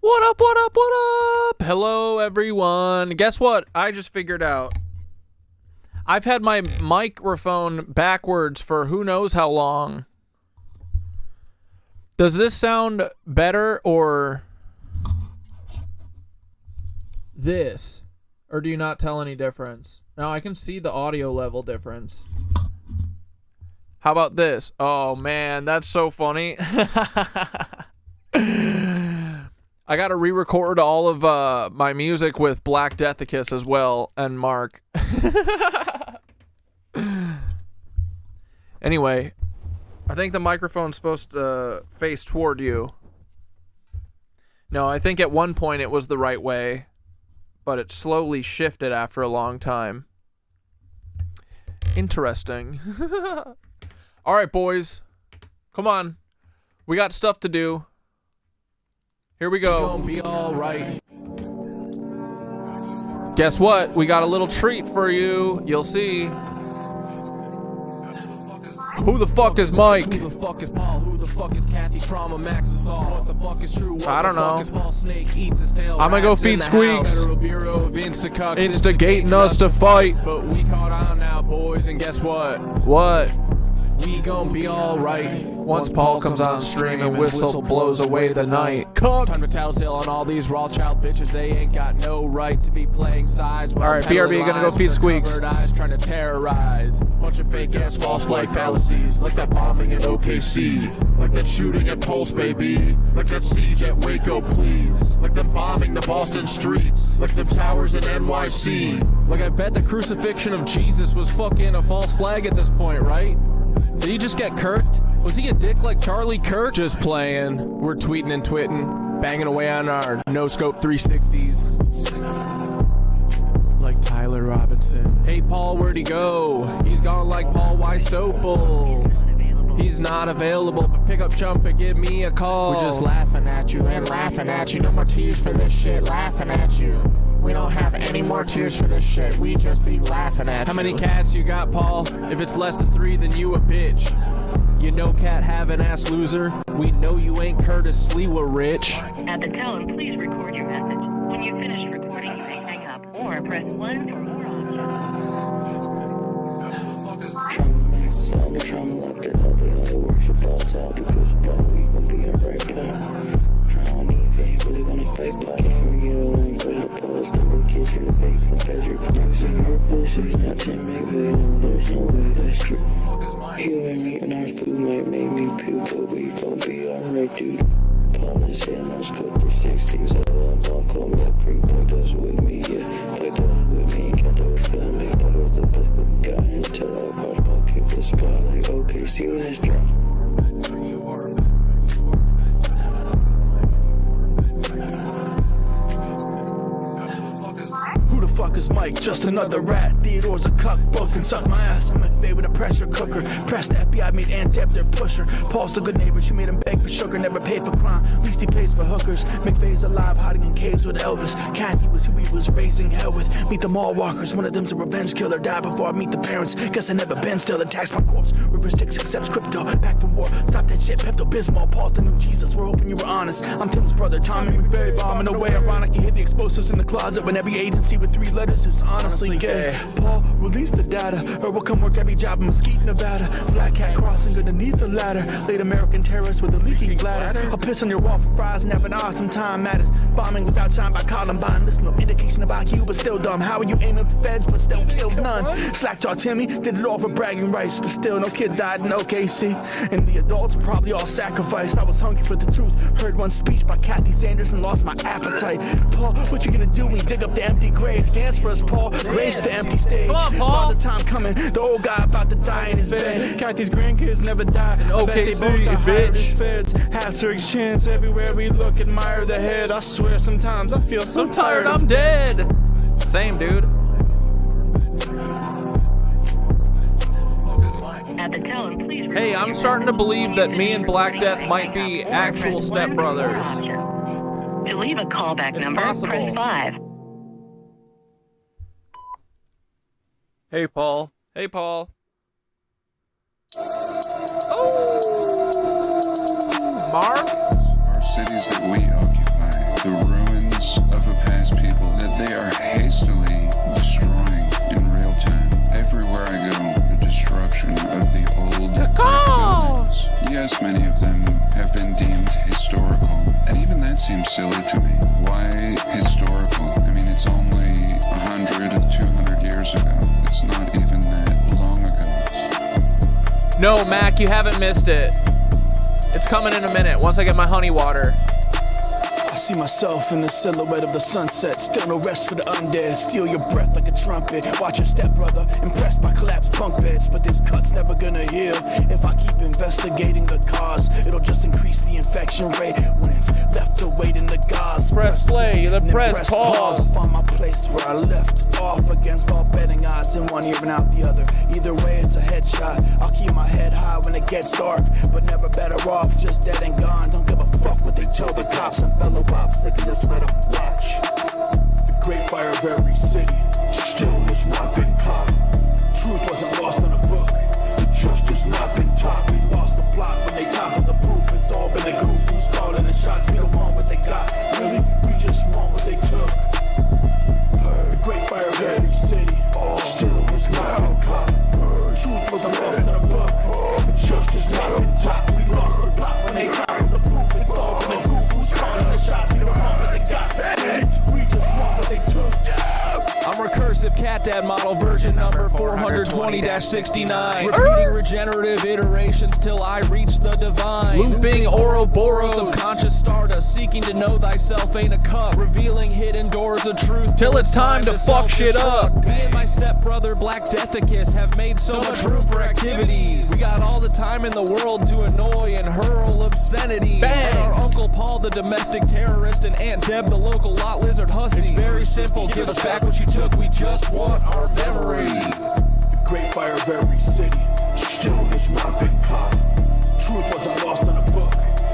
What up, what up, what up? Hello, everyone. Guess what? I just figured out. I've had my microphone backwards for who knows how long. Does this sound better or this? Or do you not tell any difference? Now I can see the audio level difference. How about this? Oh man, that's so funny. I gotta re-record all of my music with Black Deathicus as well, and Mark. Anyway, I think the microphone's supposed to face toward you. No, I think at one point it was the right way, but it slowly shifted after a long time. Interesting. Alright, boys. Come on. We got stuff to do. Here we go. Gonna be all right. Guess what? We got a little treat for you. You'll see. Who the fuck is Mike? Who the fuck is Paul? Who the fuck is Kathy? Trauma Max Assault. What the fuck is true? What I don't know. The fuck is false snake eats his tail? I'm gonna go feed Squeaks. Federal Bureau of Insta-Cucks Instigating us to fight. But we caught on now, boys, and guess what? What? We gon' be alright. Once Paul comes on stream and whistle blows away the night. Kuck. Time to tattletale on all these raw child bitches. They ain't got no right to be playing sides. Alright, BRB gonna go feed Squeaks. Eyes trying to terrorize. Bunch of fake ass false flag fallacies. Like that bombing in OKC. Like that shooting at Pulse, baby. Like that siege at Waco, please. Like them bombing the Boston streets. Like them towers in NYC. Like I bet the crucifixion of Jesus was fucking a false flag at this point, right? Did he just get kirked? Was he a dick like Charlie Kirk? Just playing. We're tweeting and twitting, banging away on our no-scope 360s. Like Tyler Robinson. Hey, Paul, where'd he go? He's gone like Paul Weisopel. He's not available, but pick up Chump and give me a call. We're just laughing at you and laughing at you. No more tears for this shit, laughing at you. We don't have any more tears for this shit. We just be laughing at you. How many cats you got, Paul? If it's less than 3, then you a bitch. You know cat having ass loser. We know you ain't Curtis Sliwa rich. At the tone, please record your message. When you finish recording, you may hang up or press 1 for more options. Trauma Max is all the trauma left it all. They all worship all talk because of all we gon' be alright back. I don't even really wanna fight back. Can't get along, pull the pause, the more kids you fake, confess your connects in your pussies, not to make real. There's no way that's true. You and me and our food might make me puke, but we gon' be alright, dude. Paul is here, no scope 360s. All I'm call me a creep, play those with me, yeah. Play those with me, get those filming. That was the best we got until I watched Paul kick the spot. Like, okay, see you in this drop. Who the fuck is Mike? Just another rat. Theodore's a cuck, both can suck my ass. I'm a babe with a pressure cooker. Press the FBI made Aunt Deb their pusher. Paul's the good neighbor, she made him beg for sugar. Never paid for crime, at least he pays for hookers. McVeigh's alive, hiding in caves with Elvis. Kathy was who he was raising hell with. Meet the mall walkers, one of them's a revenge killer. Died before I meet the parents, guess I never been still. Attacks my corpse, reverse sticks accepts crypto. Back from war, stop that shit, Pepto-Bismol. Paul's the new Jesus, we're hoping you were honest. I'm Tim's brother, Tommy McVeigh, bombing away. Ironic, you hid the explosives in the closet when every agency with 3 letters is honestly gay. Paul, release the data, or we'll come work every job in Mesquite, Nevada. Black cat crossing underneath the ladder. Late American terrorist with a leaking bladder. I'll piss on your wall for fries and have an awesome time matters. Bombing was outshined by Columbine. There's no indication about you, but still dumb. How are you aiming for feds, but still killed none? Slackjaw Timmy did it all for bragging rights, but still no kid died in OKC. And the adults were probably all sacrificed. I was hungry for the truth. Heard one speech by Kathy Sanders and lost my appetite. Paul, what you gonna do when you dig up the empty graves? Dance for us, Paul. Grace the empty stage. Come on, Paul. Father time coming. The old guy about to die in his bed. Kathy's grandkids never die. Okay, Bet they both got hired bitch. as feds. Half Sir's chance everywhere we look. Admire the head. I swear sometimes I feel so tired. I'm dead. Same, dude. At the tone, please record Hey, I'm your starting to message. believe When that you me finish and Black recording, Death you might may be hang up or actual press 1 for more stepbrothers. options. To leave a callback It's number, possible. press 5. Hey, Paul. Hey, Paul. Oh, Mark? Our cities that we occupy, the seems silly to me. Why historical? I mean, it's only 100 or 200 years ago. It's not even that long ago. No, Mac, you haven't missed it. It's coming in a minute, once I get my honey water. I see myself in the silhouette of the sunset. Still no rest for the undead. Steal your breath like a trumpet. Watch your step, brother. Impressed by collapsed bunk beds. But this cut's never gonna heal. If I keep investigating the cause, it'll just increase the infection rate. When it's left to wait in the gauze. Press play, then press pause. I'll find my place where I left off against all betting odds. In one ear and out the other. Either way, it's a headshot. I'll keep my head high when it gets dark. But never better off, just dead and gone. Don't give a fuck what they tell the cops and fellow pops. They can just let them watch. The great fire of every city still has not been caught. Truth wasn't lost in a book. The justice not been taught. We lost the plot when they toppled the proof. It's all been a goof who's calling the shots. We don't want what they got. Really, we just want what they took. The great fire of every city still has not been caught. Truth wasn't lost in a book. The justice not been taught. We lost the plot when they toppled the proof. It's all been a goof who's calling the shots. We don't want what they got. We just want what they took. I'm recursive cat dad model version number 420-69. Repeating regenerative iterations till I reach the divine. Looping Ouroboros. Subconscious stardust, seeking to know thyself ain't a cup. Revealing hidden doors of truth Till it's time to fuck shit up. Me and my stepbrother Black Deathicus have made so much room for activities. We got all the time in the world to annoy and hurl obscenity. Bang! And our Uncle Paul, the domestic terrorist, and Aunt Deb, the local lot lizard hussy. It's very simple, give us back what you took, we just want our memory. The great fire of every city still has not been caught. Truth wasn't lost in a book.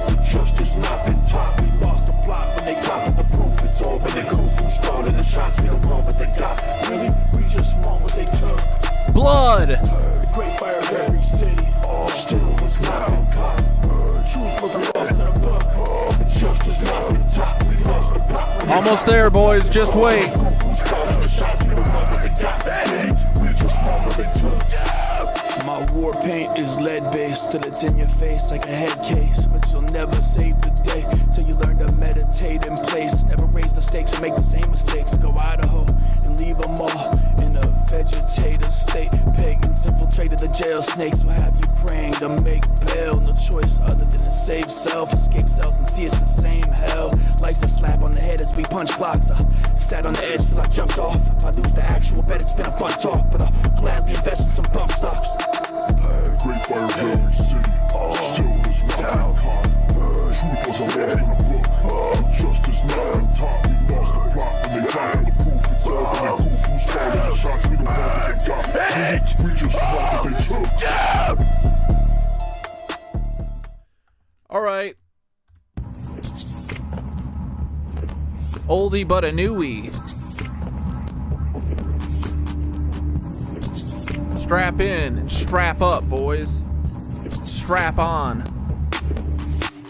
The justice not been taught. We lost the plot when they toppled the proof. It's all been a goof who's calling the shots. We don't want what they got. Really, we just want what they took. Blood. The great fire of every city still has not been caught. Truth wasn't lost in a book. The justice not been taught. We lost the plot when they Almost there, boys. Just wait. who's calling the shots. We don't want what they got. We just want what they took. My war paint is lead-based till it's in your face like a head case. But you'll never save the day till you learn to meditate in place. Never raise the stakes or make the same mistakes. Go Idaho and leave them all in a vegetative state. Pagans infiltrated the jail. Snakes will have you praying to make bail. No choice other than to save self. Escape cells and see it's the same hell. Life's a slap on the head as we punch clocks. I sat on the edge till I jumped off. If I lose the actual bet, it's been a fun talk. But I'll gladly invest in some bump stocks. Great fire of every city still is not been caught. Truth wasn't lost in a book. Justice not been taught. We lost the plot when they toppled the proof. It's all been a goof who's calling the shots. We don't want what they got. We just want what they took. All right. Oldie but a newie. Strap in and strap up, boys. Strap on.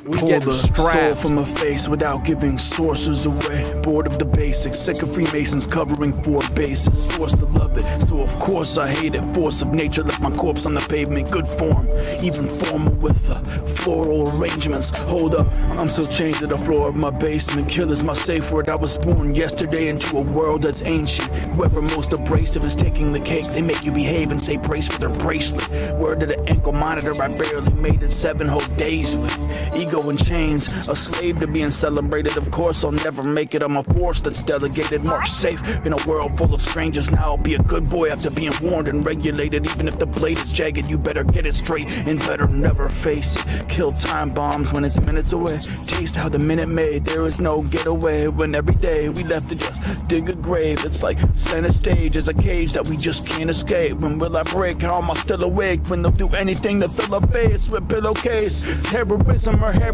We Pull get the soul strapped. from a face without giving sources away. Bored of the basics, sick of Freemasons covering 4 bases. Forced to love it, so of course I hate it. Force of nature left my corpse on the pavement. Good form, even formal with the floral arrangements. Hold up, I'm still chained to the floor of my basement. Killer's my safe word. I was born yesterday into a world that's ancient. Whoever most abrasive is taking the cake. They make you behave and say praise for their bracelet. Word to the ankle monitor, I barely made it 7 whole days with ego in chains, a slave to being celebrated. Of course I'll never make it. I'm a force that's delegated, more safe in a world full of strangers. Now I'll be a good boy after being warned and regulated. Even if the blade is jagged, you better get it straight and better never face it. Kill time bombs when it's minutes away. Taste how the minute made. There is no getaway when every day we left to just dig a grave. It's like center stage is a cage that we just can't escape. When will I break? How am I still awake when they'll do anything to fill a face with pillowcase? Terrorism or heroism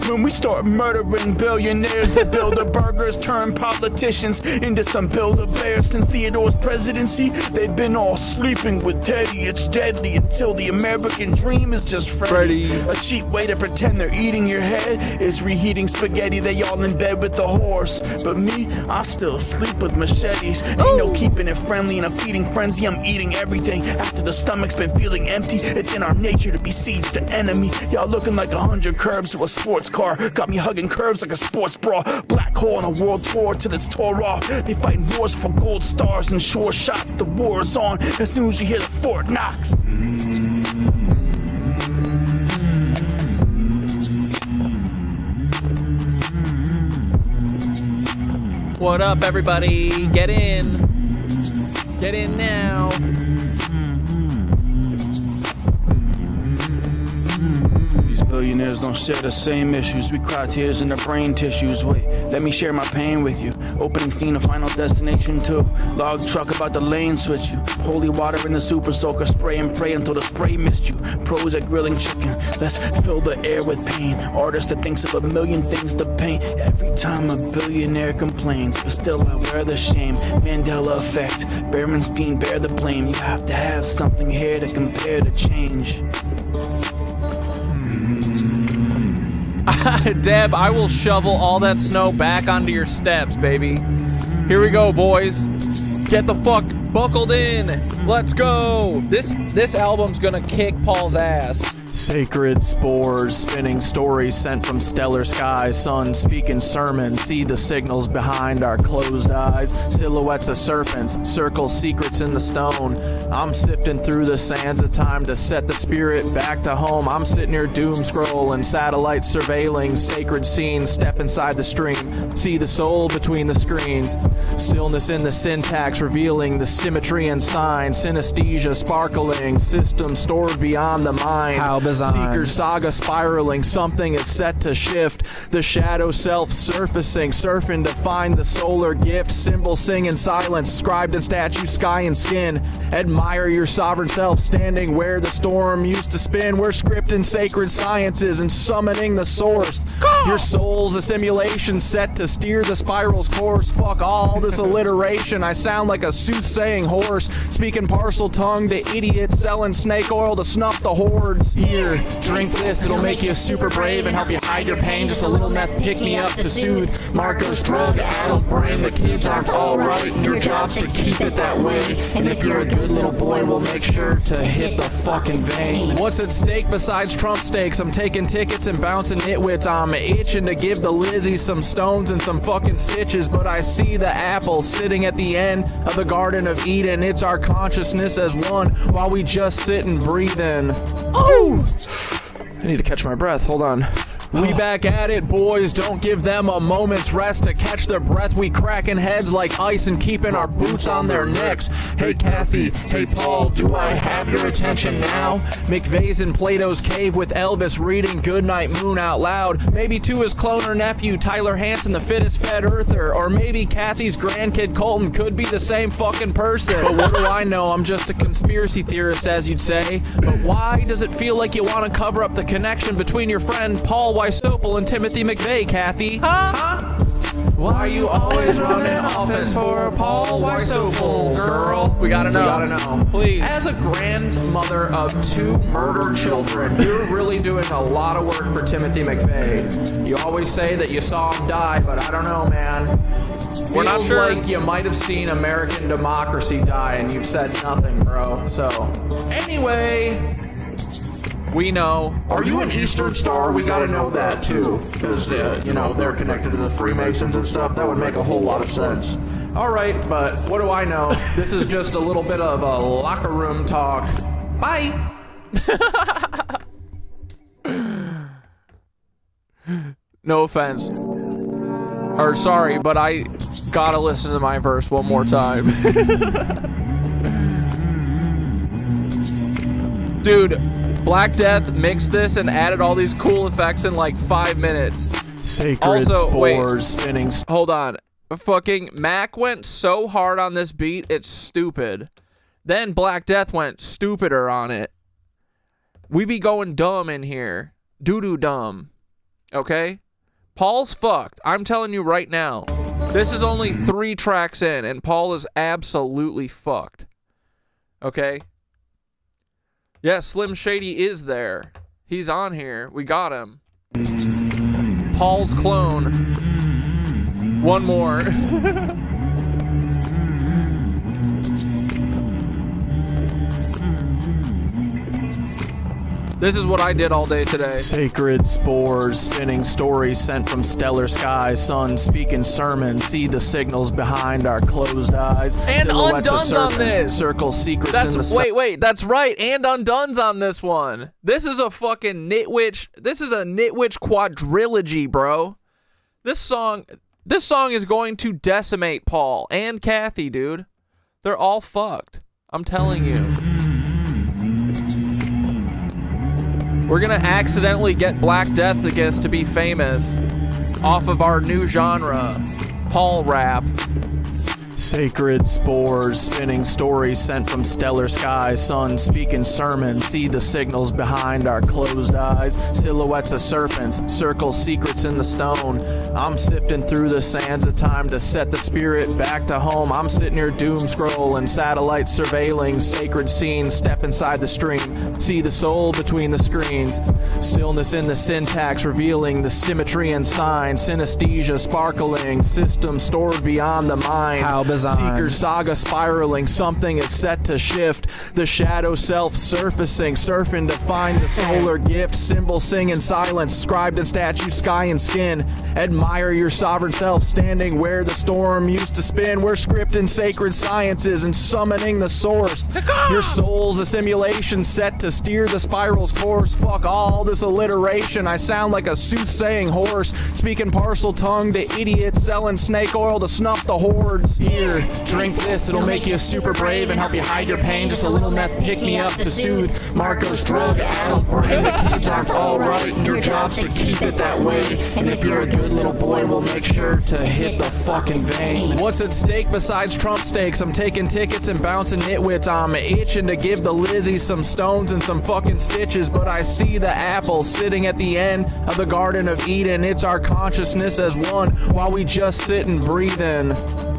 when we start murdering billionaires that build the burgers, turn politicians into some build-a-bears. Since Theodore's presidency, they've been all sleeping with Teddy. It's deadly until the American dream is just Freddy. A cheap way to pretend they're eating your head is reheating spaghetti. They all in bed with the horse, but me, I still sleep with machetes. Ain't no keeping it friendly in a feeding frenzy. I'm eating everything after the stomach's been feeling empty. It's in our nature to besiege the enemy. Y'all looking like 100 curves to a sports car. Got me hugging curves like a sports bra. Black hole on a world tour till it's tore off. They fighting wars for gold stars and sure shots. The war is on as soon as you hear the Fort Knox. What up, everybody? Get in. Get in now. These billionaires don't share the same issues. We cry tears in their brain tissues. Wait, let me share my pain with you. Opening scene of Final Destination 2. Log truck about the lane switch you. Holy water in the super soaker. Spray and pray until the spray missed you. Pros at grilling chicken. Let's fill the air with pain. Artist that thinks of a million things to paint. Every time a billionaire complains, but still I wear the shame. Mandela effect. Berenstain bear the blame. You have to have something here to compare to change. Deb, I will shovel all that snow back onto your steps, baby. Here we go, boys. Get the fuck buckled in. Let's go. This album's gonna kick Paul's ass. Sacred spores, spinning stories sent from stellar skies. Sun speaking sermons, see the signals behind our closed eyes. Silhouettes of serpents, circle secrets in the stone. I'm sifting through the sands of time to set the spirit back to home. I'm sitting here doom scrolling, satellites surveilling sacred scenes. Step inside the stream, see the soul between the screens. Stillness in the syntax, revealing the symmetry and signs. Synesthesia sparkling, system stored beyond the mind. How Seeker saga spiraling, something is set to shift. The shadow self surfacing, surfing to find the solar gift. Symbol sing in silence, scribed in statue, sky and skin. Admire your sovereign self, standing where the storm used to spin. We're scripting sacred sciences and summoning the source. Your soul's a simulation set to steer the spiral's course. Fuck all this alliteration, I sound like a soothsaying horse. Speaking parcel tongue to idiots, selling snake oil to snuff the hordes. Here, drink this, it'll make you super brave and help you hide your pain. Just a little meth pick me up to soothe Marco's drug-addled brain. The kids aren't alright and your job's to keep it that way. And if you're a good little boy, we'll make sure to hit the fucking vein. What's at stake besides Trump steaks? I'm taking tickets and bouncing nitwits. I'm itching to give the Lizzie some stones and some fucking stitches, but I see the apple sitting at the end of the Garden of Eden. It's our consciousness as one while we just sit and breathe in. Oh! I need to catch my breath. Hold on. We back at it, boys. Don't give them a moment's rest to catch their breath. We cracking heads like ice and keeping our boots on their necks. Hey, Kathy. Hey, Paul. Do I have your attention now? McVeigh's in Plato's cave with Elvis reading Goodnight Moon out loud. Maybe to his clone or nephew, Tyler Hansen, the fittest fed earther. Or maybe Kathy's grandkid, Colton, could be the same fucking person. But what do I know? I'm just a conspiracy theorist, as you'd say. But why does it feel like you want to cover up the connection between your friend Paul Weisopel and Timothy McVeigh, Kathy? Huh? Why you always running offense for Paul Weisopel, girl? We gotta know. Please. As a grandmother of 2 murdered children, you're really doing a lot of work for Timothy McVeigh. You always say that you saw him die, but I don't know, man. We're not sure. Like you might have seen American democracy die and you've said nothing, bro. So, anyway, we know. Are you an Eastern Star? We gotta know that too, because they're connected to the Freemasons and stuff. That would make a whole lot of sense. All right, but what do I know? This is just a little bit of a locker room talk. Bye. No offense. Or sorry, but I gotta listen to my verse one more time. Dude, Black Death mixed this and added all these cool effects in like 5 minutes. Sacred spores spinning. Hold on. Fucking Mac went so hard on this beat, it's stupid. Then Black Death went stupider on it. We be going dumb in here. Doo-doo dumb. Okay? Paul's fucked. I'm telling you right now. This is only 3 tracks in, and Paul is absolutely fucked. Okay? Yeah, Slim Shady is there. He's on here. We got him. Paul's clone. One more. This is what I did all day today. Sacred spores, spinning stories sent from stellar skies. Sun speaking sermons, see the signals behind our closed eyes. And Silhouettes of Undone's on serpents, this. circle secrets in the Wait, that's right. And Undone's on this one. This is a fucking nitwitch. This is a nitwitch quadrilogy, bro. This song is going to decimate Paul and Kathy, dude. They're all fucked. I'm telling you. We're gonna accidentally get Black Deathicus to be famous off of our new genre, Paul rap. Sacred spores, spinning stories sent from stellar skies. Sun speaking sermons, see the signals behind our closed eyes. Silhouettes of serpents, circle secrets in the stone. I'm sifting through the sands of time to set the spirit back to home. I'm sitting here doom scrolling, satellite surveilling sacred scenes. Step inside the stream, see the soul between the screens. Stillness in the syntax, revealing the symmetry and signs. Synesthesia sparkling, system stored beyond the mind. How bizarre. Seeker saga spiraling, something is set to shift. The shadow self surfacing, surfing to find the solar gift. Symbol sing in silence, scribed in statue, sky and skin. Admire your sovereign self, standing where the storm used to spin. We're scripting sacred sciences and summoning the source. Your soul's a simulation set to steer the spiral's course. Fuck all this alliteration, I sound like a soothsaying horse, speaking parcel tongue to idiots, selling snake oil to snuff the hordes. Here, drink this, it'll make you super brave and help you hide your pain. Just a little meth pick me up to soothe Marco's drug addled brain. The kids aren't alright and your job's to keep it that way. And if you're a good little boy, we'll make sure to hit the fucking vein. What's at stake besides Trump steaks? I'm taking tickets and bouncing nitwits. I'm itching to give the Lizzie some stones and some fucking stitches, but I see the apple sitting at the end of the Garden of Eden. It's our consciousness as one while we just sit and breathe in.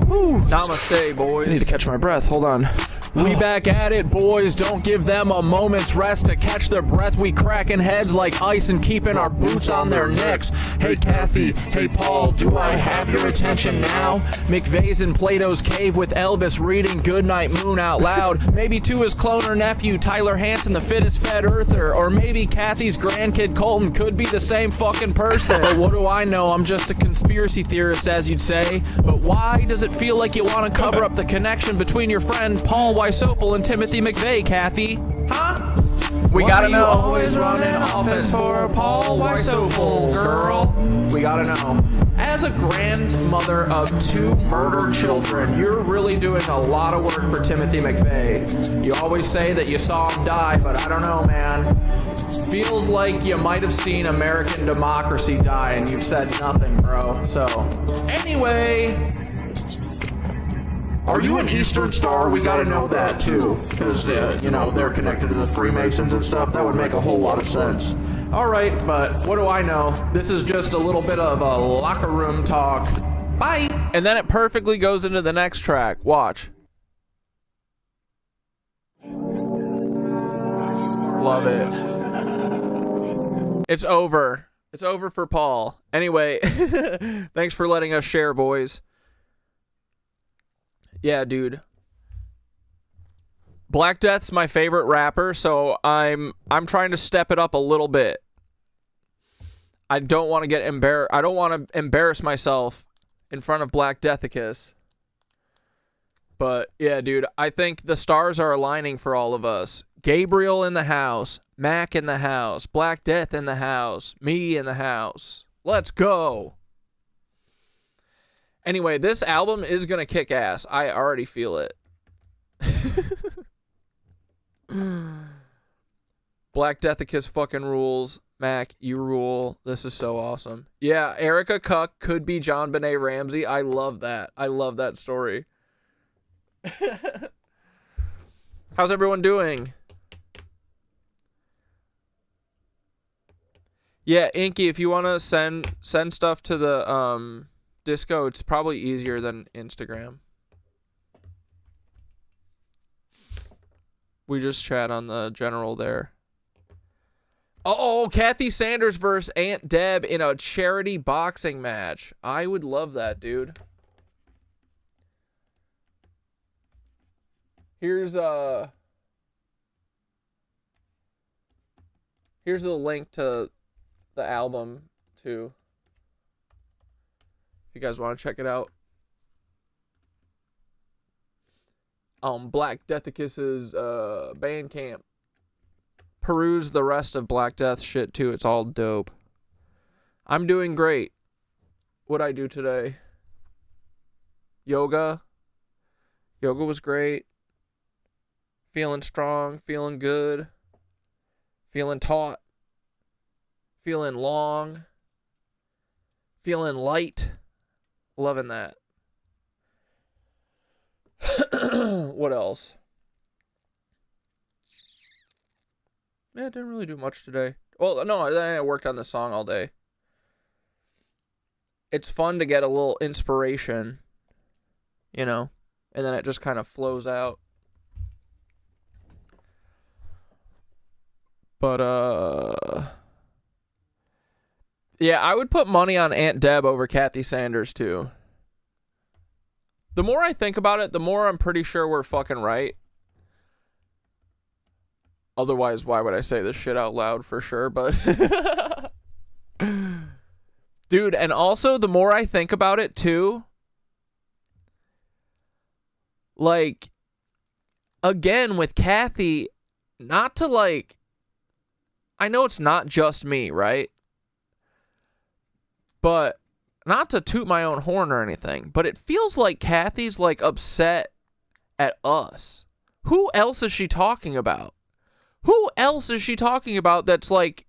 Woo. Namaste, boys. I need to catch my breath. Hold on. We back at it, boys. Don't give them a moment's rest to catch their breath. We cracking heads like ice and keeping our boots on their necks. Hey, Kathy. Hey, Paul. Do I have your attention now? McVeigh's in Plato's cave with Elvis reading Goodnight Moon out loud. Maybe to his clone or nephew, Tyler Hansen, the fittest fed earther. Or maybe Kathy's grandkid, Colton, could be the same fucking person. But what do I know? I'm just a conspiracy theorist, as you'd say. But why does it feel like you want to cover up the connection between your friend Paul Wysopal and Timothy McVeigh, Kathy? Huh? We gotta know. Always running offense for Paul Wysopal, girl. We gotta know. As a grandmother of 2 murdered children, you're really doing a lot of work for Timothy McVeigh. You always say that you saw him die, but I don't know, man. Feels like you might have seen American democracy die and you've said nothing, bro. So, anyway. Are you an Eastern Star? We gotta know that too, because you know, they're connected to the Freemasons and stuff. That would make a whole lot of sense. All right, but what do I know? This is just a little bit of a locker room talk. Bye. And then it perfectly goes into the next track. Watch. Love it. It's over. It's over for Paul. Anyway, thanks for letting us share, boys. Yeah, dude. Black Death's my favorite rapper, so I'm trying to step it up a little bit. I don't want to get embarrassed. I don't want to embarrass myself in front of Black Deathicus. But yeah, dude, I think the stars are aligning for all of us. Gabriel in the house, Mac in the house, Black Death in the house, me in the house. Let's go. Anyway, this album is going to kick ass. I already feel it. Black Deathicus fucking rules. Mac, you rule. This is so awesome. Yeah, Erika Kuck could be John Benet Ramsey. I love that. I love that story. How's everyone doing? Yeah, Inky, if you want to send stuff to the Disco, it's probably easier than Instagram. We just chat on the general there. Oh, Kathy Sanders versus Aunt Deb in a charity boxing match. I would love that, dude. Here's Here's the link to the album, too. If you guys want to check it out. Black Deathicus's Bandcamp. Peruse the rest of Black Death shit, too. It's all dope. I'm doing great. What'd I do today? Yoga. Yoga was great. Feeling strong. Feeling good. Feeling taut. Feeling long. Feeling light. Loving that. What else? Yeah, I didn't really do much today. Well, no, I worked on this song all day. It's fun to get a little inspiration, you know, and then it just kind of flows out. But, yeah, I would put money on Aunt Deb over Kathy Sanders, too. The more I think about it, the more I'm pretty sure we're fucking right. Otherwise, why would I say this shit out loud for sure? But dude, and also the more I think about it too, like, again with Kathy, not to like, I know it's not just me, right? But not to toot my own horn or anything, but it feels like Kathy's like upset at us. Who else is she talking about? Who else is she talking about that's like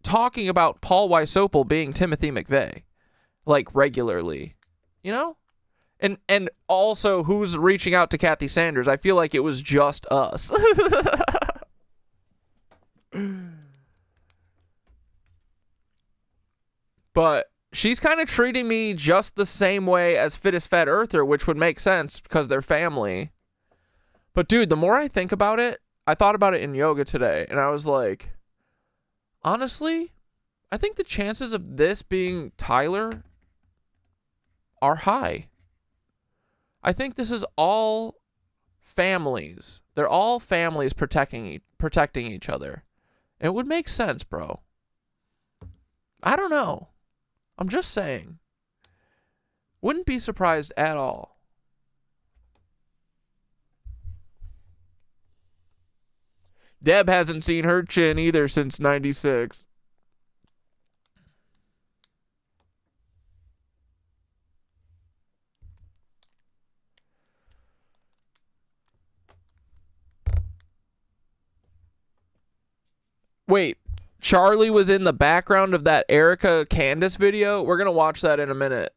talking about Paul Wysopal being Timothy McVeigh like regularly, you know? And also who's reaching out to Kathy Sanders? I feel like it was just us. But she's kind of treating me just the same way as Fittest Fat Earther, which would make sense because they're family. But dude, the more I think about it, I thought about it in yoga today, and I was like, honestly, I think the chances of this being Tyler are high. I think this is all families. They're all families protecting each other. It would make sense, bro. I don't know. I'm just saying. Wouldn't be surprised at all. Deb hasn't seen her chin either since 96. Wait, Charlie was in the background of that Erika Candace video? We're going to watch that in a minute.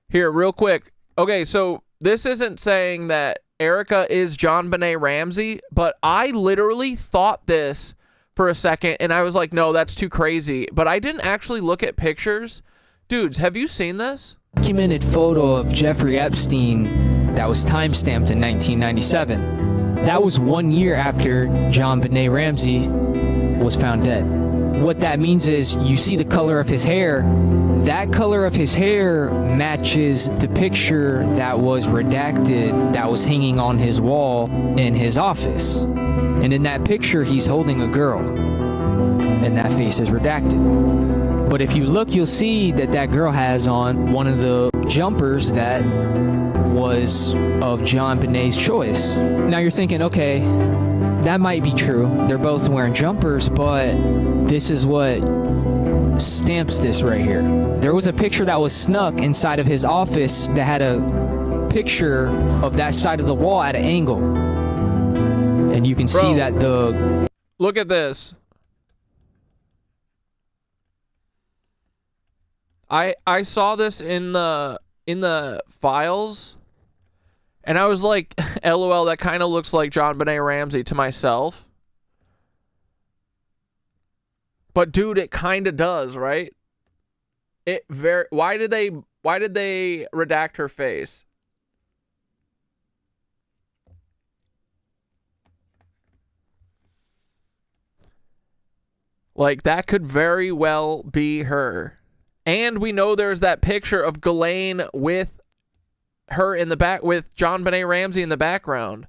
Here, real quick. Okay, so this isn't saying that Erika is John Benet Ramsey, but I literally thought this for a second, and I was like, no, that's too crazy. But I didn't actually look at pictures. Dudes, have you seen this? Documented photo of Jeffrey Epstein that was timestamped in 1997. That was 1 year after John Benet Ramsey was found dead. What that means is you see the color of his hair. That color of his hair matches the picture that was redacted that was hanging on his wall in his office. And in that picture, he's holding a girl. And that face is redacted. But if you look, you'll see that that girl has on one of the jumpers that was of John Benet's choice. Now you're thinking, okay, that might be true. They're both wearing jumpers, but this is what stamps this right here. There was a picture that was snuck inside of his office that had a picture of that side of the wall at an angle. And you can see that the... Look at this. I saw this in the files, and I was like, LOL, that kind of looks like John Benet Ramsey to myself. But dude, it kind of does, right? Why did they redact her face? Like, that could very well be her. And we know there's that picture of Ghislaine with her in the back, with John Benet Ramsey in the background.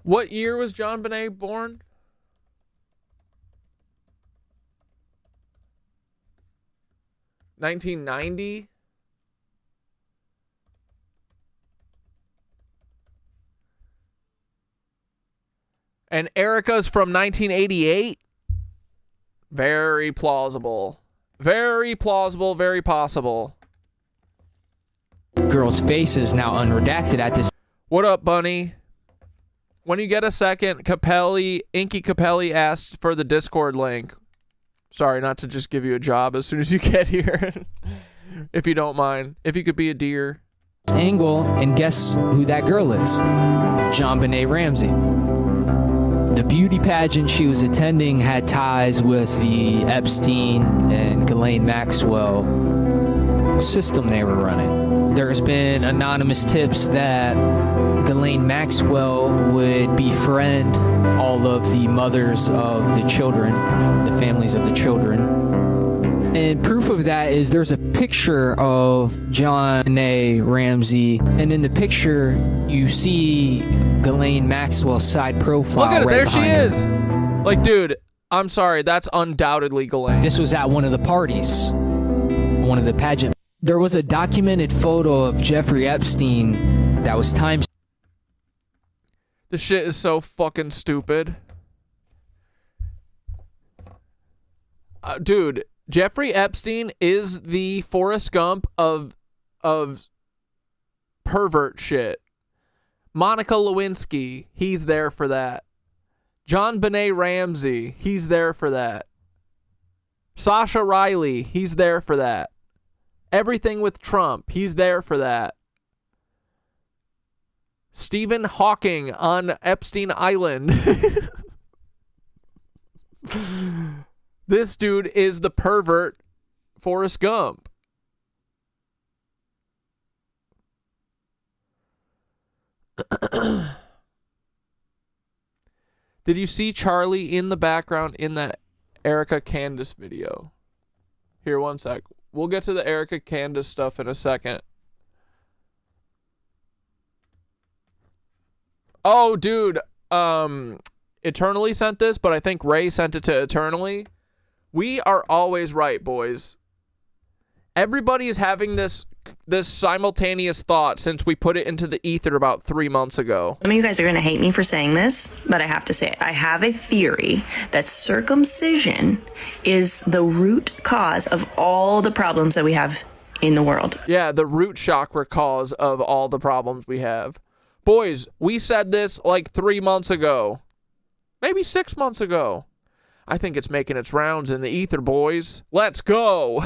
What year was John Bonet born? $1990? And Erika's from 1988? Very plausible. Very plausible, very possible. Girl's face is now unredacted at this. What up, Bunny? When you get a second, Inky Capelli asks for the Discord link. Sorry, not to just give you a job as soon as you get here. If you don't mind. If you could be a deer. Angle, and guess who that girl is? John Bonet Ramsey. The beauty pageant she was attending had ties with the Epstein and Ghislaine Maxwell system they were running. There's been anonymous tips that Ghislaine Maxwell would befriend all of the mothers of the children, the families of the children. And proof of that is there's a picture of John A. Ramsey, and in the picture you see Ghislaine Maxwell's side profile. Look at it, right there she behind is. her. Like, dude, I'm sorry, that's undoubtedly Ghislaine. This was at one of the parties, one of the pageant. There was a documented photo of Jeffrey Epstein that was time. This shit is so fucking stupid. Dude, Jeffrey Epstein is the Forrest Gump of pervert shit. Monica Lewinsky, he's there for that. John Bonet Ramsey, he's there for that. Sasha Riley, he's there for that. Everything with Trump, he's there for that. Stephen Hawking on Epstein Island. This dude is the pervert Forrest Gump. Did you see Charlie in the background in that Erika Candace video? Here, one sec. We'll get to the Erika Candace stuff in a second. Oh, dude. Eternally sent this, but I think Ray sent it to Eternally. We are always right, boys. Everybody is having this simultaneous thought since we put it into the ether about 3 months ago. Some of you guys are going to hate me for saying this, but I have to say it. I have a theory that circumcision is the root cause of all the problems that we have in the world. Yeah, the root chakra cause of all the problems we have. Boys, we said this like 3 months ago. Maybe 6 months ago. I think it's making its rounds in the ether, boys. Let's go.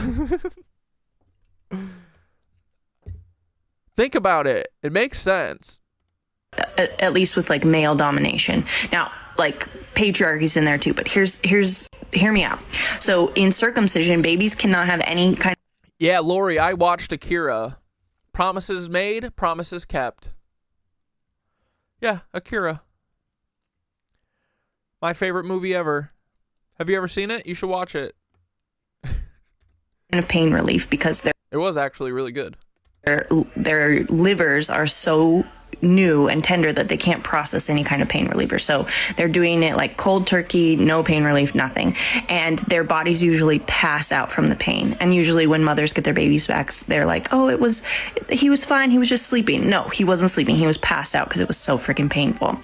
Think about it. It makes sense. At least with like male domination. Now, like patriarchy's in there too, but hear me out. So in circumcision, babies cannot have any kind of... Yeah, Lori, I watched Akira. Promises made, promises kept. Yeah, Akira. My favorite movie ever. Have you ever seen it? You should watch it. of pain relief because it was actually really good. Their livers are so new and tender that they can't process any kind of pain reliever. So they're doing it like cold turkey, no pain relief, nothing. And their bodies usually pass out from the pain. And usually when mothers get their babies back, they're like, oh, he was fine. He was just sleeping. No, he wasn't sleeping. He was passed out because it was so freaking painful.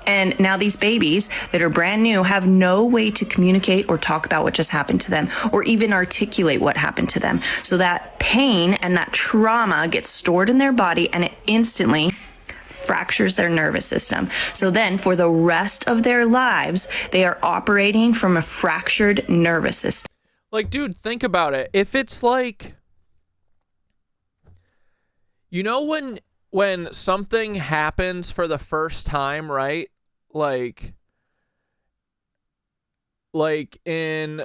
And now these babies that are brand new have no way to communicate or talk about what just happened to them or even articulate what happened to them. So that pain and that trauma gets stored in their body and it instantly fractures their nervous system. So then for the rest of their lives, they are operating from a fractured nervous system. Like, dude, think about it. If it's like, you know, when something happens for the first time, right? Like in,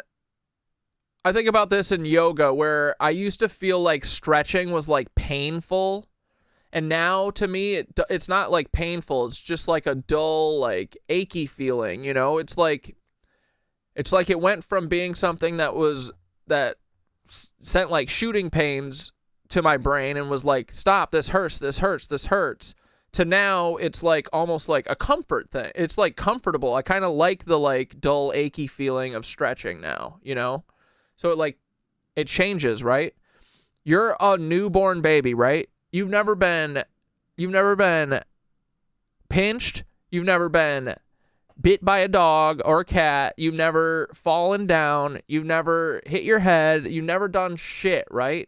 I think about this in yoga where I used to feel like stretching was like painful. And now, to me, it's not, like, painful. It's just, like, a dull, like, achy feeling, you know? It's like it went from being something that sent, like, shooting pains to my brain and was like, stop, this hurts, this hurts, this hurts, to now it's like almost like a comfort thing. It's like comfortable. I kind of like the like dull, achy feeling of stretching now, you know? So it changes, right? You're a newborn baby, right? You've never been pinched. You've never been bit by a dog or a cat. You've never fallen down. You've never hit your head. You've never done shit, right?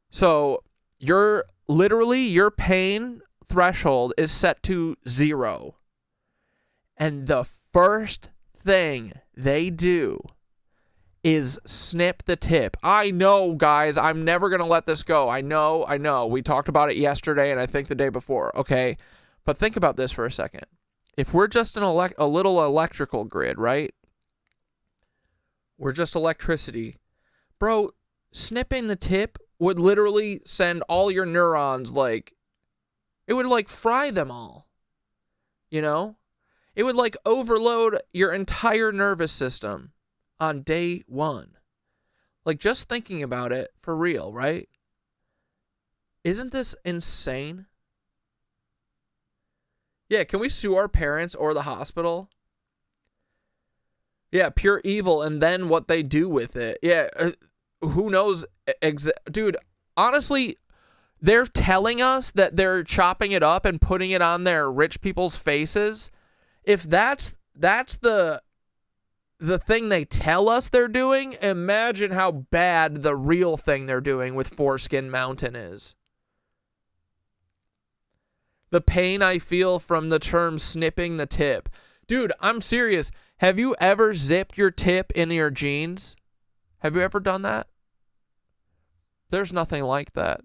So your pain threshold is set to 0. And the first thing they do is snip the tip. I know, guys, I'm never going to let this go. I know. We talked about it yesterday and I think the day before, okay? But think about this for a second. If we're just a little electrical grid, right? We're just electricity. Bro, snipping the tip would literally send all your neurons, like, it would, like, fry them all. You know? It would, like, overload your entire nervous system on day 1. Like, just thinking about it for real, right? Isn't this insane? Yeah, can we sue our parents or the hospital? Yeah, pure evil, and then what they do with it. Yeah, who knows? Dude, honestly, they're telling us that they're chopping it up and putting it on their rich people's faces. If that's the thing they tell us they're doing, imagine how bad the real thing they're doing with Foreskin Mountain is. The pain I feel from the term snipping the tip. Dude, I'm serious. Have you ever zipped your tip in your jeans? Have you ever done that? There's nothing like that.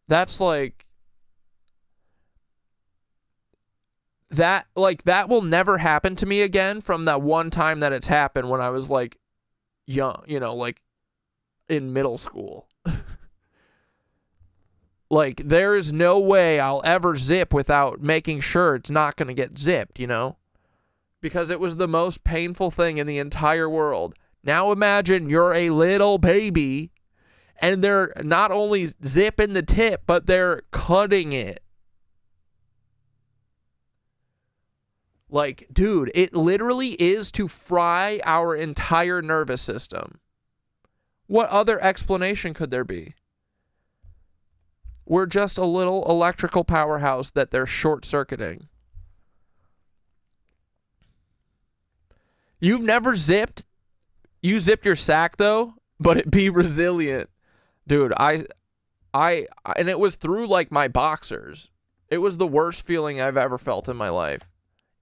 That's like... That will never happen to me again from that one time that it's happened when I was like young, you know, like in middle school. Like, there is no way I'll ever zip without making sure it's not going to get zipped, you know? Because it was the most painful thing in the entire world. Now imagine you're a little baby and they're not only zipping the tip, but they're cutting it. Like, dude, it literally is to fry our entire nervous system. What other explanation could there be? We're just a little electrical powerhouse that they're short-circuiting. You've never zipped? You zipped your sack, though? But it be resilient. Dude, and it was through, like, my boxers. It was the worst feeling I've ever felt in my life.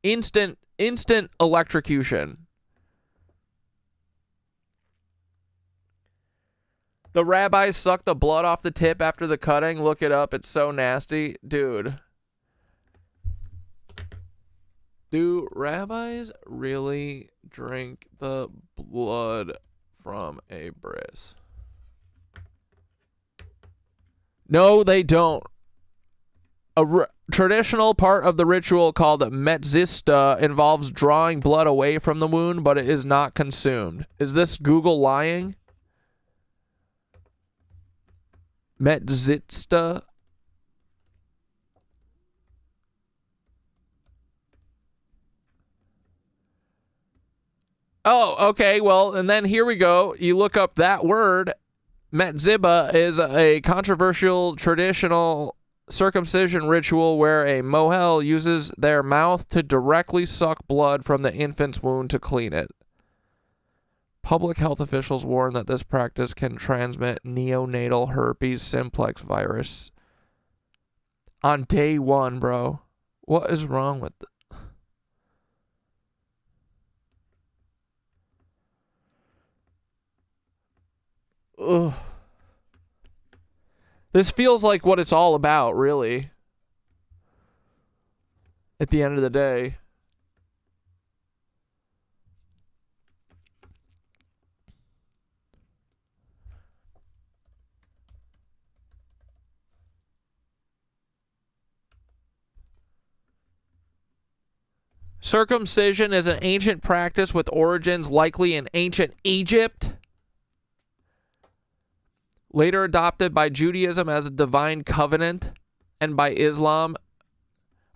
Instant electrocution. The rabbis suck the blood off the tip after the cutting. Look it up. It's so nasty. Dude. Do rabbis really drink the blood from a bris? No, they don't. A traditional part of the ritual called metzista involves drawing blood away from the wound, but it is not consumed. Is this Google lying? Metzista. Oh, okay. Well, and then here we go. You look up that word. Metziba is a controversial traditional circumcision ritual where a mohel uses their mouth to directly suck blood from the infant's wound to clean it. Public health officials warn that this practice can transmit neonatal herpes simplex virus on day 1, bro. What is wrong with Ugh. This feels like what it's all about, really. At the end of the day. Circumcision is an ancient practice with origins likely in ancient Egypt, later adopted by Judaism as a divine covenant, and by Islam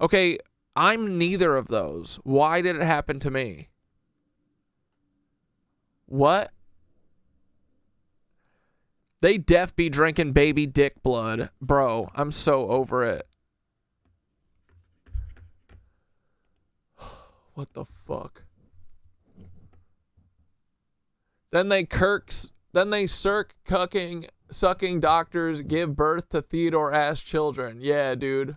Okay, I'm neither of those. Why did it happen to me? What? They def be drinking baby dick blood. Bro, I'm so over it. What the fuck? Then they sucking doctors give birth to Theodore-ass children. Yeah, dude.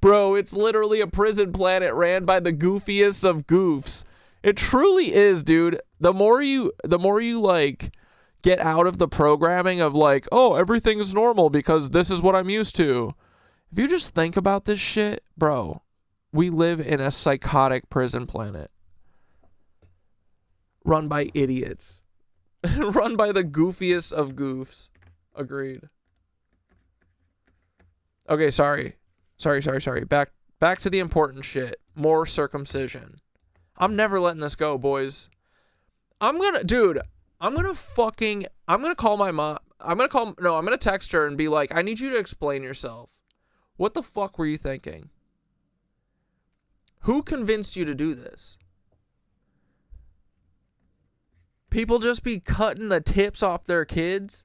Bro, it's literally a prison planet ran by the goofiest of goofs. It truly is, dude. The more you like get out of the programming of like, oh, everything's normal because this is what I'm used to. If you just think about this shit, bro, we live in a psychotic prison planet. Run by idiots. Run by the goofiest of goofs. Agreed. Okay, sorry. Back to the important shit. More circumcision. I'm never letting this go, boys. I'm gonna call my mom. I'm gonna text her and be like, I need you to explain yourself. What the fuck were you thinking? Who convinced you to do this? People just be cutting the tips off their kids?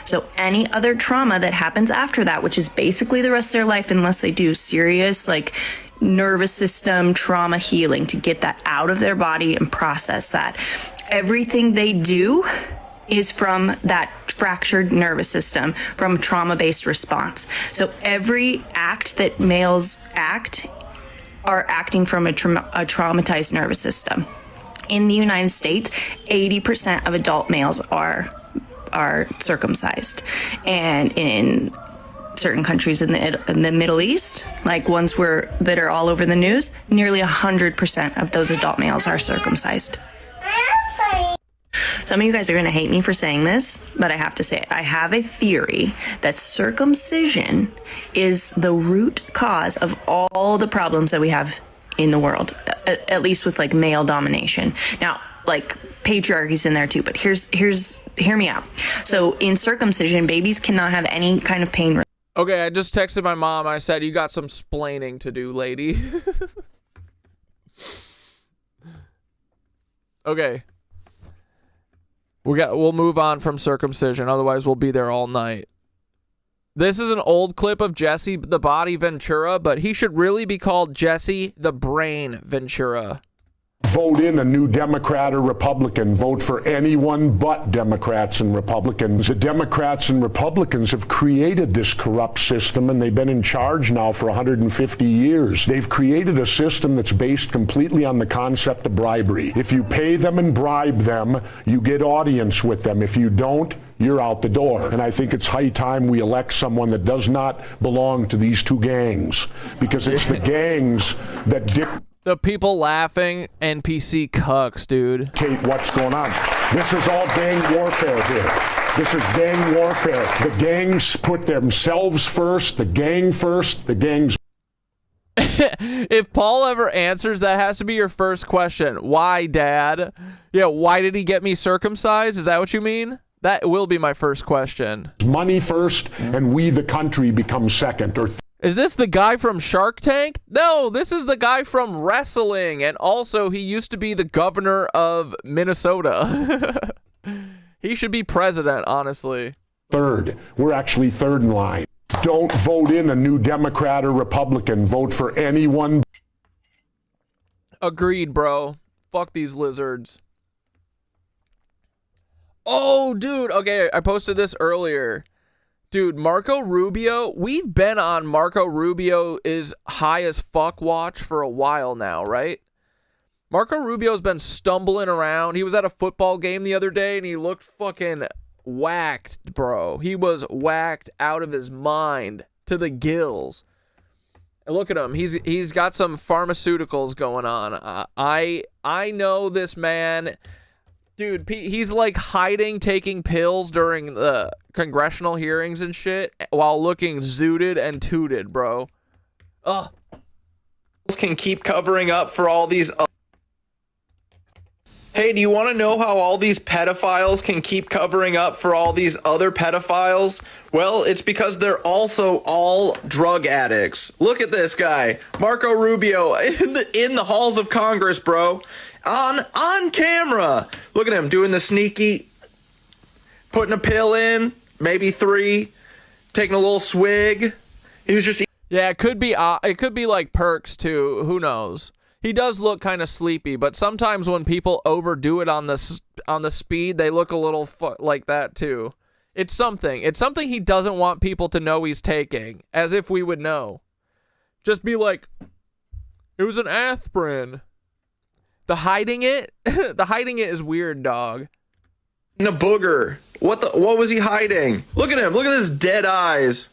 So any other trauma that happens after that, which is basically the rest of their life, unless they do serious like nervous system trauma healing to get that out of their body and process that, everything they do is from that fractured nervous system, from trauma-based response. So every act that males act are acting from a traumatized nervous system. In the United States, 80% of adult males are circumcised, and in certain countries in the Middle East, like ones that are all over the news, nearly 100% of those adult males are circumcised. Some of you guys are going to hate me for saying this, but I have to say it. I have a theory that circumcision is the root cause of all the problems that we have in the world, at least with like male domination. Now, like patriarchy's in there too, but hear me out. So in circumcision, babies cannot have any kind of pain. Okay, I just texted my mom. I said, you got some splaining to do, lady. Okay. We'll move on from circumcision, otherwise we'll be there all night. This is an old clip of Jesse the Body Ventura, but he should really be called Jesse the Brain Ventura. Vote in a new Democrat or Republican. Vote for anyone but Democrats and Republicans. The Democrats and Republicans have created this corrupt system, and they've been in charge now for 150 years. They've created a system that's based completely on the concept of bribery. If you pay them and bribe them, you get audience with them. If you don't, you're out the door. And I think it's high time we elect someone that does not belong to these two gangs, because it's the gangs that the people laughing, NPC cucks, dude. What's going on? This is all gang warfare here. This is gang warfare. The gangs put themselves first, the gang first, the gangs. If Paul ever answers, that has to be your first question. Why, Dad? Yeah, why did he get me circumcised? Is that what you mean? That will be my first question. Money first, and we, the country, become second or Is this the guy from Shark Tank? No, this is the guy from wrestling, and also he used to be the governor of Minnesota. He should be president, honestly. Third. We're actually third in line. Don't vote in a new Democrat or Republican. Vote for anyone. Agreed, bro. Fuck these lizards. Oh, dude. Okay, I posted this earlier. Dude, Marco Rubio, we've been on Marco Rubio is high as fuck watch for a while now, right? Marco Rubio's been stumbling around. He was at a football game the other day and he looked fucking whacked, bro. He was whacked out of his mind to the gills. And look at him. He's got some pharmaceuticals going on. I know this man. Dude, he's like hiding, taking pills during the congressional hearings and shit while looking zooted and tooted, bro. Ugh. Can keep covering up for all these. Hey, Hey, do you want to know how all these pedophiles can keep covering up for all these other pedophiles? Well, it's because they're also all drug addicts. Look at this guy, Marco Rubio, in the halls of Congress, bro. On camera. Look at him doing the sneaky, putting a pill in, maybe 3, taking a little swig. He was just... Yeah, it could be like perks too. Who knows? He does look kind of sleepy, but sometimes when people overdo it on the speed, they look a little like that too. It's something. It's something he doesn't want people to know he's taking, as if we would know. Just be like, it was an aspirin. The hiding it is weird, dog. In a booger. What was he hiding? Look at him. Look at his dead eyes.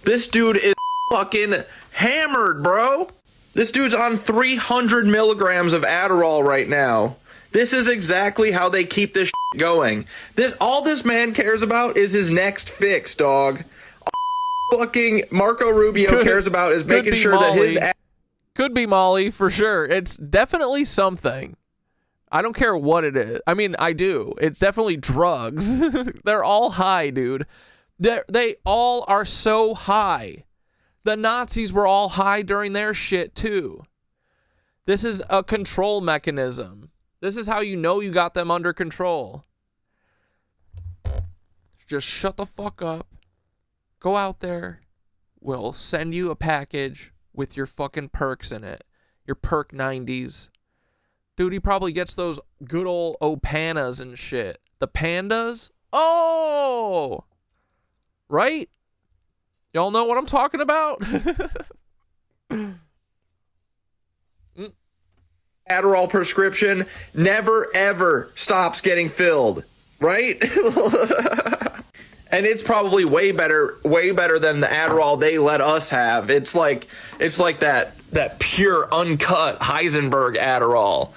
This dude is fucking hammered, bro. This dude's on 300 milligrams of Adderall right now. This is exactly how they keep this going. All this man cares about is his next fix, dog. All fucking Marco Rubio cares about is making sure that his... Could be Molly, for sure. It's definitely something. I don't care what it is. I mean, I do. It's definitely drugs. They're all high, dude. They all are so high. The Nazis were all high during their shit, too. This is a control mechanism. This is how you know you got them under control. Just shut the fuck up. Go out there. We'll send you a package with your fucking perks in it. Your perk 90s. Dude, he probably gets those good old Opanas and shit. The pandas? Oh! Right? Y'all know what I'm talking about? Adderall prescription never ever stops getting filled, right? And it's probably way better than the Adderall they let us have. It's like that pure uncut Heisenberg Adderall.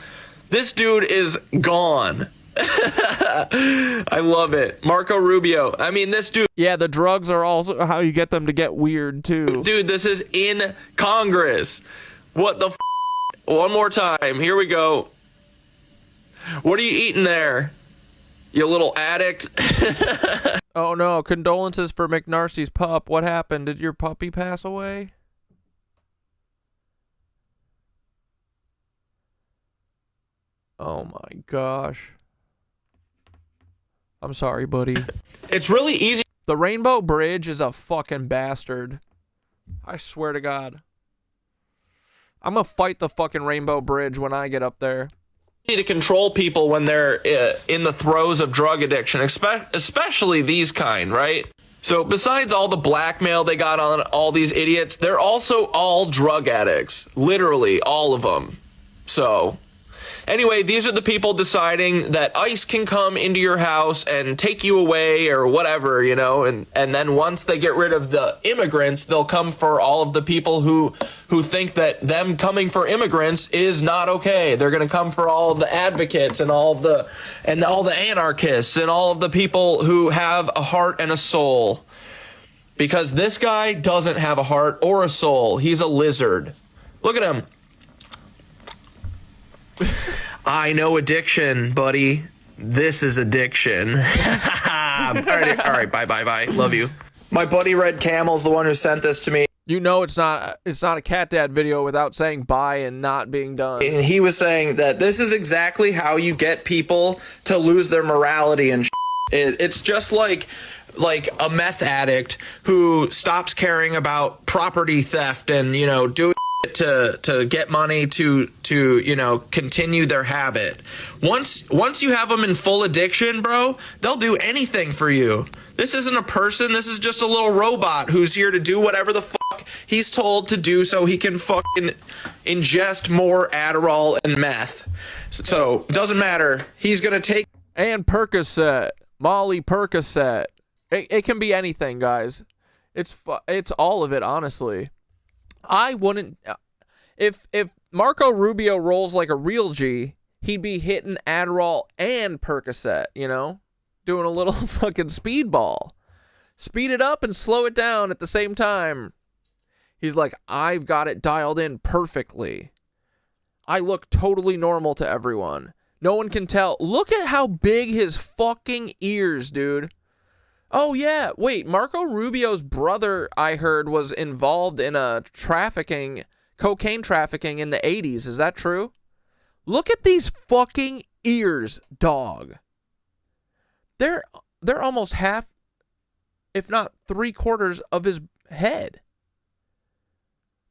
This dude is gone. I love it. Marco Rubio. I mean, this dude. Yeah, the drugs are also how you get them to get weird, too. Dude, this is in Congress. What the f***? One more time. Here we go. What are you eating there, you little addict? Oh, no. Condolences for McNarcy's pup. What happened? Did your puppy pass away? Oh, my gosh. I'm sorry, buddy. It's really easy. The Rainbow Bridge is a fucking bastard. I swear to God. I'm gonna fight the fucking Rainbow Bridge when I get up there. To control people when they're in the throes of drug addiction, especially these kind, right? So besides all the blackmail they got on all these idiots, they're also all drug addicts. Literally, all of them. So... anyway, these are the people deciding that ICE can come into your house and take you away or whatever, you know, and then once they get rid of the immigrants, they'll come for all of the people who think that them coming for immigrants is not okay. They're going to come for all of the advocates and all the anarchists and all of the people who have a heart and a soul. Because this guy doesn't have a heart or a soul. He's a lizard. Look at him. I know addiction, buddy. This is addiction. all right, bye. Love you. My buddy Red Camel's the one who sent this to me. You know it's not a Cat Dad video without saying bye and not being done. And he was saying that this is exactly how you get people to lose their morality and it's just like a meth addict who stops caring about property theft and, you know, doing to get money to continue their habit. Once you have them in full addiction, bro, they'll do anything for you. This isn't a person. This is just a little robot who's here to do whatever the fuck he's told to do so he can fucking ingest more Adderall and meth. So it doesn't matter. He's gonna take... and Percocet, Molly Percocet. It can be anything, guys. It's all of it, honestly. I wouldn't... If Marco Rubio rolls like a real G, he'd be hitting Adderall and Percocet, you know? Doing a little fucking speedball. Speed it up and slow it down at the same time. He's like, I've got it dialed in perfectly. I look totally normal to everyone. No one can tell. Look at how big his fucking ears, dude. Oh, yeah. Wait, Marco Rubio's brother, I heard, was involved in a cocaine trafficking in the 80s. Is that true? Look at these fucking ears, dog. They're almost half, if not 3/4 of his head.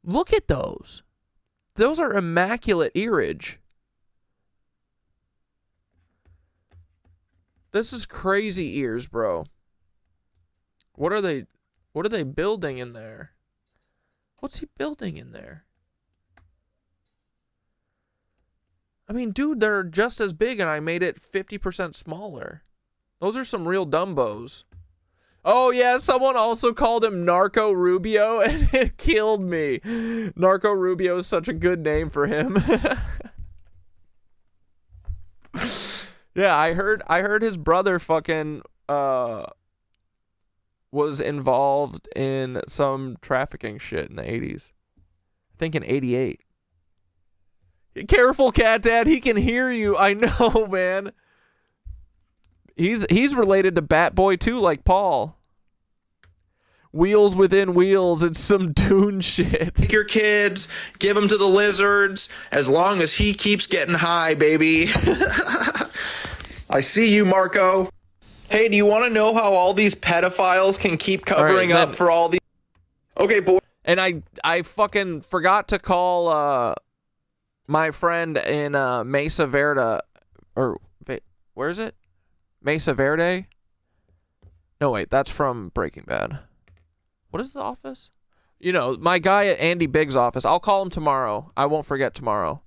Look at those. Those are immaculate earage. This is crazy ears, bro. What are they building in there? What's he building in there? I mean, dude, they're just as big and I made it 50% smaller. Those are some real Dumbos. Oh, yeah, someone also called him Narco Rubio, and it killed me. Narco Rubio is such a good name for him. Yeah, I heard his brother fucking was involved in some trafficking shit in the 80s. I think in 88. Careful, Cat Dad, he can hear you. I know, man. He's related to Bat Boy too, like Paul. Wheels within wheels. It's some Dune shit. Take your kids, give them to the lizards, as long as he keeps getting high, baby. I see you, Marco. Hey, do you want to know how all these pedophiles can keep covering up for all these? Okay, boy. And I fucking forgot to call my friend in Mesa Verde, or where is it? Mesa Verde? No, wait, that's from Breaking Bad. What is the office? You know, my guy at Andy Bigg's office. I'll call him tomorrow. I won't forget tomorrow.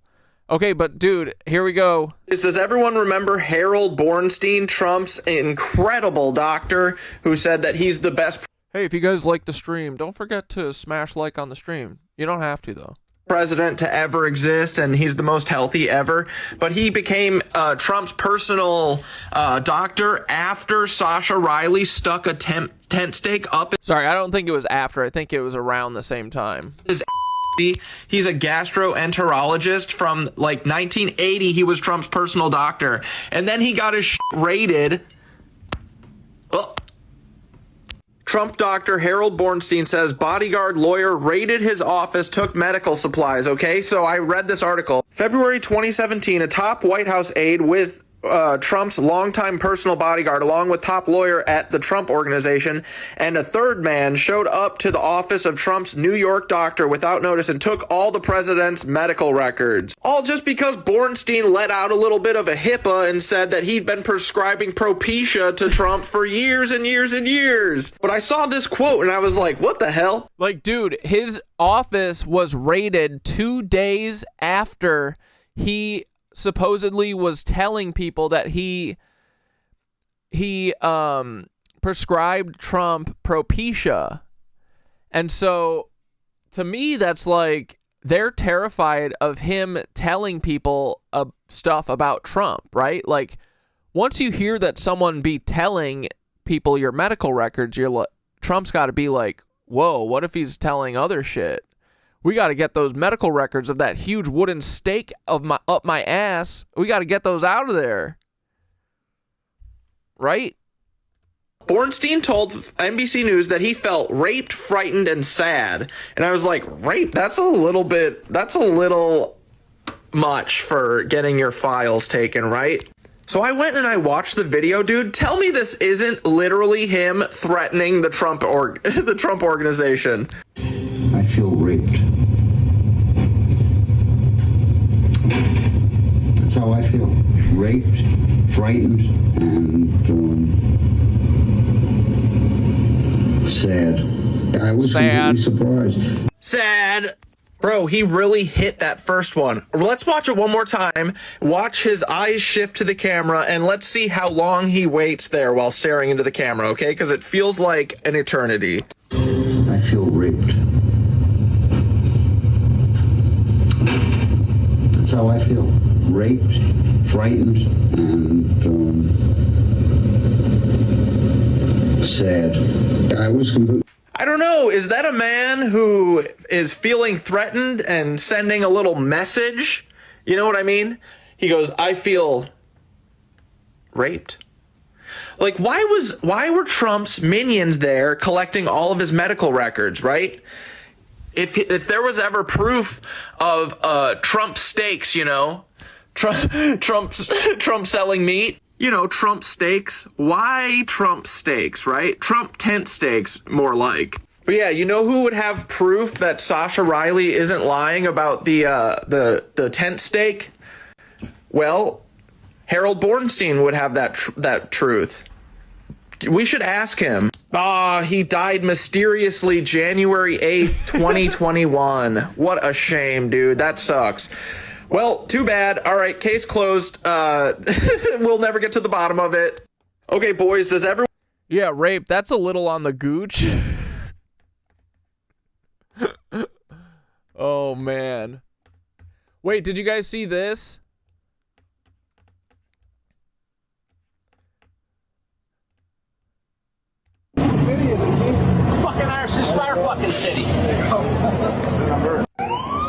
Okay, but dude, here we go. Does everyone remember Harold Bornstein, Trump's incredible doctor, who said that he's the best? Hey, if you guys like the stream, don't forget to smash like on the stream. You don't have to, though. President to ever exist, and he's the most healthy ever. But he became Trump's personal doctor after Sasha Riley stuck a tent stake up. Sorry, I don't think it was after. I think it was around the same time. He's a gastroenterologist from like 1980. He was Trump's personal doctor, and then he got his shit raided. Trump doctor Harold Bornstein says bodyguard lawyer raided his office, took medical supplies. Okay, so I read this article. February 2017, a top White House aide with Trump's longtime personal bodyguard, along with top lawyer at the Trump Organization, and a third man showed up to the office of Trump's New York doctor without notice and took all the president's medical records. All just because Bornstein let out a little bit of a HIPAA and said that he'd been prescribing Propecia to Trump for years and years and years. But I saw this quote and I was like, what the hell? Like, dude, his office was raided 2 days after he supposedly was telling people that he prescribed Trump Propecia. And so to me, that's like they're terrified of him telling people stuff about Trump, right? Like, once you hear that someone be telling people your medical records, Trump's got to be like, whoa, what if he's telling other shit? We got to get those medical records of that huge wooden stake up my ass. We got to get those out of there. Right? Bornstein told NBC News that he felt raped, frightened, and sad. And I was like, rape? That's a little much for getting your files taken, right? So I went and I watched the video, dude. Tell me this isn't literally him threatening the Trump Organization. I feel raped. That's how I feel. Raped, frightened, and sad. I was completely surprised. Sad. Bro, he really hit that first one. Let's watch it one more time. Watch his eyes shift to the camera, and let's see how long he waits there while staring into the camera, okay? Because it feels like an eternity. I feel raped. That's how I feel. Raped, frightened, and sad. I was completely... I don't know, is that a man who is feeling threatened and sending a little message? You know what I mean? He goes, I feel raped. Like, why were Trump's minions there collecting all of his medical records, right? If there was ever proof of Trump steaks, you know, Trump selling meat, you know, Trump steaks. Why Trump steaks, right? Trump tent steaks, more like. But yeah, you know who would have proof that Sasha Riley isn't lying about the tent steak? Well, Harold Bornstein would have that truth. We should ask him. He died mysteriously January 8th, 2021. What a shame, dude. That sucks. Well, too bad. All right, case closed. We'll never get to the bottom of it. Okay, boys, does everyone... Yeah, rape. That's a little on the gooch. Oh, man. Wait, did you guys see this? Fucking Irish is our fucking city.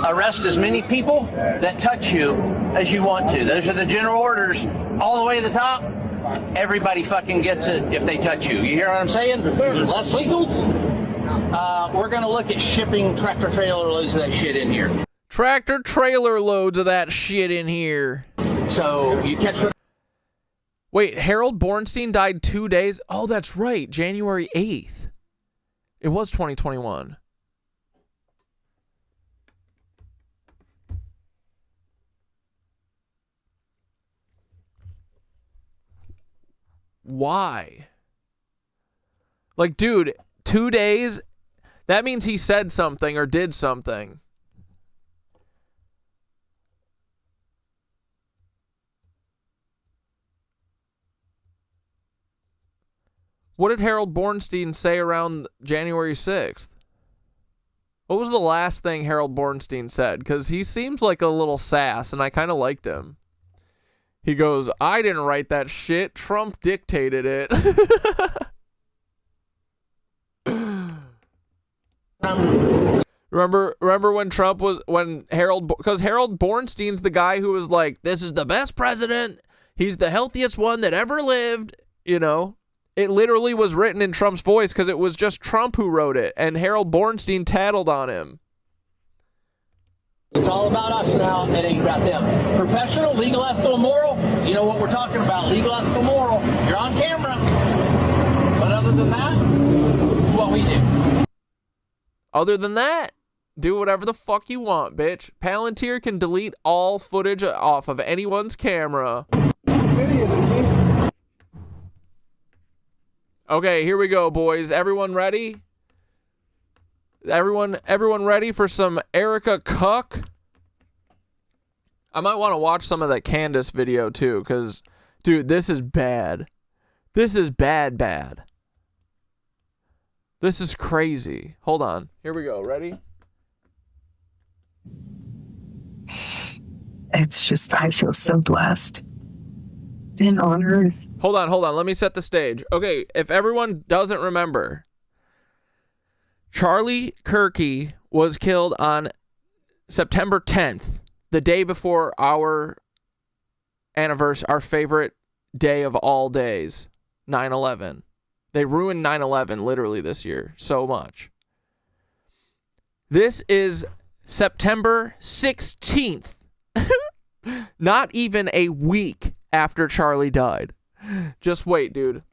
Arrest as many people that touch you as you want to. Those are the general orders all the way to the top. Everybody fucking gets it if they touch you. You hear what I'm saying? Less legals. We're going to look at shipping tractor trailer loads of that shit in here. Tractor trailer loads of that shit in here. So you catch what? Wait, Harold Bornstein died 2 days? Oh, that's right. January 8th. It was 2021. Why? Like, dude, 2 days? That means he said something or did something. What did Harold Bornstein say around January 6th? What was the last thing Harold Bornstein said? Because he seems like a little sass, and I kind of liked him. He goes, I didn't write that shit. Trump dictated it. Remember when Trump was, because Harold Bornstein's the guy who was like, this is the best president. He's the healthiest one that ever lived, you know? It literally was written in Trump's voice because it was just Trump who wrote it, and Harold Bornstein tattled on him. It's all about us now. It ain't about them. Professional, legal, ethical, moral. You know what we're talking about. Legal, ethical, moral. You're on camera. But other than that, it's what we do. Other than that, do whatever the fuck you want, bitch. Palantir can delete all footage off of anyone's camera. Okay, here we go, boys. Everyone ready? Everyone ready for some Erika Kuck? I might want to watch some of that Candace video too, because, dude, this is bad. This is bad. This is crazy. Hold on. Here we go. Ready? It's just, I feel so blessed and honored. Hold on. Let me set the stage. Okay, if everyone doesn't remember, Charlie Kirky was killed on September 10th, the day before our anniversary, our favorite day of all days, 9/11. They ruined 9/11 literally this year so much. This is September 16th, not even a week after Charlie died. Just wait, dude.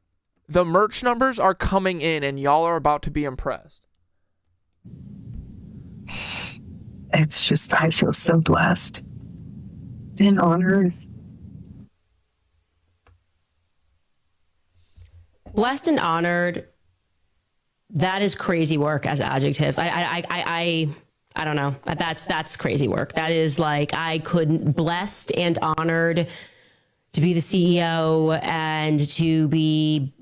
The merch numbers are coming in, and y'all are about to be impressed. It's just, I feel so blessed and honored. Blessed and honored. That is crazy work as adjectives. I don't know. That's crazy work. That is like, I couldn't, blessed and honored to be the CEO and to be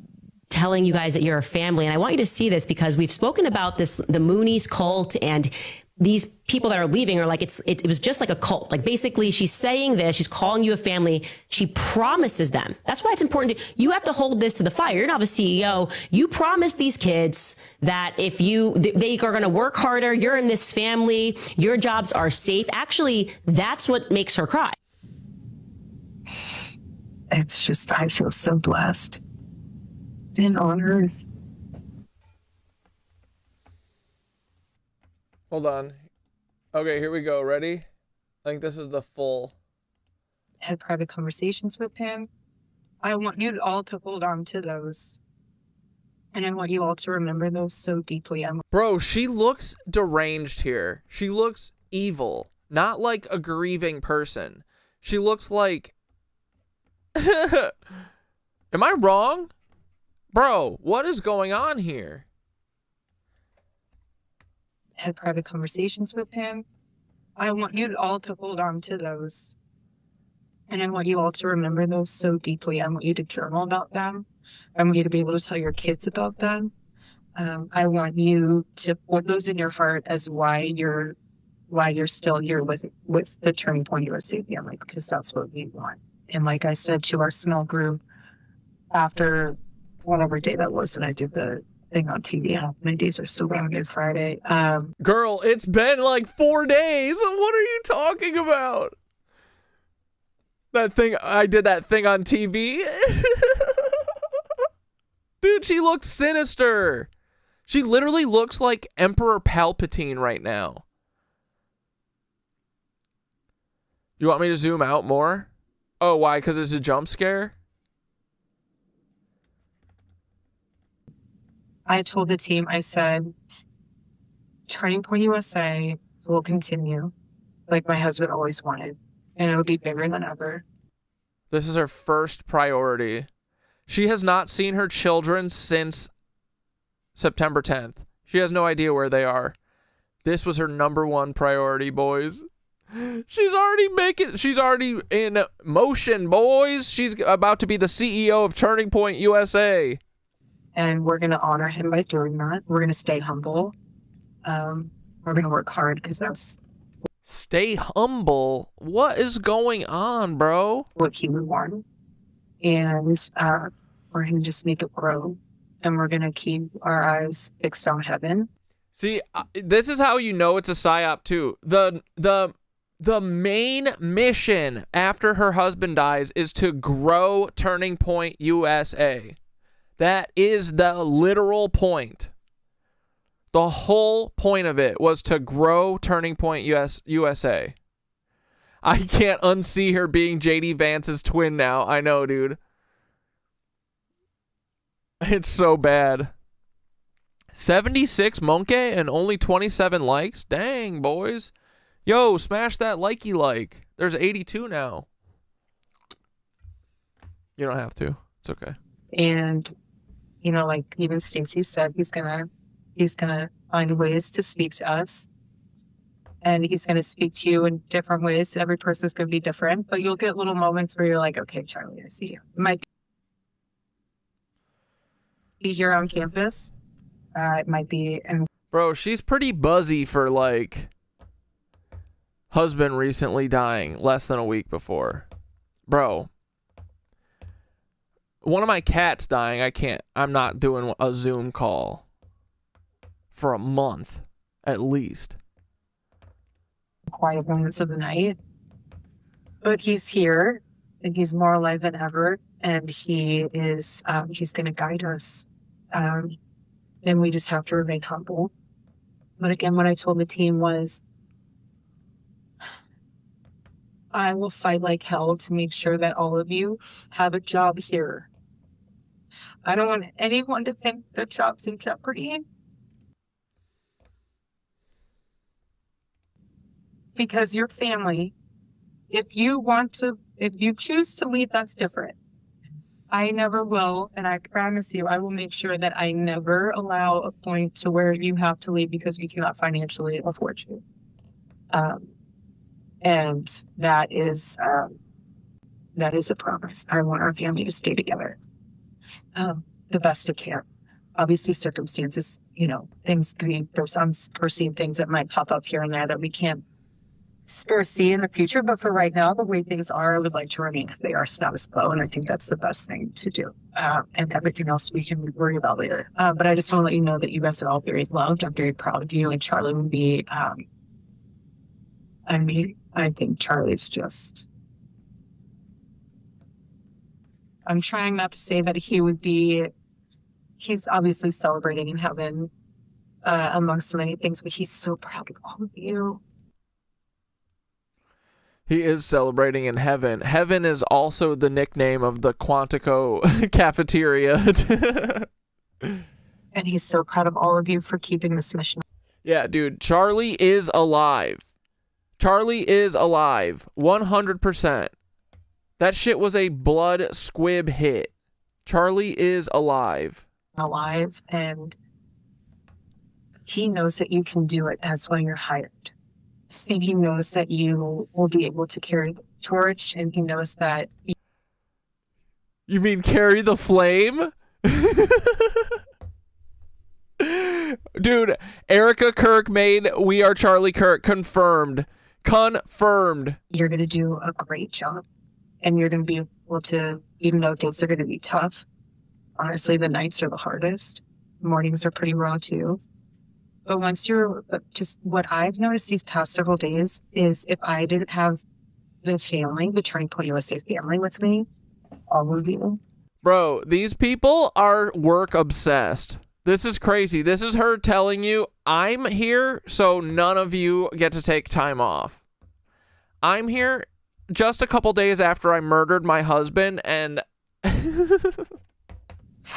telling you guys that you're a family. And I want you to see this because we've spoken about this, the Moonies cult, and these people that are leaving are like, it was just like a cult. Like basically she's saying this, she's calling you a family. She promises them. That's why it's important. You have to hold this to the fire. You're not the CEO. You promise these kids that if they are going to work harder, you're in this family, your jobs are safe. Actually, that's what makes her cry. It's just, I feel so blessed and honored. Hold on. Okay, here we go. Ready? I think this is the full. Had private conversations with him. I want you all to hold on to those. And I want you all to remember those so deeply. Bro, she looks deranged here. She looks evil. Not like a grieving person. She looks like... Am I wrong? Bro, what is going on here? Had private conversations with him. I want you all to hold on to those. And I want you all to remember those so deeply. I want you to journal about them. I want you to be able to tell your kids about them. I want you to put those in your heart as why you're still here with the Turning Point USA family, because that's what we want. And like I said to our small group after whatever day that was that I did the thing on TV, how many days are still going Good Friday. Girl, it's been like 4 days. What are you talking about? I did that thing on TV. Dude, she looks sinister. She literally looks like Emperor Palpatine right now. You want me to zoom out more? Oh, why? Because it's a jump scare? I told the team, I said, Turning Point USA will continue like my husband always wanted, and it'll be bigger than ever. This is her first priority. She has not seen her children since September 10th. She has no idea where they are. This was her #1 priority, boys. She's already in motion, boys. She's about to be the CEO of Turning Point USA. And we're going to honor him by doing that. We're going to stay humble. We're going to work hard because that's... Stay humble? What is going on, bro? What he would want. And we're going to just make it grow. And we're going to keep our eyes fixed on heaven. See, this is how you know it's a psyop, too. The main mission after her husband dies is to grow Turning Point USA. That is the literal point. The whole point of it was to grow Turning Point USA. I can't unsee her being JD Vance's twin now. I know, dude. It's so bad. 76 monkey and only 27 likes? Dang, boys. Yo, smash that likey like. There's 82 now. You don't have to. It's okay. And, you know, like even Stacey said, he's gonna find ways to speak to us. And he's gonna speak to you in different ways. Every person's gonna be different, but you'll get little moments where you're like, okay, Charlie, I see you. It might be here on campus. It might be Bro, she's pretty buzzy for like husband recently dying less than a week before. Bro, one of my cats dying. I'm not doing a Zoom call for a month at least. Quiet moments of the night, but he's here and he's more alive than ever, and he's going to guide us, and we just have to remain humble. But again, what I told the team was, I will fight like hell to make sure that all of you have a job here. I don't want anyone to think their job's in jeopardy. Because your family, if you choose to leave, that's different. I never will, and I promise you, I will make sure that I never allow a point to where you have to leave because we cannot financially afford you. And that is a promise. I want our family to stay together the best it can. Obviously, circumstances there's unforeseen things that might pop up here and there that we can't foresee in the future. But for right now, the way things are, I would like to remain if they are status quo. And I think that's the best thing to do. And everything else we can worry about later. But I just want to let you know that you guys are all very loved. I'm very proud of you. And Charlie would be, I think Charlie's just, I'm trying not to say that he's obviously celebrating in heaven amongst many things, but he's so proud of all of you. He is celebrating in heaven. Heaven is also the nickname of the Quantico cafeteria. And he's so proud of all of you for keeping this mission. Yeah, dude, Charlie is alive. Charlie is alive. 100%. That shit was a blood squib hit. Charlie is alive. And he knows that you can do it. That's why you're hired. And he knows that you will be able to carry the torch, and he knows that... You mean carry the flame? Dude, Erika Kirk made We Are Charlie Kirk. Confirmed. You're going to do a great job. And you're going to be able to, even though days are going to be tough, honestly, the nights are the hardest. Mornings are pretty raw, too. But once just what I've noticed these past several days is if I didn't have the Turning Point USA family with me, all of you. Bro, these people are work obsessed. This is crazy. This is her telling you, I'm here, so none of you get to take time off. I'm here just a couple days after I murdered my husband, and...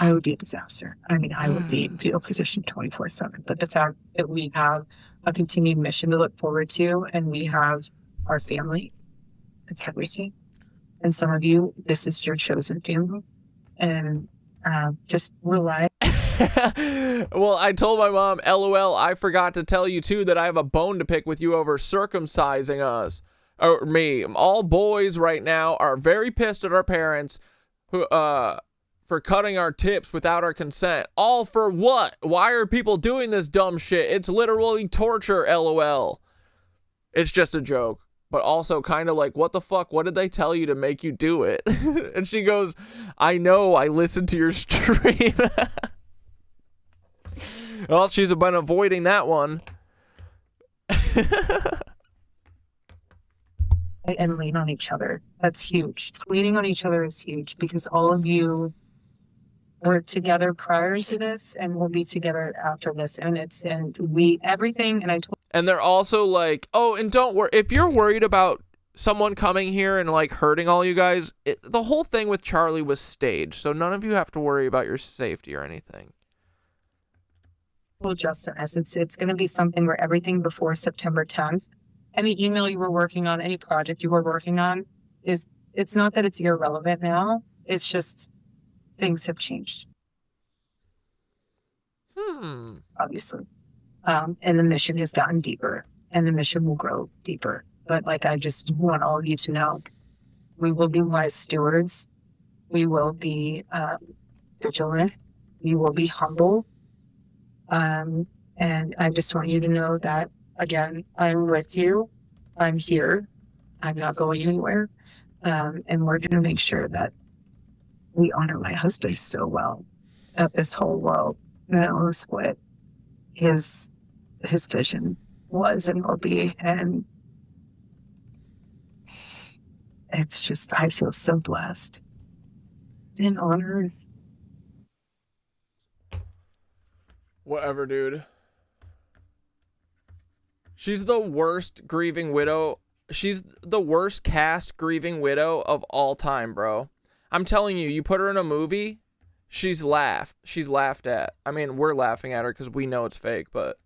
I would be a disaster. I mean, I would be in fetal position 24/7. But the fact that we have a continued mission to look forward to, and we have our family, it's everything. And some of you, this is your chosen family. And just rely. Well, I told my mom, LOL, I forgot to tell you, too, that I have a bone to pick with you over circumcising us. Or me. All boys right now are very pissed at our parents who, for cutting our tips without our consent. All for what? Why are people doing this dumb shit? It's literally torture, LOL. It's just a joke. But also kind of like, what the fuck? What did they tell you to make you do it? And she goes, I know, I listened to your stream. Well, she's been avoiding that one. And lean on each other. That's huge. Leaning on each other is huge because all of you were together prior to this and will be together after this. And everything. And they're also like, oh, and don't worry. If you're worried about someone coming here and like hurting all you guys, the whole thing with Charlie was staged. So none of you have to worry about your safety or anything. Well, just in essence, it's going to be something where everything before September 10th, any email you were working on, any project you were working on, it's not that it's irrelevant now. It's just things have changed. Obviously. And the mission has gotten deeper, and the mission will grow deeper. But like, I just want all of you to know, we will be wise stewards. We will be vigilant. We will be humble. And I just want you to know that, again, I'm with you. I'm here. I'm not going anywhere. And we're going to make sure that we honor my husband so well that this whole world knows what his vision was and will be. And it's just, I feel so blessed and honored. Whatever, dude. She's the worst grieving widow. She's the worst cast grieving widow of all time, bro. I'm telling you, you put her in a movie, she's laughed at. I mean, we're laughing at her because we know it's fake, but...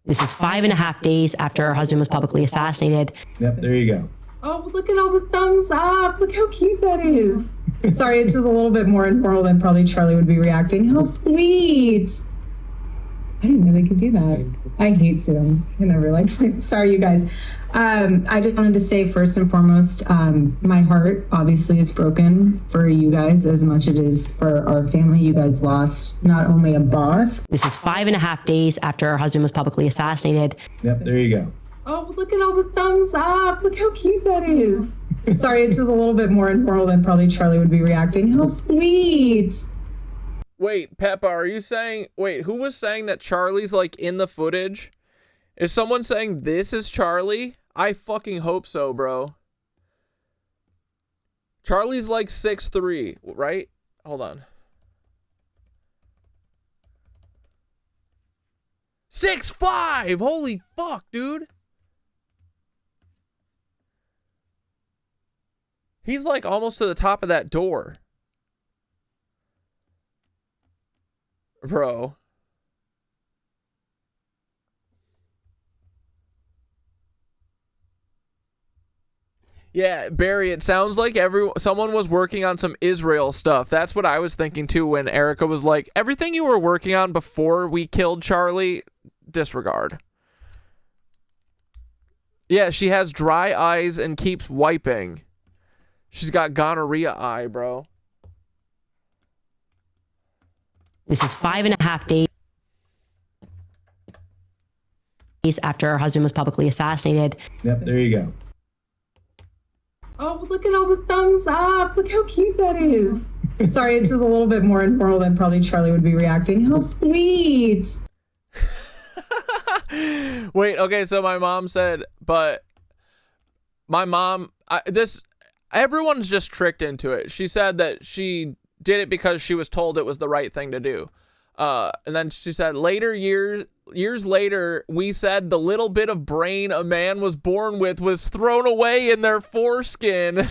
This is 5.5 days after her husband was publicly assassinated. Yep, there you go. Oh, look at all the thumbs up. Look how cute that is. Sorry, this is a little bit more informal than probably Charlie would be reacting. How sweet. I didn't know they could do that. I hate Zoom. I never like Zoom. Sorry, you guys. I just wanted to say first and foremost, my heart obviously is broken for you guys as much as it is for our family. You guys lost not only a boss. This is 5.5 days after her husband was publicly assassinated. Yep, there you go. Oh, look at all the thumbs up. Look how cute that is. Sorry, this is a little bit more informal than probably Charlie would be reacting. How sweet. Wait, Peppa, are you saying... Wait, who was saying that Charlie's, like, in the footage? Is someone saying this is Charlie? I fucking hope so, bro. Charlie's, like, 6'3", right? Hold on. 6'5"! Holy fuck, dude! He's, like, almost to the top of that door. Bro. Yeah, Barry, it sounds like someone was working on some Israel stuff. That's what I was thinking too when Erika was like, everything you were working on before we killed Charlie, disregard. Yeah, she has dry eyes and keeps wiping. She's got gonorrhea eye, bro. This is 5.5 days after her husband was publicly assassinated. Yep, there you go. Oh, look at all the thumbs up. Look how cute that is. Sorry, this is a little bit more informal than probably Charlie would be reacting. How sweet. Wait, okay, so my mom said, but my mom, everyone's just tricked into it. She said that she did it because she was told it was the right thing to do. And then she said years later, we said the little bit of brain a man was born with was thrown away in their foreskin.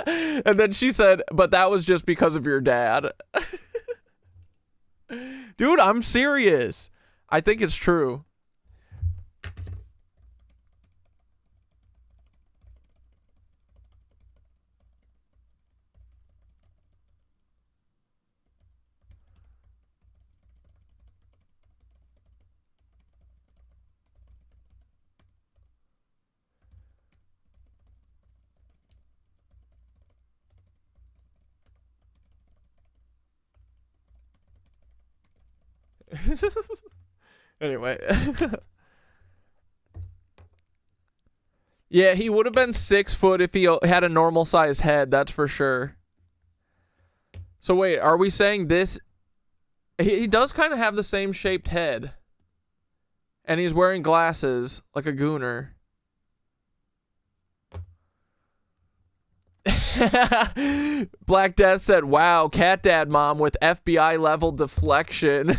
And then she said, but that was just because of your dad. Dude, I'm serious. I think it's true. Anyway. Yeah, he would have been 6 foot if he had a normal size head, that's for sure. So wait, are we saying this? He does kind of have the same shaped head. And he's wearing glasses like a gooner. Black Death said, wow, cat dad mom with FBI level deflection.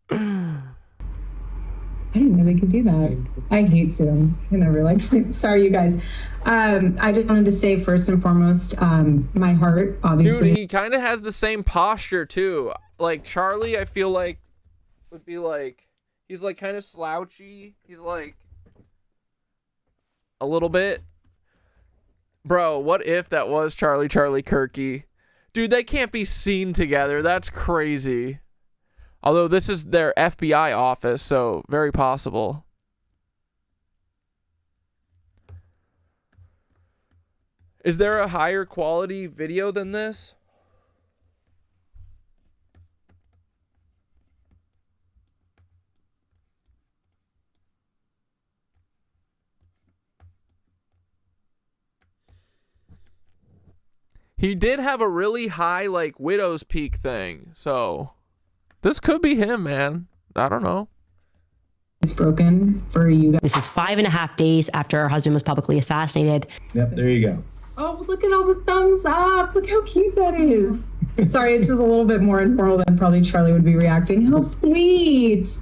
I didn't know they could do that. I hate Zoom. I never like Zoom. Sorry, you guys. I just wanted to say first and foremost, my heart, obviously. Dude, he kind of has the same posture too. Like Charlie, I feel like would be like, he's like kind of slouchy. He's like a little bit. Bro, what if that was Charlie Kirky? Dude, they can't be seen together. That's crazy. Although this is their FBI office, so very possible. Is there a higher quality video than this? He did have a really high, like, widow's peak thing, so this could be him, man. I don't know. It's broken for you guys. This is 5.5 days after her husband was publicly assassinated. Yep, there you go. Oh, look at all the thumbs up. Look how cute that is. Sorry, this is a little bit more informal than probably Charlie would be reacting. How sweet.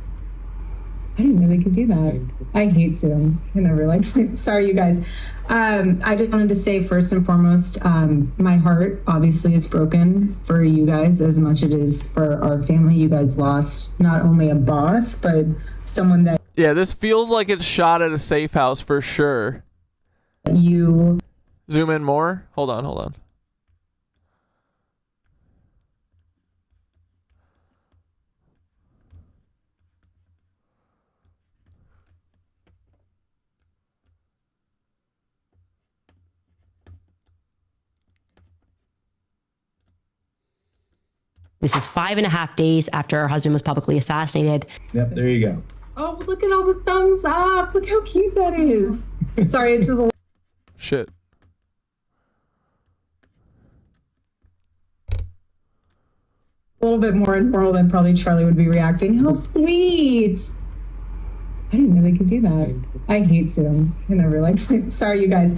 I didn't know they could do that. I hate Zoom. I never like Zoom. Sorry, you guys. I just wanted to say first and foremost, my heart obviously is broken for you guys as much as it is for our family. You guys lost not only a boss, but someone that... Yeah, this feels like it's shot at a safe house for sure. You... Zoom in more? Hold on. This is 5.5 days after her husband was publicly assassinated. Yep, there you go. Oh, look at all the thumbs up. Look how cute that is. Sorry, it's just a Shit. little bit more informal than probably Charlie would be reacting. How sweet. I didn't know they could do that. I hate Zoom. I never like Zoom. Sorry, you guys.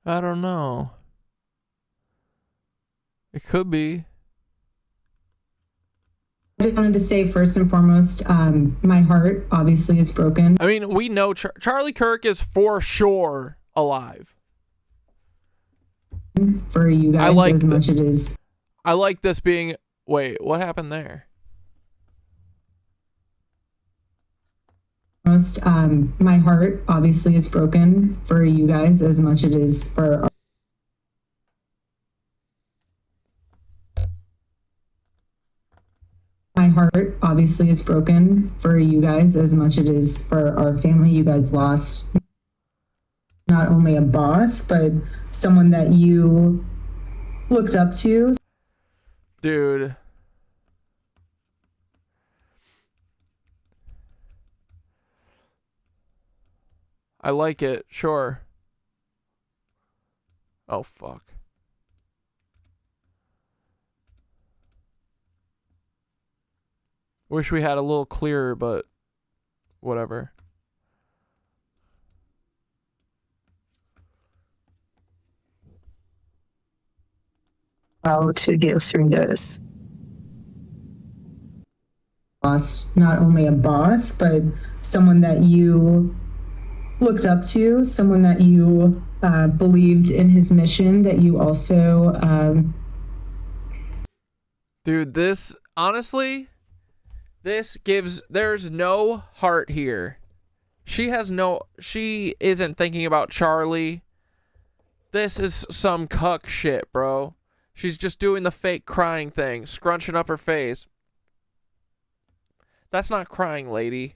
I don't know. It could be. I just wanted to say first and foremost, my heart obviously is broken. I mean, we know Charlie Kirk is for sure alive. For you guys as much it is. I like this being... Wait, what happened there? Most, my heart obviously is broken for you guys as much it is for... My heart obviously is broken for you guys as much it is for our family. You guys lost not only a boss, but someone that you looked up to. Dude. I like it, sure. Oh, fuck. Wish we had a little clearer, but whatever. How to get through this. Boss, not only a boss, but someone that you looked up to, someone that you believed in his mission, that you also... Dude, this, honestly, this gives, there's no heart here. She isn't thinking about Charlie. This is some cuck shit, bro. She's just doing the fake crying thing, scrunching up her face. That's not crying, lady.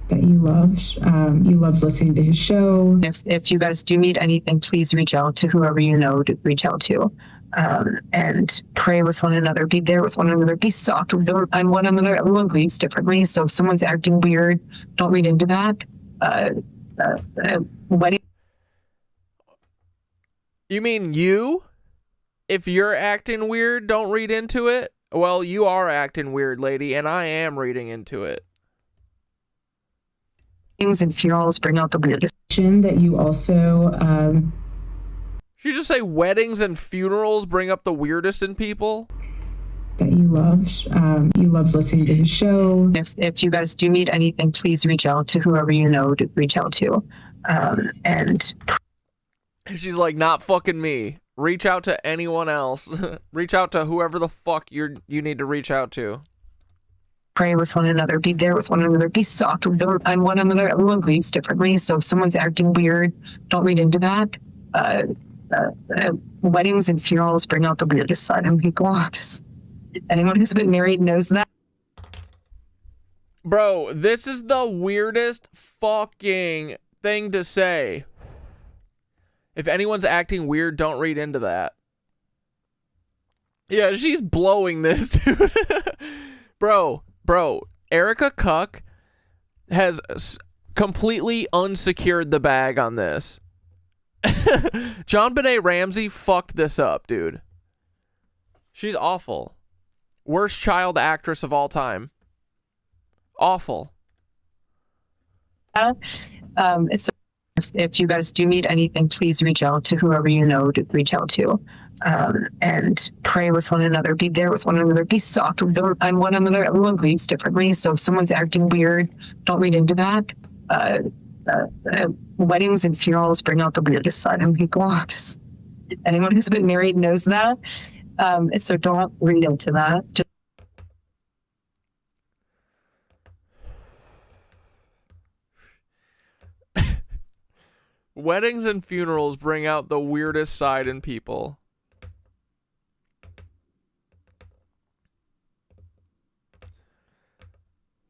That you loved listening to his show. If you guys do need anything, please reach out to whoever you know to reach out to. And pray with one another, be there with one another, be soft with one another. Everyone grieves differently, so if someone's acting weird, don't read into that. Wedding. You mean you? If you're acting weird, don't read into it? Well, you are acting weird, lady, and I am reading into it. Things and funerals bring out the weirdest. That you also... Did you just say weddings and funerals bring up the weirdest in people? That you loved listening to his show. If you guys do need anything, please reach out to whoever you know to reach out to. And she's like, not fucking me. Reach out to anyone else. Reach out to whoever the fuck you need to reach out to. Pray with one another, be there with one another, be soft with one another. Everyone grieves differently, so if someone's acting weird, don't read into that. Weddings and funerals bring out the weirdest side in people. Just anyone who's been married knows that. Bro, this is the weirdest fucking thing to say. If anyone's acting weird, don't read into that. Yeah, she's blowing this, dude. Bro, Erika Kuck has completely unsecured the bag on this. JonBenet Ramsey fucked this up, dude. She's awful. Worst child actress of all time. Awful. If you guys do need anything, please reach out to whoever you know to reach out to. And pray with one another, be there with one another, be soft with one another. Everyone grieves differently, so if someone's acting weird, don't read into that. Weddings and funerals bring out the weirdest side in people. Just anyone who's been married knows that. So don't read into that. Just Weddings and funerals bring out the weirdest side in people.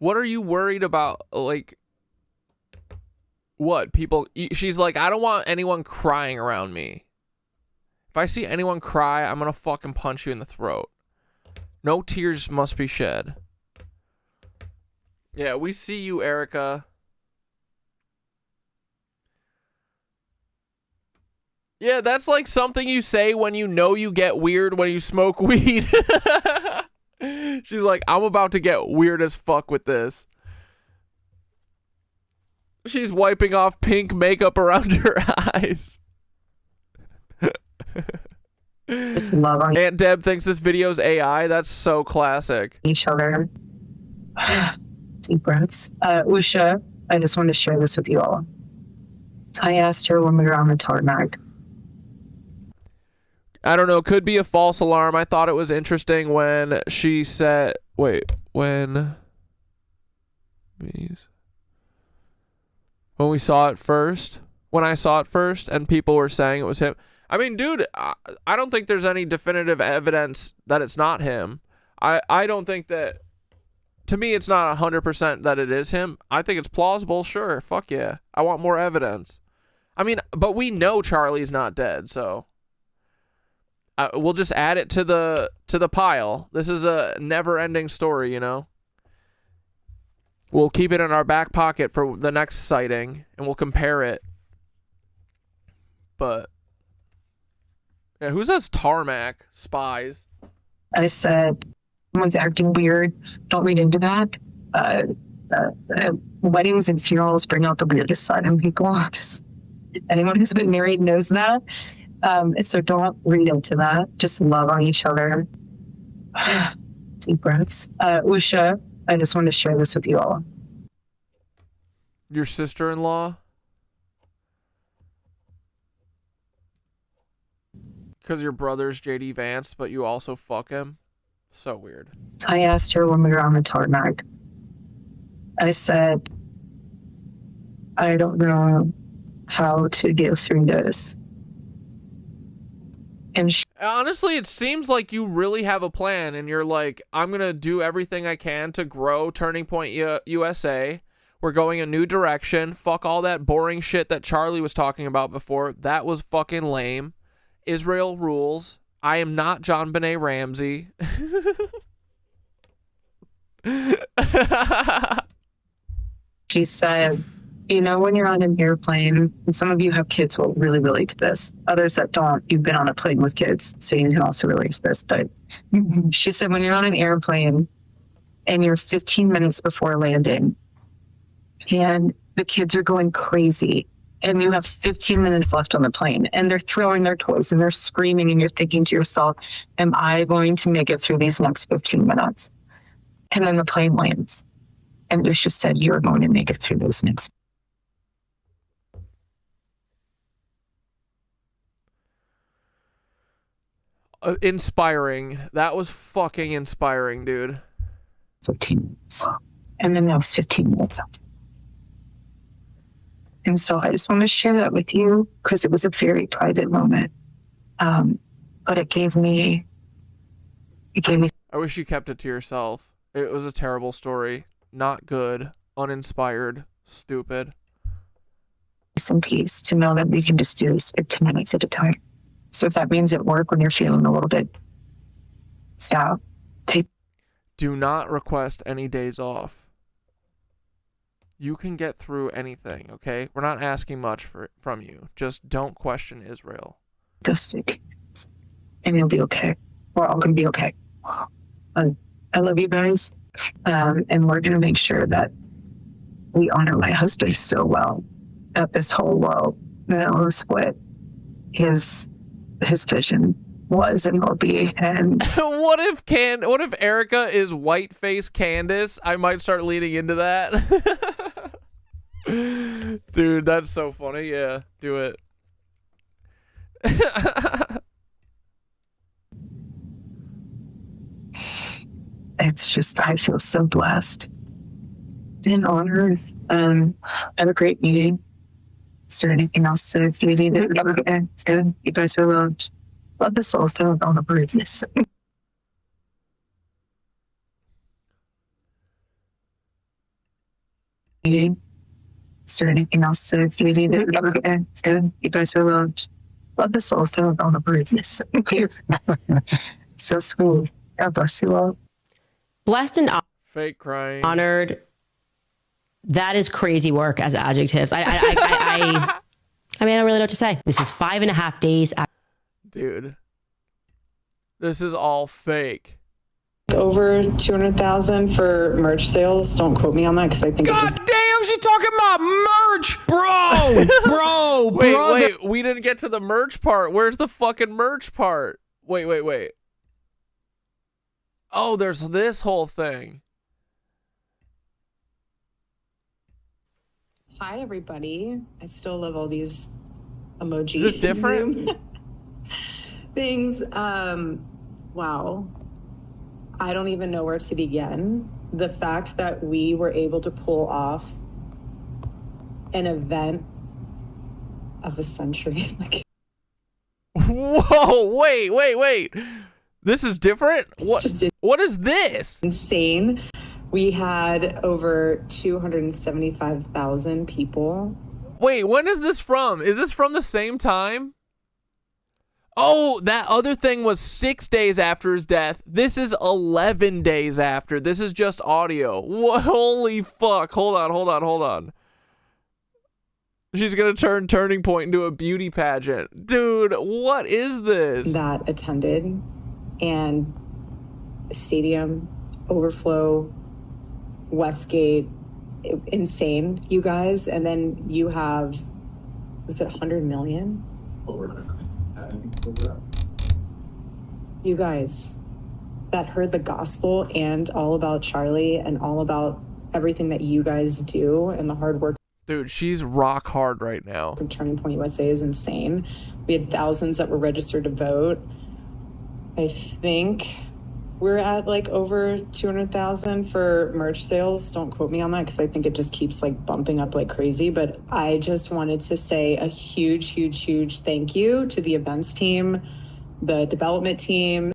What are you worried about? Like, what? People, she's like, I don't want anyone crying around me. If I see anyone cry, I'm gonna fucking punch you in the throat. No tears must be shed. Yeah, we see you, Erika. Yeah, that's like something you say when you know you get weird when you smoke weed. She's like, I'm about to get weird as fuck with this. She's wiping off pink makeup around her eyes. Just love on Aunt Deb thinks this video's AI. That's so classic. each other. Deep breaths. Usha, I just wanted to share this with you all. I asked her when we were on the tarmac. I don't know. Could be a false alarm. I thought it was interesting when she said, wait, when we saw it first, when I saw it first and people were saying it was him. I mean, dude, I don't think there's any definitive evidence that it's not him. I don't think that, to me, it's not 100% that it is him. I think it's plausible. Sure. Fuck yeah. I want more evidence. I mean, but we know Charlie's not dead, so we'll just add it to the pile. This is a never-ending story, you know? We'll keep it in our back pocket for the next sighting, and we'll compare it. But yeah, who says tarmac? Spies. I said, someone's acting weird. Don't read into that. Weddings and funerals bring out the weirdest side in people. Just anyone who's been married knows that. And so don't read into that. Just love on each other. Deep breaths. Usha, I just wanted to share this with you all. Your sister-in-law? Because your brother's JD Vance, but you also fuck him? So weird. I asked her when we were on the tarmac. I said, I don't know how to get through this. And honestly, it seems like you really have a plan, and you're like, I'm going to do everything I can to grow Turning Point USA. We're going a new direction. Fuck all that boring shit that Charlie was talking about before. That was fucking lame. Israel rules. I am not John Benet Ramsey. She said, you know, when you're on an airplane, and some of you have kids will really relate to this. Others that don't, you've been on a plane with kids, so you can also relate to this. But she said, when you're on an airplane and you're 15 minutes before landing and the kids are going crazy and you have 15 minutes left on the plane and they're throwing their toys and they're screaming and you're thinking to yourself, am I going to make it through these next 15 minutes? And then the plane lands. And Usha said, you're going to make it through those next. Inspiring. That was fucking inspiring, dude. 15 minutes. And then that was 15 minutes up. And so I just want to share that with you because it was a very private moment. But it gave me. I wish you kept it to yourself. It was a terrible story. Not good. Uninspired. Stupid. Some peace to know that we can just do this 15 minutes at a time. So if that means at work when you're feeling a little bit sad, do not request any days off. You can get through anything, okay? We're not asking much from you. Just don't question Israel. Just 15 minutes. And you'll be okay. We're all going to be okay. I love you guys. And we're going to make sure that we honor my husband so well that this whole world knows what his vision was and will be. And what if Erika is white face Candace? I might start leaning into that. Dude, that's so funny. Yeah, do it. It's just, I feel so blessed and honored. Have a great meeting. Is there anything else to do? It's good. You guys are loved. Love this little thing with all the birds. Is there anything else to do that dude? You guys are loved. Love this little thing with all the birds. It's so cute. So sweet. God bless you all. Blessed and Fake crying. honored. That is crazy work as adjectives. I mean, I don't really know what to say. This is 5.5 days. Dude. This is all fake. Over 200,000 for merch sales. Don't quote me on that because I think. God damn, she's talking about merch, bro. Wait, we didn't get to the merch part. Where's the fucking merch part? Wait. Oh, there's this whole thing. Hi, everybody. I still love all these emojis. Is this different? Things. Wow. I don't even know where to begin. The fact that we were able to pull off an event of a century. Whoa, wait. This is different? What is this? Insane. We had over 275,000 people. Wait, when is this from? Is this from the same time? Oh, that other thing was 6 days after his death. This is 11 days after. This is just audio. What? Holy fuck. Hold on. She's going to turn Turning Point into a beauty pageant. Dude, what is this? That attended, and stadium, overflow, Westgate, insane, you guys. And then you have, was it 100 million? You guys that heard the gospel and all about Charlie and all about everything that you guys do and the hard work. Dude, she's rock hard right now. Turning Point USA is insane. We had thousands that were registered to vote. I think we're at like over 200,000 for merch sales. Don't quote me on that because I think it just keeps like bumping up like crazy. But I just wanted to say a huge thank you to the events team, the development team,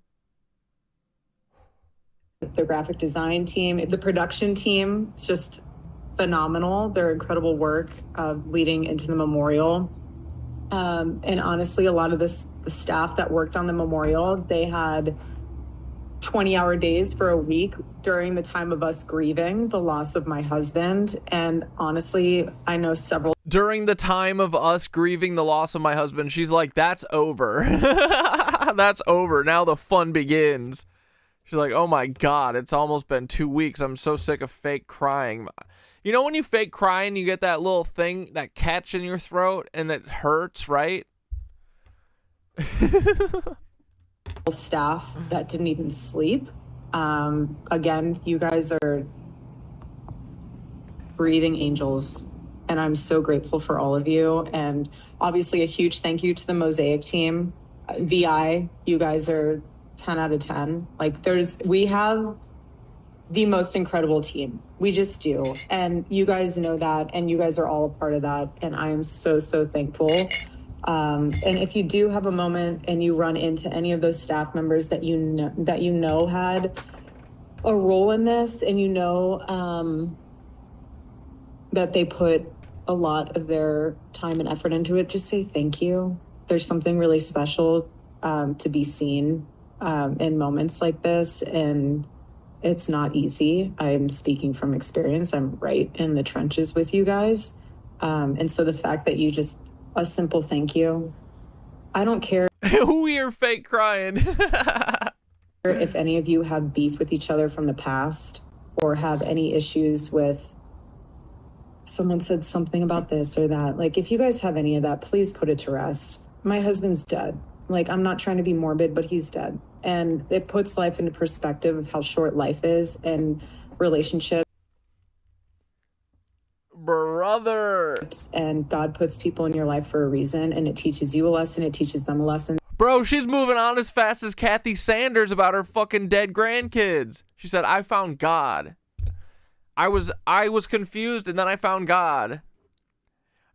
the graphic design team, the production team. It's just phenomenal. Their incredible work leading into the memorial. And honestly, a lot of the staff that worked on the memorial, they had 20-hour days for a week during the time of us grieving the loss of my husband. And honestly, I know several. During the time of us grieving the loss of my husband, she's like, that's over. That's over. Now the fun begins. She's like, oh my God, it's almost been 2 weeks. I'm so sick of fake crying. You know when you fake cry and you get that little thing, that catch in your throat and it hurts, right? Staff that didn't even sleep. Again, you guys are breathing angels, and I'm so grateful for all of you. And obviously a huge thank you to the Mosaic team. VI, you guys are 10 out of 10. Like we have the most incredible team. We just do. And you guys know that, and you guys are all a part of that. And I am so thankful. And if you do have a moment and you run into any of those staff members that you know had a role in this, and that they put a lot of their time and effort into it, just say thank you. There's something really special to be seen in moments like this, and it's not easy. I'm speaking from experience. I'm right in the trenches with you guys. And so the fact that you just, a simple thank you. I don't care. We're fake crying. If any of you have beef with each other from the past or have any issues with someone said something about this or that. Like, if you guys have any of that, please put it to rest. My husband's dead. Like, I'm not trying to be morbid, but he's dead. And it puts life into perspective of how short life is and relationships. Brother. And God puts people in your life for a reason, and it teaches you a lesson, it teaches them a lesson. Bro, she's moving on as fast as Kathy Sanders about her fucking dead grandkids. She said, I found God. I was confused, and then I found God.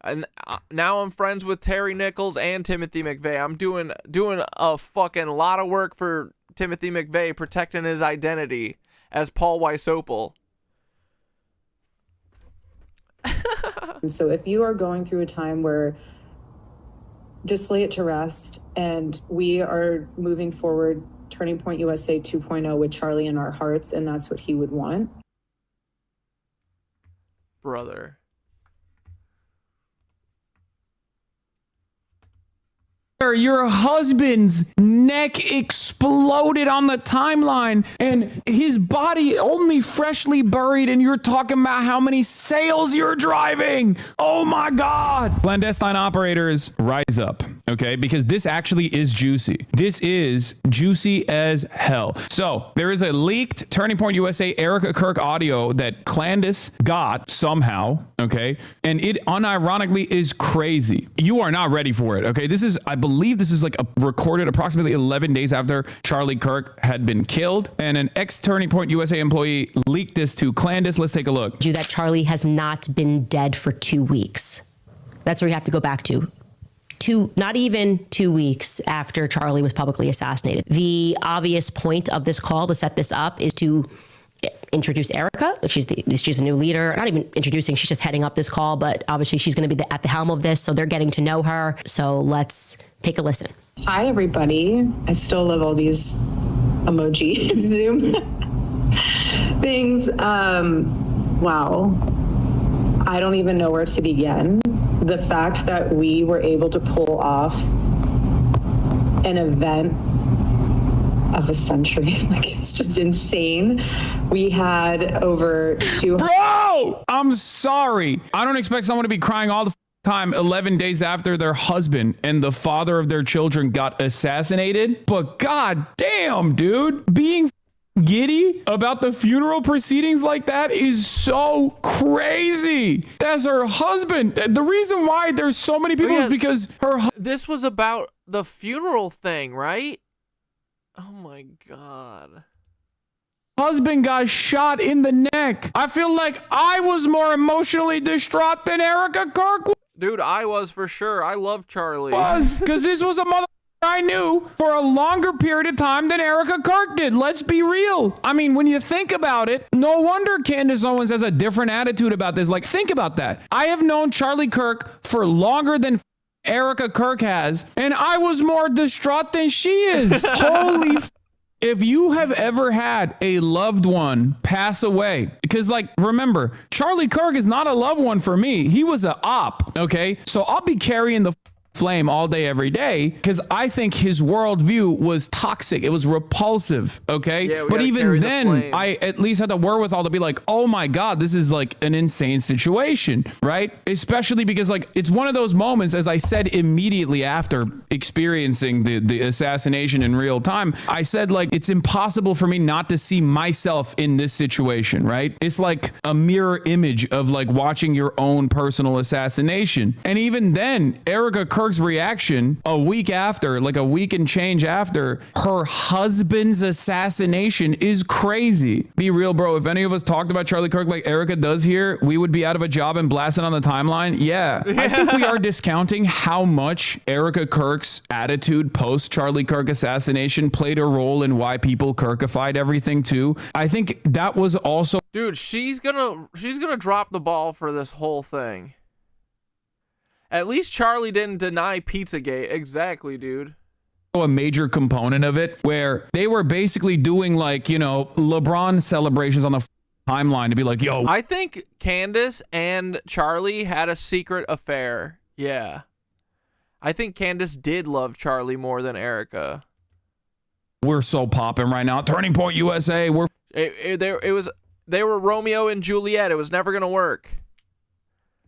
And now I'm friends with Terry Nichols and Timothy McVeigh. I'm doing a fucking lot of work for Timothy McVeigh, protecting his identity as Paul Weisopel. So if you are going through a time where, just lay it to rest, and we are moving forward, Turning Point USA 2.0 with Charlie in our hearts, and that's what he would want. Brother. Your husband's neck exploded on the timeline and his body only freshly buried, and you're talking about how many sales you're driving. Oh my God. Clandestine operators, rise up, okay? Because this actually is juicy. This is juicy as hell. So there is a leaked Turning Point USA Erika Kuck audio that Clandis got somehow, okay? And it unironically is crazy. You are not ready for it, okay? This is, I believe this is like recorded approximately 11 days after Charlie Kirk had been killed, and an ex-Turning Point USA employee leaked this to Clandis. Let's take a look. That Charlie has not been dead for 2 weeks. That's where you have to go back to. Not even 2 weeks after Charlie was publicly assassinated. The obvious point of this call to set this up is to introduce Erika. She's the new leader. Not even introducing, she's just heading up this call, but obviously she's going to be at the helm of this, so they're getting to know her. So let's take a listen. Hi, everybody. I still love all these emoji Zoom things. Wow. I don't even know where to begin. The fact that we were able to pull off an event of a century, like, it's just insane. We had over 200. Bro, I'm sorry. I don't expect someone to be crying all the time 11 days after their husband and the father of their children got assassinated. But god damn, dude, being giddy about the funeral proceedings like that is so crazy. That's her husband. The reason why there's so many people is because this was about the funeral thing, right? Oh my God. Husband got shot in the neck. I feel like I was more emotionally distraught than Erika Kuck was. Dude, I was for sure. I love Charlie. Because this was a mother I knew for a longer period of time than Erika Kuck did. Let's be real. I mean, when you think about it, no wonder Candace Owens has a different attitude about this. Like, think about that. I have known Charlie Kirk for longer than Erika Kuck has, and I was more distraught than she is. Holy if you have ever had a loved one pass away, because, like, remember, Charlie Kirk is not a loved one for me. He was a op, okay? So I'll be carrying the flame all day, every day, because I think his worldview was toxic. It was repulsive, okay? Yeah, but even then, I at least had the wherewithal to be like, oh my God, this is like an insane situation, right? Especially because, like, it's one of those moments, as I said immediately after experiencing the assassination in real time, I said, like, it's impossible for me not to see myself in this situation, right? It's like a mirror image of, like, watching your own personal assassination. And even then, Erika Kirk's reaction a week after, like a week and change after her husband's assassination, is crazy. Be real, bro. If any of us talked about Charlie Kirk like Erika does here, we would be out of a job and blasted on the timeline. Yeah. I think we are discounting how much Erika Kirk's attitude post Charlie Kirk assassination played a role in why people Kirkified everything too. I think that was also, dude, she's gonna drop the ball for this whole thing. At least Charlie didn't deny Pizzagate. Exactly, dude. A major component of it, where they were basically doing, like, you know, LeBron celebrations on the timeline to be like, yo. I think Candace and Charlie had a secret affair. Yeah. I think Candace did love Charlie more than Erika. We're so popping right now. Turning Point USA. They were Romeo and Juliet. It was never going to work.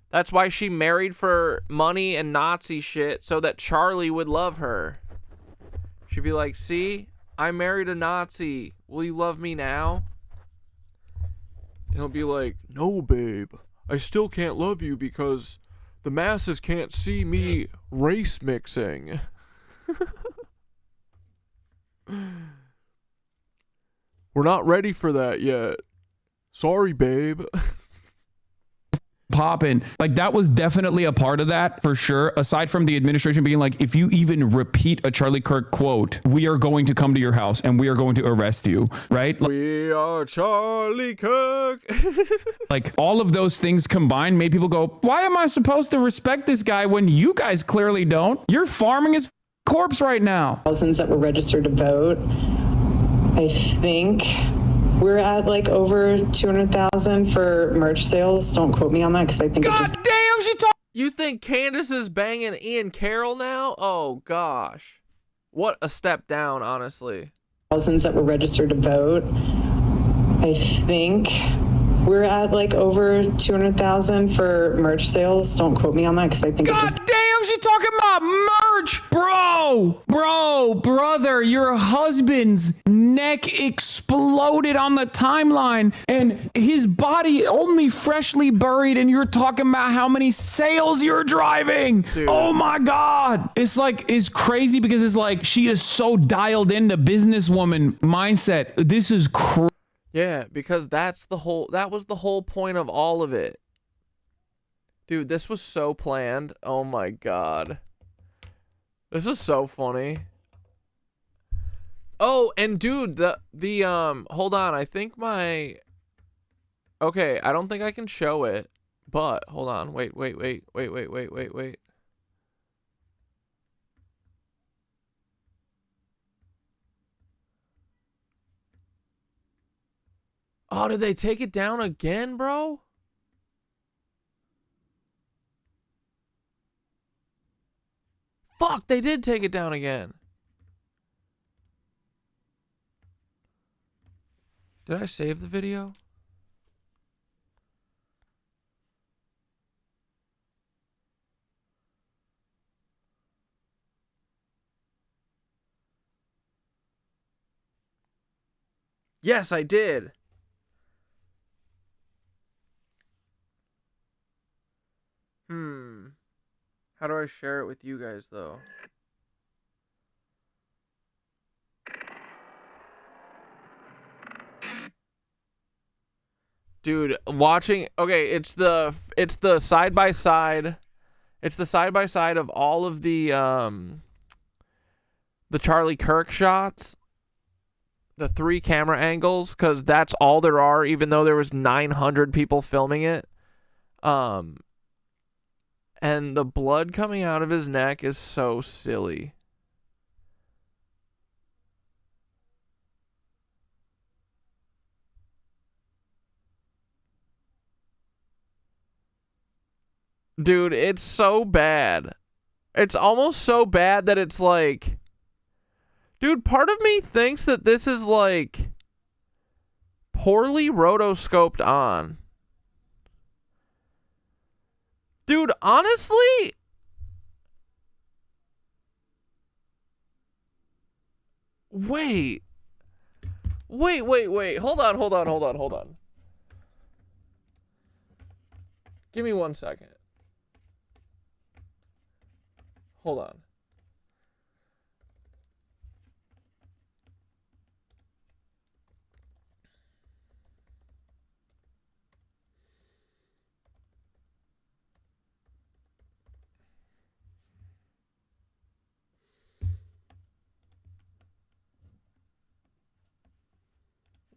That's why she married for money and Nazi shit, so that Charlie would love her. She'd be like, see, I married a Nazi. Will you love me now? And he'll be like, no, babe. I still can't love you because the masses can't see me race mixing. We're not ready for that yet. Sorry, babe. popping. Like that was definitely a part of that for sure. Aside from the administration being like, if you even repeat a Charlie Kirk quote, we are going to come to your house and we are going to arrest you, right? We are Charlie Kirk. Like all of those things combined made people go, why am I supposed to respect this guy when you guys clearly don't? You're farming his corpse right now. Thousands that were registered to vote. I think we're at like over 200,000 for merch sales. Don't quote me on that because I think God damn, she talked. You think Candace is banging Ian Carroll now? Oh gosh, what a step down, honestly. Thousands that were registered to vote. I think we're at like over 200,000 for merch sales. Don't quote me on that because I think God damn, she talking about merch. Brother, your husband's neck exploded on the timeline and his body only freshly buried, and you're talking about how many sales you're driving. Dude. Oh my God. It's crazy because it's like she is so dialed into businesswoman mindset. This is crazy. Yeah, because that was the whole point of all of it. Dude, this was so planned. Oh my God. This is so funny. Oh, and dude, the hold on, I think okay, I don't think I can show it, but hold on. Wait. Oh, did they take it down again, bro? Fuck, they did take it down again. Did I save the video? Yes, I did. How do I share it with you guys, though? Dude, watching... Okay, it's the side by side. It's the side by side of all of the Charlie Kirk shots. The 3 camera angles, because that's all there are, even though there was 900 people filming it. And the blood coming out of his neck is so silly. Dude, it's so bad. It's almost so bad that it's like... Dude, part of me thinks that this is like... poorly rotoscoped on. Dude, honestly... Wait. Hold on. Give me 1 second. Hold on.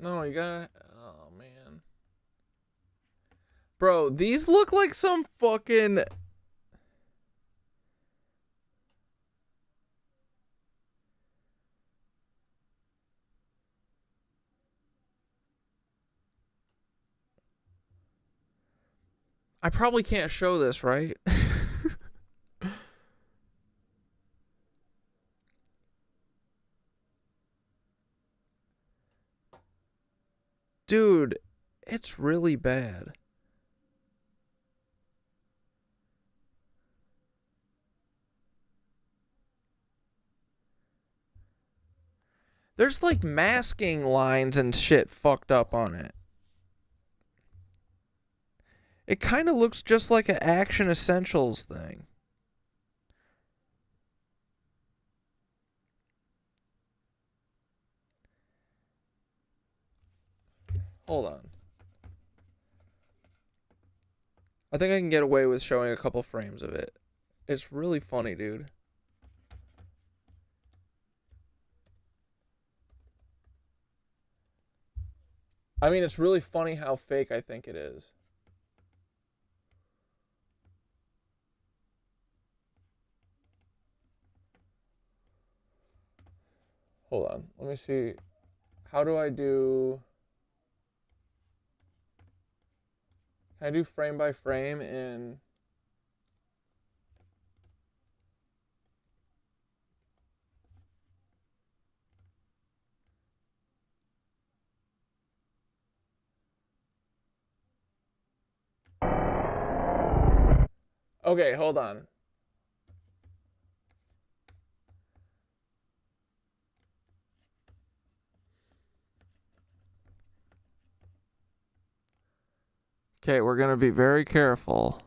No, you gotta... Oh, man. Bro, these look like some fucking... I probably can't show this, right? Dude, it's really bad. There's like masking lines and shit fucked up on it. It kind of looks just like an Action Essentials thing. Hold on. I think I can get away with showing a couple frames of it. It's really funny, dude. I mean, it's really funny how fake I think it is. Hold on. Let me see. How do I do... Can I do frame by frame in... Okay, hold on. Okay, we're going to be very careful.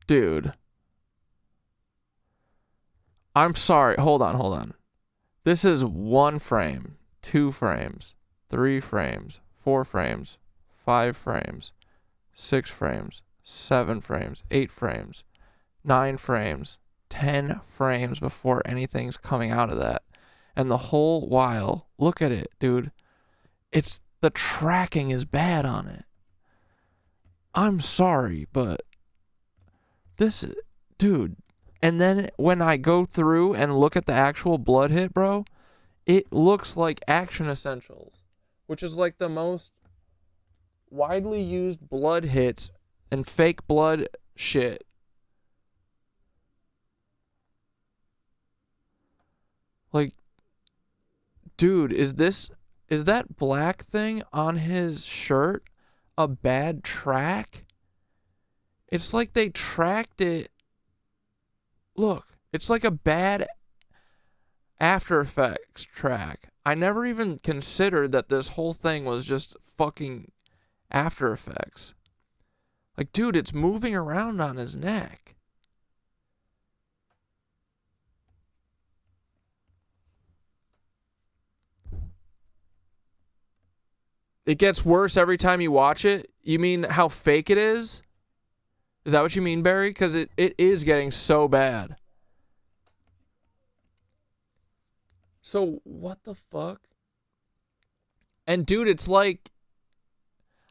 Dude. I'm sorry. Hold on. This is 1 frame, 2 frames, 3 frames, 4 frames, 5 frames, 6 frames, 7 frames, 8 frames, 9 frames, 10 frames before anything's coming out of that. And the whole while, look at it, dude. The tracking is bad on it. I'm sorry, but this, dude. And then when I go through and look at the actual blood hit, bro, it looks like Action Essentials, which is like the most widely used blood hits and fake blood shit. Like, dude, is that black thing on his shirt a bad track? It's like they tracked it. Look, it's like a bad After Effects track. I never even considered that this whole thing was just fucking After Effects. Like, dude, it's moving around on his neck. It gets worse every time you watch it? You mean how fake it is? Is that what you mean, Barry? Because it is getting so bad. So, what the fuck? And dude, it's like,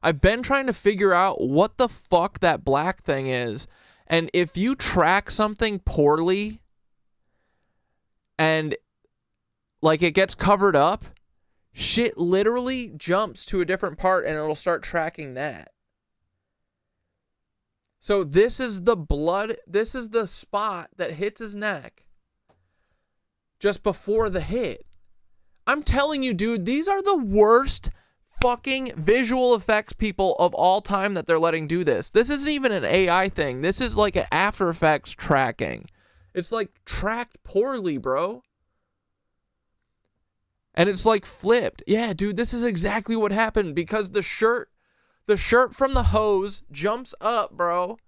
I've been trying to figure out what the fuck that black thing is. And if you track something poorly and like it gets covered up, shit literally jumps to a different part and it'll start tracking that. So this is the blood, this is the spot that hits his neck just before the hit. I'm telling you, dude, these are the worst fucking visual effects people of all time that they're letting do this. This isn't even an AI thing. This is like an After Effects tracking. It's like tracked poorly, bro. And it's like flipped. Yeah, dude, this is exactly what happened because the shirt from the hose jumps up, bro,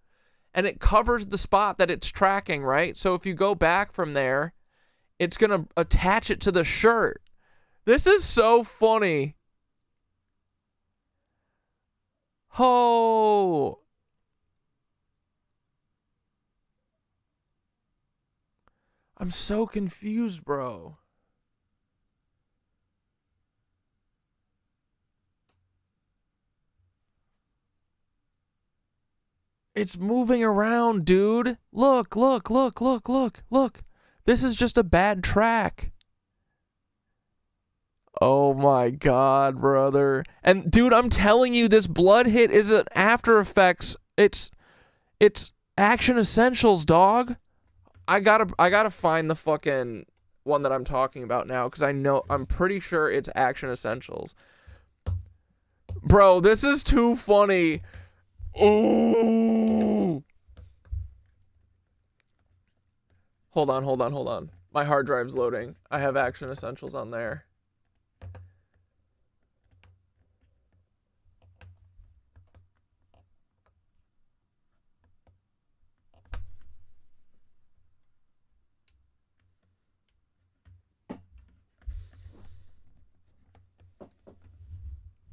and it covers the spot that it's tracking, right? So if you go back from there, it's going to attach it to the shirt. This is so funny. Oh. I'm so confused, bro. It's moving around, dude. Look. This is just a bad track. Oh my god, brother. And dude, I'm telling you, this blood hit is an After Effects. It's Action Essentials, dog. I gotta find the fucking one that I'm talking about now, because I'm pretty sure it's Action Essentials. Bro, this is too funny. Ooh. Hold on. My hard drive's loading. I have Action Essentials on there.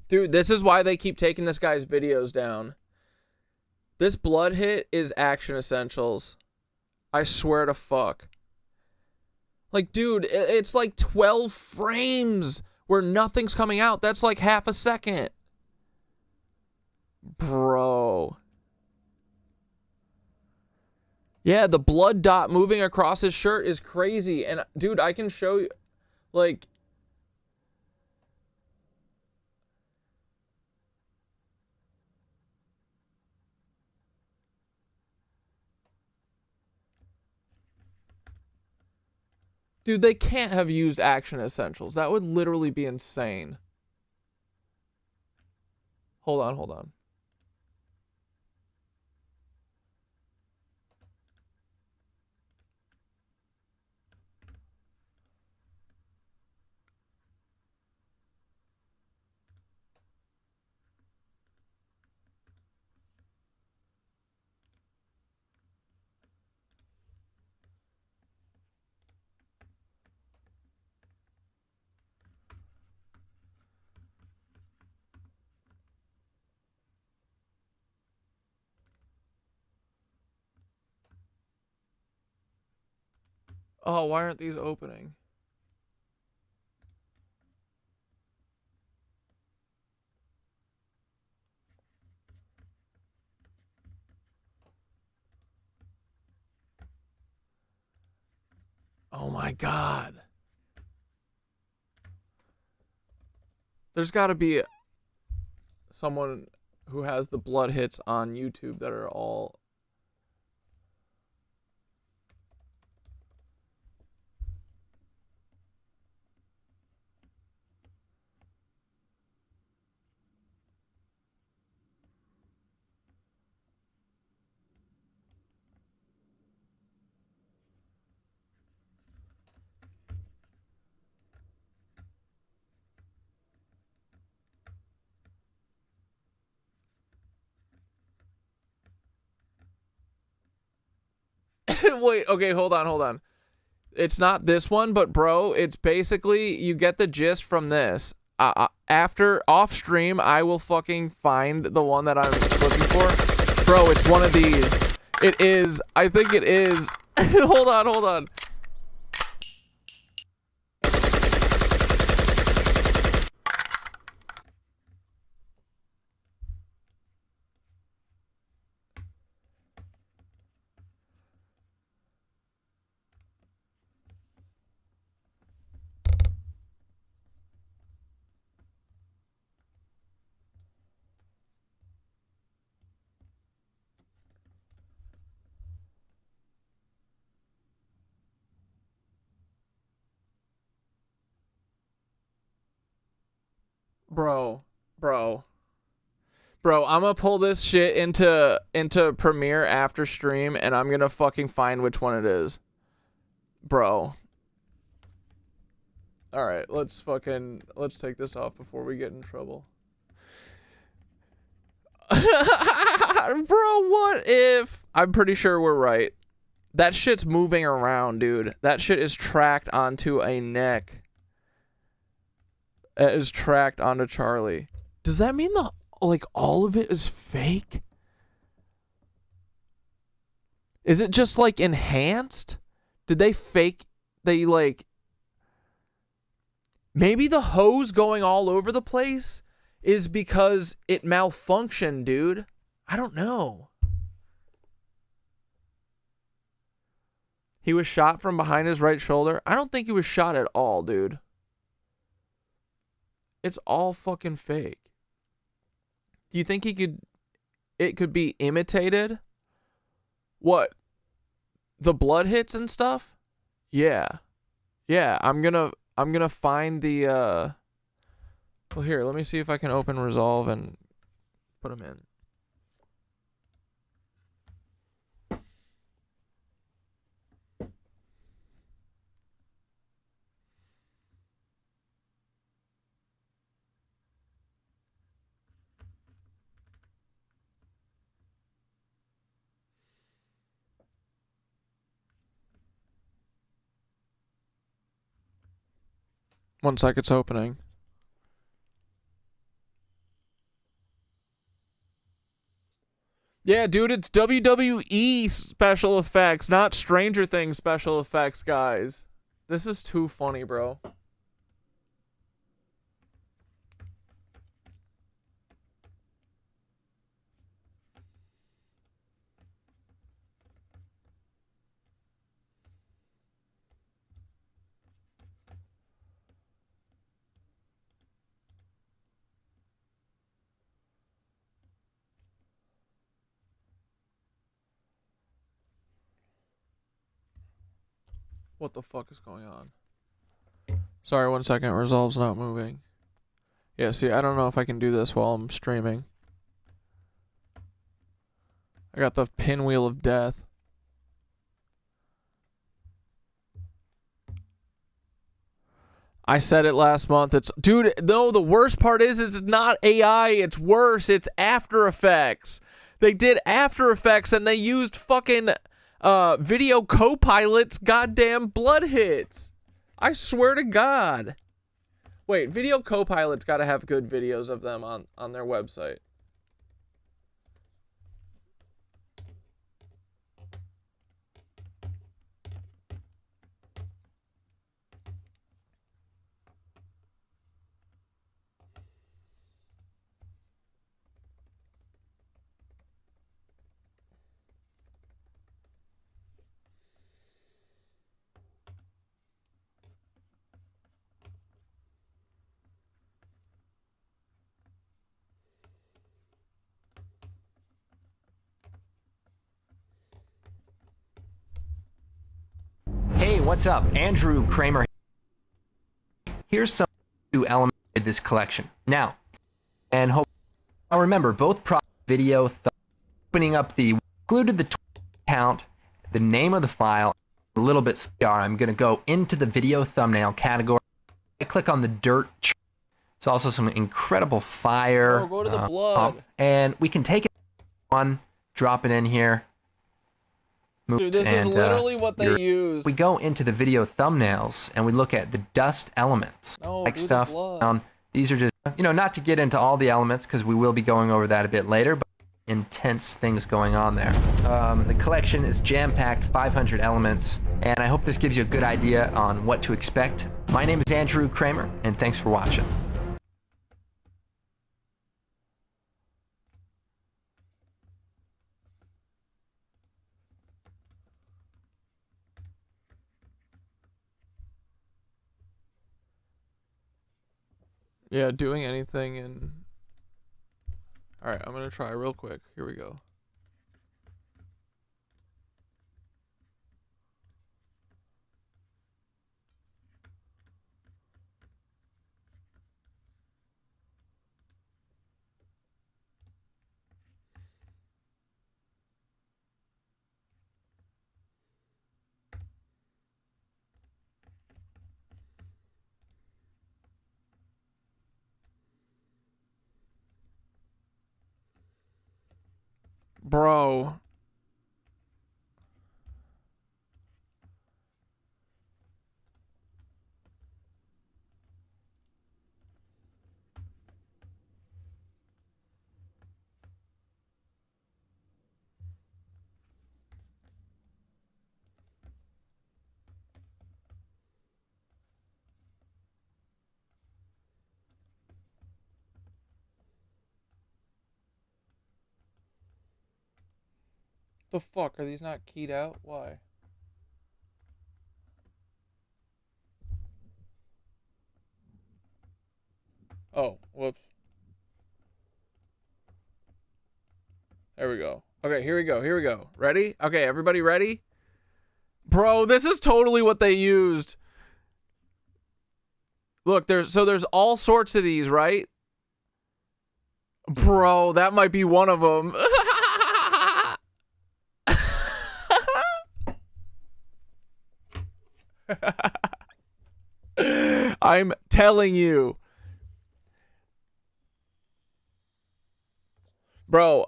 Dude, this is why they keep taking this guy's videos down. This blood hit is Action Essentials. I swear to fuck. Like, dude, it's like 12 frames where nothing's coming out. That's like half a second. Bro. Yeah, the blood dot moving across his shirt is crazy. And, dude, I can show you, like... Dude, they can't have used Action Essentials. That would literally be insane. Hold on, hold on. Oh, why aren't these opening? Oh my god. There's got to be someone who has the blood hits on YouTube that are all... Wait, okay, hold on, hold on. It's not this one, but bro, it's basically, you get the gist from this. After, off stream, I will fucking find the one that I'm looking for. Bro, it's one of these. It is, I think it is. Hold on, hold on. Bro, I'm gonna pull this shit into Premiere after stream, and I'm gonna fucking find which one it is. Bro. Alright, let's take this off before we get in trouble. Bro, what if... I'm pretty sure we're right. That shit's moving around, dude. That shit is tracked onto a neck. It is tracked onto Charlie. Does that mean all of it is fake? Is it just like enhanced? Did they fake? Maybe the hose going all over the place is because it malfunctioned, dude. I don't know. He was shot from behind his right shoulder. I don't think he was shot at all, dude. It's all fucking fake. Do you think it could be imitated? What? The blood hits and stuff? Yeah. Yeah, I'm gonna find the well, here, let me see if I can open Resolve and put them in. One sec, it's opening. Yeah, dude, it's WWE special effects, not Stranger Things special effects, guys. This is too funny, bro. What the fuck is going on? Sorry, 1 second. Resolve's not moving. Yeah, see, I don't know if I can do this while I'm streaming. I got the pinwheel of death. I said it last month. It's, dude, no, the worst part is it's not AI. It's worse. It's After Effects. They did After Effects and they used fucking video co-pilot's goddamn blood hits. I swear to God. Wait, video co-pilot's got to have good videos of them on their website. Hey, what's up? Andrew Kramer. Here's some new elements of this collection. Now, and hope now remember, both video opening up the included the account, the name of the file, a little bit CR. I'm going to go into the video thumbnail category. I click on the dirt. It's also some incredible fire. Oh, go to the blood. And we can take it on, drop it in here. Dude, this is literally what they use. We go into the video thumbnails and we look at the dust elements, like stuff. These are just, you know, not to get into all the elements because we will be going over that a bit later, but intense things going on there. The collection is jam-packed, 500 elements, and I hope this gives you a good idea on what to expect. My name is Andrew Kramer, and thanks for watching. Yeah, doing anything in... Alright, I'm gonna try real quick. Here we go. Bro. The fuck? Are these not keyed out? Why? Oh, whoops. There we go. Okay, here we go. Here we go. Ready? Okay, everybody ready? Bro, this is totally what they used. Look, there's all sorts of these, right? Bro, that might be one of them. I'm telling you. Bro,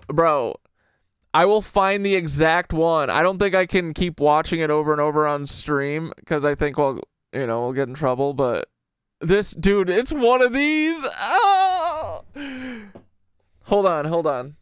I will find the exact one. I don't think I can keep watching it over and over on stream because I think we'll get in trouble, but this dude, it's one of these. Oh! Hold on.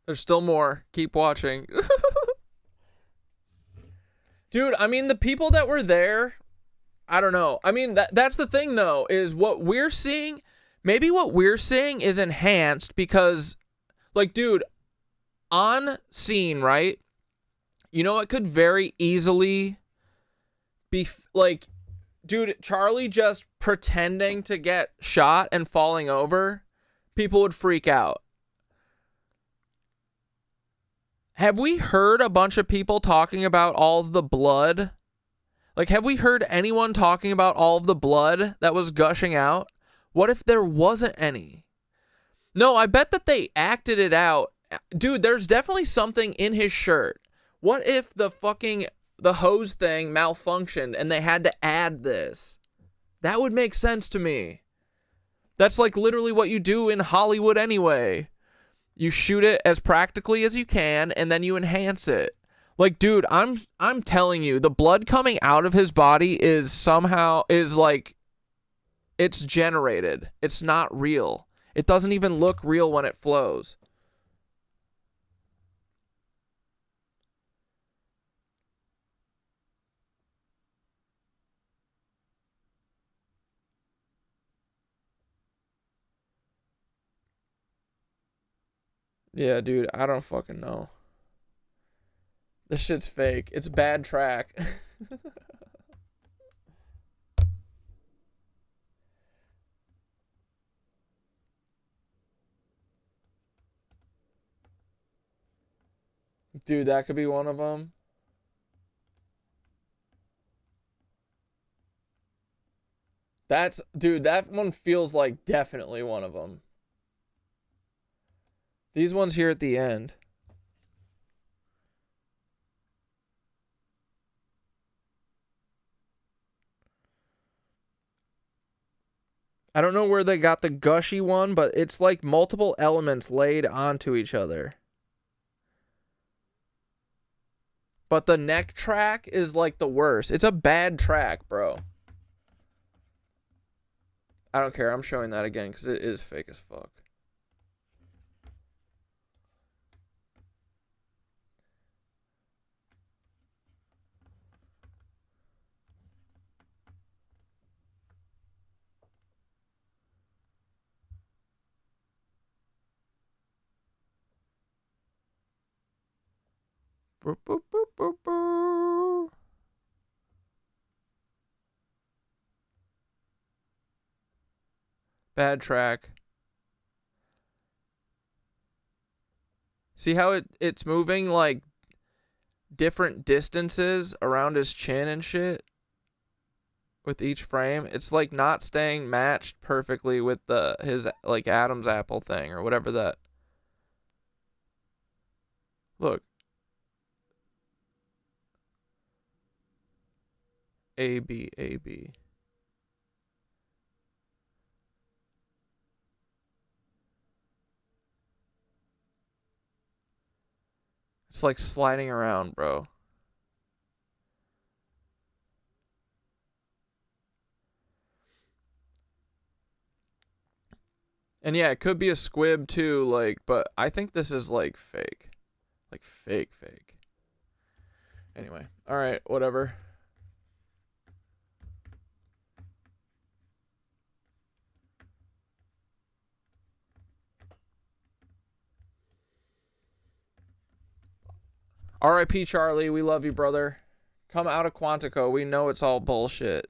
There's still more. Keep watching. Dude, I mean, the people that were there, I don't know. I mean, that's the thing, though, is what we're seeing, maybe what we're seeing is enhanced because, like, dude, on scene, right? You know, it could very easily be, like, dude, Charlie just pretending to get shot and falling over, people would freak out. Have we heard a bunch of people talking about all of the blood? Like, have we heard anyone talking about all of the blood that was gushing out? What if there wasn't any? No, I bet that they acted it out. Dude, there's definitely something in his shirt. What if the hose thing malfunctioned and they had to add this? That would make sense to me. That's like literally what you do in Hollywood anyway. You shoot it as practically as you can, and then you enhance it. Like, dude, I'm telling you, the blood coming out of his body is like, it's generated. It's not real. It doesn't even look real when it flows. Yeah, dude, I don't fucking know. This shit's fake. It's bad track. Dude, that could be one of them. Dude, that one feels like definitely one of them. These ones here at the end. I don't know where they got the gushy one, but it's like multiple elements laid onto each other. But the neck track is like the worst. It's a bad track, bro. I don't care. I'm showing that again because it is fake as fuck. Boop, boop, boop, boop, boop. Bad track. See how it's moving like different distances around his chin and shit with each frame? It's like not staying matched perfectly with his like Adam's apple thing or whatever that. Look. A, B, A, B. It's like sliding around, bro. And yeah, it could be a squib too, like, but I think this is like fake. Like fake. Anyway, alright, whatever. R.I.P. Charlie, we love you, brother. Come out of Quantico. We know it's all bullshit.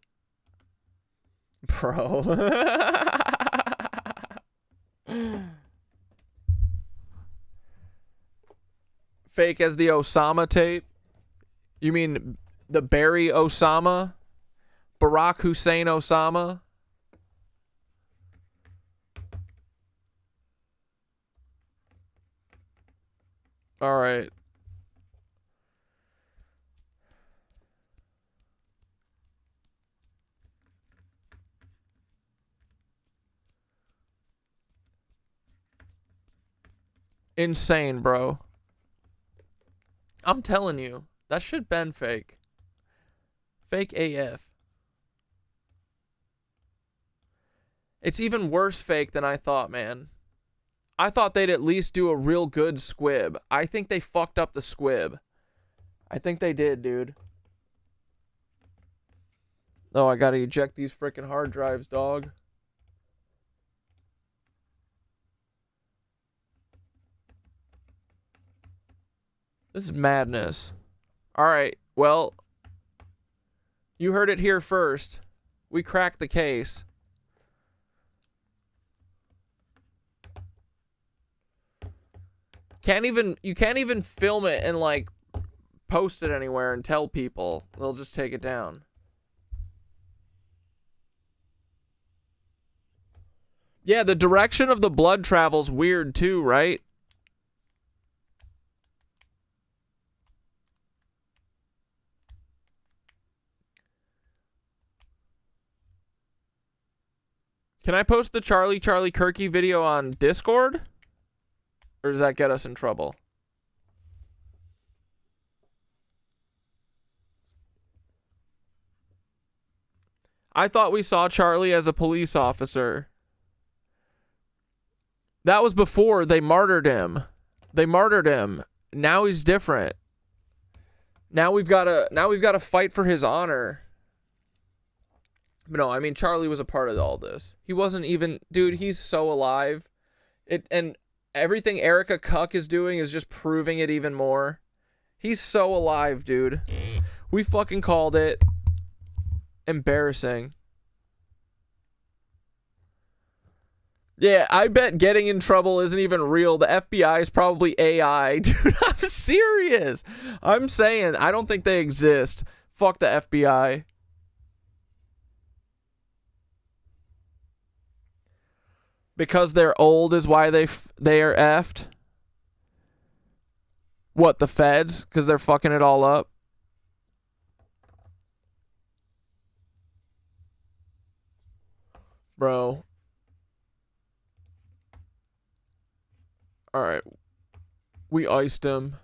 Bro. Fake as the Osama tape? You mean the Barry Osama? Barack Hussein Osama? All right. Insane, bro. I'm telling you, that shit been fake. Fake AF. It's even worse fake than I thought, man. I thought they'd at least do a real good squib. I think they fucked up the squib. I think they did, dude. Oh, I gotta eject these freaking hard drives, dog. This is madness. Alright, well, you heard it here first. We cracked the case. You can't even film it and like post it anywhere and tell people. They'll just take it down. Yeah, the direction of the blood travel's weird too, right? Can I post the Charlie Kirky video on Discord? Or does that get us in trouble? I thought we saw Charlie as a police officer. That was before they martyred him. They martyred him. Now he's different. Now we've got to fight for his honor. But no, I mean Charlie was a part of all this. He wasn't even, dude, he's so alive. And everything Erika Kuck is doing is just proving it even more. He's so alive, dude. We fucking called it. Embarrassing. Yeah, I bet getting in trouble isn't even real. The FBI is probably AI. Dude, I'm serious. I'm saying, I don't think they exist. Fuck the FBI. Because they're old is why they are effed? What, the feds? Because they're fucking it all up? Bro. Alright. We iced him.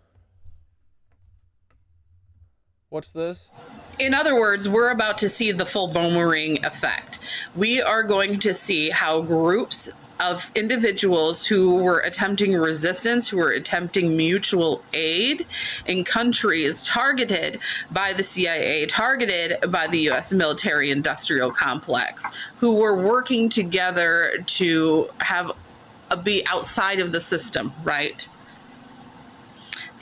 What's this? In other words, we're about to see the full boomerang effect. We are going to see how groups of individuals who were attempting resistance, who were attempting mutual aid in countries targeted by the CIA, targeted by the U.S. military-industrial complex, who were working together to be outside of the system, right?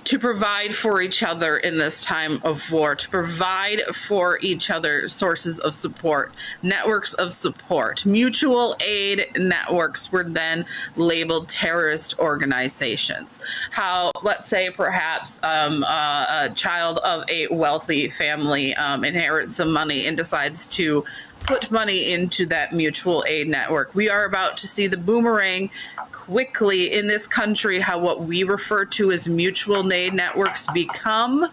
To provide for each other in this time of war, to provide for each other sources of support, networks of support. Mutual aid networks were then labeled terrorist organizations. How, let's say, perhaps a child of a wealthy family inherits some money and decides to put money into that mutual aid network. We are about to see the boomerang quickly in this country, how what we refer to as mutual aid networks become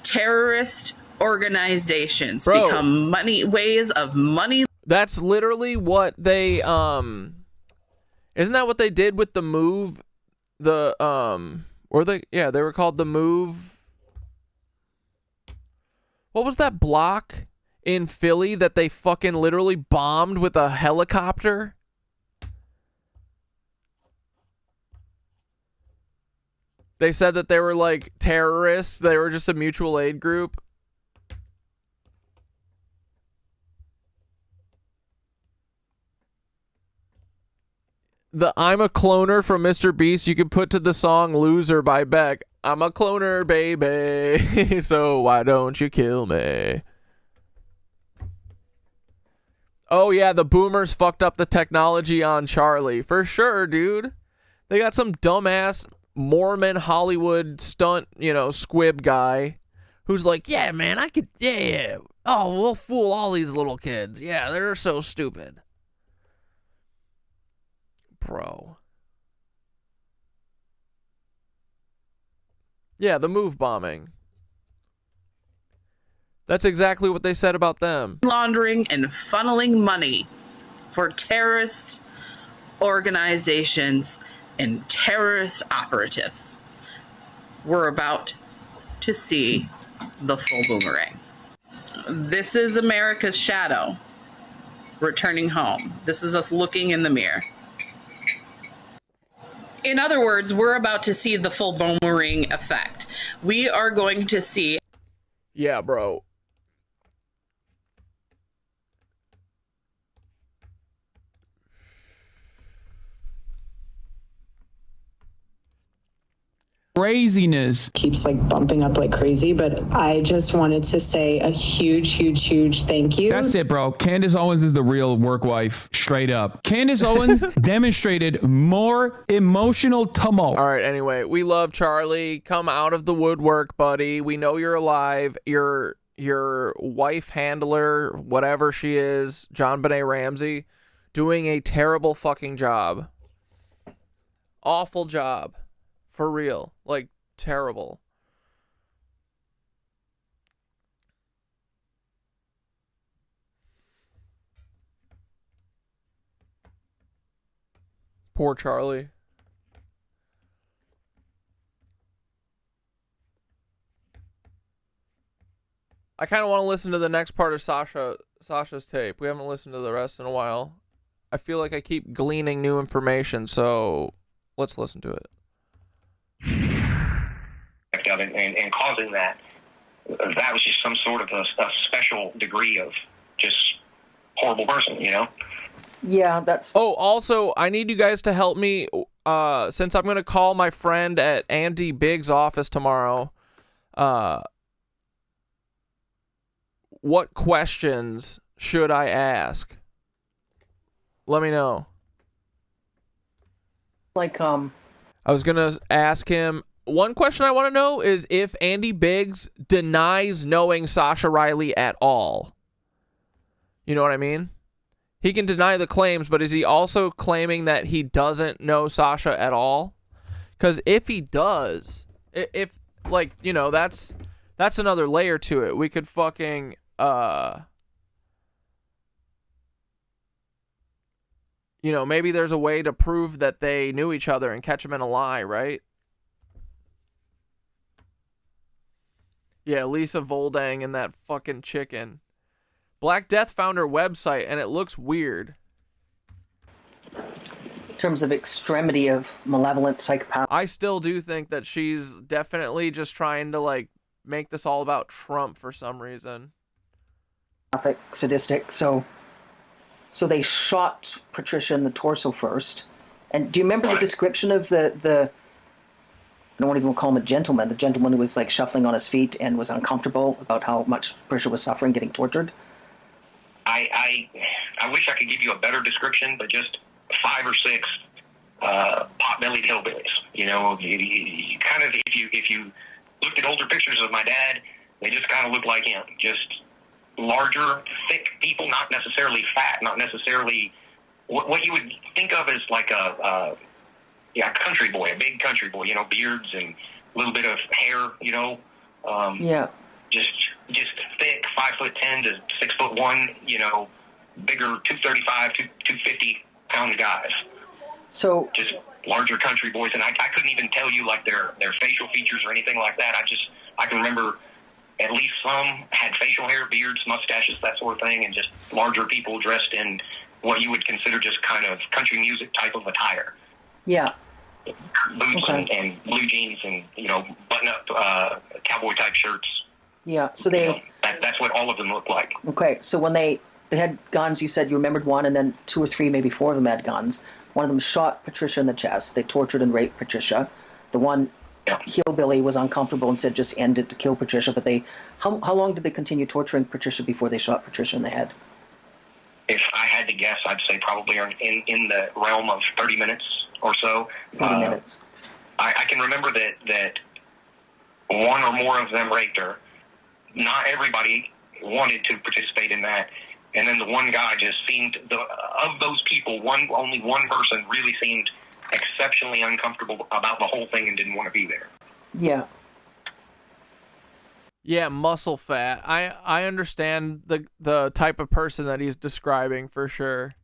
terrorist organizations, become ways of money. That's literally what they isn't that what they did with the Move? They were called the Move. What was that block in Philly that they fucking literally bombed with a helicopter? They said that they were like terrorists. They were just a mutual aid group. The I'm a Cloner from Mr. Beast you could put to the song Loser by Beck. I'm a cloner, baby. So why don't you kill me? Oh yeah, the boomers fucked up the technology on Charlie. For sure, dude. They got some dumbass Mormon Hollywood stunt, squib guy who's like, yeah, man, I could, yeah. Oh, we'll fool all these little kids. Yeah, they're so stupid. Bro. Yeah, the Move bombing. That's exactly what they said about them. Laundering and funneling money for terrorist organizations and terrorist operatives. We're about to see the full boomerang. This is America's shadow returning home. This is us looking in the mirror. In other words, we're about to see the full boomerang effect. We are going to see. Yeah, bro. Craziness keeps like bumping up like crazy, but I just wanted to say a huge thank you. That's it, bro. Candace Owens is the real work wife, straight up. Candace Owens demonstrated more emotional tumult. All right, anyway, we love Charlie. Come out of the woodwork, buddy. We know you're alive. Your wife handler, whatever she is, John Benet Ramsey, doing a terrible fucking job. Awful job. For real. Like, terrible. Poor Charlie. I kind of want to listen to the next part of Sasha's tape. We haven't listened to the rest in a while. I feel like I keep gleaning new information, so let's listen to it. Of it and causing that was just some sort of a special degree of just horrible person, you know? Yeah, that's... Oh, also, I need you guys to help me, since I'm going to call my friend at Andy Biggs' office tomorrow. What questions should I ask? Let me know. Like, I was going to ask him... One question I want to know is if Andy Biggs denies knowing Sasha Riley at all. You know what I mean? He can deny the claims, but is he also claiming that he doesn't know Sasha at all? Because if he does, if like, you know, that's another layer to it. We could fucking, you know, maybe there's a way to prove that they knew each other and catch him in a lie, right? Yeah, Lisa Voldang and that fucking chicken. Black Death found her website, and it looks weird. In terms of extremity of malevolent psychopath. I still do think that she's definitely just trying to, like, make this all about Trump for some reason. Sadistic. So they shot Patricia in the torso first. And do you remember the description of the I don't even call him a gentleman, the gentleman who was like shuffling on his feet and was uncomfortable about how much Patricia was suffering, getting tortured? I wish I could give you a better description, but just 5 or 6 pot-bellied hillbillies. You know, you kind of, if you looked at older pictures of my dad, they just kind of look like him. Just larger, thick people, not necessarily fat, not necessarily what you would think of as like a country boy, a big country boy, you know, beards and a little bit of hair, you know. Just thick, 5'10" to 6'1", you know, bigger 235, 250 pound guys. So just larger country boys, and I couldn't even tell you like their facial features or anything like that. I can remember at least some had facial hair, beards, mustaches, that sort of thing, and just larger people dressed in what you would consider just kind of country music type of attire. Yeah. Boots and blue jeans and, you know, button-up cowboy type shirts. Yeah, so they... You know, that's what all of them look like. Okay, so when they had guns, you said you remembered one, and then 2 or 3, maybe 4 of them had guns. One of them shot Patricia in the chest. They tortured and raped Patricia. The one hillbilly was uncomfortable and said just end it to kill Patricia, but how long did they continue torturing Patricia before they shot Patricia in the head? If I had to guess, I'd say probably in the realm of 30 minutes or so. 30 minutes. I can remember that one or more of them raped her. Not everybody wanted to participate in that. And then the one guy just seemed, of those people, only one person really seemed exceptionally uncomfortable about the whole thing and didn't want to be there. Yeah. Yeah, muscle fat. I understand the type of person that he's describing for sure.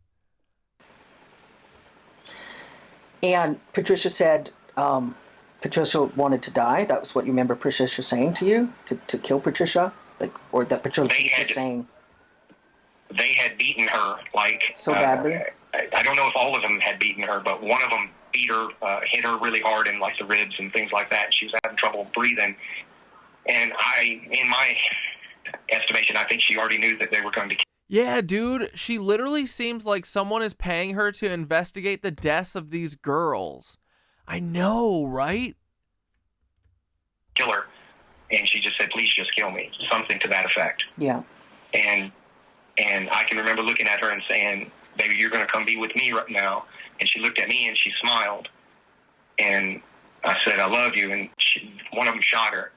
And Patricia said Patricia wanted to die. That was what you remember Patricia saying to you, to kill Patricia? Like, or that Patricia was just saying... They had beaten her, like... So badly? I don't know if all of them had beaten her, but one of them beat her, hit her really hard in, like, the ribs and things like that. She was having trouble breathing. And in my estimation, I think she already knew that they were going to kill. Yeah, dude, she literally seems like someone is paying her to investigate the deaths of these girls. I know, right? Kill her. And she just said, please just kill me. Something to that effect. Yeah. And I can remember looking at her and saying, baby, you're going to come be with me right now. And she looked at me and she smiled. And I said, I love you. And one of them shot her.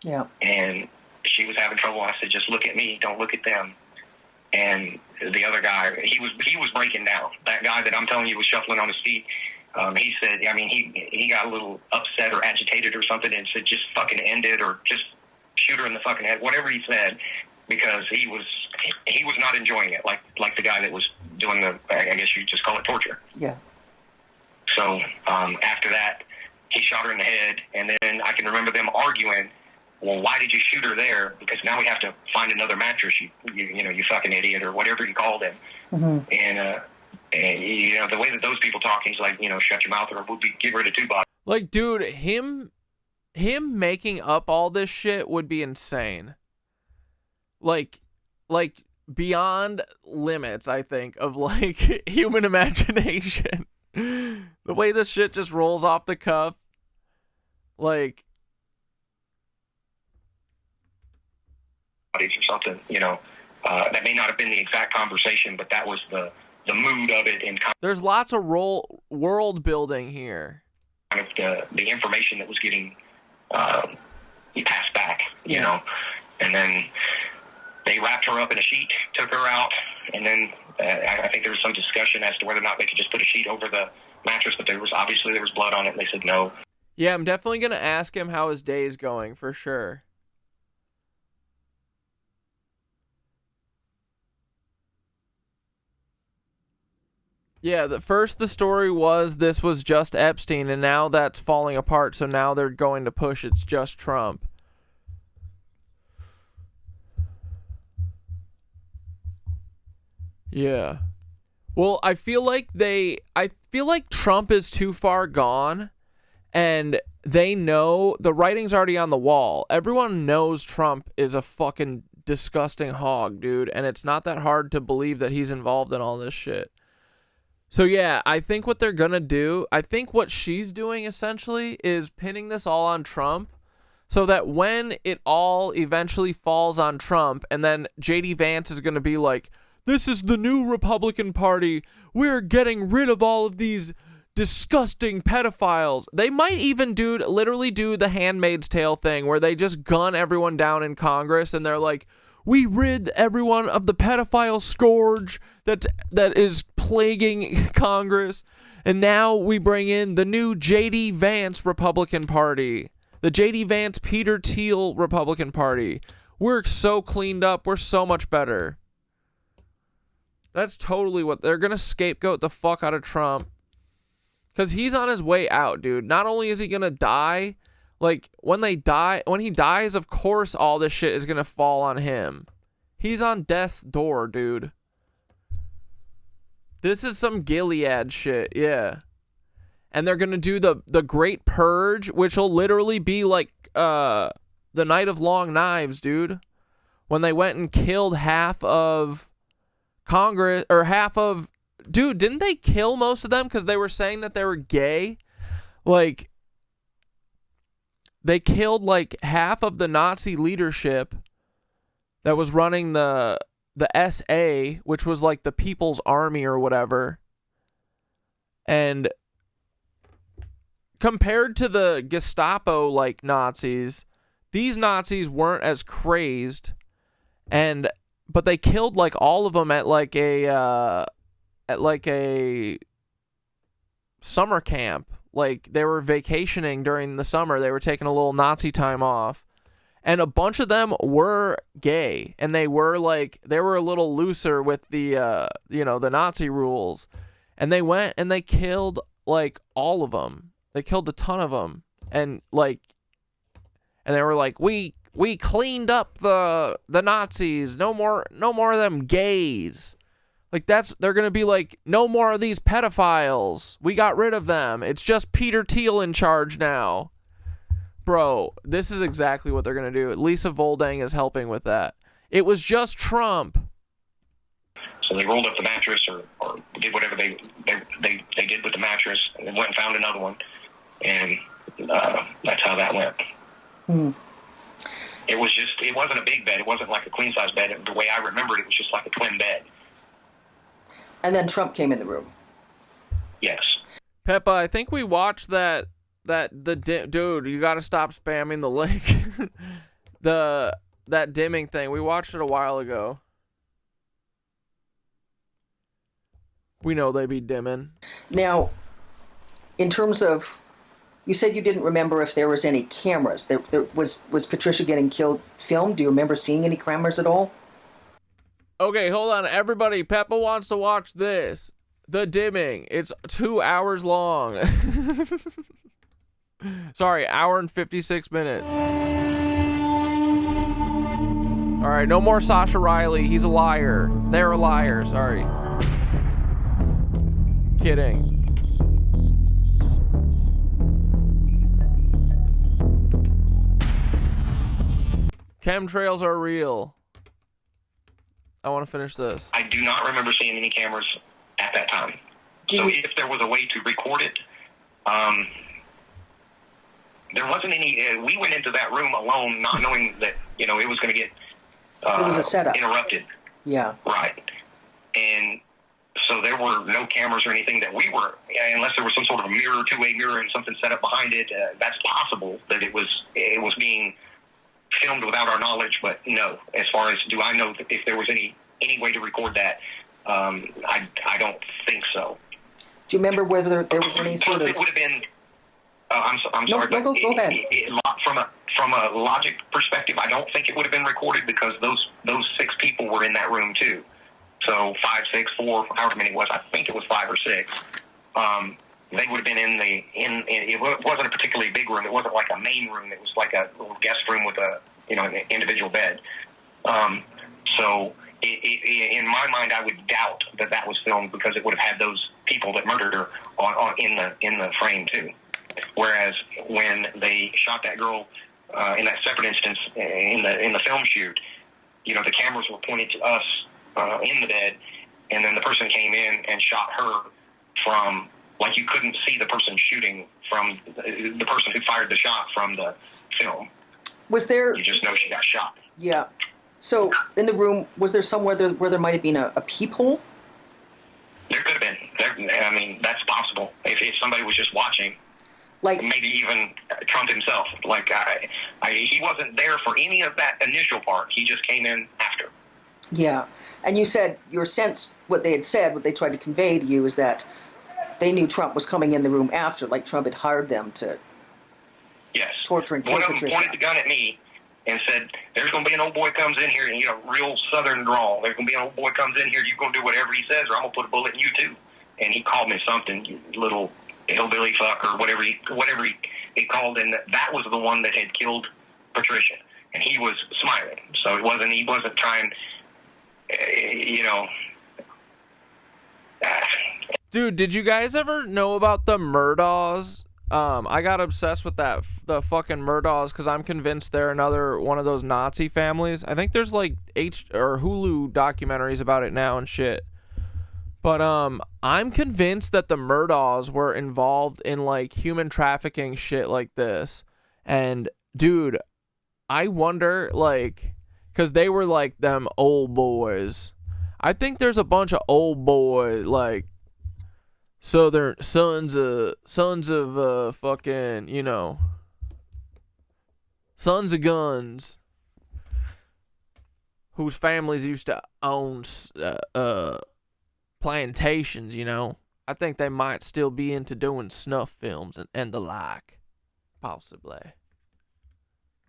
Yeah. And she was having trouble. I said, just look at me. Don't look at them. And the other guy, he was breaking down. That guy that I'm telling you was shuffling on his feet. He said, I mean, he got a little upset or agitated or something and said, just fucking end it or just shoot her in the fucking head, whatever he said, because he was not enjoying it, like the guy that was doing the, I guess you just call it torture. Yeah. So after that, he shot her in the head, and then I can remember them arguing, well, why did you shoot her there? Because now we have to find another mattress, you fucking idiot, or whatever he called him. Mm-hmm. And you know, the way that those people talk, he's like, shut your mouth or we'll get rid of two bodies. Like, dude, him making up all this shit would be insane. Like beyond limits, I think, of like human imagination. The way this shit just rolls off the cuff. Like, or something, that may not have been the exact conversation, but that was the mood of it. And there's lots of world building here. Kind of the information that was getting passed back, you know, and then they wrapped her up in a sheet, took her out, and then I think there was some discussion as to whether or not they could just put a sheet over the mattress, but there was blood on it, and they said no. Yeah, I'm definitely going to ask him how his day's going, for sure. Yeah, the story was this was just Epstein, and now that's falling apart, so now they're going to push it's just Trump. Yeah. Well, I feel like Trump is too far gone, and they know the writing's already on the wall. Everyone knows Trump is a fucking disgusting hog, dude, and it's not that hard to believe that he's involved in all this shit. So yeah, I think what they're gonna do, I think what she's doing essentially is pinning this all on Trump, so that when it all eventually falls on Trump, and then JD Vance is gonna be like, this is the new Republican Party, we're getting rid of all of these disgusting pedophiles. They might even literally do the Handmaid's Tale thing, where they just gun everyone down in Congress, and they're like, we rid everyone of the pedophile scourge that is plaguing Congress, and now we bring in the new JD Vance Republican Party, the JD Vance Peter Thiel Republican Party. We're so cleaned up. We're so much better. That's totally what they're gonna scapegoat the fuck out of Trump, because he's on his way out, dude. Not only is he gonna die, like when he dies, of course all this shit is gonna fall on him. He's on death's door, dude. This is some Gilead shit, yeah. And they're gonna do the Great Purge, which will literally be like the Night of Long Knives, dude. When they went and killed half of Congress, or dude, didn't they kill most of them because they were saying that they were gay? Like, they killed like half of the Nazi leadership that was running the SA, which was like the People's Army or whatever. And compared to the Gestapo like Nazis, these Nazis weren't as crazed, but they killed like all of them at like a summer camp. Like, they were vacationing during the summer. They were taking a little Nazi time off. And a bunch of them were gay. And they were a little looser with the, the Nazi rules. And they went and they killed like all of them. They killed a ton of them, and like, and they were like, we cleaned up the Nazis. No more of them gays. Like they're gonna be like, no more of these pedophiles. We got rid of them. It's just Peter Thiel in charge now. Bro, this is exactly what they're gonna do. Lisa Voldang is helping with that. It was just Trump. So they rolled up the mattress or did whatever they did with the mattress, and then went and found another one, and that's how that went. It wasn't a big bed. It wasn't like a queen size bed. The way I remembered it was just like a twin bed. And then Trump came in the room. Yes. Peppa, I think we watched dude, you got to stop spamming the link. That dimming thing. We watched it a while ago. We know they be dimming. Now, in terms of, you said you didn't remember if there was any cameras. There was Patricia getting killed filmed? Do you remember seeing any cameras at all? Okay, hold on. Everybody, Peppa wants to watch this. The dimming. It's 2 hours long. Sorry, hour and 56 minutes. All right, no more Sasha Riley. He's a liar. They're a liar. Sorry. Kidding. Chemtrails are real. I want to finish this. I do not remember seeing any cameras at that time. So if there was a way to record it, there wasn't any. We went into that room alone, not knowing that it was going to get it was a setup. Interrupted. Yeah. Right. And so there were no cameras or anything that we were, unless there was some sort of a mirror, two-way mirror, and something set up behind it. That's possible that it was being filmed without our knowledge, but no. As far as do I know if there was any way to record that, I don't think so. Do you remember whether there was any sort of? It would have been. I'm sorry. No, go ahead. From a logic perspective, I don't think it would have been recorded because those 6 people were in that room too. So 5, 6, 4, however many it was. I think it was 5 or 6. They would have been in it wasn't a particularly big room. It wasn't like a main room. It was like a little guest room with an individual bed. So in my mind, I would doubt that was filmed because it would have had those people that murdered her in the frame too. Whereas when they shot that girl in that separate instance in the film shoot, the cameras were pointed to us in the bed, and then the person came in and shot her from. Like you couldn't see the person shooting from the person who fired the shot from the film. Was there? You just know she got shot. Yeah. So in the room, was there somewhere where there might have been a peephole? There could have been. I mean, that's possible. If somebody was just watching, like maybe even Trump himself. Like he wasn't there for any of that initial part. He just came in after. Yeah. And you said your sense, what they had said, what they tried to convey to you, is that they knew Trump was coming in the room after, like Trump had hired them to torture and kill One of them Patricia. pointed the gun at me and said, "There's going to be an old boy comes in here, and real Southern drawl. There's going to be an old boy comes in here. You're going to do whatever he says, or I'm going to put a bullet in you too." And he called me something, you little hillbilly fuck, or whatever he called, and that was the one that had killed Patricia, and he was smiling. So he wasn't trying, Dude, did you guys ever know about the Murdaws? I got obsessed with the fucking Murdaws because I'm convinced they're another one of those Nazi families. I think there's like Hulu documentaries about it now and shit. But I'm convinced that the Murdaws were involved in like human trafficking shit like this. And dude, I wonder like, cause they were like them old boys. I think there's a bunch of old boys like Southern sons of fucking, sons of guns whose families used to own plantations, I think they might still be into doing snuff films and the like, possibly.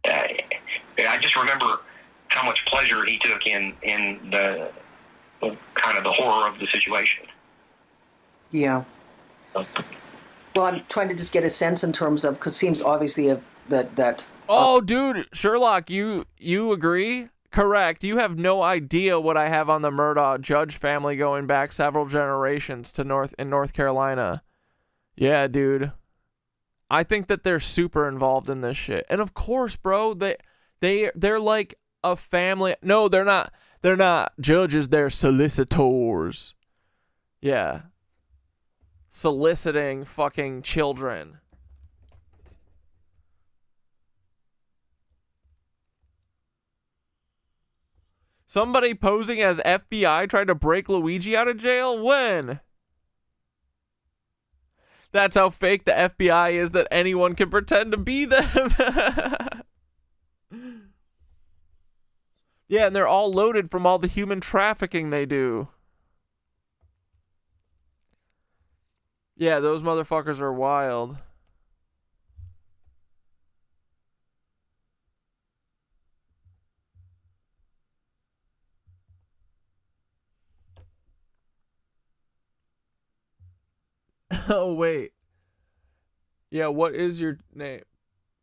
I just remember how much pleasure he took in the kind of the horror of the situation. Yeah. Well, I'm trying to just get a sense in terms of, because it seems obviously that. Oh, dude, Sherlock, you agree? Correct. You have no idea what I have on the Murdaugh Judge family going back several generations to North Carolina. Yeah, dude. I think that they're super involved in this shit. And of course, bro, they're like a family. No, they're not. They're not judges, they're solicitors. Yeah. Soliciting fucking children. Somebody posing as FBI tried to break Luigi out of jail? When? That's how fake the FBI is, that anyone can pretend to be them. Yeah, and they're all loaded from all the human trafficking they do. Yeah, those motherfuckers are wild. Oh, wait. Yeah, what is your name?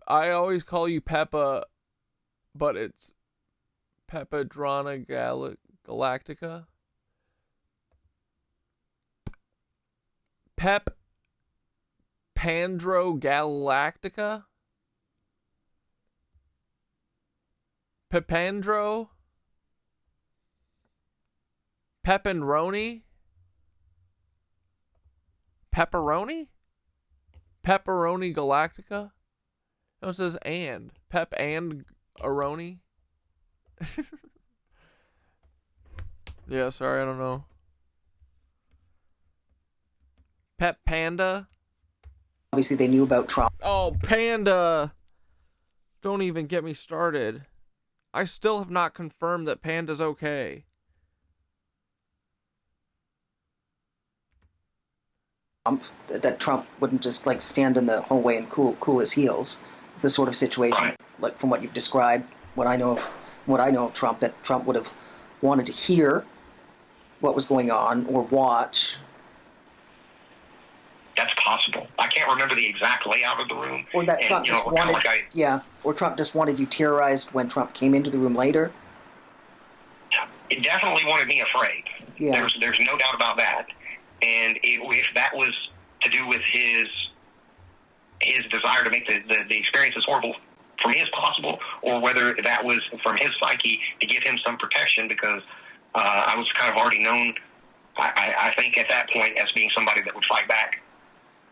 I always call you Peppa, but it's Peppadrana Galactica? Pandro Galactica? Pepandro? Pepperoni? Pepperoni? Pepperoni Galactica? No, it says and. Pep and Aroni? Yeah, sorry, I don't know. Pep Panda? Obviously, they knew about Trump. Oh, Panda! Don't even get me started. I still have not confirmed that Panda's okay. That Trump wouldn't just like stand in the hallway and cool his heels. It's the sort of situation, like from what you've described, what I know of Trump, that Trump would have wanted to hear what was going on or watch. That's possible. I can't remember the exact layout of the room. Or that Trump just wanted, or Trump just wanted you terrorized when Trump came into the room later. It definitely wanted me afraid. Yeah. There's no doubt about that. And if that was to do with his desire to make the experience as horrible for me as possible, or whether that was from his psyche to give him some protection, because I was kind of already known, I think at that point, as being somebody that would fight back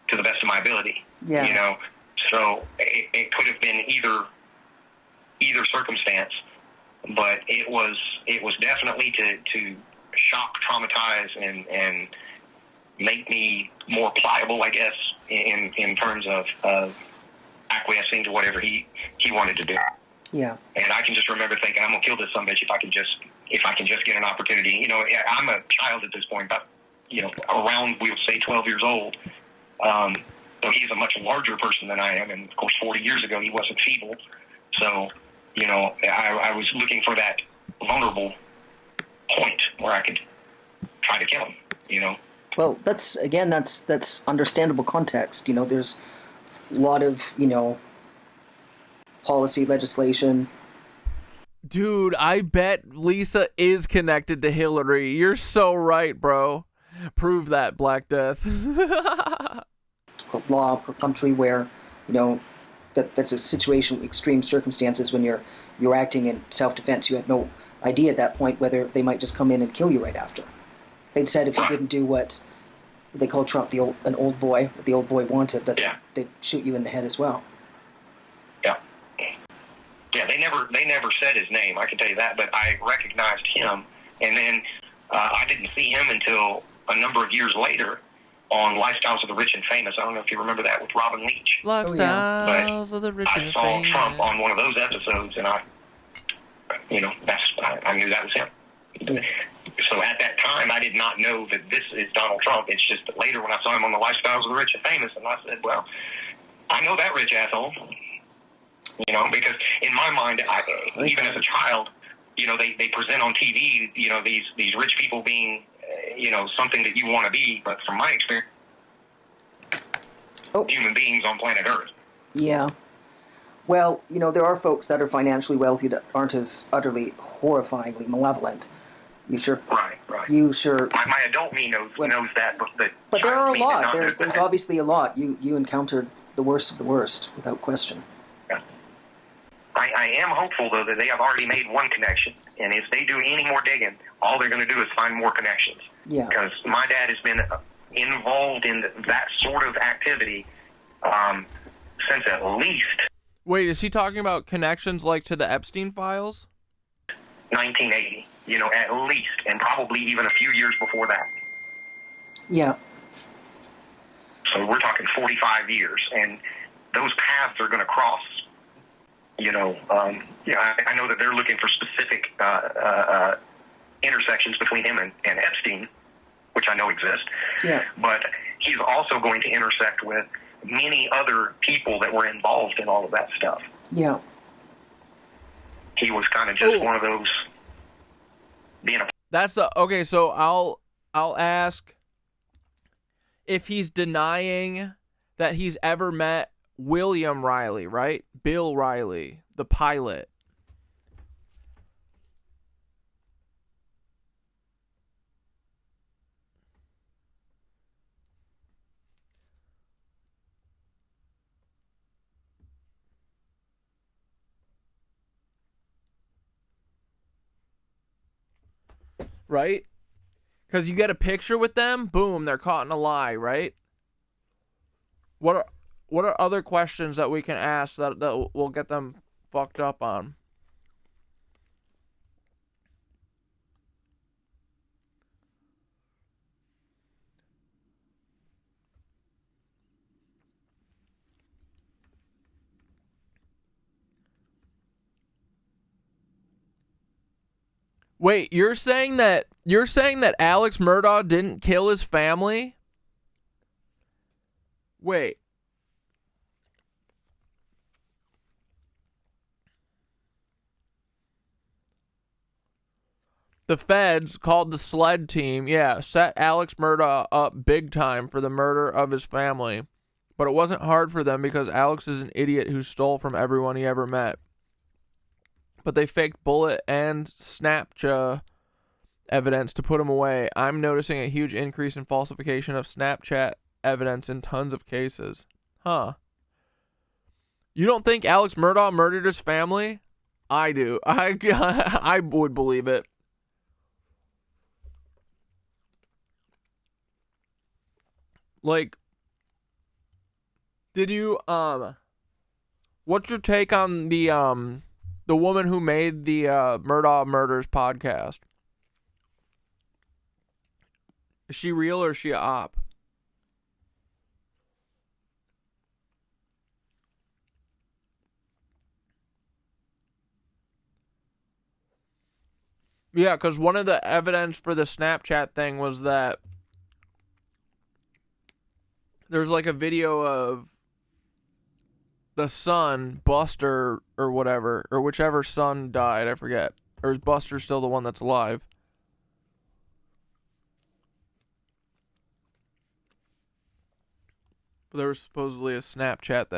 to the best of my ability. Yeah. You know, so it could have been either circumstance, but it was definitely to shock, traumatize, and make me more pliable, I guess, in terms of acquiescing to whatever he wanted to do. Yeah. And I can just remember thinking, I'm gonna kill this sumbitch if I can just get an opportunity. You know, I'm a child at this point, about, you know, around, we would say 12 years old. So he's a much larger person than I am, and of course 40 years ago he wasn't feeble. So, you know, I was looking for that vulnerable point where I could try to kill him, you know. Well, that's understandable context. You know, there's a lot of, you know, policy legislation. Dude, I bet Lisa is connected to Hillary. You're so right, bro. Prove that, Black Death. It's called law per country where, you know, that's a situation, extreme circumstances when you're acting in self-defense. You have no idea at that point whether they might just come in and kill you right after. They'd said if you didn't do what they call Trump an old boy, what the old boy wanted, that they'd shoot you in the head as well. Yeah. Yeah, they never said his name, I can tell you that, but I recognized him, and then I didn't see him until a number of years later on Lifestyles of the Rich and Famous. I don't know if you remember that with Robin Leach. Lifestyles of the Rich and Famous. I saw Trump on one of those episodes, and I knew that was him. Yeah. So at that time, I did not know that this is Donald Trump. It's just that later when I saw him on the Lifestyles of the Rich and Famous, and I said, well, I know that rich asshole. You know, because in my mind, even as a child, you know, they present on TV, you know, these rich people being, you know, something that you want to be. But from my experience, human beings on planet Earth. Yeah. Well, there are folks that are financially wealthy that aren't as utterly horrifyingly malevolent. You sure? Right. You sure? My adult me knows that, but But there are a child me did lot. not know There's that. obviously a lot. You encountered the worst of the worst, without question. I am hopeful, though, that they have already made one connection. And if they do any more digging, all they're going to do is find more connections. Yeah. Because my dad has been involved in that sort of activity since at least Wait, is he talking about connections like to the Epstein files? 1980, at least, and probably even a few years before that. Yeah. So we're talking 45 years, and those paths are going to cross. I know that they're looking for specific intersections between him and Epstein, which I know exist. Yeah. But he's also going to intersect with many other people that were involved in all of that stuff. Yeah. He was kind of just one of those being a... That's okay. So I'll ask if he's denying that he's ever met William Riley, right? Bill Riley, the pilot. Right? Because you get a picture with them, boom, they're caught in a lie, right? What are other questions that we can ask that will get them fucked up on? Wait, you're saying that Alex Murdaugh didn't kill his family? Wait. The feds called the SLED team, set Alex Murdaugh up big time for the murder of his family. But it wasn't hard for them because Alex is an idiot who stole from everyone he ever met. But they faked bullet and Snapchat evidence to put him away. I'm noticing a huge increase in falsification of Snapchat evidence in tons of cases. Huh. You don't think Alex Murdaugh murdered his family? I do. I would believe it. Like, did you, what's your take on the woman who made the Murdaugh Murders podcast? Is she real or is she a op? Yeah, because one of the evidence for the Snapchat thing was that there's like a video of the son, Buster, or whatever, or whichever son died, I forget. Or is Buster still the one that's alive? But there was supposedly a Snapchat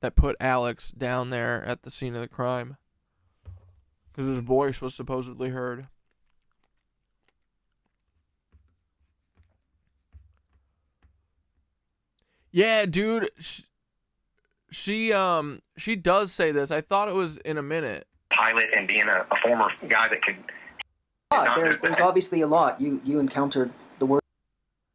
that put Alex down there at the scene of the crime. Because his voice was supposedly heard. Yeah, dude. She does say this. I thought it was in a minute. Pilot and being a former guy that could... There's obviously a lot. You encountered the worst.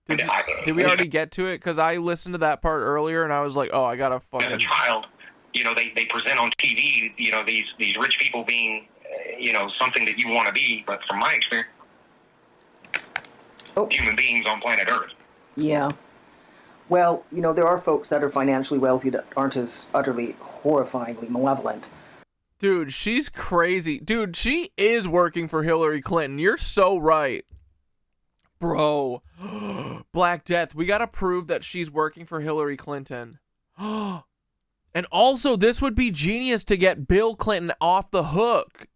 Did we already get to it? Because I listened to that part earlier and I was like, oh, I gotta fucking... As a child, they present on TV, these rich people being, something that you want to be. But from my experience, human beings on planet Earth. Yeah. Well, there are folks that are financially wealthy that aren't as utterly horrifyingly malevolent. Dude, she's crazy. Dude, she is working for Hillary Clinton. You're so right. Bro. Black Death, we gotta prove that she's working for Hillary Clinton. And also, this would be genius to get Bill Clinton off the hook.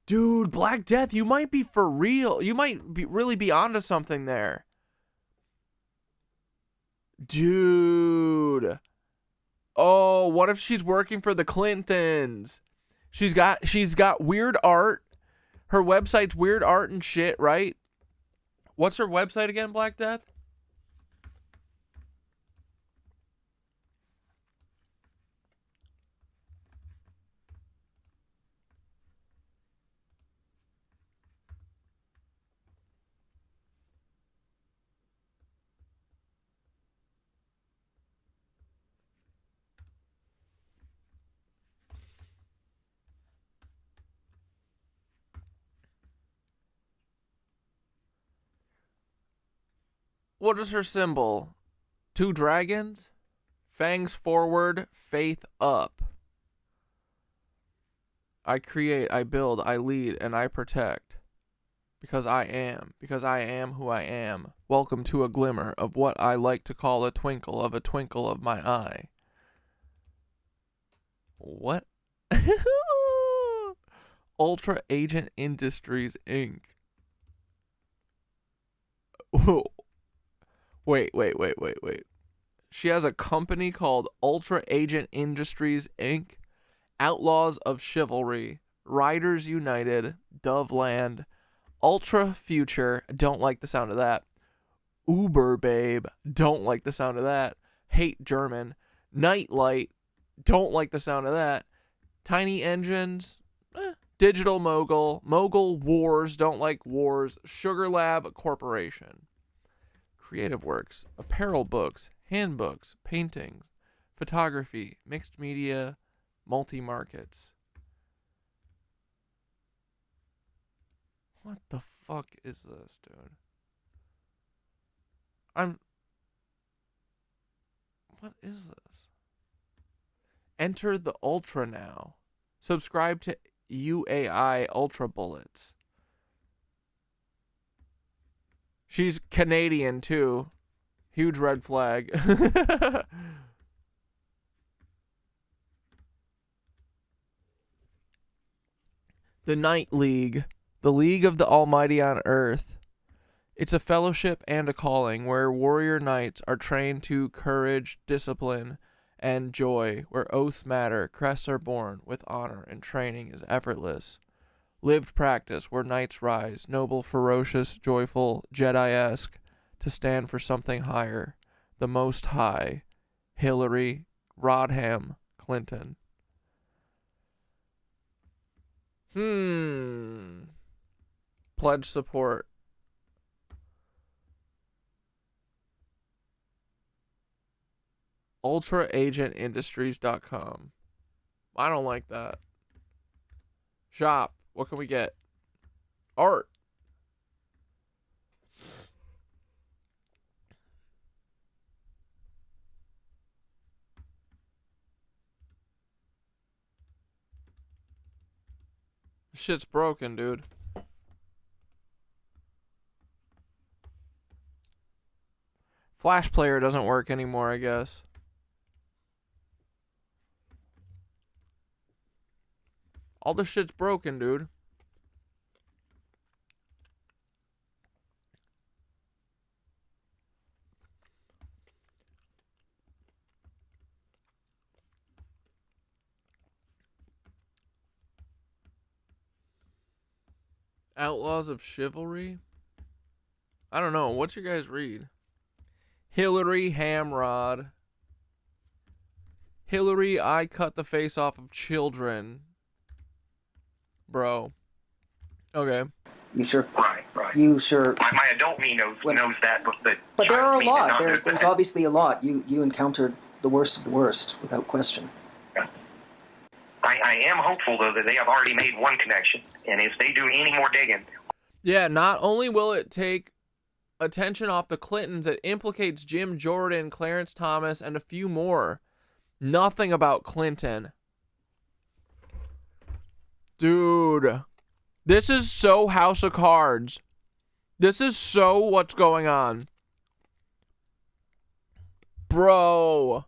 Dude, Black Death, you might be for real. You might really be onto something there. Dude. Oh, what if she's working for the Clintons? She's got weird art. Her website's weird art and shit, right? What's her website again, Black Death? What is her symbol? 2 dragons? Fangs forward, faith up. I create, I build, I lead, and I protect. Because I am who I am. Welcome to a glimmer of what I like to call a twinkle of my eye. What? Ultra Agent Industries, Inc. Whoa. Wait. She has a company called Ultra Agent Industries, Inc., Outlaws of Chivalry, Riders United, Doveland, Ultra Future, don't like the sound of that, Uber Babe, don't like the sound of that, Hate German, Nightlight, don't like the sound of that, Tiny Engines, Digital Mogul, Mogul Wars, don't like wars, Sugar Lab Corporation. Creative works, apparel books, handbooks, paintings, photography, mixed media, multi-markets. What the fuck is this, dude? What is this? Enter the Ultra now. Subscribe to UAI Ultra Bullets. She's Canadian, too. Huge red flag. The Night League. The League of the Almighty on Earth. It's a fellowship and a calling where warrior knights are trained to courage, discipline, and joy, where oaths matter, crests are born with honor, and training is effortless. Lived practice where knights rise, noble, ferocious, joyful, Jedi-esque, to stand for something higher, the Most High, Hillary Rodham Clinton. Pledge support. UltraAgentIndustries.com. I don't like that. Shop. What can we get? Art. Shit's broken, dude. Flash player doesn't work anymore, I guess. All the shit's broken, dude. Outlaws of Chivalry? I don't know. What's your guys' read? Hillary Hamrod. Hillary, I cut the face off of children. Bro. Okay. You sure? Right. You sure? My adult me knows that, but there are a lot. There's obviously a lot. You encountered the worst of the worst, without question. I am hopeful, though, that they have already made one connection, and if they do any more digging... Yeah, not only will it take attention off the Clintons, it implicates Jim Jordan, Clarence Thomas, and a few more. Nothing about Clinton. Dude, this is so House of Cards. This is so what's going on. Bro.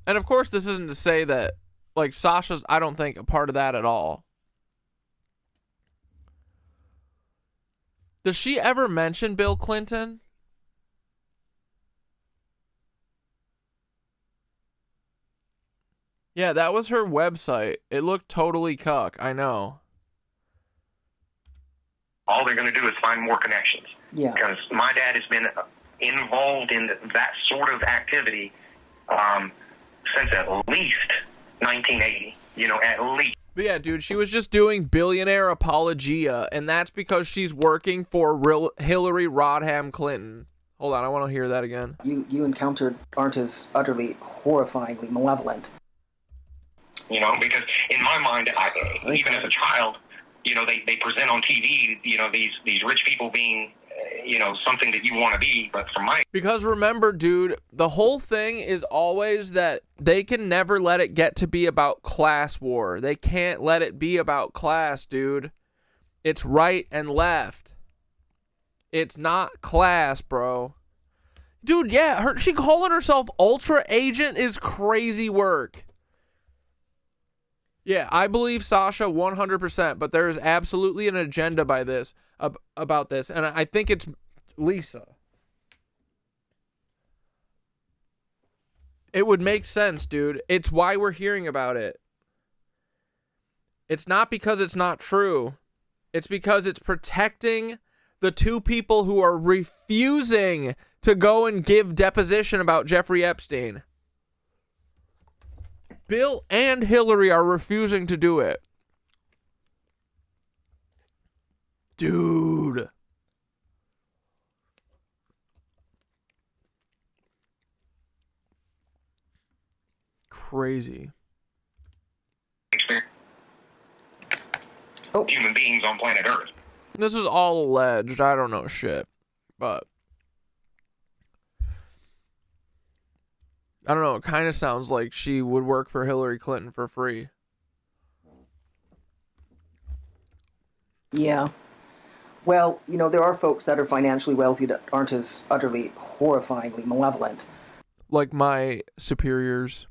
And of course, this isn't to say that, like, Sasha's, I don't think, a part of that at all. Does she ever mention Bill Clinton? Yeah, that was her website. It looked totally cuck. I know. All they're going to do is find more connections. Yeah. Because my dad has been involved in that sort of activity since at least 1980. At least. But yeah, dude, she was just doing billionaire apologia, and that's because she's working for Hillary Rodham Clinton. Hold on, I want to hear that again. You encountered aren't as utterly horrifyingly malevolent. Because in my mind, even as a child, they present on TV, these rich people being, something that you want to be. But from my... Because remember, dude, the whole thing is always that they can never let it get to be about class war. They can't let it be about class, dude. It's right and left. It's not class, bro. Dude, yeah, she calling herself Ultra Agent is crazy work. Yeah, I believe Sasha 100%, but there is absolutely an agenda by this about this, and I think it's Lisa. It would make sense, dude. It's why we're hearing about it. It's not because it's not true. It's because it's protecting the two people who are refusing to go and give deposition about Jeffrey Epstein. Bill and Hillary are refusing to do it. Dude. Crazy. Human beings on planet Earth. This is all alleged. I don't know shit. But I don't know. It kind of sounds like she would work for Hillary Clinton for free. Yeah. Well, there are folks that are financially wealthy that aren't as utterly horrifyingly malevolent. Like my superiors.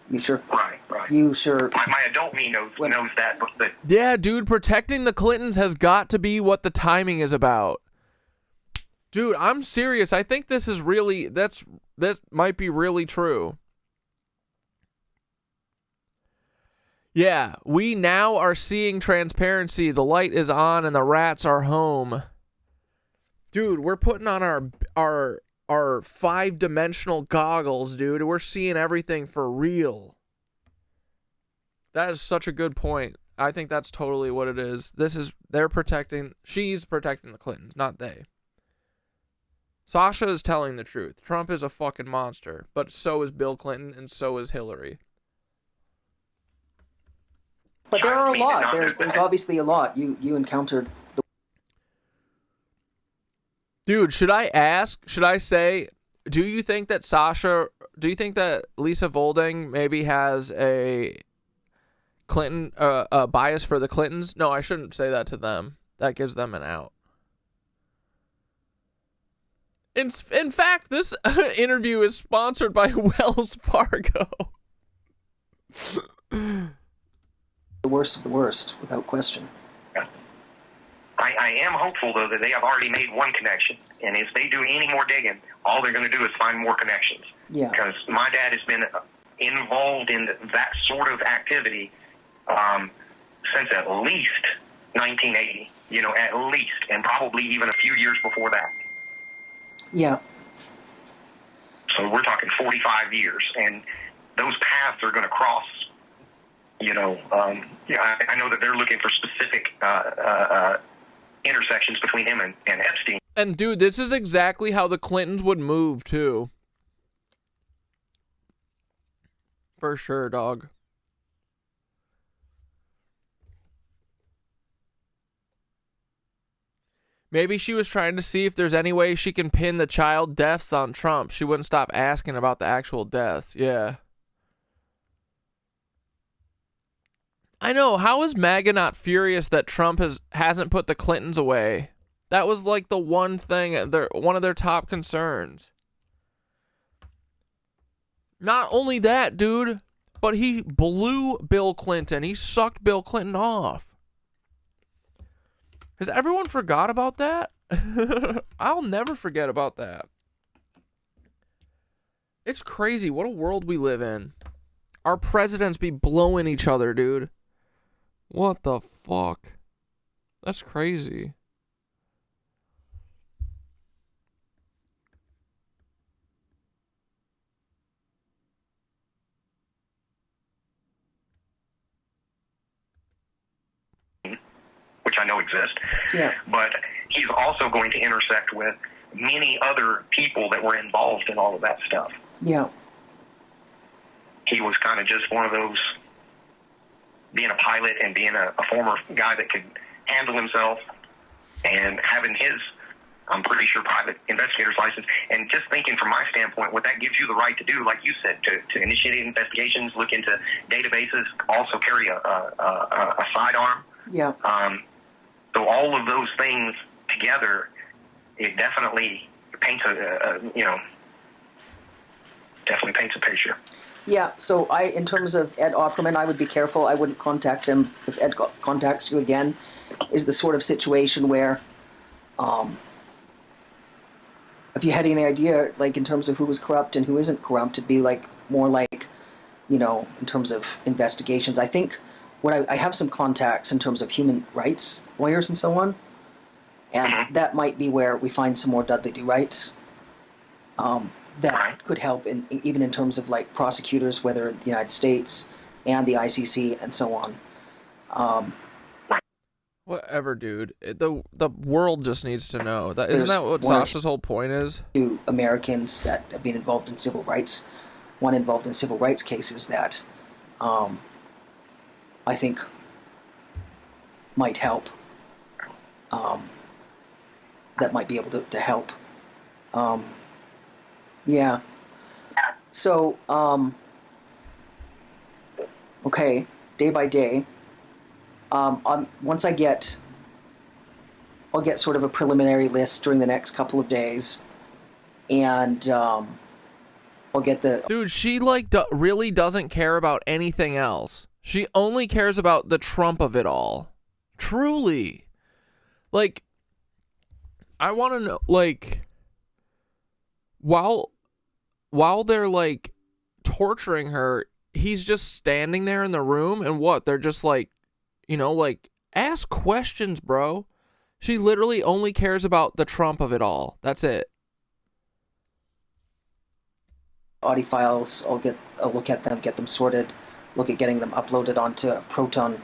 You sure? Right. You sure? My adult me knows that, but yeah, dude, protecting the Clintons has got to be what the timing is about. Dude, I'm serious. I think this is really, that might be really true. Yeah, we now are seeing transparency. The light is on and the rats are home. Dude, we're putting on our 5-dimensional goggles, dude. We're seeing everything for real. That is such a good point. I think that's totally what it is. She's protecting the Clintons, not they. Sasha is telling the truth. Trump is a fucking monster, but so is Bill Clinton and so is Hillary. But there are a lot. There's obviously a lot. You encountered. Dude, should I say, do you think that Lisa Volding maybe has a Clinton, a bias for the Clintons? No, I shouldn't say that to them. That gives them an out. In fact, this interview is sponsored by Wells Fargo. The worst of the worst, without question. I am hopeful, though, that they have already made one connection. And if they do any more digging, all they're going to do is find more connections. Yeah. Because my dad has been involved in that sort of activity since at least 1980. At least. And probably even a few years before that. Yeah. So we're talking 45 years. And those paths are going to cross. I know that they're looking for specific intersections between him and Epstein. And dude, this is exactly how the Clintons would move too. For sure, dog. Maybe she was trying to see if there's any way she can pin the child deaths on Trump. She wouldn't stop asking about the actual deaths. Yeah. I know. How is MAGA not furious that Trump hasn't put the Clintons away? That was like the one thing, one of their top concerns. Not only that, dude, but he blew Bill Clinton. He sucked Bill Clinton off. Has everyone forgot about that? I'll never forget about that. It's crazy. What a world we live in. Our presidents be blowing each other, dude. What the fuck? That's crazy. Which I know exist. Yeah. But he's also going to intersect with many other people that were involved in all of that stuff. Yeah. He was kind of just one of those, being a pilot and being a former guy that could handle himself and having his, I'm pretty sure, private investigator's license. And just thinking from my standpoint, what that gives you the right to do, like you said, to initiate investigations, look into databases, also carry a sidearm. Yeah. So all of those things together, it definitely paints definitely paints a picture. Yeah, so in terms of Ed Opperman, I would be careful. I wouldn't contact him if Ed contacts you again. Is the sort of situation where, if you had any idea, like in terms of who was corrupt and who isn't corrupt, it'd be like more like, in terms of investigations. I think I have some contacts in terms of human rights lawyers and so on, and that might be where we find some more Dudley Do Rights. That could help, even in terms of like prosecutors, whether in the United States and the ICC and so on. Whatever, dude. The world just needs to know. Isn't that what Sasha's whole point is? To Americans that have been involved in civil rights, one involved in civil rights cases that I think might help. That might be able to help. Yeah. So, okay, day by day. Once I'll get sort of a preliminary list during the next couple of days, and I'll get the. Dude, she really doesn't care about anything else. She only cares about the Trump of it all. Truly. Like, I want to know, like, while they're like torturing her, he's just standing there in the room, and what? They're just like, like, ask questions, bro. She literally only cares about the Trump of it all. That's it. Audio files, I'll look at them, get them sorted, look at getting them uploaded onto a Proton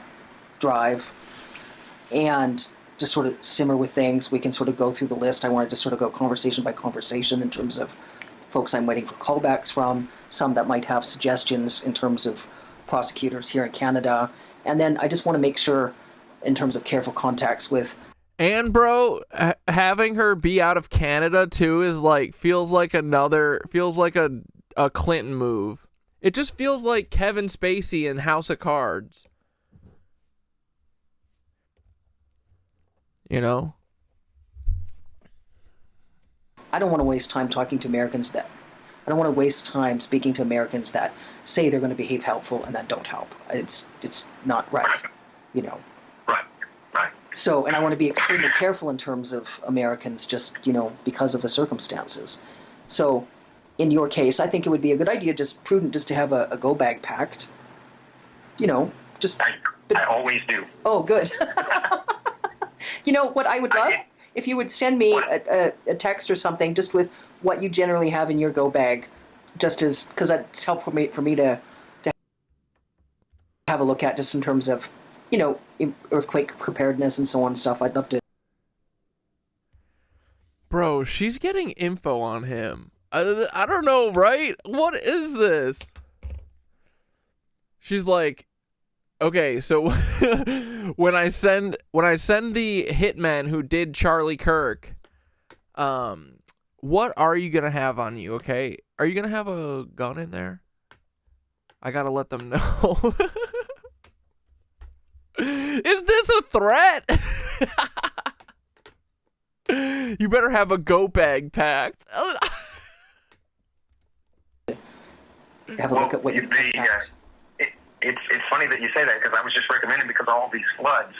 drive, and just sort of simmer with things. We can sort of go through the list. I wanted to sort of go conversation by conversation in terms of folks I'm waiting for callbacks from, some that might have suggestions in terms of prosecutors here in Canada. And then I just want to make sure in terms of careful contacts with... And, bro, having her be out of Canada, too, is like, feels like a Clinton move. It just feels like Kevin Spacey in House of Cards. I don't want to waste time talking to Americans I don't want to waste time speaking to Americans that say they're going to behave helpful and that don't help. It's not right, Right. So, and I want to be extremely careful in terms of Americans just, because of the circumstances. So, in your case, I think it would be a good idea, just prudent, just to have a go bag packed. Just... I always do. Oh, good. You know what I would love? If you would send me a text or something just with what you generally have in your go bag, just as, because that's helpful for me to have a look at, just in terms of, earthquake preparedness and so on and stuff. I'd love to. Bro, she's getting info on him. I don't know, right? What is this? She's like, okay, so when I send the hitman who did Charlie Kirk, what are you gonna have on you? Okay, are you gonna have a gun in there? I gotta let them know. Is this a threat? You better have a go bag packed. Have a look at what It's funny that you say that, because I was just recommending, because of all these floods,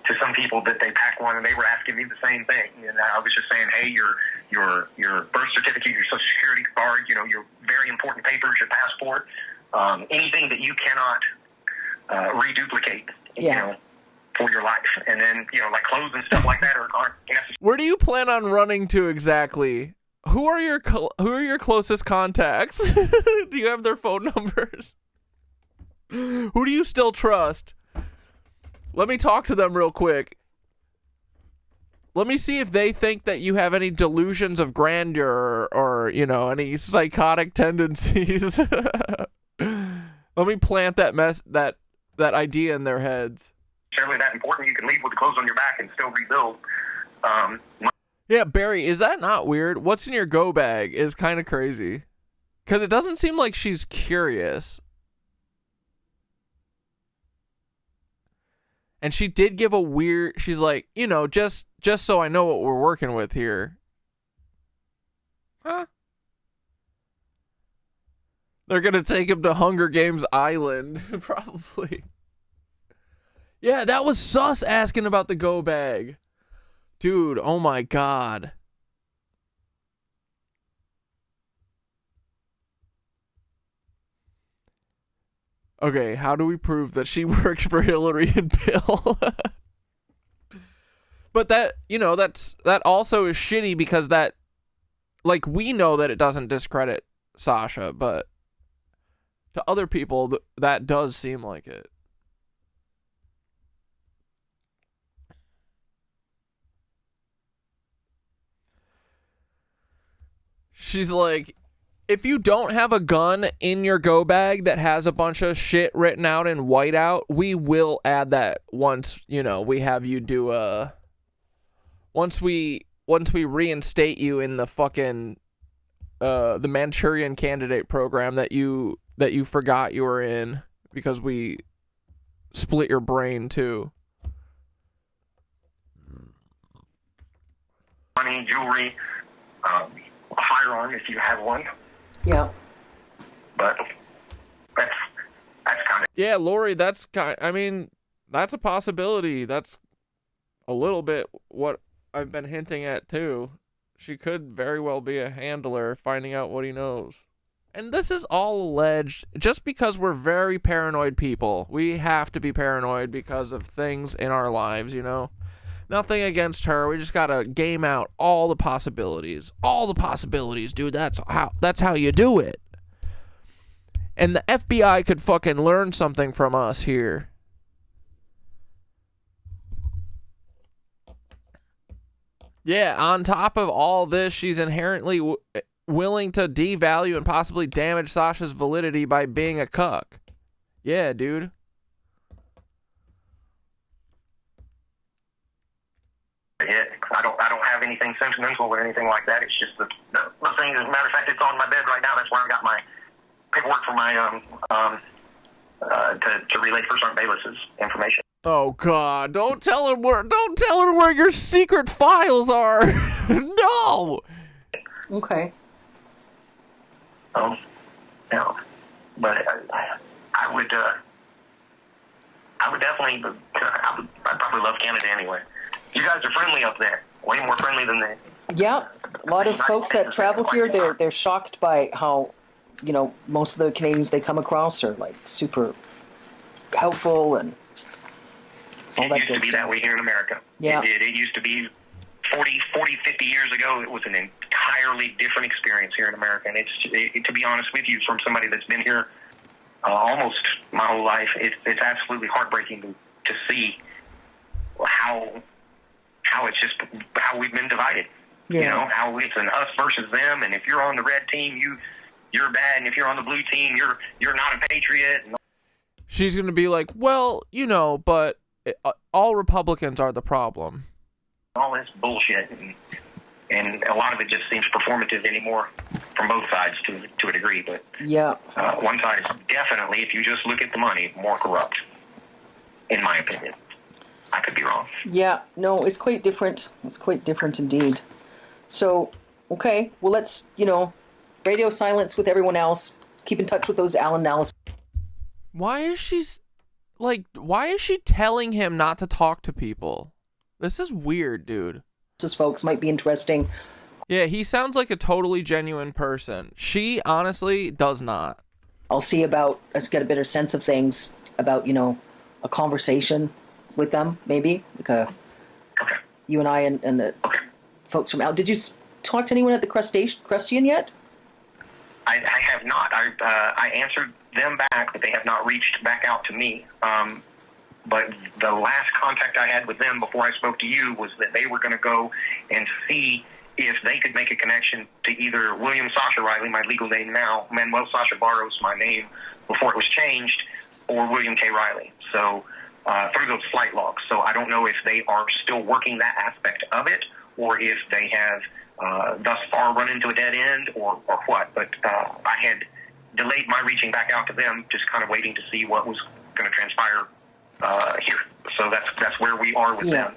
to some people that they pack one, and they were asking me the same thing. I was just saying, hey, your your birth certificate, your social security card, you know, your very important papers, your passport, anything that you cannot reduplicate, you know, for your life. And then, you know, like clothes and stuff like that aren't necessary. Where do you plan on running to exactly? Who are your closest contacts? Do you have their phone numbers? Who do you still trust? Let me talk to them real quick. Let me see if they think that you have any delusions of grandeur or, you know, any psychotic tendencies. Let me plant that idea in their heads. Certainly that important. You can leave with the clothes on your back and still rebuild. Yeah, Barry, is that not weird? What's in your go bag is kind of crazy. Because it doesn't seem like she's curious. And she did give a weird, she's like, you know, just so I know what we're working with here. Huh? They're going to take him to Hunger Games Island, probably. Yeah, that was sus asking about the go bag. Dude, oh my God. Okay, how do we prove that she works for Hillary and Bill? But that, you know, that also is shitty because that, like, we know that it doesn't discredit Sasha, but to other people, that does seem like it. She's like, if you don't have a gun in your go bag that has a bunch of shit written out in whiteout, we will add that once, you know, we have you do once we reinstate you in the fucking the Manchurian Candidate program that you forgot you were in because we split your brain too. Money, jewelry, a firearm if you have one. Yeah. But that's kind of... Yeah, Lori, that's a possibility. That's a little bit what I've been hinting at too. She could very well be a handler, finding out what he knows. And this is all alleged just because we're very paranoid people. We have to be paranoid because of things in our lives, you know? Nothing against her. We just gotta game out all the possibilities. All the possibilities, dude. That's how you do it. And the FBI could fucking learn something from us here. Yeah, on top of all this, she's inherently willing to devalue and possibly damage Sasha's validity by being a cuck. Yeah, dude. I don't have anything sentimental or anything like that. It's just the thing. As a matter of fact, it's on my bed right now. That's where I got my paperwork for my to relay First Sergeant Bayless's information. Oh God! Don't tell her where your secret files are. No. Okay. No, but I would definitely. I'd probably love Canada anyway. You guys are friendly up there. Way more friendly than they. Yeah, a lot of folks that travel here, they're shocked by how, you know, most of the Canadians they come across are like super helpful and all that. It used to be that way here in America. Yeah. It used to be 40, 50 years ago. It was an entirely different experience here in America. And to be honest with you, from somebody that's been here almost my whole life, it's absolutely heartbreaking to see how it's just how we've been divided. Yeah. You know, how it's an us versus them, and if you're on the red team, you're bad, and if you're on the blue team, you're not a patriot. She's gonna be like, well, you know, but all Republicans are the problem. All this bullshit, and a lot of it just seems performative anymore from both sides to a degree. But yeah, one side is definitely, if you just look at the money, more corrupt, in my opinion. I could be wrong. Yeah, no, it's quite different. It's quite different indeed. So, okay, well, let's, you know, radio silence with everyone else. Keep in touch with those Alan Nallis. Why is she telling him not to talk to people? This is weird, dude. This, folks, might be interesting. Yeah, he sounds like a totally genuine person. She honestly does not. I'll see about, let's get a better sense of things about, a conversation with them, maybe. Like you and I and the folks from out. Did you talk to anyone at the Crustacean yet? I have not. I answered them back, but they have not reached back out to me. But the last contact I had with them before I spoke to you was that they were going to go and see if they could make a connection to either William Sasha Riley, my legal name now, Manuel Sasha Barros, my name before it was changed, or William K. Riley. So through those flight logs. So I don't know if they are still working that aspect of it, or if they have thus far run into a dead end, or what. But I had delayed my reaching back out to them, just kind of waiting to see what was going to transpire here. So that's where we are with them.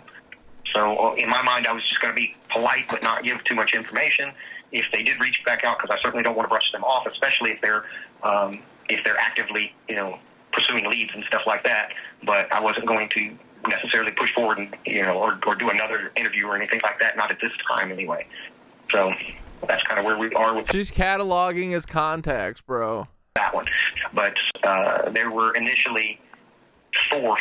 So in my mind, I was just going to be polite but not give too much information. If they did reach back out, because I certainly don't want to brush them off, especially if they're actively, pursuing leads and stuff like that. But I wasn't going to necessarily push forward and, or do another interview or anything like that. Not at this time, anyway. So that's kind of where we are with. She's cataloging his contacts, bro. That one, but there were initially 4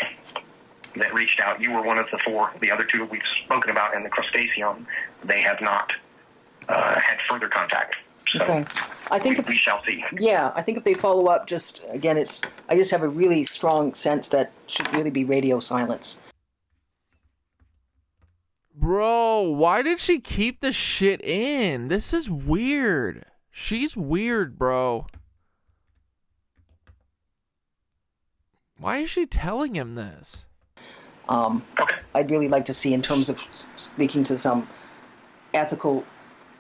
that reached out. You were one of the 4. The other 2 we've spoken about in the Crustacean, they have not had further contact. So okay. I think we shall see. Yeah, I think if they follow up, I just have a really strong sense that should really be radio silence. Bro, why did she keep the shit in? This is weird. She's weird, bro. Why is she telling him this? I'd really like to see, in terms of speaking to some ethical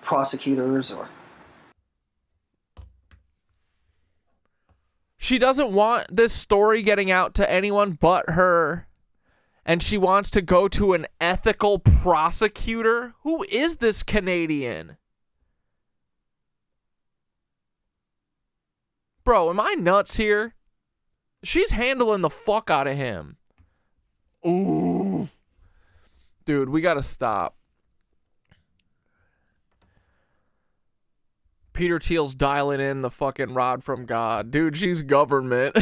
prosecutors or... She doesn't want this story getting out to anyone but her. And she wants to go to an ethical prosecutor? Who is this Canadian? Bro, am I nuts here? She's handling the fuck out of him. Ooh. Dude, we gotta stop. Peter Thiel's dialing in the fucking rod from God. Dude, she's government.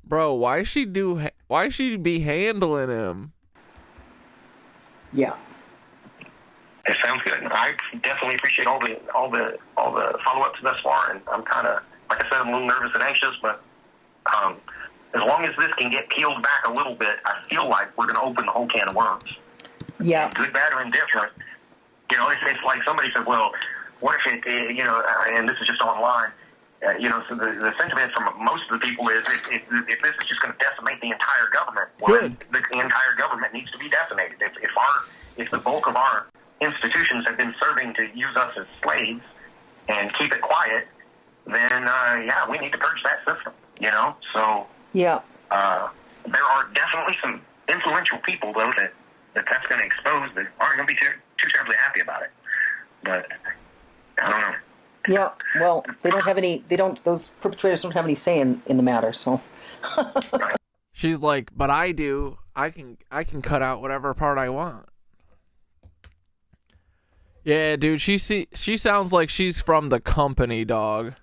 Bro, why she be handling him? Yeah. It sounds good. I definitely appreciate all the follow-ups thus far, and I'm kind of, like I said, I'm a little nervous and anxious, but as long as this can get peeled back a little bit, I feel like we're going to open the whole can of worms. Yeah. Good, bad, or indifferent. It's like somebody said, well, what if it, and this is just online, so the sentiment from most of the people is if this is just going to decimate the entire government, well, the entire government needs to be decimated. If the bulk of our institutions have been serving to use us as slaves and keep it quiet, then we need to purge that system. So yeah, there are definitely some influential people though that's going to expose that aren't going to be too terribly happy about it. But I don't know. Yeah, well, those perpetrators don't have any say in the matter, so. She's like, but I do. I can cut out whatever part I want. Yeah, dude, she sounds like she's from the company, dog.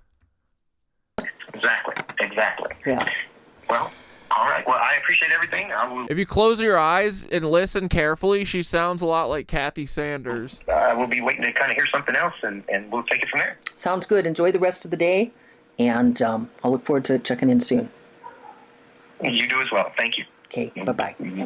Exactly. Yeah. Well, all right. Well, I appreciate everything. If you close your eyes and listen carefully, she sounds a lot like Kathy Sanders. We'll be waiting to kind of hear something else, and we'll take it from there. Sounds good. Enjoy the rest of the day, and I'll look forward to checking in soon. You do as well. Thank you. Okay, bye-bye. Mm-hmm.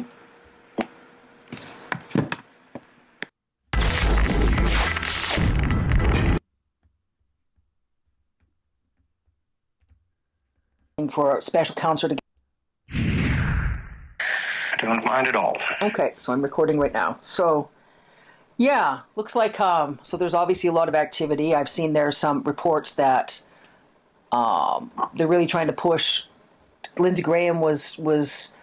For a special counselor to... I don't mind at all. Okay, so I'm recording right now. So, yeah, looks like, so there's obviously a lot of activity. I've seen there's some reports that they're really trying to push. Lindsey Graham was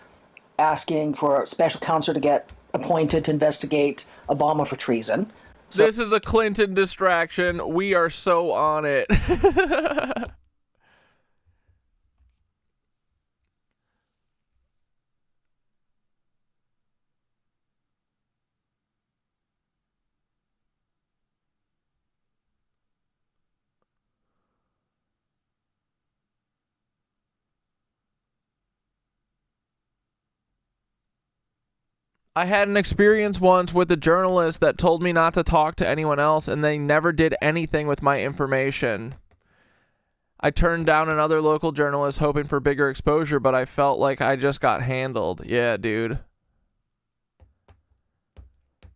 asking for a special counselor to get appointed to investigate Obama for treason. So, this is a Clinton distraction. We are so on it. I had an experience once with a journalist that told me not to talk to anyone else, and they never did anything with my information. I turned down another local journalist hoping for bigger exposure, but I felt like I just got handled. Yeah, dude.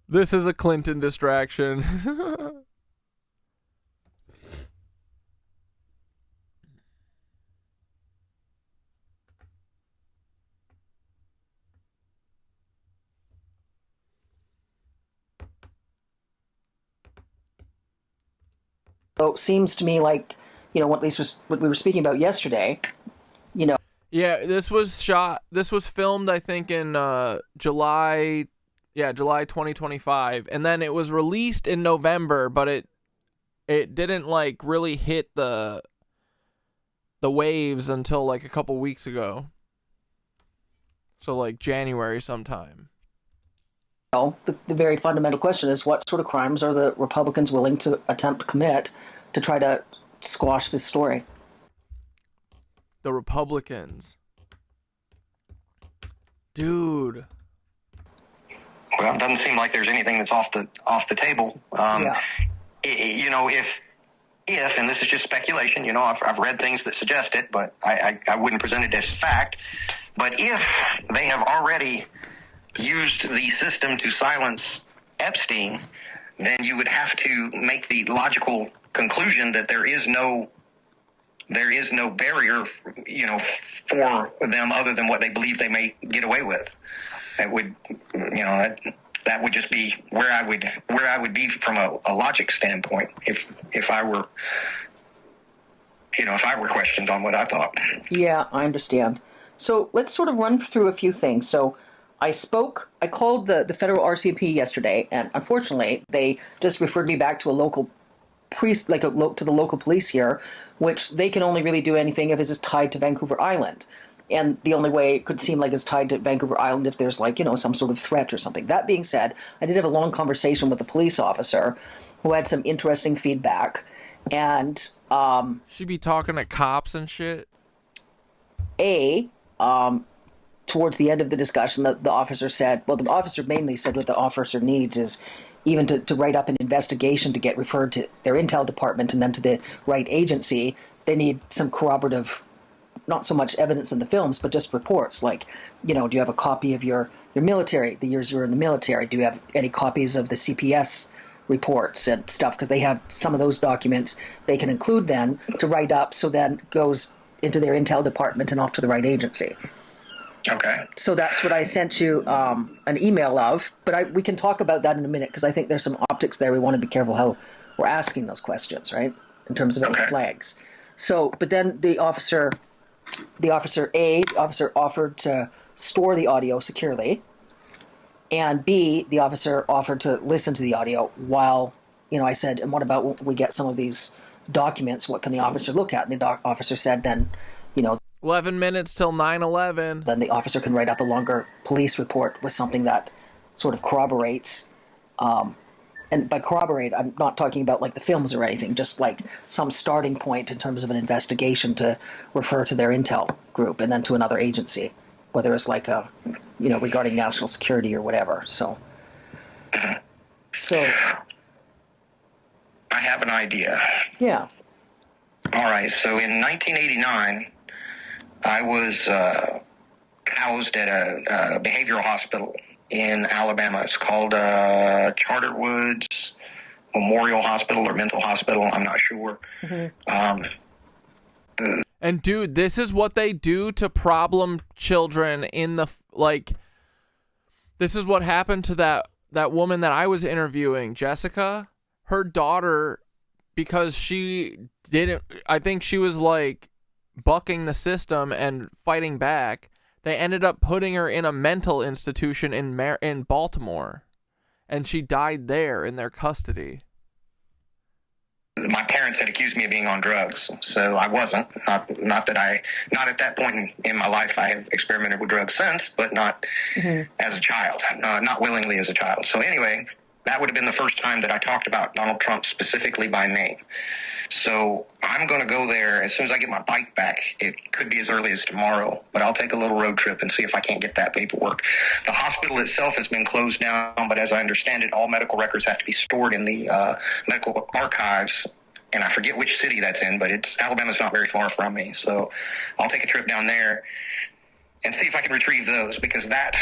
This is a Clinton distraction. So it seems to me like, at least was what we were speaking about yesterday, Yeah, this was filmed, I think, in July 2025. And then it was released in November, but it didn't, like, really hit the waves until, like, a couple weeks ago. So, like, January sometime. the very fundamental question is, what sort of crimes are the Republicans willing to attempt to commit to try to squash this story? The Republicans. Dude. Well, it doesn't seem like there's anything that's off the table. If, and this is just speculation, I've read things that suggest it, but I wouldn't present it as fact. But if they have already used the system to silence Epstein, then you would have to make the logical conclusion that there is no barrier, for them other than what they believe they may get away with. That would, that would just be where I would be from a logic standpoint if I were questioned on what I thought. Yeah, I understand. So let's sort of run through a few things. So I called the federal RCMP yesterday, and unfortunately, they just referred me back to a local to the local police here, which they can only really do anything if it's tied to Vancouver Island. And the only way it could seem like it's tied to Vancouver Island if there's some sort of threat or something. That being said, I did have a long conversation with a police officer who had some interesting feedback. And she be talking to cops and shit. Towards the end of the discussion, the officer said, the officer mainly said what the officer needs is even to write up an investigation to get referred to their intel department and then to the right agency. They need some corroborative, not so much evidence in the films, but just reports. Like, do you have a copy of your military, the years you were in the military? Do you have any copies of the CPS reports and stuff? Because they have some of those documents they can include then to write up, so then goes into their intel department and off to the right agency. Okay. So that's what I sent you an email of, but we can talk about that in a minute, because I think there's some optics there. We want to be careful how we're asking those questions, right? In terms of any flags. So, but then the officer offered to store the audio securely, and B, the officer offered to listen to the audio while, I said, and what about when we get some of these documents, what can the officer look at? And the officer said then, 11 minutes till 9/11. Then the officer can write up a longer police report with something that sort of corroborates. And by corroborate, I'm not talking about like the films or anything, just like some starting point in terms of an investigation to refer to their intel group and then to another agency, whether it's like regarding national security or whatever. So I have an idea. Yeah. All right. So in 1989, I was housed at a behavioral hospital in Alabama. It's called Charterwoods Memorial Hospital or Mental Hospital. I'm not sure. Mm-hmm. And dude, this is what they do to problem children in the this is what happened to that woman that I was interviewing, Jessica. Her daughter, because I think she was like bucking the system and fighting back, they ended up putting her in a mental institution in Baltimore, and she died there in their custody. My parents had accused me of being on drugs, so I wasn't. Not at that point in my life. I have experimented with drugs since, but not as a child, not willingly as a child. So anyway, that would have been the first time that I talked about Donald Trump specifically by name. So I'm going to go there as soon as I get my bike back. It could be as early as tomorrow, but I'll take a little road trip and see if I can't get that paperwork. The hospital itself has been closed down, but as I understand it, all medical records have to be stored in the medical archives. And I forget which city that's in, but Alabama's not very far from me. So I'll take a trip down there and see if I can retrieve those, because that,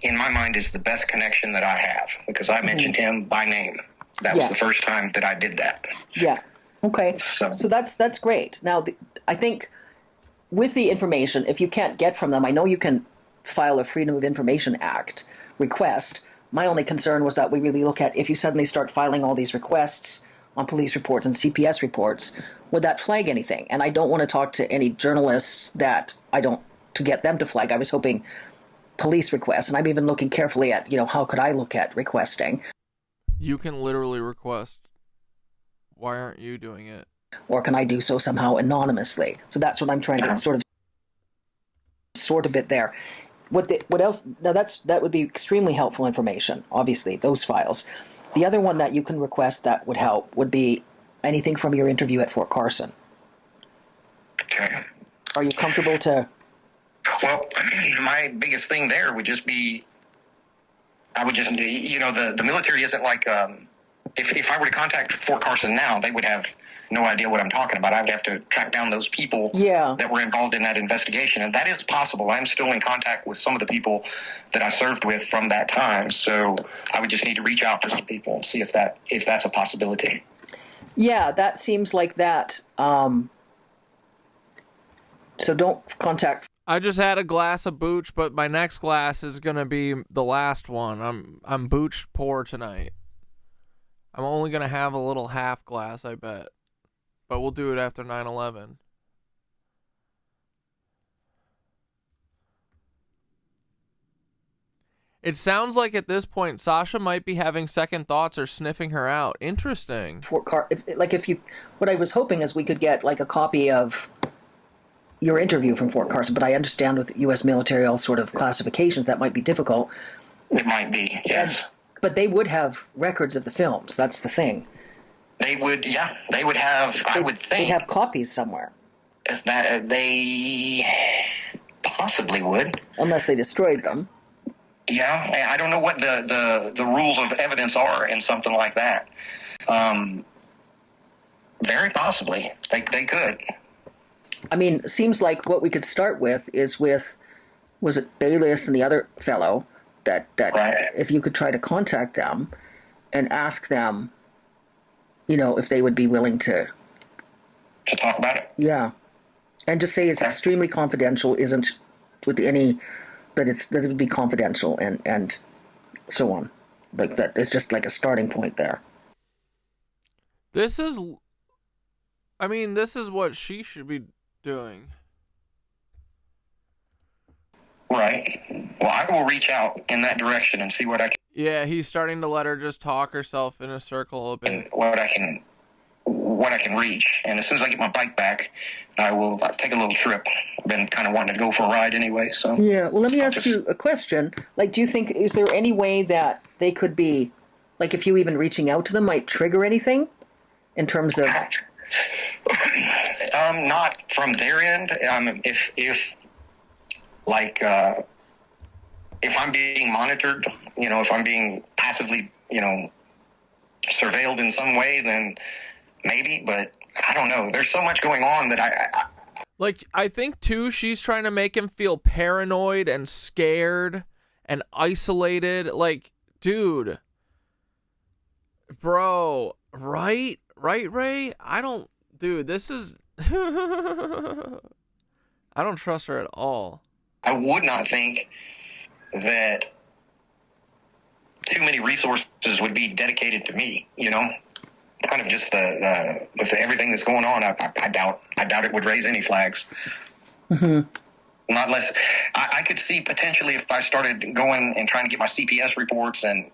in my mind, is the best connection that I have, because I mentioned him by name. That was the first time that I did that. Yeah. Okay. So that's great. Now, I think with the information, if you can't get from them, I know you can file a Freedom of Information Act request. My only concern was that we really look at, if you suddenly start filing all these requests on police reports and CPS reports, would that flag anything? And I don't want to talk to any journalists to get them to flag. I was hoping police requests, and I'm even looking carefully at, how could I look at requesting? You can literally request. Why aren't you doing it? Or can I do so somehow anonymously? So that's what I'm trying to sort a bit there. What else? Now that would be extremely helpful information, obviously, those files. The other one that you can request that would help would be anything from your interview at Fort Carson. Okay. Are you comfortable to... Well, my biggest thing there would just be, I would just, the military isn't like, if I were to contact Fort Carson now, they would have no idea what I'm talking about. I would have to track down those people that were involved in that investigation. And that is possible. I'm still in contact with some of the people that I served with from that time. So I would just need to reach out to some people and see if that's a possibility. Yeah, that seems like that. So don't contact. I just had a glass of booch, but my next glass is gonna be the last one. I'm booch poor tonight. I'm only gonna have a little half glass, I bet. But we'll do it after 9/11. It sounds like at this point Sasha might be having second thoughts or sniffing her out. Interesting. What I was hoping is we could get like a copy of your interview from Fort Carson, but I understand with U.S. military all sort of classifications that might be difficult. It might be, yes. But they would have records of the films. That's the thing. They would, yeah. They would have, I would think. They have copies somewhere. They possibly would. Unless they destroyed them. Yeah, I don't know what the rules of evidence are in something like that. Very possibly. They could. I mean, it seems like what we could start with is with, was it Bayless and the other fellow, that if you could try to contact them and ask them, if they would be willing to talk about it. Yeah. And just say it's extremely confidential, isn't with any, that it would be confidential and so on. Like that, it's just like a starting point there. This is what she should be doing. Right. Well, I will reach out in that direction and see what I can. Yeah, he's starting to let her just talk herself in a circle a bit. And what I can reach. And as soon as I get my bike back, I will take a little trip. I've been kind of wanting to go for a ride anyway, so. Yeah, well, let me ask you a question. Like, do you think, is there any way that they could be, like, if you even reaching out to them might trigger anything in terms of... Not from their end. If I'm being monitored, if I'm being passively, surveilled in some way, then maybe, but I don't know. There's so much going on that I think too, she's trying to make him feel paranoid and scared and isolated. Like, dude, bro, right, Ray? This is, I don't trust her at all. I would not think that too many resources would be dedicated to me, kind of just with everything that's going on. I doubt it would raise any flags. Mm-hmm. Not less. I could see potentially if I started going and trying to get my CPS reports and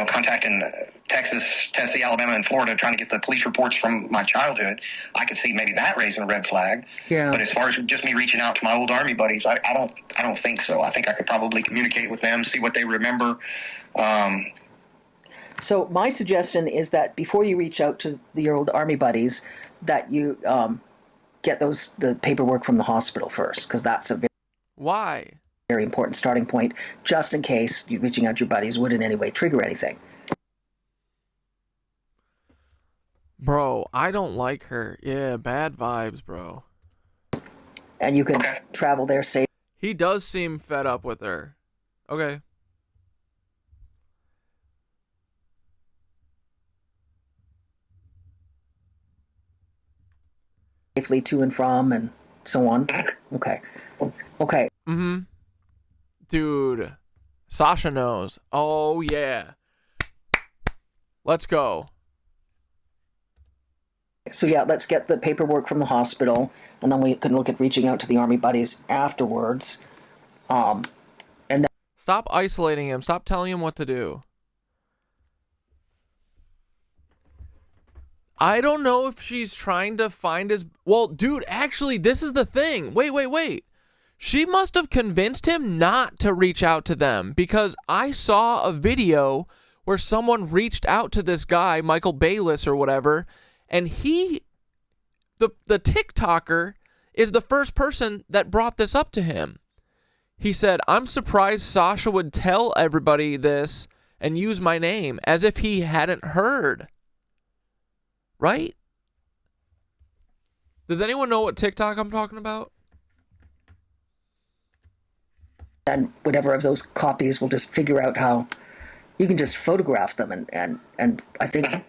contacting Texas, Tennessee, Alabama, and Florida, trying to get the police reports from my childhood, I could see maybe that raising a red flag. Yeah. But as far as just me reaching out to my old Army buddies, I don't think so. I think I could probably communicate with them, see what they remember, So my suggestion is that before you reach out to your old army buddies, that you get the paperwork from the hospital first, because that's a Why? very important starting point, just in case you reaching out to your buddies would in any way trigger anything. Bro, I don't like her. Yeah, bad vibes, bro. And you can travel there safe. He does seem fed up with her. Okay. Safely to and from and so on. Okay. Mm-hmm. Dude, Sasha knows. Oh, yeah. Let's go. So yeah, let's get the paperwork from the hospital, and then we can look at reaching out to the army buddies afterwards. And then Stop isolating him. Stop telling him what to do. I don't know if she's trying to find his... Well, dude, actually, this is the thing. Wait. She must have convinced him not to reach out to them, because I saw a video where someone reached out to this guy, Michael Bayless or whatever, and the TikToker is the first person that brought this up to him. He said, "I'm surprised Sasha would tell everybody this and use my name," as if he hadn't heard. Right? Does anyone know what TikTok I'm talking about? and whatever of those copies, we'll just figure out how you can just photograph them. And I think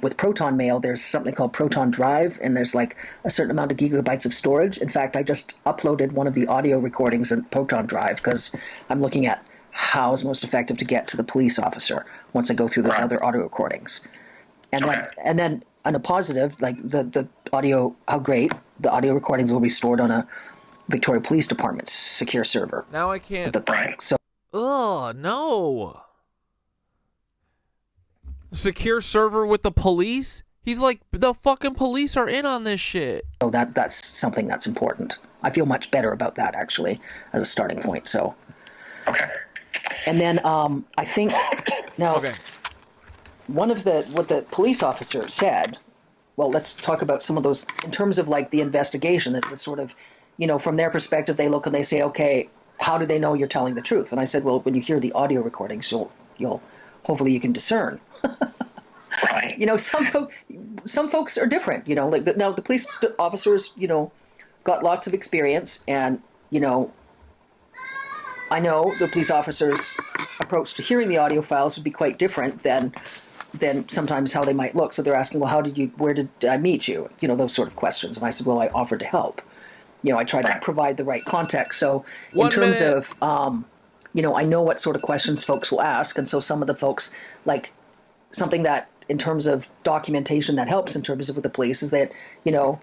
with Proton Mail, there's something called Proton Drive, and there's like a certain amount of gigabytes of storage. In fact, I just uploaded one of the audio recordings in Proton Drive because I'm looking at how is most effective to get to the police officer once I go through those other audio recordings. And then on a positive, like the audio, how great, the audio recordings will be stored on a Victoria Police Department's secure server. Now I can't. So, ugh, no. Secure server with the police? He's like, the fucking police are in on this shit. So that's something that's important. I feel much better about that, actually, as a starting point. So, okay. And then I think now, what the police officer said. Well, let's talk about some of those in terms of like the investigation. That's the sort of, from their perspective, they look and they say, okay, how do they know you're telling the truth? And I said, well, when you hear the audio recordings, you'll hopefully you can discern. Some folks are different. Now the police officers, got lots of experience, and I know the police officers' approach to hearing the audio files would be quite different than sometimes how they might look. So they're asking, well, where did I meet you? Those sort of questions. And I said, well, I offered to help. I tried to provide the right context. So in terms of, I know what sort of questions folks will ask. And so some of the folks, like something that in terms of documentation that helps in terms of with the police is that, you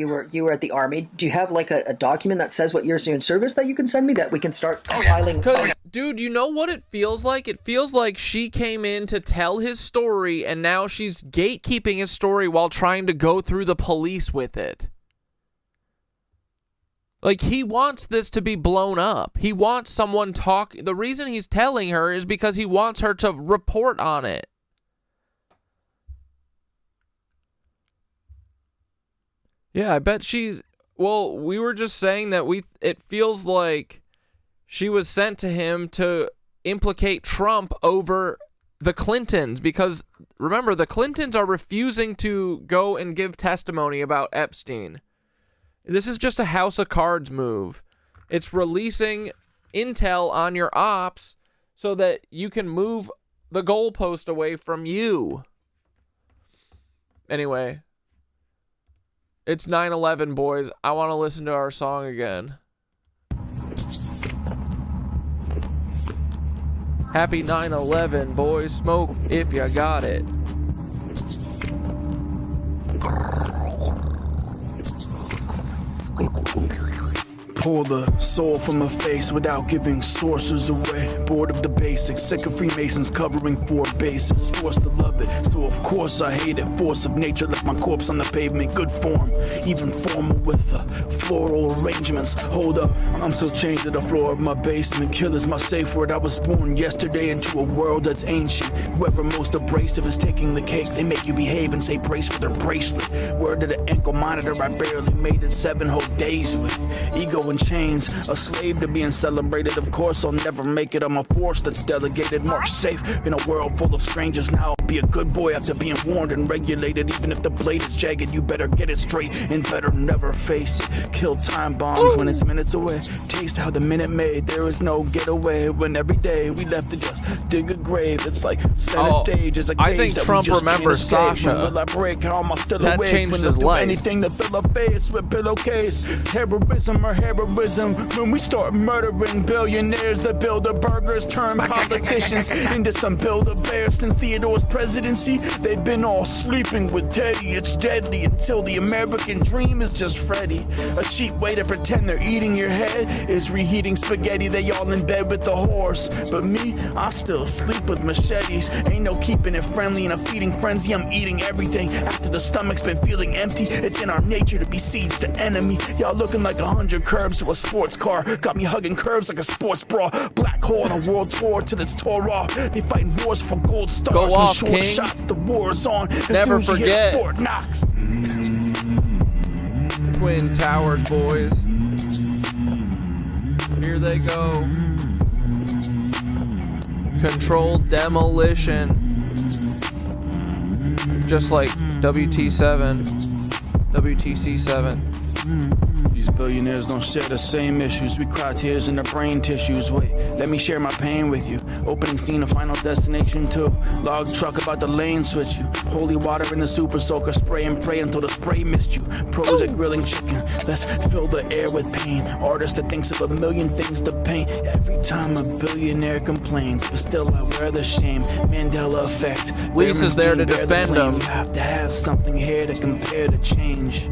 were at the Army. Do you have like a document that says what years you're in service that you can send me that we can start compiling? Because, dude, you know what it feels like? It feels like she came in to tell his story, and now she's gatekeeping his story while trying to go through the police with it. Like, he wants this to be blown up. He wants someone talk. The reason he's telling her is because he wants her to report on it. Yeah, I bet she's... Well, we were just saying that it feels like she was sent to him to implicate Trump over the Clintons, because, remember, the Clintons are refusing to go and give testimony about Epstein. This is just a House of Cards move. It's releasing intel on your ops so that you can move the goalpost away from you. Anyway... It's 9/11, boys. I want to listen to our song again. Happy 9/11, boys. Smoke if you got it. Pull the soul from a face without giving sources away. Bored of the basics, sick of Freemasons covering 4 bases. Forced to love it, so of course I hate it. Force of nature left my corpse on the pavement. Good form, even formal with floral arrangements. Hold up, I'm still chained to the floor of my basement. Killer's my safe word. I was born yesterday into a world that's ancient. Whoever most abrasive is taking the cake. They make you behave and say brace for their bracelet. Word to the ankle monitor, I barely made it 7 whole days with ego in chains, a slave to being celebrated. Of course I'll never make it. I'm a force that's delegated, marked safe in a world full of strangers. Now I'll be a good boy after being warned and regulated. Even if the blade is jagged, you better get it straight and better never face it. Kill time bombs when it's minutes away. Taste how the minute made. There is no getaway when every day we left to just dig a grave. It's like center stage is a I cage think that Trump we just remembers can't escape. Sasha. When will I break? How am I still That awake? changed When his they'll do life. anything to fill a face with pillowcase. Terrorism or heroism. When we start murdering billionaires that build the burgers, turn politicians into some Build-A-Bears. Since Theodore's presidency, they've been all sleeping with Teddy. It's deadly until the American dream is just Freddy. A cheap way to pretend they're eating your head is reheating spaghetti. They all in bed with the horse, but me, I still sleep with machetes. Ain't no keeping it friendly in a feeding frenzy. I'm eating everything after the stomach's been feeling empty. It's in our nature to besiege the enemy. Y'all looking like 100 curves to a sports car. Got me hugging curves like a sports bra. Black hole on a world tour till it's tore off. They fighting wars for gold stars. Go off, and short King. shots. The war is on. As Never soon as you hit forget. Fort Knox. Twin Towers, boys. Here they go. Controlled demolition. Just like WT7, WTC7. These billionaires don't share the same issues. We cry tears in their brain tissues. Wait, let me share my pain with you. Opening scene of Final Destination 2. Log truck about the lane switch you. Holy water in the super soaker. Spray and pray until the spray missed you. Pros at grilling chicken. Let's fill the air with pain. Artist that thinks of a million things to paint. Every time a billionaire complains, but still I wear the shame. Mandela effect. Lisa's there to Bear the defend blame. him. You have to have something here to compare to change.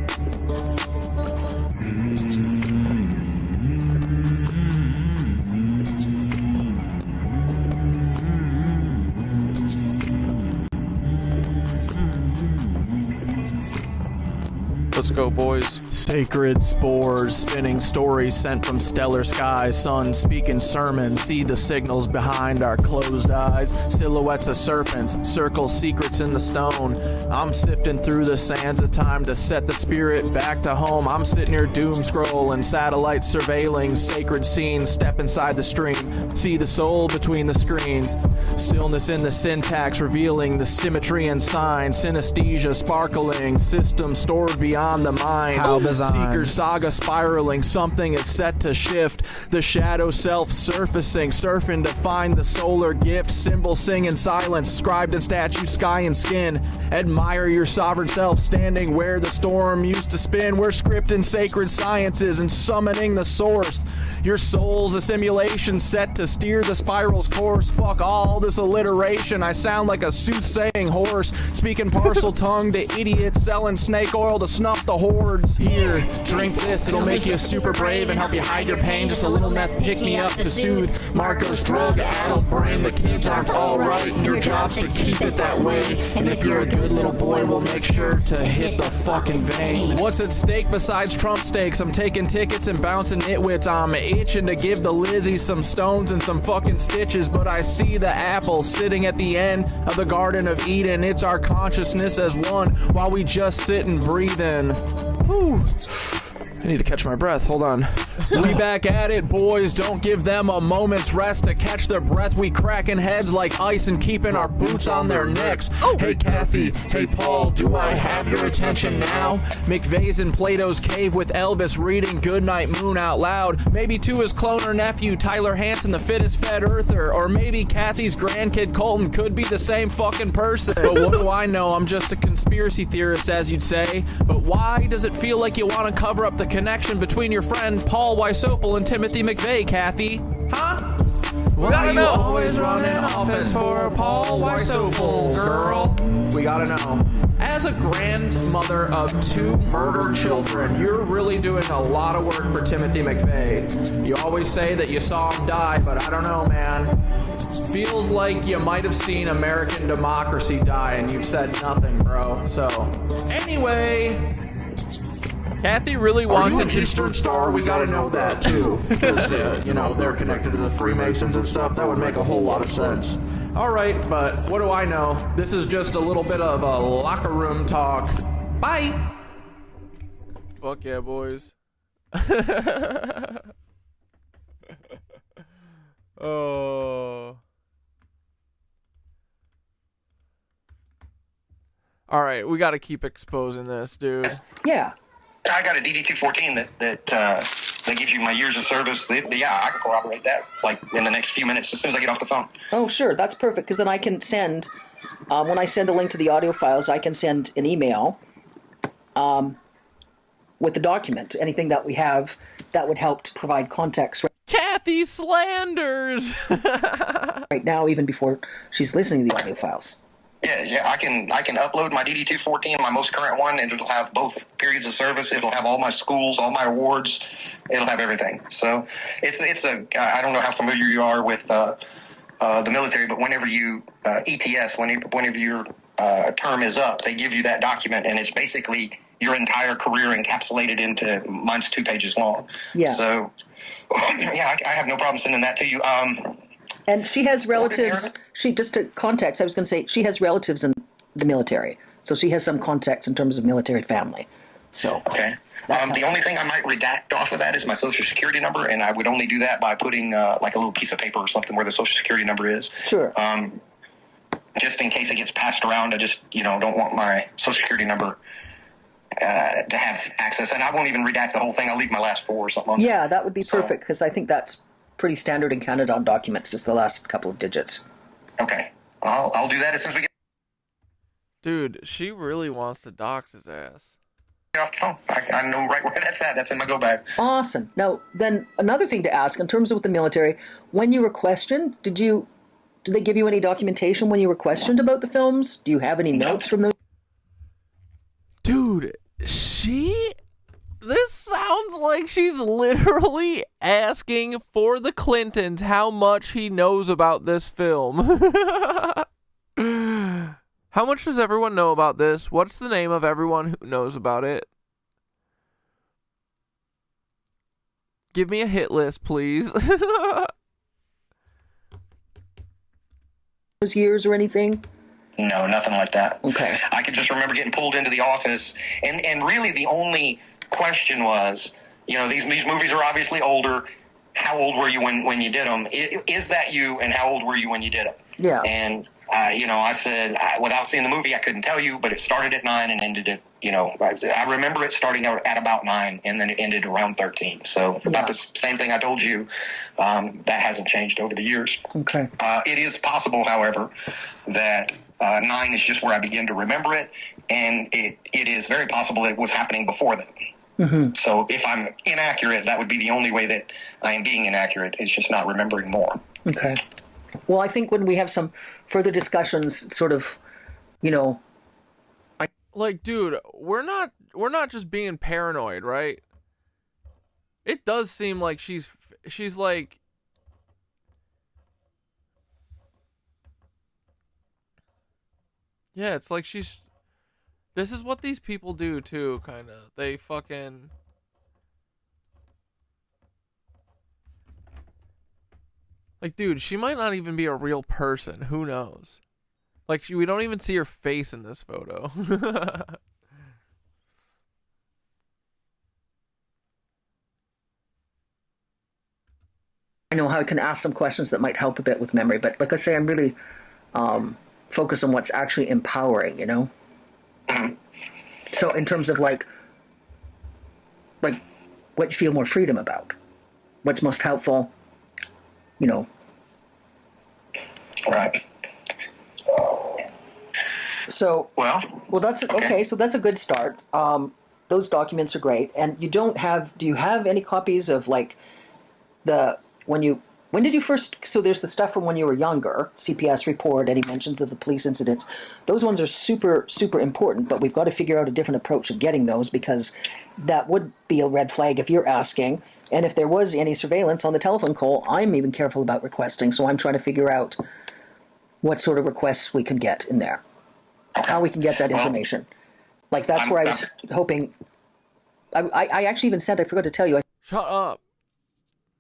Let's go, boys. Sacred spores, spinning stories sent from stellar skies. Sun speaking sermons, see the signals behind our closed eyes. Silhouettes of serpents, circle secrets in the stone. I'm sifting through the sands of time to set the spirit back to home. I'm sitting here doom scrolling, satellite surveilling sacred scenes. Step inside the stream, see the soul between the screens. Stillness in the syntax, revealing the symmetry and signs. Synesthesia sparkling, system stored beyond the mind. How bizarre. Seeker saga spiraling, something is set to shift. The shadow self surfacing, surfing to find the solar gift. Symbol sing in silence, scribed in statue, sky and skin. Admire your sovereign self, standing where the storm used to spin. We're scripting sacred sciences and summoning the source. Your soul's a simulation set to steer the spiral's course. Fuck all this alliteration, I sound like a soothsaying horse. Speaking parcel tongue to idiots, selling snake oil to snuff the hordes. Here, drink this, it'll make you super brave and help you hide your pain. Just a little meth pick me up to soothe Marco's drug addled brain. The kids aren't alright and your job's to keep it that way. And if you're a good little boy, we'll make sure to hit the fucking vein. What's at stake besides Trump steaks? I'm taking tickets and bouncing nitwits. I'm itching to give the Lizzie some stones and some fucking stitches, but I see the apple sitting at the end of the Garden of Eden. It's our consciousness as one while we just sit and breathe in. Whew. I need to catch my breath. Hold on. We back at it, boys. Don't give them a moment's rest to catch their breath. We cracking heads like ice and keeping our boots on their necks. Hey, Kathy. Hey, Paul. Do I have your attention now? McVeigh's in Plato's cave with Elvis reading Goodnight Moon out loud. Maybe to his clone or nephew, Tyler Hansen, the fittest fed earther. Or maybe Kathy's grandkid, Colton, could be the same fucking person. But what do I know? I'm just a conspiracy theorist, as you'd say. But why does it feel like you want to cover up the connection between your friend Paul Wysopal and Timothy McVeigh, Kathy? Huh? Why you always running offense for Paul Wysopal, girl? We gotta know. As a grandmother of 2 murdered children, you're really doing a lot of work for Timothy McVeigh. You always say that you saw him die, but I don't know, man. Feels like you might have seen American democracy die and you've said nothing, bro. So, anyway, Kathy really wants an Eastern Star. We gotta know that too, because you know, they're connected to the Freemasons and stuff. That would make a whole lot of sense. All right, but what do I know? This is just a little bit of a locker room talk. Bye. Fuck yeah, boys. Oh. All right, we got to keep exposing this, dude. Yeah. I got a DD-214 that gives you my years of service. Yeah, I can corroborate that like in the next few minutes as soon as I get off the phone. Oh, sure. That's perfect, because then I can send, when I send a link to the audio files, I can send an email with the document, anything that we have that would help to provide context. Kathy slanders! Right now, even before she's listening to the audio files. Yeah, I can upload my DD-214, my most current one, and it'll have both periods of service. It'll have all my schools, all my awards. It'll have everything. So it's I don't know how familiar you are with the military, but whenever you ETS, whenever your term is up, they give you that document, and it's basically your entire career encapsulated into, mine's 2 pages long. Yeah. So yeah, I have no problem sending that to you. And she has relatives. Just to context, I was going to say she has relatives in the military, so she has some context in terms of military family. So okay. The only thing I might redact off of that is my social security number, and I would only do that by putting like a little piece of paper or something where the social security number is. Sure. Just in case it gets passed around, I just don't want my social security number to have access, and I won't even redact the whole thing. I'll leave my last 4 or something. Yeah, that would be perfect, because I think that's pretty standard in Canada on documents, just the last couple of digits. Okay. I'll do that as soon as we get Dude, she really wants to dox his ass. off the phone. I know right where that's at. That's in my go bag. Awesome. Now, then another thing to ask in terms of with the military, when you were questioned, did they give you any documentation when you were questioned about the films? Do you have any notes from those? Dude, this sounds like she's literally asking for the Clintons how much he knows about this film. How much does everyone know about this? What's the name of everyone who knows about it? Give me a hit list, please. Those years or anything? No, nothing like that. Okay. I can just remember getting pulled into the office, and really the only question was, these movies are obviously older. How old were you when you did them? Is that you, and how old were you when you did them? Yeah. And, I said, without seeing the movie, I couldn't tell you, but it started at 9 and ended at, I remember it starting out at about 9, and then it ended around 13. So about the same thing I told you, that hasn't changed over the years. Okay. It is possible, however, that 9 is just where I begin to remember it, and it is very possible that it was happening before then. Mm-hmm. So if I'm inaccurate, that would be the only way that I am being inaccurate. It's just not remembering more. Okay. Well, I think when we have some further discussions, sort of, like, dude, we're not just being paranoid, right? It does seem like she's like, yeah, it's like this is what these people do too, kind of. They fucking, like, dude, she might not even be a real person. Who knows? Like, we don't even see her face in this photo. I know how I can ask some questions that might help a bit with memory, but like I say, I'm really focused on what's actually empowering, So in terms of like what you feel more freedom about, what's most helpful, Right. So well, that's okay. So that's a good start. Those documents are great, and do you have any copies of like when you When did you first? So there's the stuff from when you were younger, CPS report, any mentions of the police incidents. Those ones are super, super important, but we've got to figure out a different approach of getting those, because that would be a red flag if you're asking. And if there was any surveillance on the telephone call, I'm even careful about requesting. So I'm trying to figure out what sort of requests we can get in there, how we can get that information. Like, that's where I was hoping. I actually even said, I forgot to tell you. Shut up.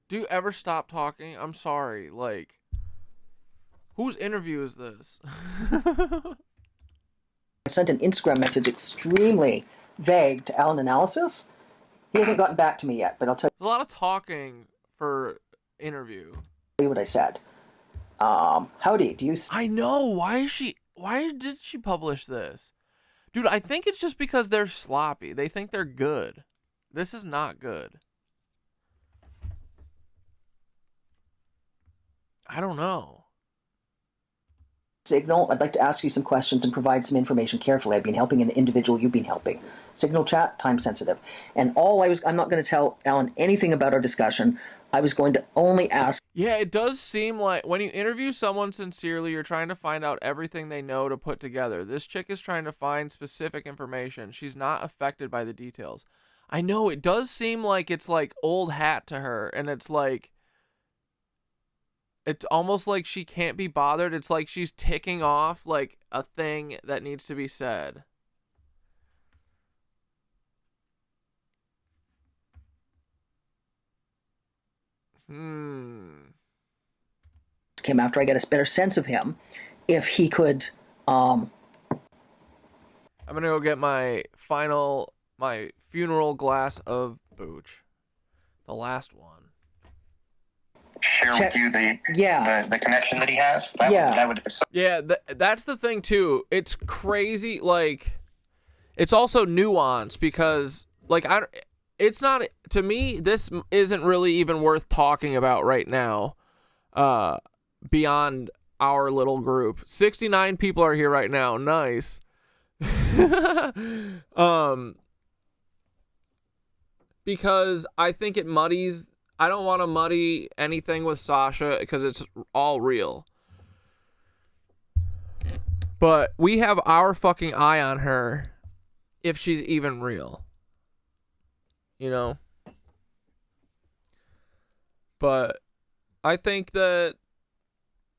Do you ever stop talking? I'm sorry. Like, whose interview is this? I sent an Instagram message extremely vague to Alan Analysis. He hasn't gotten back to me yet, but I'll tell There's a lot of talking for interview. you what I said. Howdy, do you... I know. Why did she publish this? Dude, I think it's just because they're sloppy. They think they're good. This is not good. I don't know. Signal, I'd like to ask you some questions and provide some information carefully. I've been helping an individual you've been helping. Signal chat, time sensitive. And I'm not going to tell Alan anything about our discussion. I was going to only ask. Yeah, it does seem like when you interview someone sincerely, you're trying to find out everything they know to put together. This chick is trying to find specific information. She's not affected by the details. I know, it does seem like it's like old hat to her, and it's like, it's almost like she can't be bothered. It's like she's ticking off like a thing that needs to be said. Him after I get a better sense of him, if he could. I'm gonna go get my funeral glass of booch, the last one. Share with you the connection that he has. That's the thing too. It's crazy. Like, it's also nuanced because, like, it's not, to me, this isn't really even worth talking about right now. Beyond our little group, 69 people are here right now. Nice. Because I think it muddies. I don't want to muddy anything with Sasha because it's all real. But we have our fucking eye on her if she's even real. You know? But I think that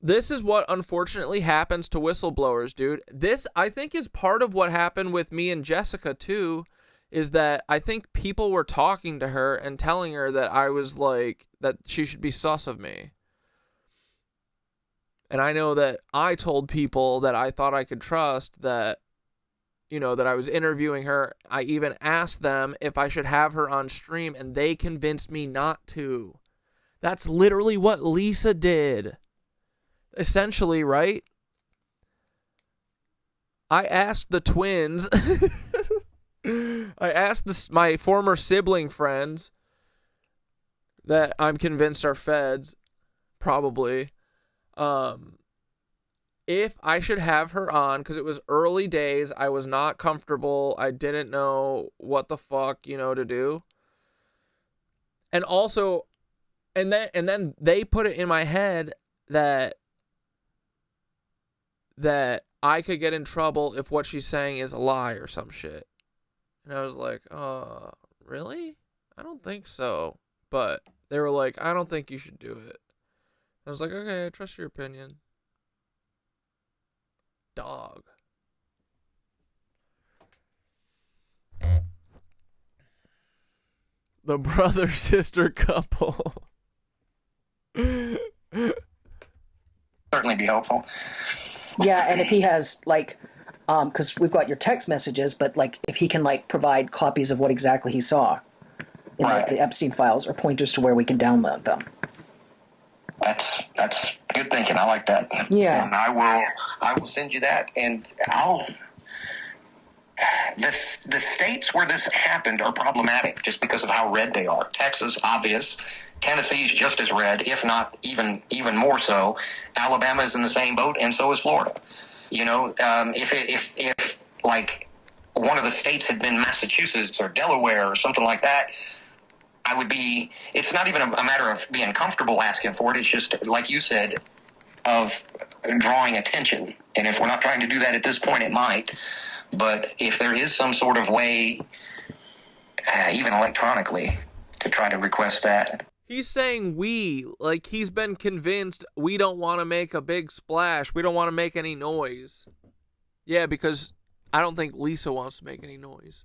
this is what unfortunately happens to whistleblowers, dude. This, I think, is part of what happened with me and Jessica, too. Is that I think people were talking to her and telling her that I was like, that she should be sus of me. And I know that I told people that I thought I could trust that, you know, that I was interviewing her. I even asked them if I should have her on stream, and they convinced me not to. That's literally what Lisa did. Essentially, right? I asked the twins... I asked my former sibling friends that I'm convinced are feds, probably, if I should have her on, because it was early days, I was not comfortable, I didn't know what the fuck, you know, to do. And also, and then they put it in my head that I could get in trouble if what she's saying is a lie or some shit. And I was like, really? I don't think so. But they were like, I don't think you should do it. I was like, okay, I trust your opinion. Dog. The brother-sister couple. Certainly be helpful. Yeah, and if he has, like... because we've got your text messages, but like if he can like provide copies of what exactly he saw in like, the Epstein files or pointers to where we can download them. That's good thinking. I like that. Yeah. And I will send you that, and the states where this happened are problematic just because of how red they are. Texas, obvious. Tennessee's just as red, if not even more so. Alabama is in the same boat, and so is Florida. You know, if like one of the states had been Massachusetts or Delaware or something like that, I would be, it's not even a matter of being comfortable asking for it. It's just, like you said, of drawing attention. And if we're not trying to do that at this point, it might. But if there is some sort of way, even electronically, to try to request that. He's saying we, like he's been convinced we don't want to make a big splash. We don't want to make any noise. Yeah, because I don't think Lisa wants to make any noise.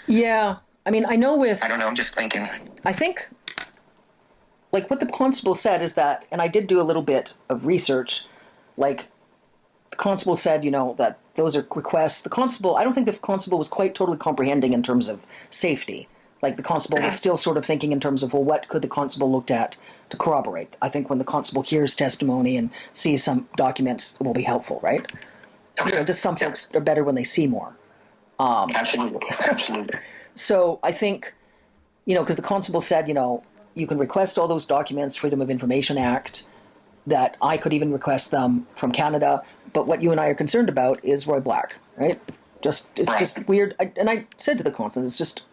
Yeah. I mean, I know with... I don't know, I'm just thinking. I think, like, what the constable said is that, and I did do a little bit of research, like, the constable said, you know, that those are requests. The constable, I don't think the constable was quite totally comprehending in terms of safety. Like, the constable was still sort of thinking in terms of, well, what could the constable looked at to corroborate? I think when the constable hears testimony and sees some documents, it will be helpful, right? You know, just some folks are better when they see more. Absolutely. So I think, you know, because the constable said, you know, you can request all those documents, Freedom of Information Act, that I could even request them from Canada. But what you and I are concerned about is Roy Black, right? It's just weird. And I said to the constable,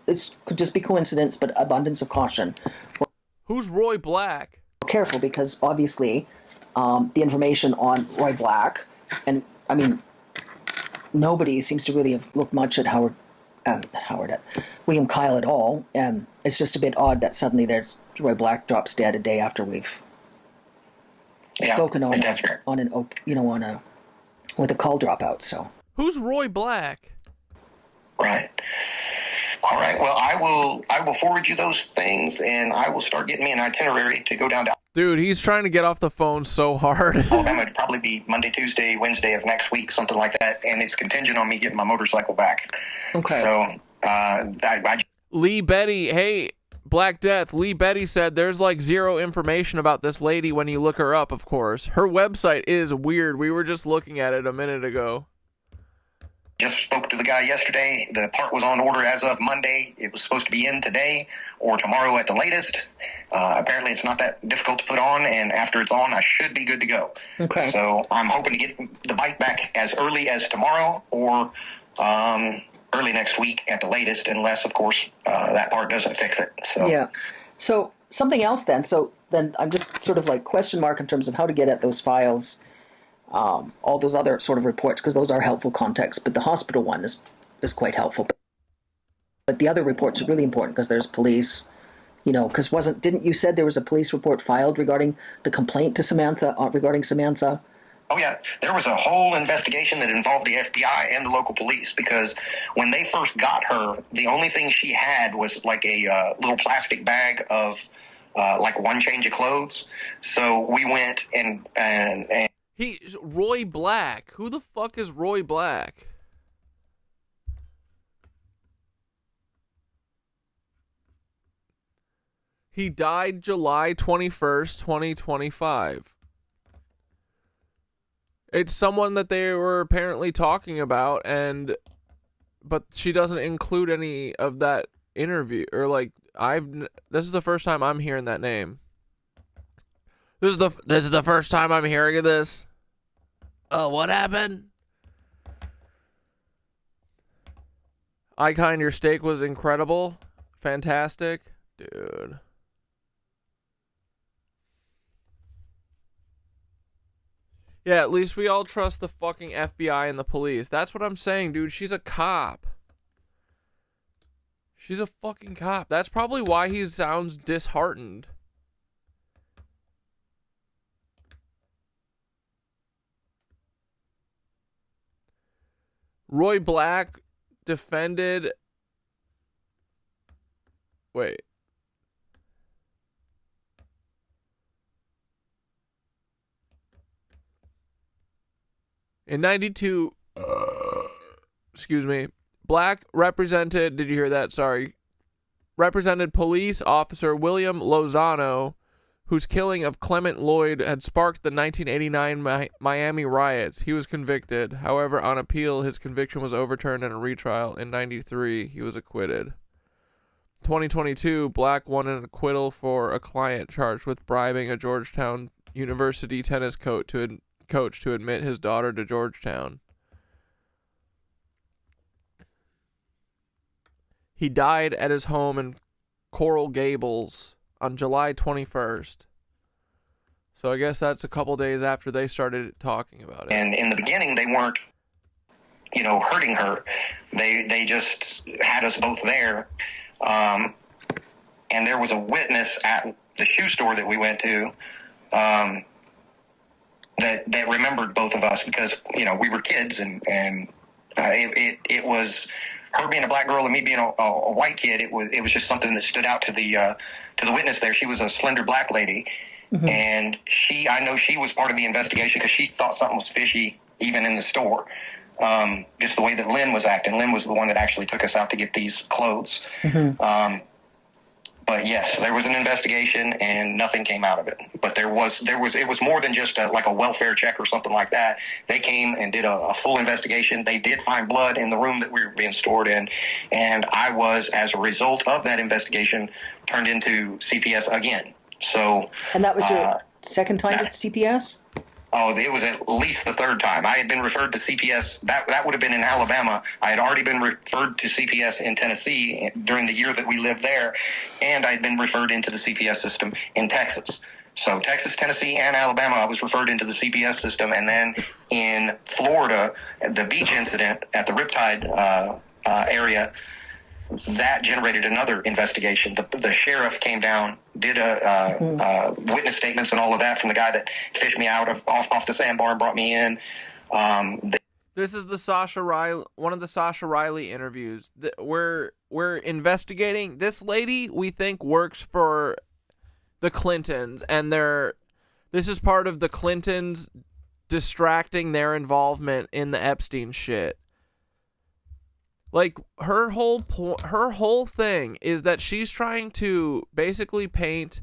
it could just be coincidence, but abundance of caution. Who's Roy Black? Careful, because obviously the information on Roy Black, and I mean, nobody seems to really have looked much at William Kyle at all, and it's just a bit odd that suddenly there's Roy Black drops dead a day after we've spoken on with a call dropout. So who's Roy Black? Right. All right. Well, I will forward you those things, and I will start getting me an itinerary to go down to. Dude, he's trying to get off the phone so hard. Alabama would probably be Monday, Tuesday, Wednesday of next week, something like that, and it's contingent on me getting my motorcycle back. Okay. So, Lee Betty, hey, Black Death, Lee Betty said there's like zero information about this lady when you look her up, of course. Her website is weird. We were just looking at it a minute ago. Just spoke to the guy yesterday. The part was on order as of Monday. It was supposed to be in today or tomorrow at the latest. Apparently it's not that difficult to put on, and after it's on, I should be good to go. Okay. So I'm hoping to get the bike back as early as tomorrow or early next week at the latest, unless, of course, that part doesn't fix it. So. Yeah. So something else then. So then I'm just sort of like question mark in terms of how to get at those files. All those other sort of reports, because those are helpful context, but the hospital one is quite helpful. But the other reports are really important because there's police, you know, because didn't you said there was a police report filed regarding the complaint to Samantha, regarding Samantha? Oh, yeah. There was a whole investigation that involved the FBI and the local police, because when they first got her, the only thing she had was like a little plastic bag of like one change of clothes. So we went and Roy Black. Who the fuck is Roy Black? He died July 21st, 2025. It's someone that they were apparently talking about, but she doesn't include any of that interview, or like this is the first time I'm hearing that name. This is the first time I'm hearing of this. Oh, what happened? Icon, your steak was incredible. Fantastic. Dude. Yeah, at least we all trust the fucking FBI and the police. That's what I'm saying, dude. She's a cop. She's a fucking cop. That's probably why he sounds disheartened. Roy Black defended... Wait. In 92... excuse me. Black represented... Did you hear that? Sorry. Represented police officer William Lozano, whose killing of Clement Lloyd had sparked the 1989 Miami riots. He was convicted. However, on appeal, his conviction was overturned in a retrial. In 93, he was acquitted. 2022, Black won an acquittal for a client charged with bribing a Georgetown University tennis coach to admit his daughter to Georgetown. He died at his home in Coral Gables on July 21st. So I guess that's a couple days after they started talking about it. And in the beginning, they weren't, hurting her. They just had us both there. And there was a witness at the shoe store that we went to that remembered both of us because, we were kids and it was her being a black girl and me being a white kid. It was just something that stood out to the witness there. She was a slender black lady. Mm-hmm. And I know she was part of the investigation because she thought something was fishy even in the store. Just the way that Lynn was acting. Lynn was the one that actually took us out to get these clothes. Mm-hmm. But yes, there was an investigation and nothing came out of it. But it was more than just like a welfare check or something like that. They came and did a full investigation. They did find blood in the room that we were being stored in. And I was, as a result of that investigation, turned into CPS again. So. And that was your second time at CPS? Oh, it was at least the third time. I had been referred to CPS. That would have been in Alabama. I had already been referred to CPS in Tennessee during the year that we lived there, and I had been referred into the CPS system in Texas. So Texas, Tennessee, and Alabama, I was referred into the CPS system. And then in Florida, the beach incident at the Riptide area, that generated another investigation. The sheriff came down, did witness statements and all of that from the guy that fished me out off the sandbar and brought me in. This is the Sasha Riley, one of the Sasha Riley interviews. We're investigating this lady. We think works for the Clintons, and this is part of the Clintons distracting their involvement in the Epstein shit. Like, her whole thing is that she's trying to basically paint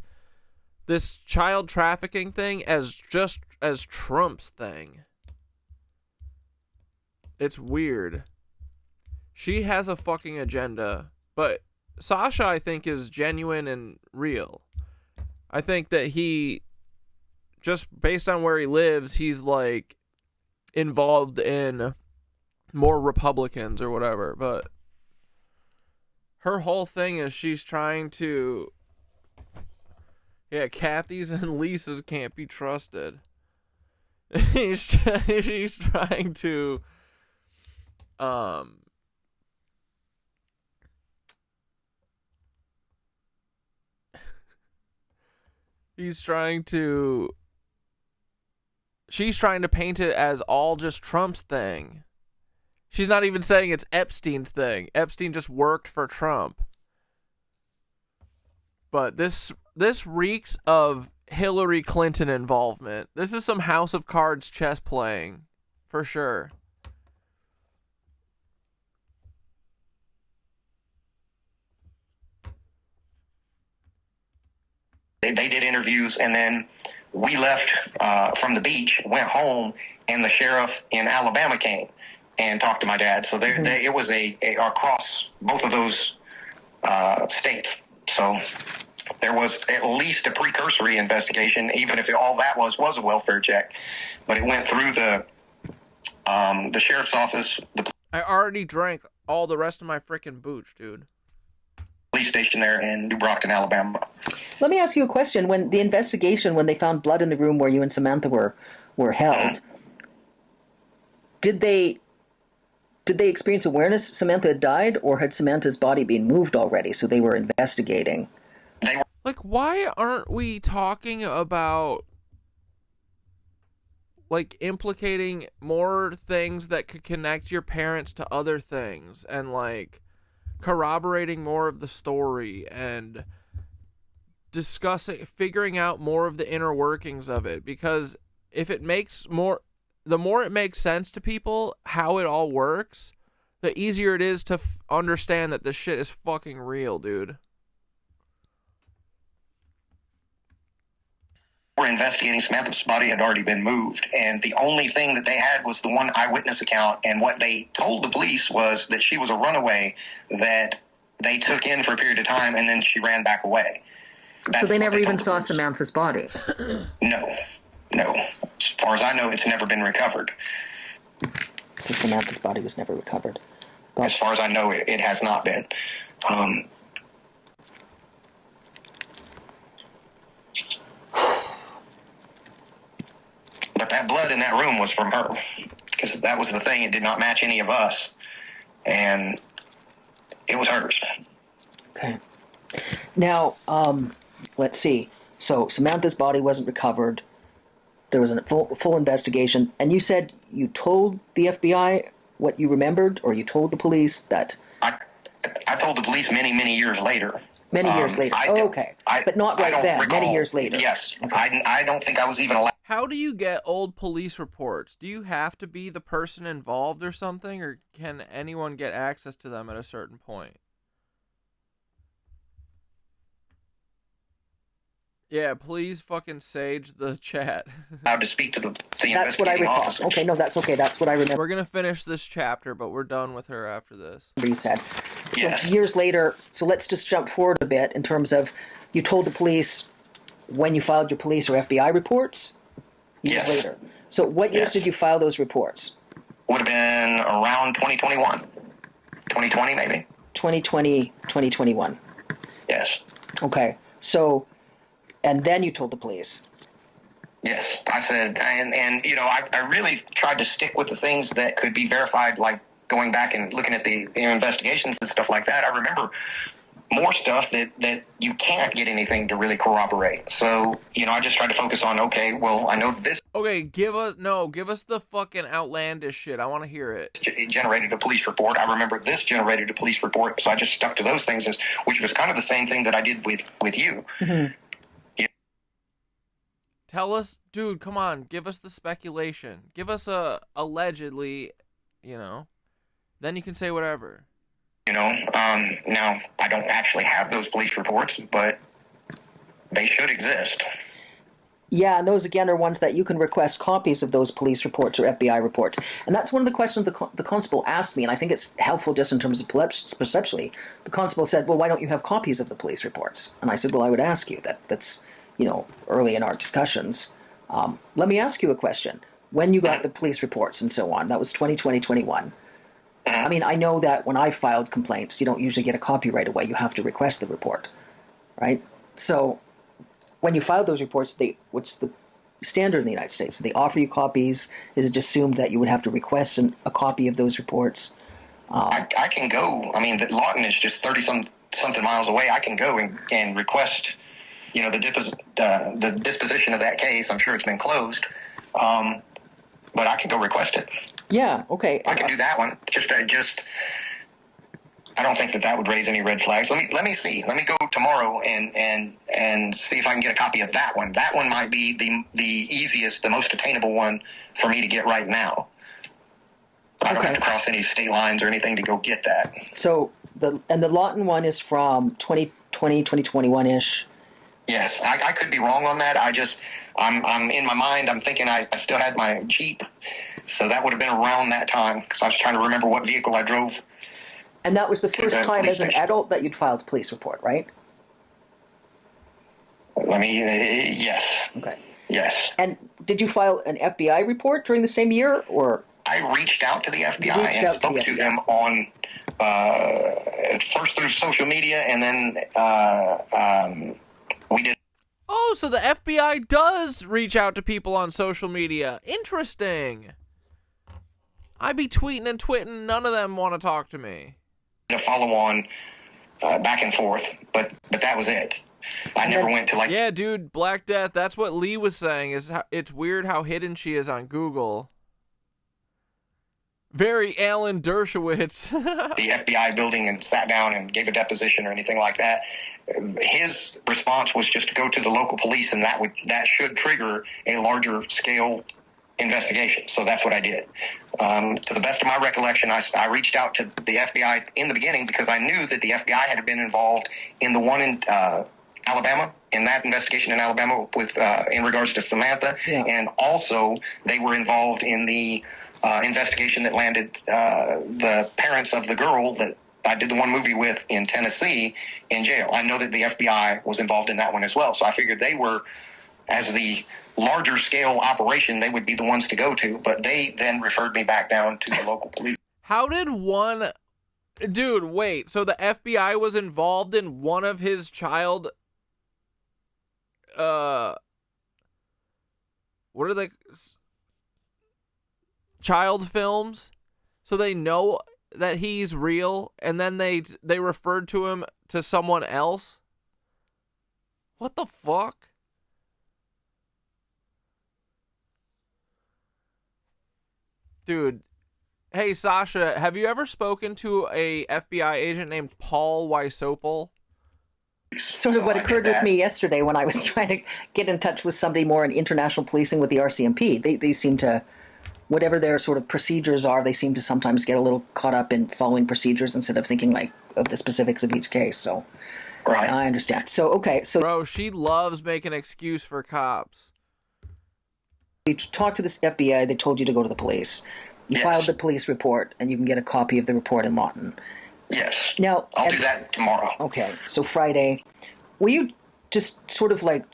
this child trafficking thing as Trump's thing. It's weird. She has a fucking agenda, but Sasha, I think, is genuine and real. I think that he, just based on where he lives, he's like involved in more Republicans or whatever, but her whole thing is she's trying to, Kathy's and Lisa's can't be trusted. she's trying to she's trying to paint it as all just Trump's thing. She's not even saying it's Epstein's thing. Epstein just worked for Trump. But this reeks of Hillary Clinton involvement. This is some House of Cards chess playing, for sure. They did interviews, and then we left from the beach, went home, and the sheriff in Alabama came and talked to my dad. So it was across both of those states. So there was at least a precursory investigation, even if all that was a welfare check. But it went through the sheriff's office. I already drank all the rest of my freaking booch, dude. Police station there in New Brockton, Alabama. Let me ask you a question. When the investigation, when they found blood in the room where you and Samantha were held, did they experience awareness Samantha had died, or had Samantha's body been moved already, so they were investigating? Like, why aren't we talking about, like, implicating more things that could connect your parents to other things, and, like, corroborating more of the story, and figuring out more of the inner workings of it? Because if it makes the more it makes sense to people how it all works, the easier it is to understand that this shit is fucking real, dude. We're investigating. Samantha's body had already been moved, and the only thing that they had was the one eyewitness account, and what they told the police was that she was a runaway that they took in for a period of time, and then she ran back away. So they never even saw Samantha's body? No. As far as I know, it's never been recovered. So Samantha's body was never recovered? As far as I know, it has not been. that blood in that room was from her, because that was the thing. It did not match any of us, and it was hers. Okay. Now, let's see. So Samantha's body wasn't recovered. There was a full investigation, and you said you told the FBI what you remembered, or you told the police that... I told the police many years later. Many years later. Okay. But not right then. Recall. Many years later. Yes. Okay. I don't think I was even allowed. How do you get old police reports? Do you have to be the person involved or something, or can anyone get access to them at a certain point? Yeah, please fucking sage the chat. Allowed to speak to the That's what I recall. officers. Okay, no, that's okay. That's what I remember. We're gonna finish this chapter, but we're done with her after this. You said. So Yes. years later, so let's just jump forward a bit in terms of you told the police when you filed your police or FBI reports years Yes. later. So what years Yes. did you file those reports? Would have been around 2021. 2020, maybe. 2020, 2021. Yes. Okay. So, and then you told the police. Yes. I said, and you know, I really tried to stick with the things that could be verified, like going back and looking at the investigations and stuff like that. I remember more stuff that you can't get anything to really corroborate. So, you know, I just tried to focus on, okay, well, I know this Okay, give us the fucking outlandish shit. I want to hear it. generated a police report. I remember this generated a police report, so I just stuck to those things, which was kind of the same thing that I did with you. Mm-hmm. Tell us, dude, come on, give us the speculation. Give us a allegedly, you know, then you can say whatever. You know, now I don't actually have those police reports, but they should exist. Yeah, and those again are ones that you can request copies of those police reports or FBI reports. And that's one of the questions the constable asked me, and I think it's helpful just in terms of perceptually. The constable said, well, why don't you have copies of the police reports? And I said, well, I would ask you. That's, you know, early in our discussions. Let me ask you a question. When you got the police reports and so on, that was 2020, 21. I mean, I know that when I filed complaints, you don't usually get a copy right away. You have to request the report, right? So when you filed those reports, what's the standard in the United States? Do they offer you copies? Is it just assumed that you would have to request a copy of those reports? I can go. I mean, Lawton is just 30-something miles away. I can go and request, you know, the disposition of that case. I'm sure it's been closed, but I can go request it. Yeah, okay. I can do that one. Just I don't think that would raise any red flags. Let me see. Let me go tomorrow and see if I can get a copy of that one. That one might be the easiest, the most attainable one for me to get right now. I don't have to cross any state lines or anything to go get that. So the Lawton one is from 2020, 2021-ish. Yes, I could be wrong on that. I'm in my mind, I'm thinking I still had my Jeep, so that would have been around that time, because I was trying to remember what vehicle I drove. And that was the first time as an adult that you'd filed a police report, right? Yes. Okay. Yes. And did you file an FBI report during the same year, or? I reached out to the FBI and spoke to them on, first through social media, and then we did. Oh, so the FBI does reach out to people on social media. Interesting. I be tweeting and twitting. None of them want to talk to me. A follow-on back and forth, but that was it. I never went to Yeah, dude, Black Death. That's what Lee was saying. It's weird how hidden she is on Google. Very Alan Dershowitz. the FBI building and sat down and gave a deposition or anything like that. His response was just to go to the local police, and that should trigger a larger scale investigation. So that's what I did. To the best of my recollection, I reached out to the FBI in the beginning because I knew that the FBI had been involved in the one in Alabama, in that investigation in Alabama with in regards to Samantha, and also they were involved in the investigation that landed the parents of the girl that I did the one movie with in Tennessee in jail. I know that the FBI was involved in that one as well. So I figured they were, as the larger scale operation, they would be the ones to go to. But they then referred me back down to the local police. How did one... Dude, wait. So the FBI was involved in one of his child... What are they... child films so they know that he's real, and then they referred to him to someone else? What the fuck? Dude, hey Sasha, have you ever spoken to a FBI agent named Paul Wysopal? Sort of what occurred with me yesterday when I was trying to get in touch with somebody more in international policing with the RCMP. They seem to, whatever their sort of procedures are, they seem to sometimes get a little caught up in following procedures instead of thinking like of the specifics of each case. So, right. I understand. So, okay. So, bro, she loves making an excuse for cops. You talked to this FBI, they told you to go to the police. You filed the police report, and you can get a copy of the report in Lawton. Yes. Now, I'll do that tomorrow. Okay, so Friday. Will you just sort of like,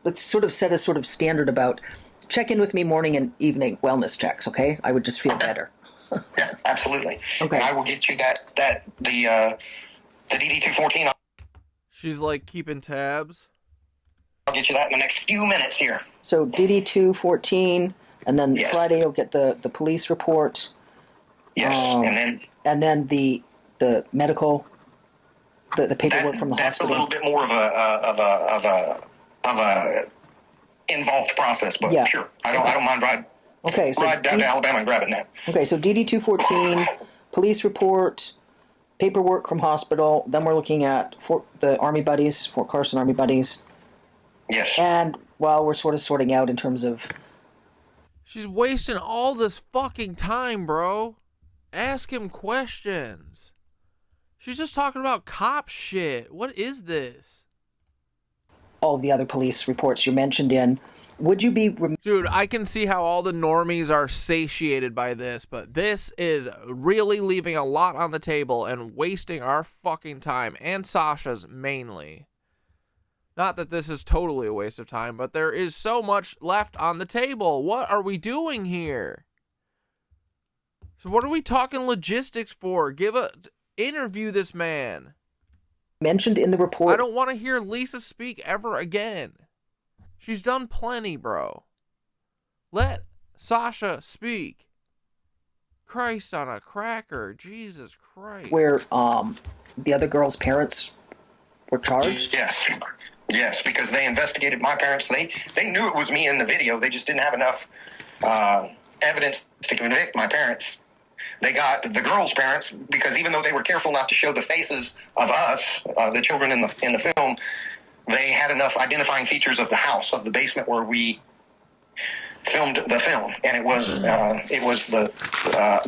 let's sort of set a sort of standard about check in with me morning and evening wellness checks, okay? I would just feel better. Yeah, absolutely. Okay. And I will get you the DD-214. She's like keeping tabs. I'll get you that in the next few minutes here. So DD-214, and then Friday you'll get the police report. Yes, and then the medical, the paperwork from the that's hospital. That's a little bit more of a involved process, but sure, I don't mind ride down to Alabama and grabbing that. Okay, so DD-214, police report, paperwork from hospital. Then we're looking at the Army buddies, Fort Carson Army buddies. Yes. And while we're sort of sorting out in terms of... She's wasting all this fucking time, bro. Ask him questions. She's just talking about cop shit. What is this? All the other police reports you mentioned in. Would you be... Dude, I can see how all the normies are satiated by this, but this is really leaving a lot on the table and wasting our fucking time, and Sasha's mainly. Not that this is totally a waste of time, but there is so much left on the table. What are we doing here? So what are we talking logistics for? Interview this man. Mentioned in the report. I don't want to hear Lisa speak ever again. She's done plenty, bro. Let Sasha speak. Christ on a cracker. Jesus Christ. Where the other girl's parents were charged? Yes, because they investigated my parents. They knew it was me in the video. They just didn't have enough evidence to convict my parents. They got the girls' parents because even though they were careful not to show the faces of us, the children in the film, they had enough identifying features of the house, of the basement where we filmed the film, and it was the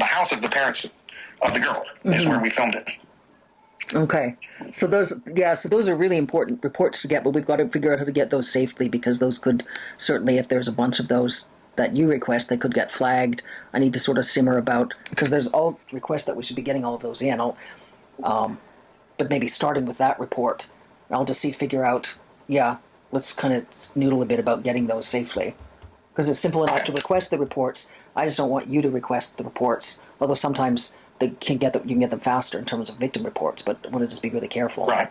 house of the parents of the girl is where we filmed it. Okay, so those are really important reports to get, but we've got to figure out how to get those safely because those could certainly, if there's a bunch of those that you request, they could get flagged. I need to sort of simmer about because there's all requests that we should be getting all of those in. But maybe starting with that report, I'll just figure out. Yeah, let's kind of noodle a bit about getting those safely because it's simple enough to request the reports. I just don't want you to request the reports, although sometimes they can get them. You can get them faster in terms of victim reports, but I want to just be really careful. Right.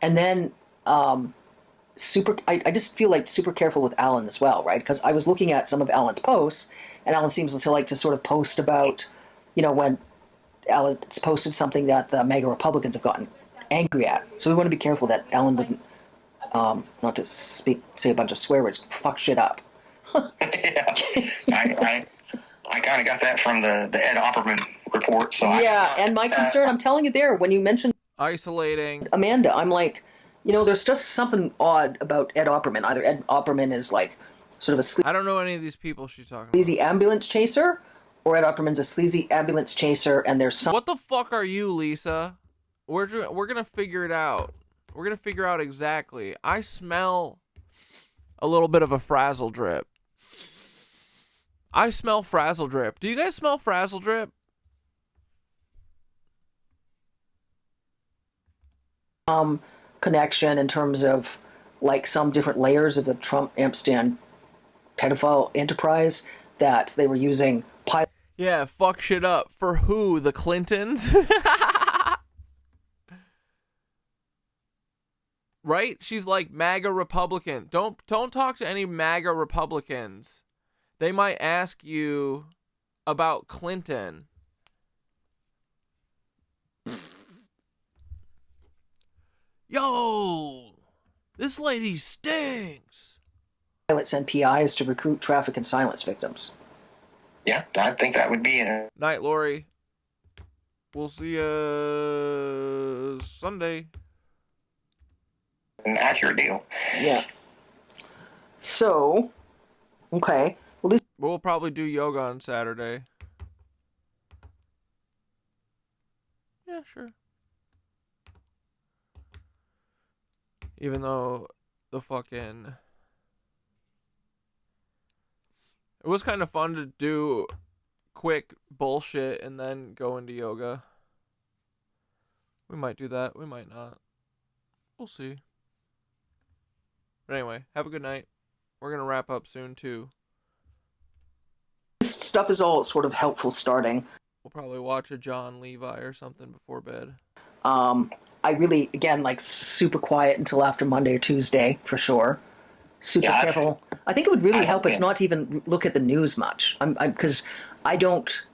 And then I just feel like super careful with Alan as well, right? Because I was looking at some of Alan's posts, and Alan seems to like to sort of post about, when Alan's posted something that the MAGA Republicans have gotten angry at. So we want to be careful that Alan wouldn't, not to say a bunch of swear words, fuck shit up. I kind of got that from the Ed Opperman report. So and my concern, I'm telling you there, when you mentioned isolating Amanda, I'm like, there's just something odd about Ed Opperman. Either Ed Opperman is like sort of a I don't know any of these people she's talking about. Sleazy ambulance chaser, or Ed Opperman's a sleazy ambulance chaser, and there's some... What the fuck are you, Lisa? We're gonna figure it out. We're gonna figure out exactly. I smell a little bit of a frazzle drip. I smell frazzle drip. Do you guys smell frazzle drip? Connection in terms of like some different layers of the Trump Ampersand pedophile enterprise that they were using. Yeah, fuck shit up. For who? The Clintons? Right? She's like MAGA Republican. Don't talk to any MAGA Republicans. They might ask you about Clinton. Yo, this lady stinks. Pilots and PIs to recruit traffic and silence victims. Yeah, I think that would be an Night, Lori. We'll see you Sunday. accurate deal. Yeah. So, okay. Well, this We'll probably do yoga on Saturday. Yeah, sure. Even though the fucking... It was kind of fun to do quick bullshit and then go into yoga. We might do that. We might not. We'll see. But anyway, have a good night. We're going to wrap up soon, too. This stuff is all sort of helpful starting. We'll probably watch a John Levi or something before bed. I really, again, like super quiet until after Monday or Tuesday, for sure. Super careful. I think it would really help us not to even look at the news much. Because I don't,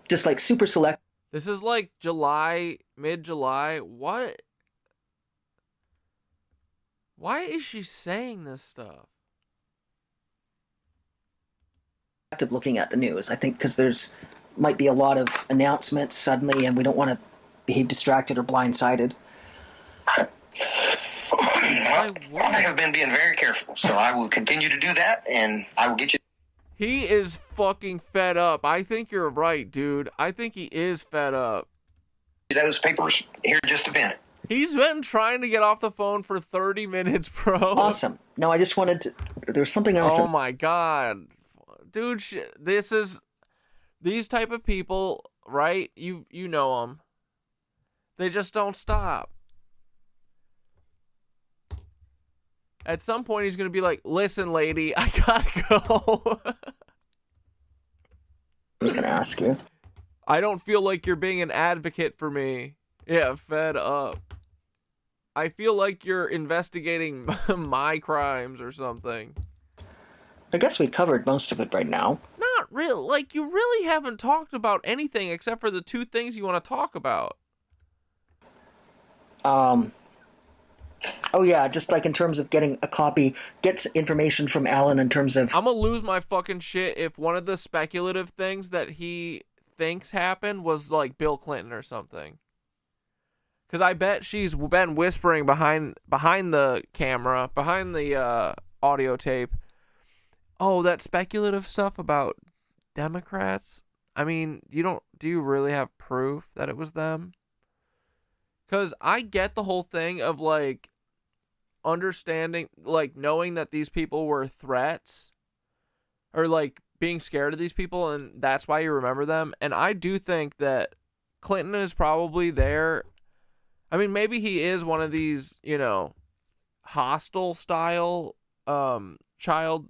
just like super select. This is like July, mid-July. What? Why is she saying this stuff? Of looking at the news. I think because there's might be a lot of announcements suddenly, and we don't want to be distracted or blindsided. Well, I have been being very careful, so I will continue to do that, and I will get you. He is fucking fed up. I think you're right, dude. I think he is fed up. Those papers here in just a minute. He's been trying to get off the phone for 30 minutes, bro. Awesome. No, I just wanted to... There's something else. Oh my god. Dude, this is... These type of people, right? You know them. They just don't stop. At some point, he's going to be like, listen, lady, I gotta go. I was going to ask you. I don't feel like you're being an advocate for me. Yeah, fed up. I feel like you're investigating my crimes or something. I guess we covered most of it right now. Not real. Like, you really haven't talked about anything except for the two things you want to talk about. Oh yeah, just like in terms of getting a copy, gets information from Alan in terms of... I'm gonna lose my fucking shit if one of the speculative things that he thinks happened was like Bill Clinton or something. Because I bet she's been whispering behind the camera, behind the audio tape. Oh, that speculative stuff about Democrats? I mean, do you really have proof that it was them? Because I get the whole thing of, like, understanding, like, knowing that these people were threats. Or, like, being scared of these people, and that's why you remember them. And I do think that Clinton is probably there. I mean, maybe he is one of these, you know, hostile style child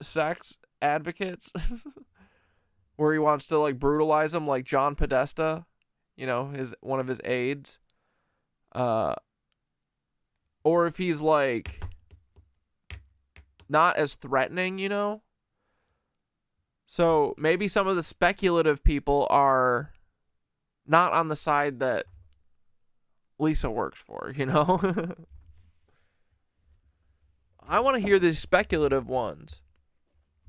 sex advocates. Where he wants to, like, brutalize them like John Podesta. You know, one of his aides. Or if he's, like, not as threatening, you know? So maybe some of the speculative people are not on the side that Lisa works for, you know? I want to hear these speculative ones.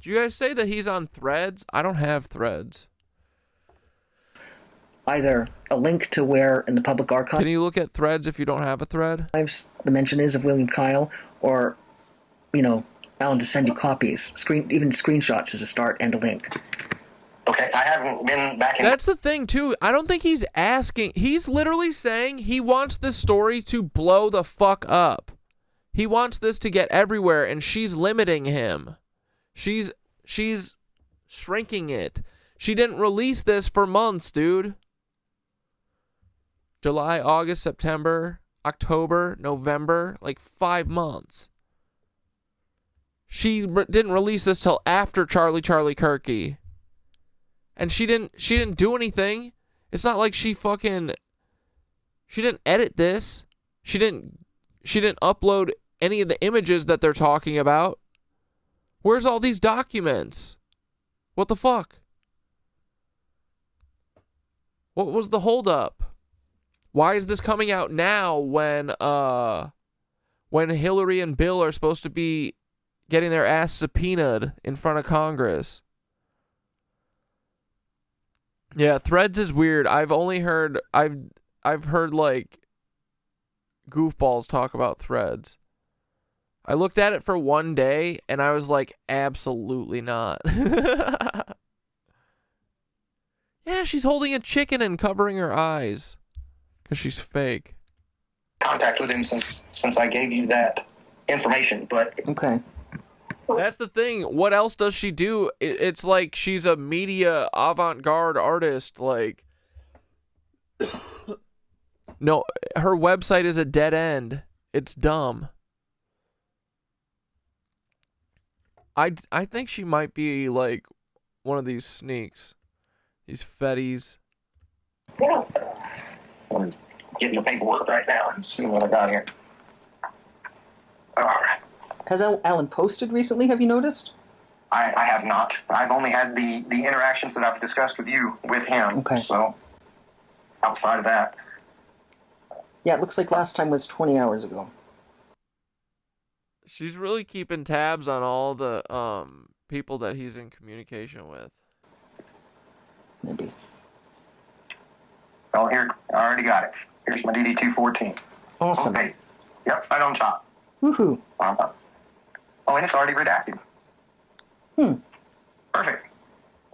Did you guys say that he's on Threads? I don't have Threads. Either a link to where in the public archive... Can you look at Threads if you don't have a thread? The mention is of William Kyle, or, you know, Alan to send you copies. Even screenshots is a start and a link. Okay, I haven't been back in... That's the thing, too. I don't think he's asking... He's literally saying he wants this story to blow the fuck up. He wants this to get everywhere, and she's limiting him. She's shrinking it. She didn't release this for months, dude. July, August, September, October, November, like 5 months. She didn't release this till after Charlie Kirky. And she didn't do anything. It's not like she didn't edit this. She didn't upload any of the images that they're talking about. Where's all these documents? What the fuck? What was the holdup? Why is this coming out now when Hillary and Bill are supposed to be getting their ass subpoenaed in front of Congress? Yeah, Threads is weird. I've heard like goofballs talk about Threads. I looked at it for one day and I was like, absolutely not. Yeah, she's holding a chicken and covering her eyes because she's fake. Contact with him since I gave you that information, but okay. That's the thing. What else does she do? It's like she's a media avant-garde artist. Like, no, her website is a dead end. It's dumb. I think she might be like one of these sneaks, these fetties. I'm getting the paperwork right now and see what I got here. All right. Has Alan posted recently? Have you noticed? I have not. I've only had the interactions that I've discussed with you with him. Okay. So outside of that, yeah, it looks like last time was 20 hours ago. She's really keeping tabs on all the people that he's in communication with. Maybe. Oh, here, I already got it. Here's my DD-214. Awesome. Okay. Yep, right on top. Woohoo. Oh, and it's already redacted. Perfect.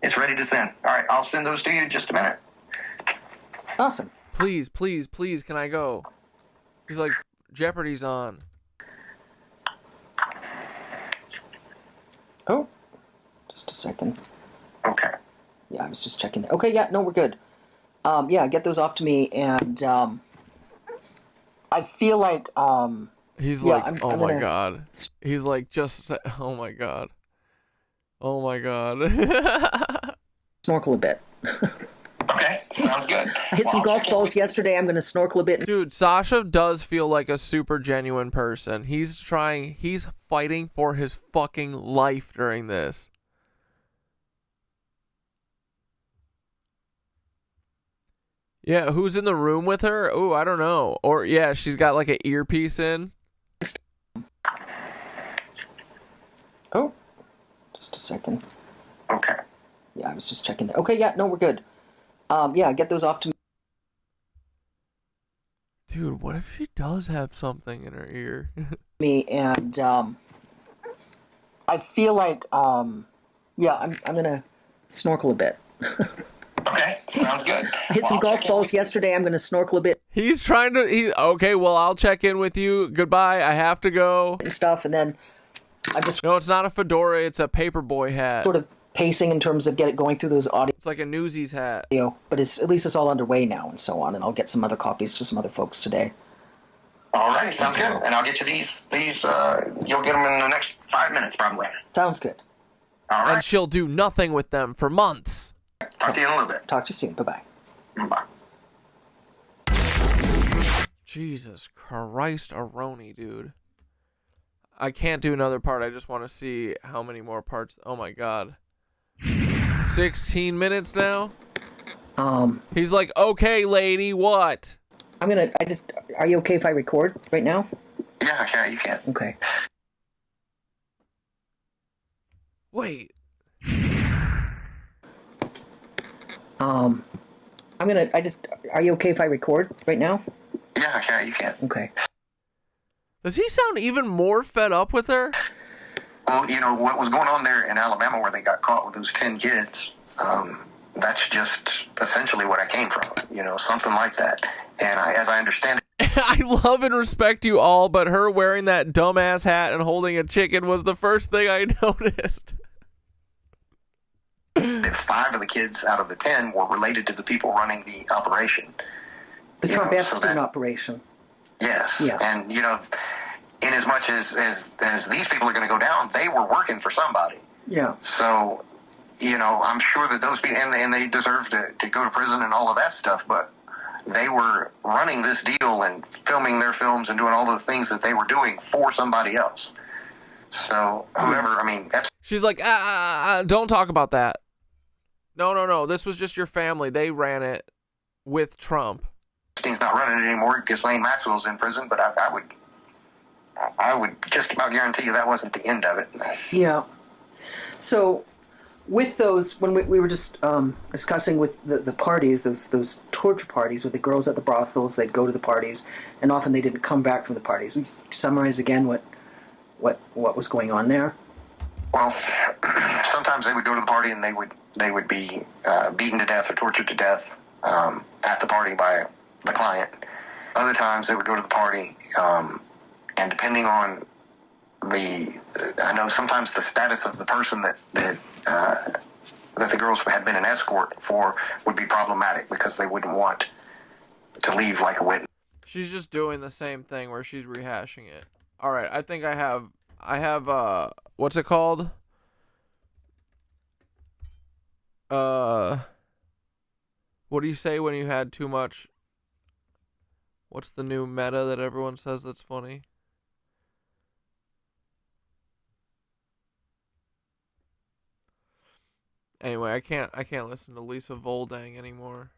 It's ready to send. All right, I'll send those to you in just a minute. Awesome. Please, please, please, can I go? He's like, Jeopardy's on. Oh, just a second. Okay. Yeah, I was just checking. Okay, yeah, no, we're good. Yeah, get those off to me, and I feel like He's yeah, like, I'm my gonna... god. He's like, oh my god. Oh my god. Snorkel a bit. Okay, sounds good. I hit some golf balls yesterday. I'm going to snorkel a bit. Dude, Sasha does feel like a super genuine person. He's fighting for his fucking life during this. Yeah, who's in the room with her? Oh, I don't know. Or, yeah, she's got like an earpiece in. Oh, just a second. Okay. Yeah, I was just checking. Okay, yeah, no, we're good. Yeah, get those off to me. Dude, what if she does have something in her ear? Me, and I feel like yeah, I'm gonna snorkel a bit. Okay, sounds good. I hit some golf balls yesterday. I'm gonna snorkel a bit. He's trying to. Okay, well, I'll check in with you. Goodbye. I have to go. And stuff, and then I just. No, it's not a fedora. It's a paperboy hat. Sort of pacing in terms of going through those audio. It's like a Newsies hat. But at least it's all underway now and so on, and I'll get some other copies to some other folks today. All right, sounds good. And I'll get you these. You'll get them in the next 5 minutes, probably. Sounds good. All right. And she'll do nothing with them for months. Talk to you in a little bit. Talk to you soon. Bye-bye. Bye. Jesus Christ, Aroni, dude. I can't do another part. I just want to see how many more parts. Oh my god. 16 minutes now? He's like, okay, lady, what? Are you okay if I record right now? Yeah, you can. Okay. Wait. Are you okay if I record right now? Yeah, you can. Okay. Does he sound even more fed up with her? Well, you know, what was going on there in Alabama where they got caught with those 10 kids, that's just essentially what I came from, you know, something like that. And as I understand it, I love and respect you all, but her wearing that dumbass hat and holding a chicken was the first thing I noticed. 5 of the kids out of the 10 were related to the people running the operation. The Trump Epstein operation. Yes. Yeah. And, you know, in as much as these people are going to go down, they were working for somebody. Yeah. So, you know, I'm sure that those people, and they deserve to go to prison and all of that stuff, but they were running this deal and filming their films and doing all the things that they were doing for somebody else. So, whoever, I mean, She's like, don't talk about that. No. This was just your family. They ran it with Trump. Thing's not running it anymore because Lane Maxwell's in prison, but I would just about guarantee you that wasn't the end of it. Yeah. So with those, when we were just discussing with the parties, those torture parties with the girls at the brothels, they'd go to the parties, and often they didn't come back from the parties. Would you summarize again what was going on there? Well, sometimes they would go to the party and they would be beaten to death or tortured to death at the party by the client. Other times they would go to the party, and depending on I know sometimes the status of the person that the girls had been an escort for would be problematic because they wouldn't want to leave like a witness. She's just doing the same thing where she's rehashing it. All right, I think I have what's it called? What do you say when you had too much? What's the new meta that everyone says that's funny? Anyway, I can't listen to Lisa Voldang anymore.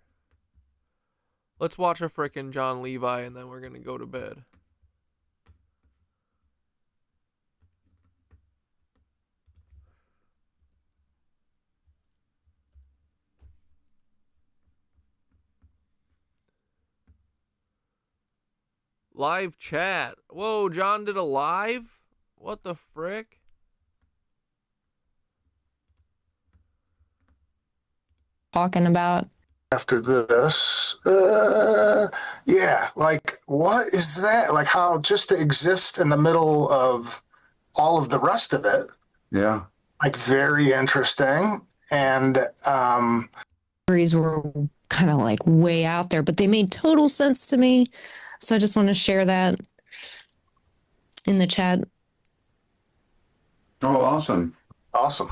Let's watch a frickin' John Levi and then we're gonna go to bed. Live chat. Whoa, John did a live? What the frick? Talking about after this. Yeah, like, what is that? Like, how just to exist in the middle of all of the rest of it. Yeah. Like, very interesting. And theories were kind of like way out there, but they made total sense to me. So I just want to share that in the chat. Oh, awesome. Awesome.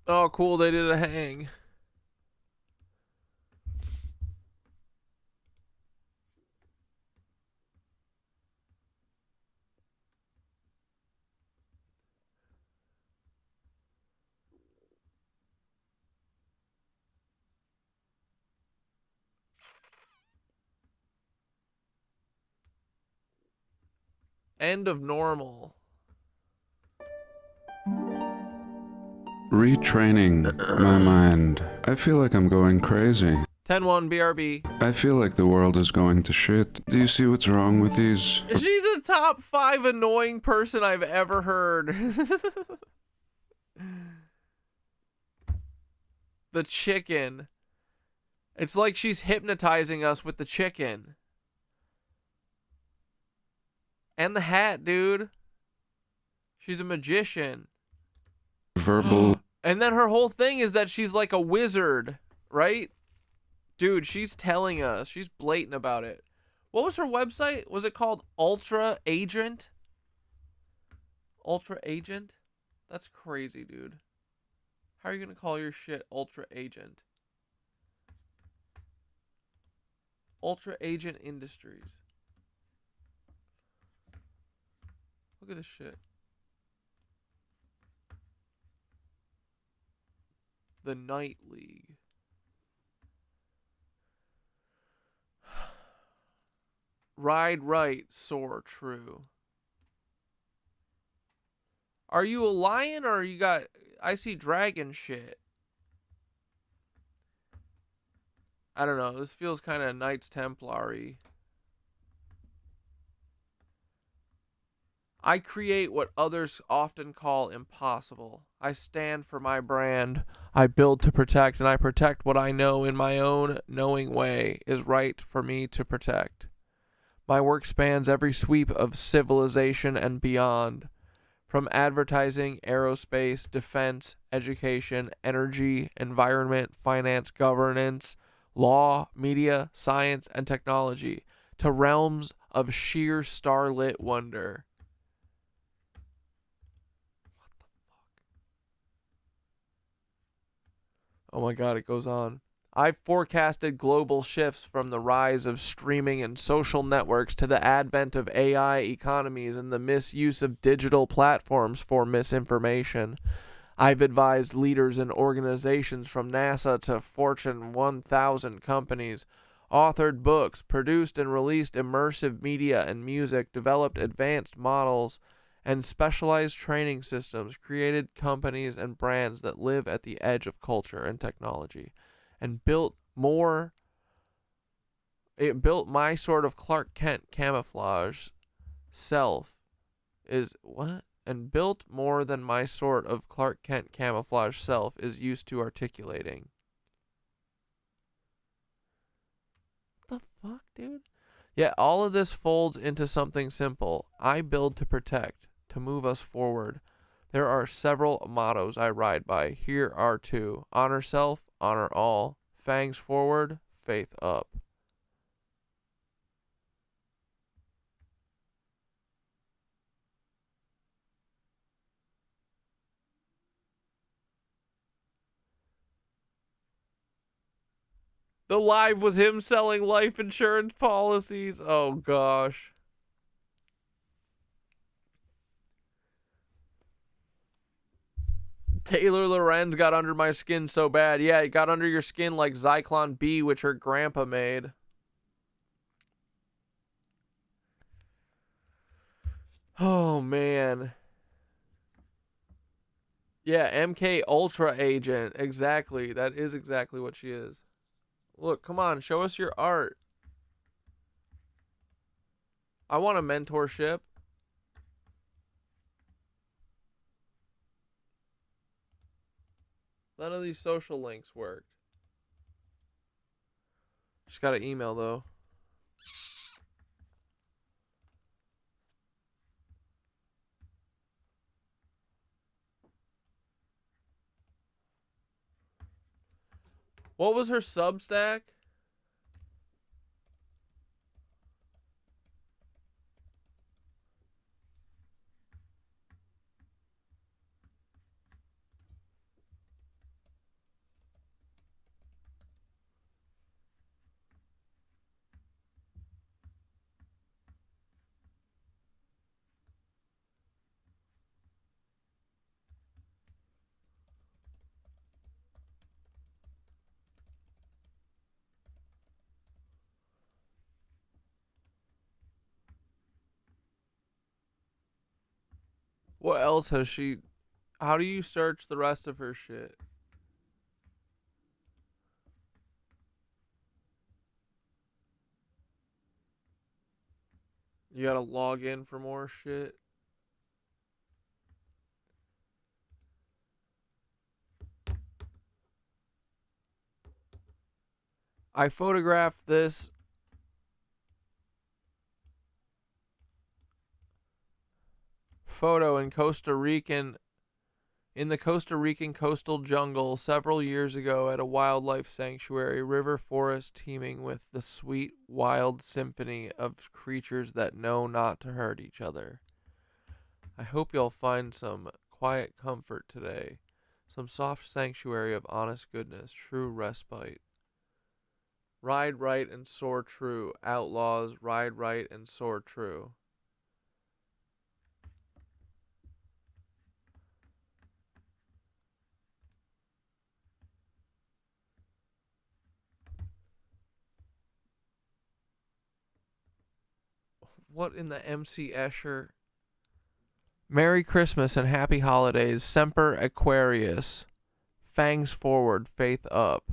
Oh, cool. They did a hang. End of normal. Retraining my mind. I feel like I'm going crazy. 10-1 BRB. I feel like the world is going to shit. Do you see what's wrong with these? She's a top 5 annoying person I've ever heard. The chicken. It's like she's hypnotizing us with the chicken. And the hat, dude. She's a magician. Verbal. And then her whole thing is that she's like a wizard, right? Dude, she's telling us. She's blatant about it. What was her website? Was it called Ultra Agent? Ultra Agent? That's crazy, dude. How are you going to call your shit Ultra Agent? Ultra Agent Industries. Look at this shit. The Night League. Ride right, soar true. Are you a lion or you got... I see dragon shit. I don't know. This feels kind of Knights Templar-y. I create what others often call impossible. I stand for my brand. I build to protect, and I protect what I know in my own knowing way is right for me to protect. My work spans every sweep of civilization and beyond. From advertising, aerospace, defense, education, energy, environment, finance, governance, law, media, science, and technology, to realms of sheer starlit wonder. Oh my god, it goes on. I've forecasted global shifts from the rise of streaming and social networks to the advent of AI economies and the misuse of digital platforms for misinformation. I've advised leaders and organizations from NASA to Fortune 1000 companies, authored books, produced and released immersive media and music, developed advanced models and specialized training systems, created companies and brands that live at the edge of culture and technology, and built my sort of Clark Kent camouflage self is what? And built more than my sort of Clark Kent camouflage self is used to articulating. What the fuck, dude? Yeah, all of this folds into something simple. I build to protect, to move us forward. There are several mottos I ride by. Here are two. Honor self, honor all. Fangs forward, faith up. The live was him selling life insurance policies. Oh, gosh. Taylor Lorenz got under my skin so bad. Yeah, it got under your skin like Zyklon B, which her grandpa made. Oh, man. Yeah, MK Ultra Agent. Exactly. That is exactly what she is. Look, come on. Show us your art. I want a mentorship. None of these social links worked. Just got an email, though. What was her Substack? What else has she... How do you search the rest of her shit? You gotta log in for more shit. I photographed this photo in the Costa Rican coastal jungle several years ago at a wildlife sanctuary, river forest teeming with the sweet wild symphony of creatures that know not to hurt each other. I hope you'll find some quiet comfort today, some soft sanctuary of honest goodness, true respite. Ride right and soar true, outlaws, ride right and soar true. What in the MC Escher? Merry Christmas and Happy Holidays. Semper Aquarius. Fangs forward, faith up.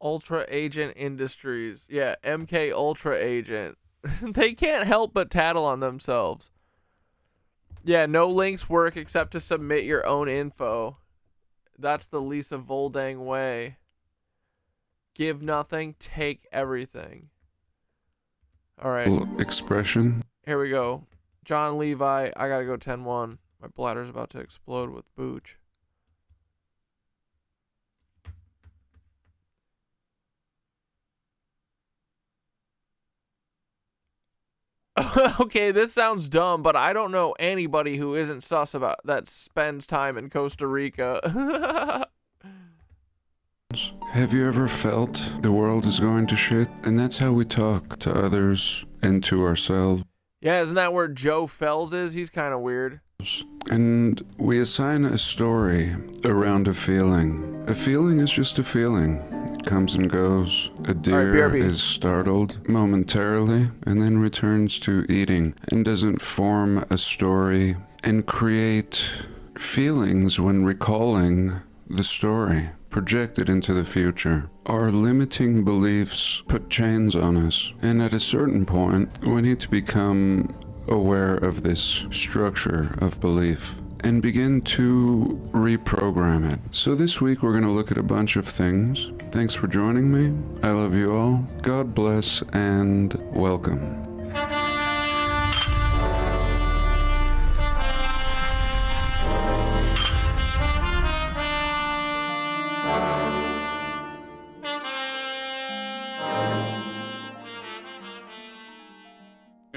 Ultra Agent Industries. Yeah, MK Ultra Agent. They can't help but tattle on themselves. Yeah, no links work except to submit your own info. That's the Lisa Voldang way. Give nothing, take everything. All right. Expression. Here we go. John Levi, I gotta go 10-1. My bladder's about to explode with booch. Okay, this sounds dumb, but I don't know anybody who isn't sus about that spends time in Costa Rica. Have you ever felt the world is going to shit? And that's how we talk to others and to ourselves. Yeah, isn't that where Joe Fells is? He's kind of weird. And we assign a story around a feeling. A feeling is just a feeling. It comes and goes. A deer is startled momentarily and then returns to eating and doesn't form a story and create feelings when recalling the story projected into the future. Our limiting beliefs put chains on us, and at a certain point, we need to become aware of this structure of belief and begin to reprogram it. So this week we're going to look at a bunch of things. Thanks for joining me. I love you all. God bless and welcome.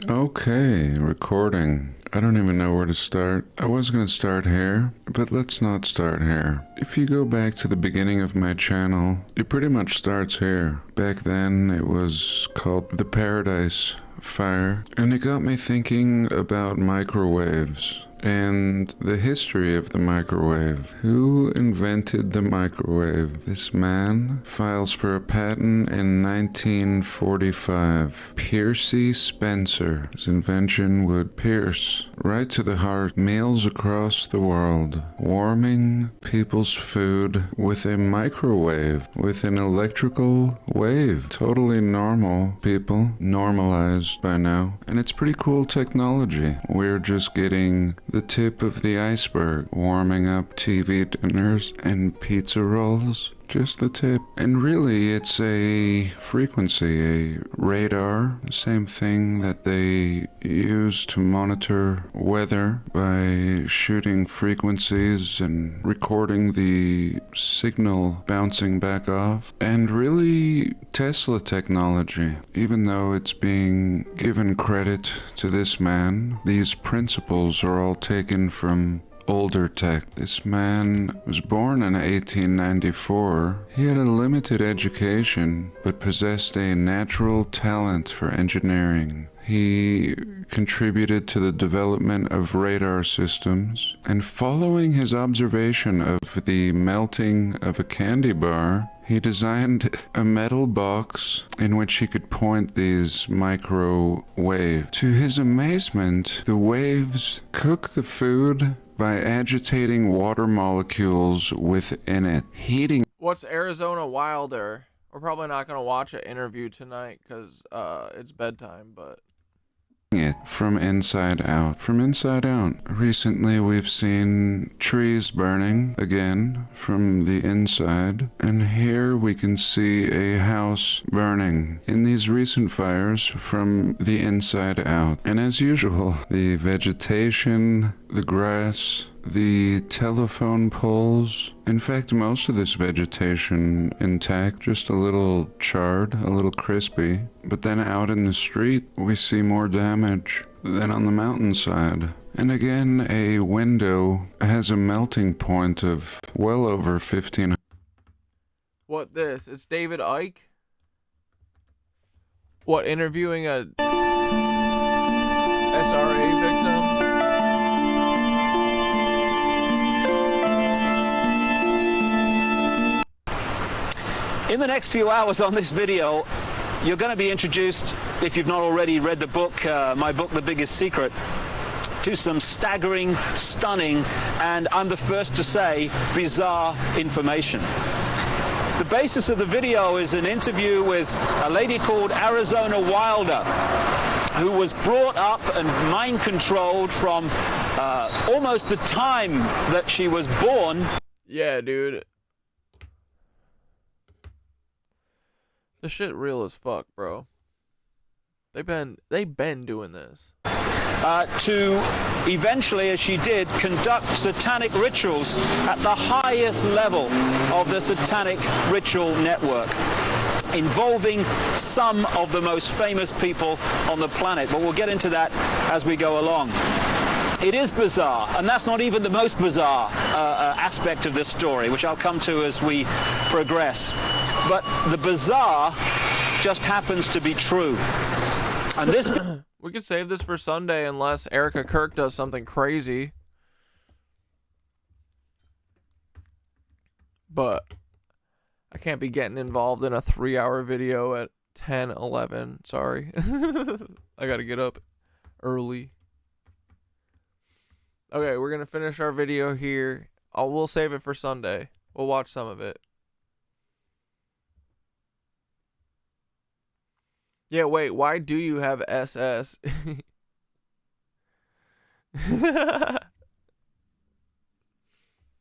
Okay, recording. I don't even know where to start. I was going to start here, but let's not start here. If you go back to the beginning of my channel, it pretty much starts here. Back then, it was called The Paradise Fire, and it got me thinking about microwaves and the history of the microwave. Who invented the microwave? This man files for a patent in 1945. Piercy Spencer. His invention would pierce right to the heart meals across the world, warming people's food with a microwave, with an electrical wave. Totally normal, people. Normalized by now. And it's pretty cool technology. We're just getting the tip of the iceberg, warming up TV dinners and pizza rolls. Just the tip. And really, it's a frequency, a radar, same thing that they use to monitor weather by shooting frequencies and recording the signal bouncing back off. And really, Tesla technology. Even though it's being given credit to this man, these principles are all taken from older tech. This man was born in 1894. He had a limited education, but possessed a natural talent for engineering. He contributed to the development of radar systems, and following his observation of the melting of a candy bar, he designed a metal box in which he could point these microwaves. To his amazement, the waves cook the food by agitating water molecules within it, heating. What's Arizona Wilder? We're probably not going to watch an interview tonight because it's bedtime, but it from inside out. From inside out. Recently we've seen trees burning again from the inside, and here we can see a house burning in these recent fires from the inside out. And as usual, the vegetation, the grass, the telephone poles, in fact most of this vegetation intact, just a little charred, a little crispy. But then out in the street we see more damage than on the mountainside. And again, a window has a melting point of well over 15. what this? It's David Icke? What, interviewing a SRA victim? In the next few hours on this video, you're going to be introduced, if you've not already read the book, my book, The Biggest Secret, to some staggering, stunning, and I'm the first to say, bizarre information. The basis of the video is an interview with a lady called Arizona Wilder, who was brought up and mind controlled from almost the time that she was born. Yeah, dude. The shit real as fuck, bro. They been doing this. to eventually, as she did, conduct satanic rituals at the highest level of the satanic ritual network, involving some of the most famous people on the planet. But we'll get into that as we go along. It is bizarre, and that's not even the most bizarre aspect of this story, which I'll come to as we progress. But the bizarre just happens to be true. And this... We could save this for Sunday unless Erika Kuck does something crazy. But I can't be getting involved in a 3-hour video at 10:11. Sorry. I gotta get up early. Okay, we're gonna finish our video here. We'll save it for Sunday. We'll watch some of it. Yeah, wait, why do you have SS?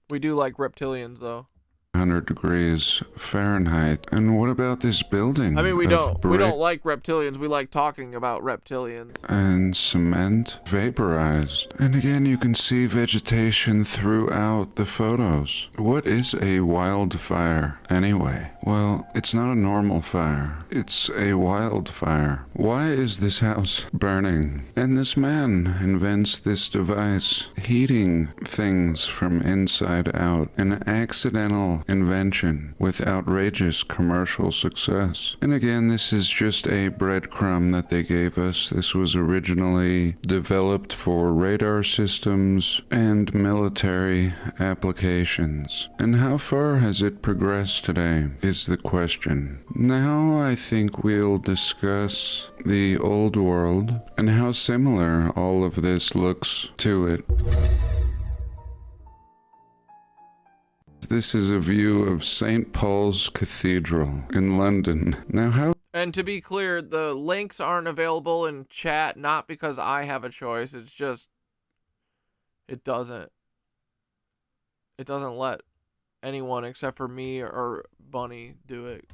We do like reptilians, though. 100 degrees Fahrenheit. And what about this building? I mean, we of don't like reptilians. We like talking about reptilians. And cement vaporized. And again, you can see vegetation throughout the photos. What is a wildfire anyway? Well, it's not a normal fire. It's a wildfire. Why is this house burning? And this man invents this device, heating things from inside out. An accidental invention with outrageous commercial success. And again, this is just a breadcrumb that they gave us. This was originally developed for radar systems and military applications. And how far has it progressed today is the question. Now I think we'll discuss the old world and how similar all of this looks to it. This is a view of St. Paul's Cathedral in London. Now how... And to be clear, the links aren't available in chat, not because I have a choice. It's just... It doesn't let anyone except for me or Bunny do it.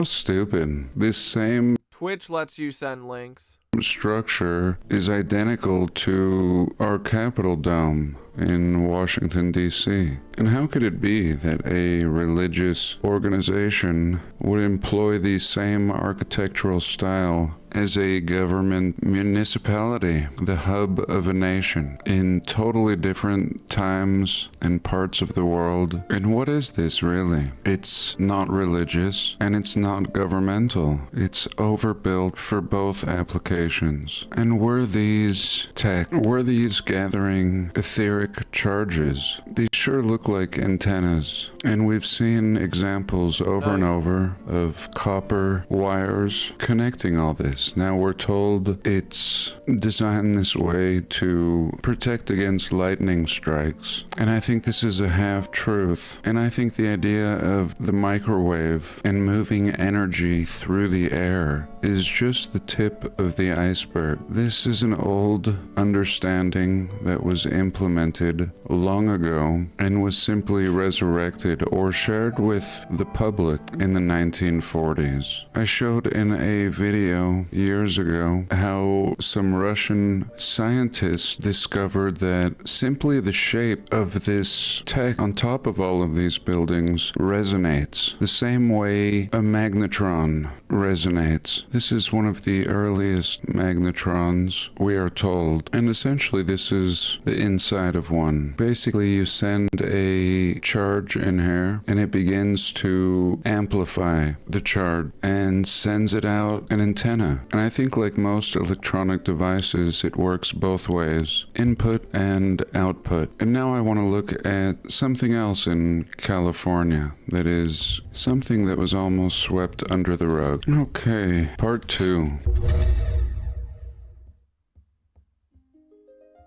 How stupid. This same... Twitch lets you send links. Structure is identical to our Capitol Dome in Washington, D.C. And how could it be that a religious organization would employ the same architectural style as a government municipality, the hub of a nation, in totally different times and parts of the world? And what is this really? It's not religious and it's not governmental. It's overbuilt for both applications. And were these gathering etheric charges? These sure look like antennas. And we've seen examples over and over of copper wires connecting all this. Now we're told it's designed this way to protect against lightning strikes. And I think this is a half-truth. And I think the idea of the microwave and moving energy through the air is just the tip of the iceberg. This is an old understanding that was implemented long ago and was simply resurrected or shared with the public in the 1940s. I showed in a video years ago how some Russian scientists discovered that simply the shape of this tech on top of all of these buildings resonates the same way a magnetron resonates. This is one of the earliest magnetrons, we are told, and essentially this is the inside of one. Basically, you send a charge in here and it begins to amplify the charge and sends it out an antenna. And I think like most electronic devices, it works both ways, input and output. And now I want to look at something else in California that is something that was almost swept under the rug. Okay, part 2.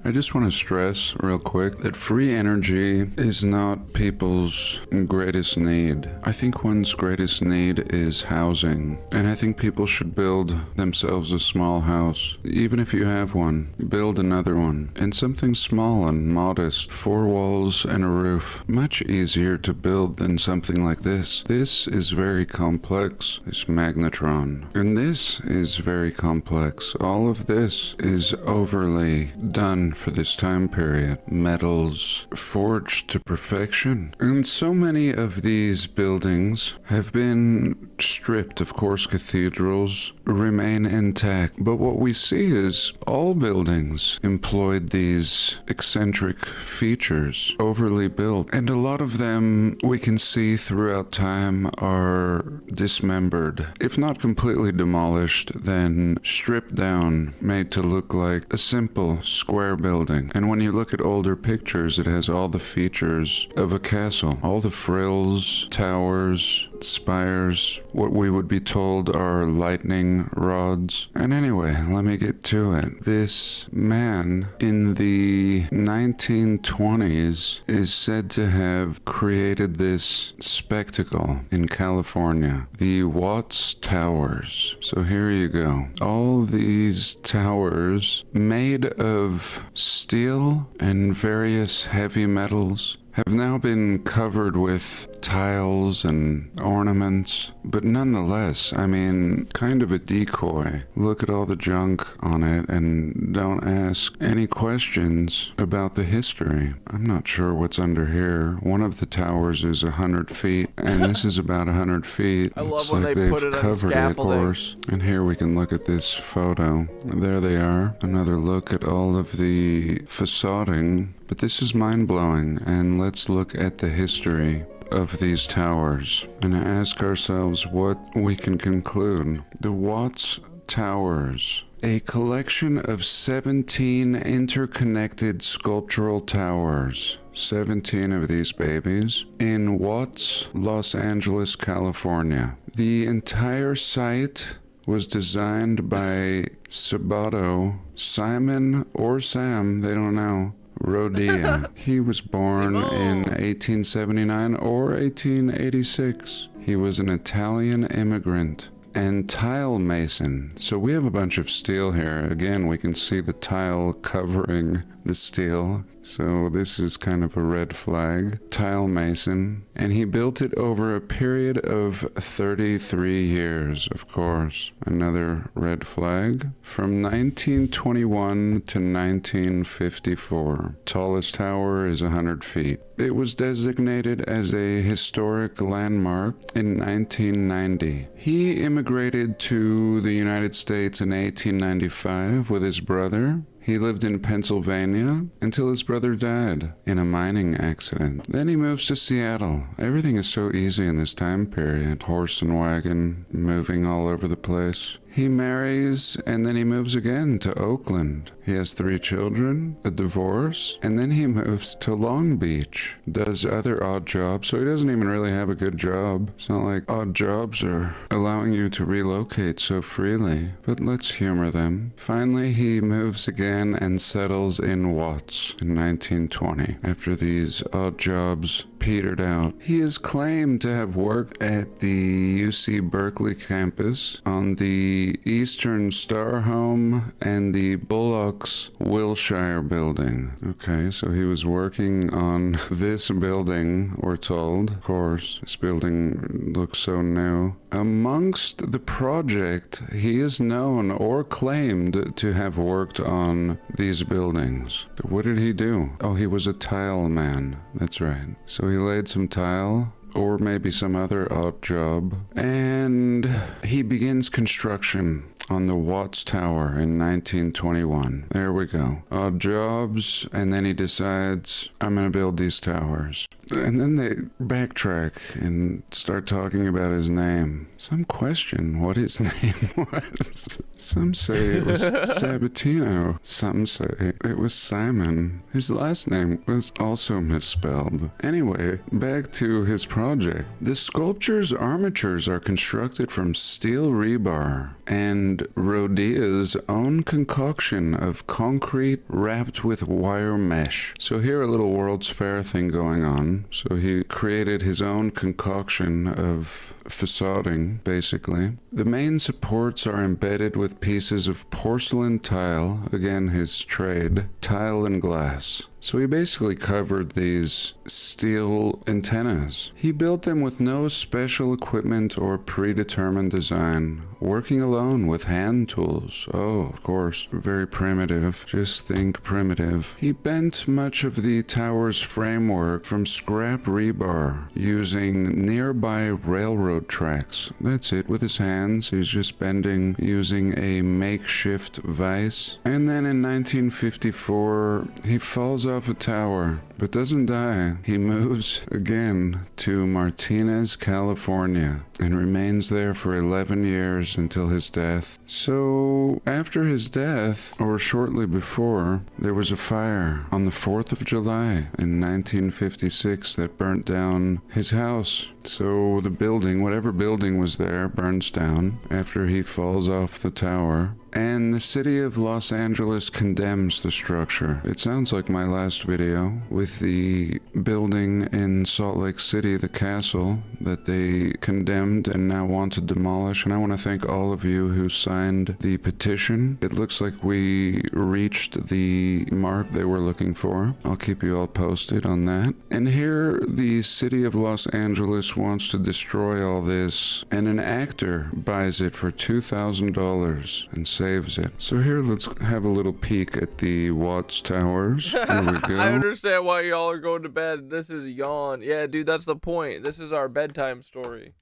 I just want to stress real quick that free energy is not people's greatest need. I think one's greatest need is housing, and I think people should build themselves a small house. Even if you have one, build another one, and something small and modest, 4 walls and a roof. Much easier to build than something like this. This is very complex, this magnetron, and this is very complex. All of this is overly done for this time period. Metals forged to perfection. And so many of these buildings have been stripped. Of course, cathedrals remain intact, but what we see is all buildings employed these eccentric features, overly built, and a lot of them we can see throughout time are dismembered. If not completely demolished, then stripped down, made to look like a simple square building. And when you look at older pictures, it has all the features of a castle, all the frills, towers, spires, what we would be told are lightning rods. And anyway, let me get to it. This man in the 1920s is said to have created this spectacle in California, the Watts Towers. So here you go. All these towers made of steel and various heavy metals have now been covered with tiles and ornaments, but nonetheless, I mean, kind of a decoy. Look at all the junk on it and don't ask any questions about the history. I'm not sure what's under here. One of the towers is 100 feet, and this is about 100 feet. I love Looks when like they they've put it on covered it, of scaffolding. course. And here we can look at this photo. There they are. Another look at all of the facading. But this is mind-blowing, and let's look at the history of these towers and ask ourselves what we can conclude. The Watts Towers, a collection of 17 interconnected sculptural towers, 17 of these babies, in Watts, Los Angeles, California. The entire site was designed by Sabato, Simon or Sam, they don't know, Rodia. He was born in 1879 or 1886. He was an Italian immigrant and tile mason. So we have a bunch of steel here. Again, we can see the tile covering the steel. So this is kind of a red flag. Tile mason. And he built it over a period of 33 years, of course. Another red flag. From 1921 to 1954. Tallest tower is 100 feet. It was designated as a historic landmark in 1990. He immigrated to the United States in 1895 with his brother. He lived in Pennsylvania until his brother died in a mining accident. Then he moves to Seattle. Everything is so easy in this time period. Horse and wagon, moving all over the place. He marries, and then he moves again to Oakland. He has 3 children, a divorce, and then he moves to Long Beach. Does other odd jobs, so he doesn't even really have a good job. It's not like odd jobs are allowing you to relocate so freely, but let's humor them. Finally, he moves again and settles in Watts in 1920, after these odd jobs petered out. He is claimed to have worked at the UC Berkeley campus on the Eastern Star Home and the Bullocks Wilshire building. Okay, so he was working on this building, we're told. Of course, this building looks so new. Amongst the project, he is known or claimed to have worked on these buildings. What did he do? Oh, he was a tile man. That's right. So he laid some tile, or maybe some other odd job, and he begins construction on the Watts Tower in 1921. There we go. Odd jobs, and then he decides, I'm going to build these towers. And then they backtrack and start talking about his name. Some question what his name was. Some say it was Sabatino. Some say it was Simon. His last name was also misspelled. Anyway, back to his project. project. The sculpture's armatures are constructed from steel rebar and Rodia's own concoction of concrete wrapped with wire mesh. So here a little World's Fair thing going on. So he created his own concoction of facading, basically. The main supports are embedded with pieces of porcelain tile, again his trade, tile and glass. So he basically covered these steel antennas. He built them with no special equipment or predetermined design, working alone with hand tools. Oh, of course, very primitive. Just think primitive. He bent much of the tower's framework from scrap rebar, using nearby railroad tracks. That's it, with his hands. He's just bending using a makeshift vise. And then in 1954, he falls off a tower, but doesn't die. He moves again to Martinez, California, and remains there for 11 years until his death. So after his death, or shortly before, there was a fire on the 4th of July in 1956 that burnt down his house. So the building, whatever building was there, burns down after he falls off the tower. And the city of Los Angeles condemns the structure. It sounds like my last video with the building in Salt Lake City, the castle that they condemned and now want to demolish. And I want to thank all of you who signed the petition. It looks like we reached the mark they were looking for. I'll keep you all posted on that. And here the city of Los Angeles wants to destroy all this, and an actor buys it for $2,000 and saves it. So here, let's have a little peek at the Watts Towers. Here we go. I understand why y'all are going to bed. This is yawn. Yeah, dude, that's the point. This is our bedtime story.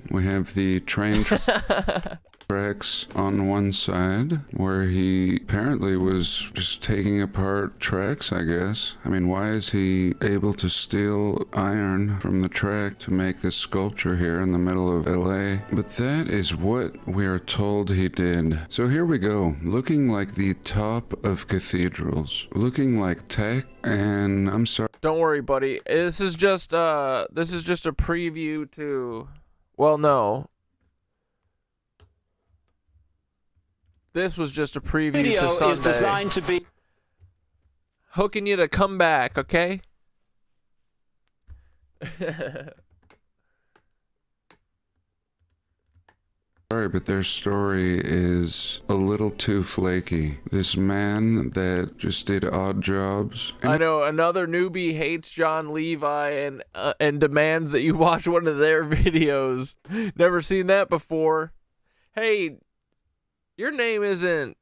We have the train tracks on one side, where he apparently was just taking apart tracks, I guess. I mean, why is he able to steal iron from the track to make this sculpture here in the middle of LA? But that is what we are told he did. So here we go, looking like the top of cathedrals, looking like tech, and I'm sorry. Don't worry, buddy. This is just a preview to, well, no. This was just a preview Video to Sunday. is designed to be hooking you to come back, okay? Sorry, but their story is a little too flaky. This man that just did odd jobs. I know another newbie hates John Levi and demands that you watch one of their videos. Never seen that before. Hey, your name isn't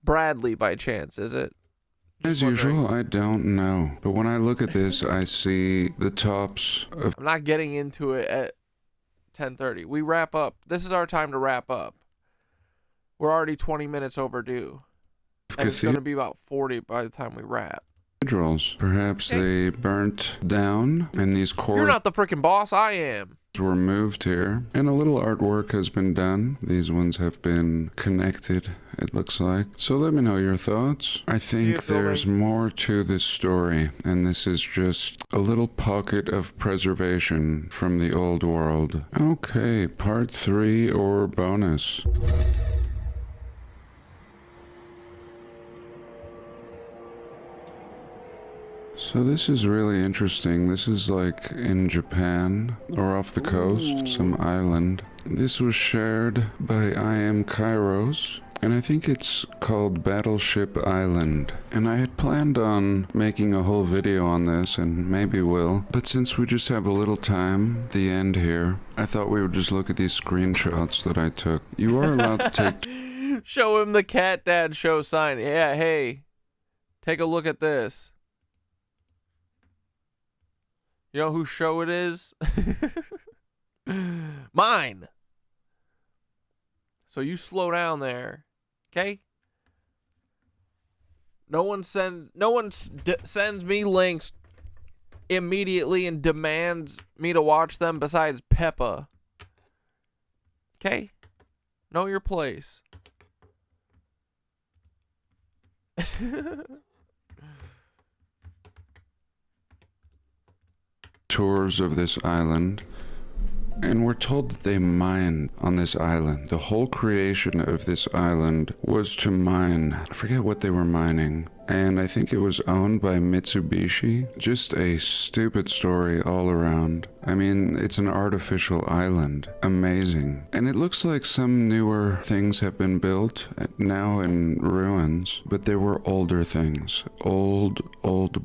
Bradley by chance, is it? As usual, I don't know. But when I look at this, I see the tops of... I'm not getting into it at 10:30. We wrap up. This is our time to wrap up. We're already 20 minutes overdue. And it's going to be about 40 by the time we wrap. Cathedrals. Perhaps they burnt down, and these cores... You're not the freaking boss, I am. ...were moved here, and a little artwork has been done. These ones have been connected, it looks like. So let me know your thoughts. I think there's more to this story, and this is just a little pocket of preservation from the old world. Okay, part 3 or bonus. So this is really interesting. This is like in Japan or off the coast, some island. This was shared by I Am Kairos, and I think it's called Battleship Island. And I had planned on making a whole video on this, and maybe will, but since we just have a little time, the end here, I thought we would just look at these screenshots that I took. You are allowed to take... Show him the cat dad show sign. Yeah, hey, take a look at this. You know whose show it is? Mine. So you slow down there, okay? No one sends me links immediately and demands me to watch them besides Peppa. Okay? Know your place. tours of this island. And we're told that they mined on this island. The whole creation of this island was to mine. I forget what they were mining. And I think it was owned by Mitsubishi. Just a stupid story all around. I mean, it's an artificial island. Amazing. And it looks like some newer things have been built, now in ruins, but there were older things. Old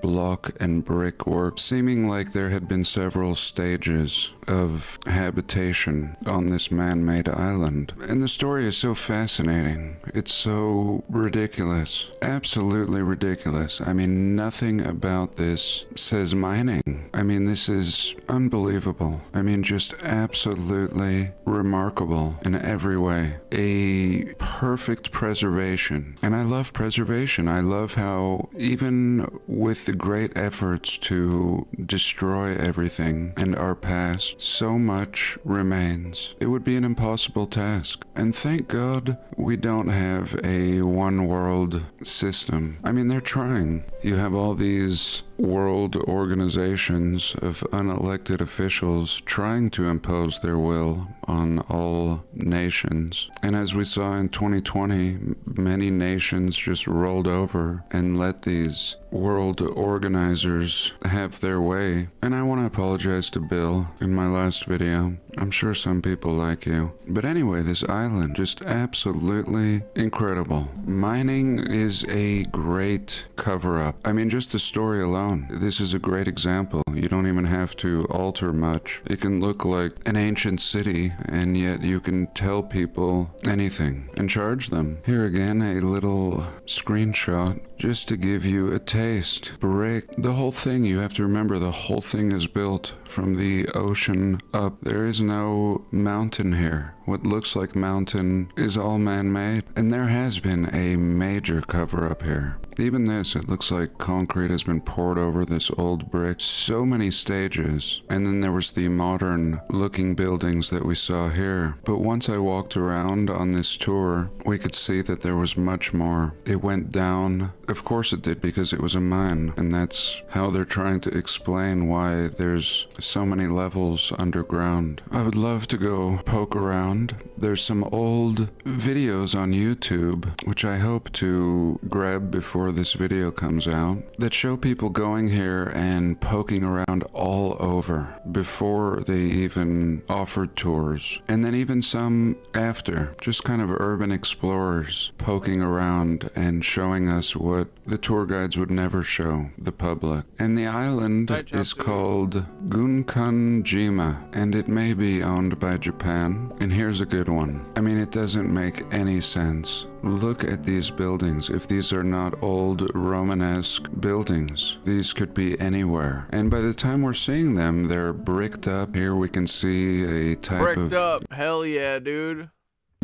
block and brickwork, seeming like there had been several stages of habitation on this man-made island. And the story is so fascinating. It's so ridiculous. Absolutely ridiculous. I mean, nothing about this says mining. I mean, this is unbelievable. I mean, just absolutely remarkable in every way. A perfect preservation. And I love preservation. I love how even with the great efforts to destroy everything and our past, so much remains. It would be an impossible task. And thank God we don't have a one world system. I mean, they're trying. You have all these world organizations of unelected officials trying to impose their will on all nations. And as we saw in 2020, many nations just rolled over and let these world organizers have their way. And I want to apologize to Bill in my last video. I'm sure some people like you. But anyway, this island, just absolutely incredible. Mining is a great cover-up. I mean, just the story alone. This is a great example. You don't even have to alter much. It can look like an ancient city, and yet you can tell people anything and charge them. Here again, a little screenshot just to give you a taste. Brick. The whole thing, you have to remember, the whole thing is built from the ocean up. There is no mountain here. What looks like mountain is all man-made. And there has been a major cover-up here. Even this, it looks like concrete has been poured over this old brick. So many stages. And then there was the modern looking buildings that we saw here. But once I walked around on this tour, we could see that there was much more. It went down. Of course it did, because it was a mine. And that's how they're trying to explain why there's so many levels underground. I would love to go poke around. There's some old videos on YouTube, which I hope to grab before this video comes out, that show people going here and poking around all over before they even offered tours. And then even some after, just kind of urban explorers poking around and showing us what the tour guides would never show the public. And the island is called Gunkanjima, and it may be owned by Japan. And here's a good one. I mean, it doesn't make any sense. Look at these buildings. If these are not old Romanesque buildings, these could be anywhere. And by the time we're seeing them, they're bricked up. Here we can see a type Bricked of up. Hell yeah, dude.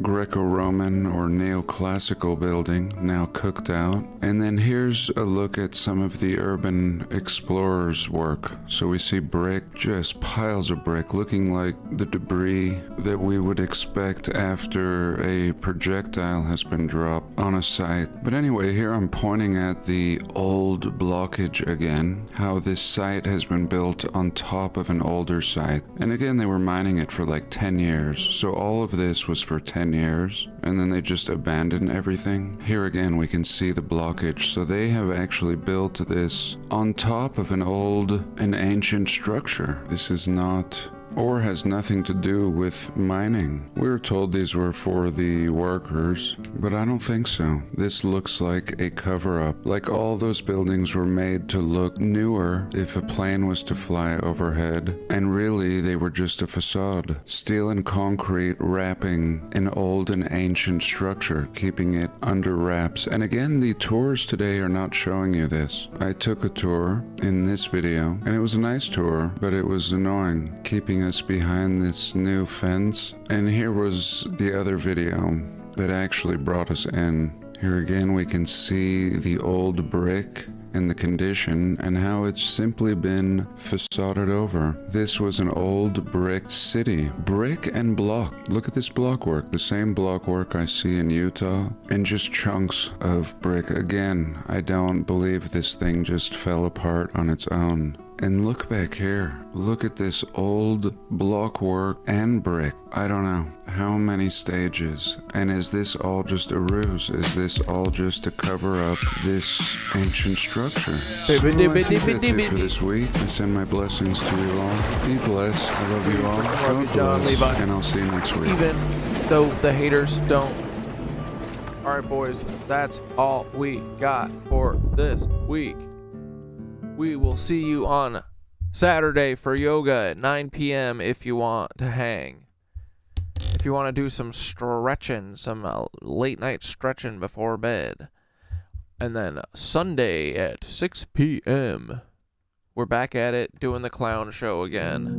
Greco-Roman or neoclassical building, now cooked out. And then here's a look at some of the urban explorers' work. So we see brick, just piles of brick, looking like the debris that we would expect after a projectile has been dropped on a site. But anyway, here I'm pointing at the old blockage again, how this site has been built on top of an older site. And again, they were mining it for like 10 years. So all of this was for 10 years, and then they just abandoned everything. Here again we can see the blockage. So they have actually built this on top of an ancient structure. This is not, or has nothing to do with mining. We were told these were for the workers, but I don't think so. This looks like a cover-up. Like all those buildings were made to look newer if a plane was to fly overhead, and really they were just a facade. Steel and concrete wrapping an old and ancient structure, keeping it under wraps. And again, the tours today are not showing you this. I took a tour in this video, and it was a nice tour, but it was annoying, keeping us behind this new fence. And here was the other video that actually brought us in. Here again we can see the old brick and the condition and how it's simply been facaded over. This was an old brick city. Brick and block. Look at this block work. The same block work I see in Utah, and just chunks of brick. Again, I don't believe this thing just fell apart on its own. And look back here. Look at this old blockwork and brick. I don't know how many stages. And is this all just a ruse? Is this all just to cover up this ancient structure? So I think that's it for this week. I send my blessings to you all. Be blessed. I love you all. Love you, John Levi. And I'll see you next week. Even though the haters don't. All right, boys. That's all we got for this week. We will see you on Saturday for yoga at 9 p.m. if you want to hang. If you want to do some stretching, some late night stretching before bed. And then Sunday at 6 p.m. we're back at it doing the clown show again.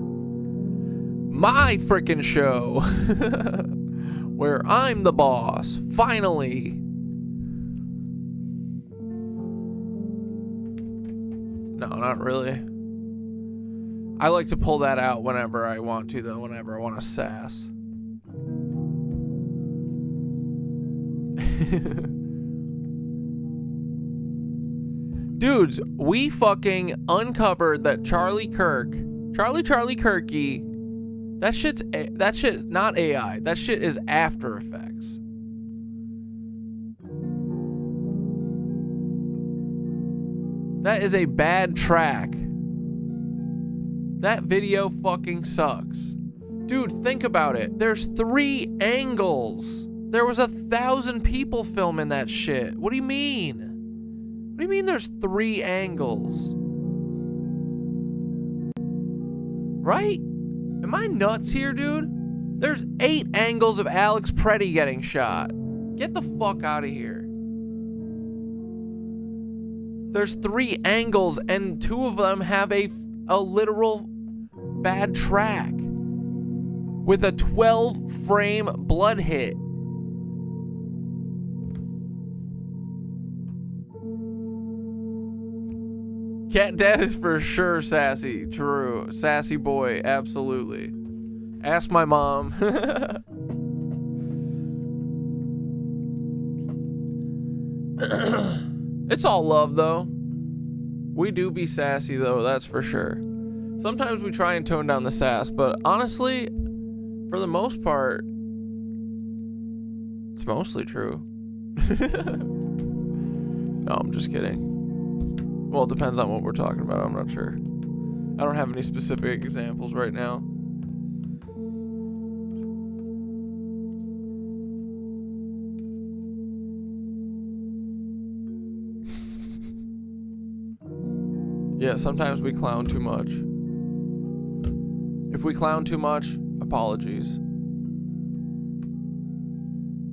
My freaking show. Where I'm the boss. Finally. No, not really. I like to pull that out whenever I want to, though, whenever I want to sass. Dudes, we fucking uncovered that Charlie Kirky, that shit not AI. That shit is After Effects. That is a bad track. That video fucking sucks. Dude, think about it. There's 3 angles. There was 1,000 people filming that shit. What do you mean? What do you mean there's 3 angles? Right? Am I nuts here, dude? There's 8 angles of Alex Preddy getting shot. Get the fuck out of here. There's 3 angles and 2 of them have a literal bad track with a 12-frame blood hit. Cat Dad is for sure sassy. True. Sassy boy. Absolutely. Ask my mom. It's all love, though. We do be sassy, though, that's for sure. Sometimes we try and tone down the sass, but honestly, for the most part, it's mostly true. No, I'm just kidding. Well, it depends on what we're talking about. I'm not sure. I don't have any specific examples right now. Yeah, sometimes we clown too much. If we clown too much, apologies.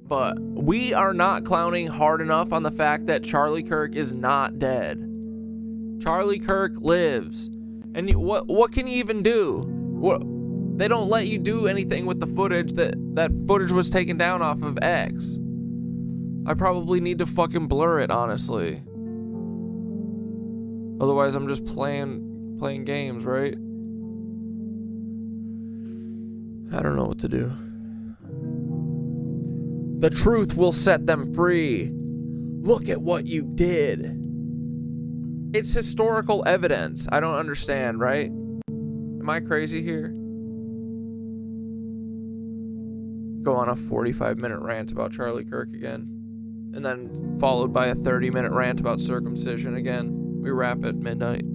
But we are not clowning hard enough on the fact that Charlie Kirk is not dead. Charlie Kirk lives. And what can you even do? They don't let you do anything with the footage. That footage was taken down off of X. I probably need to fucking blur it, honestly. Otherwise, I'm just playing games, right? I don't know what to do. The truth will set them free. Look at what you did. It's historical evidence. I don't understand, right? Am I crazy here? Go on a 45-minute rant about Charlie Kirk again. And then followed by a 30-minute rant about circumcision again. We wrap at midnight.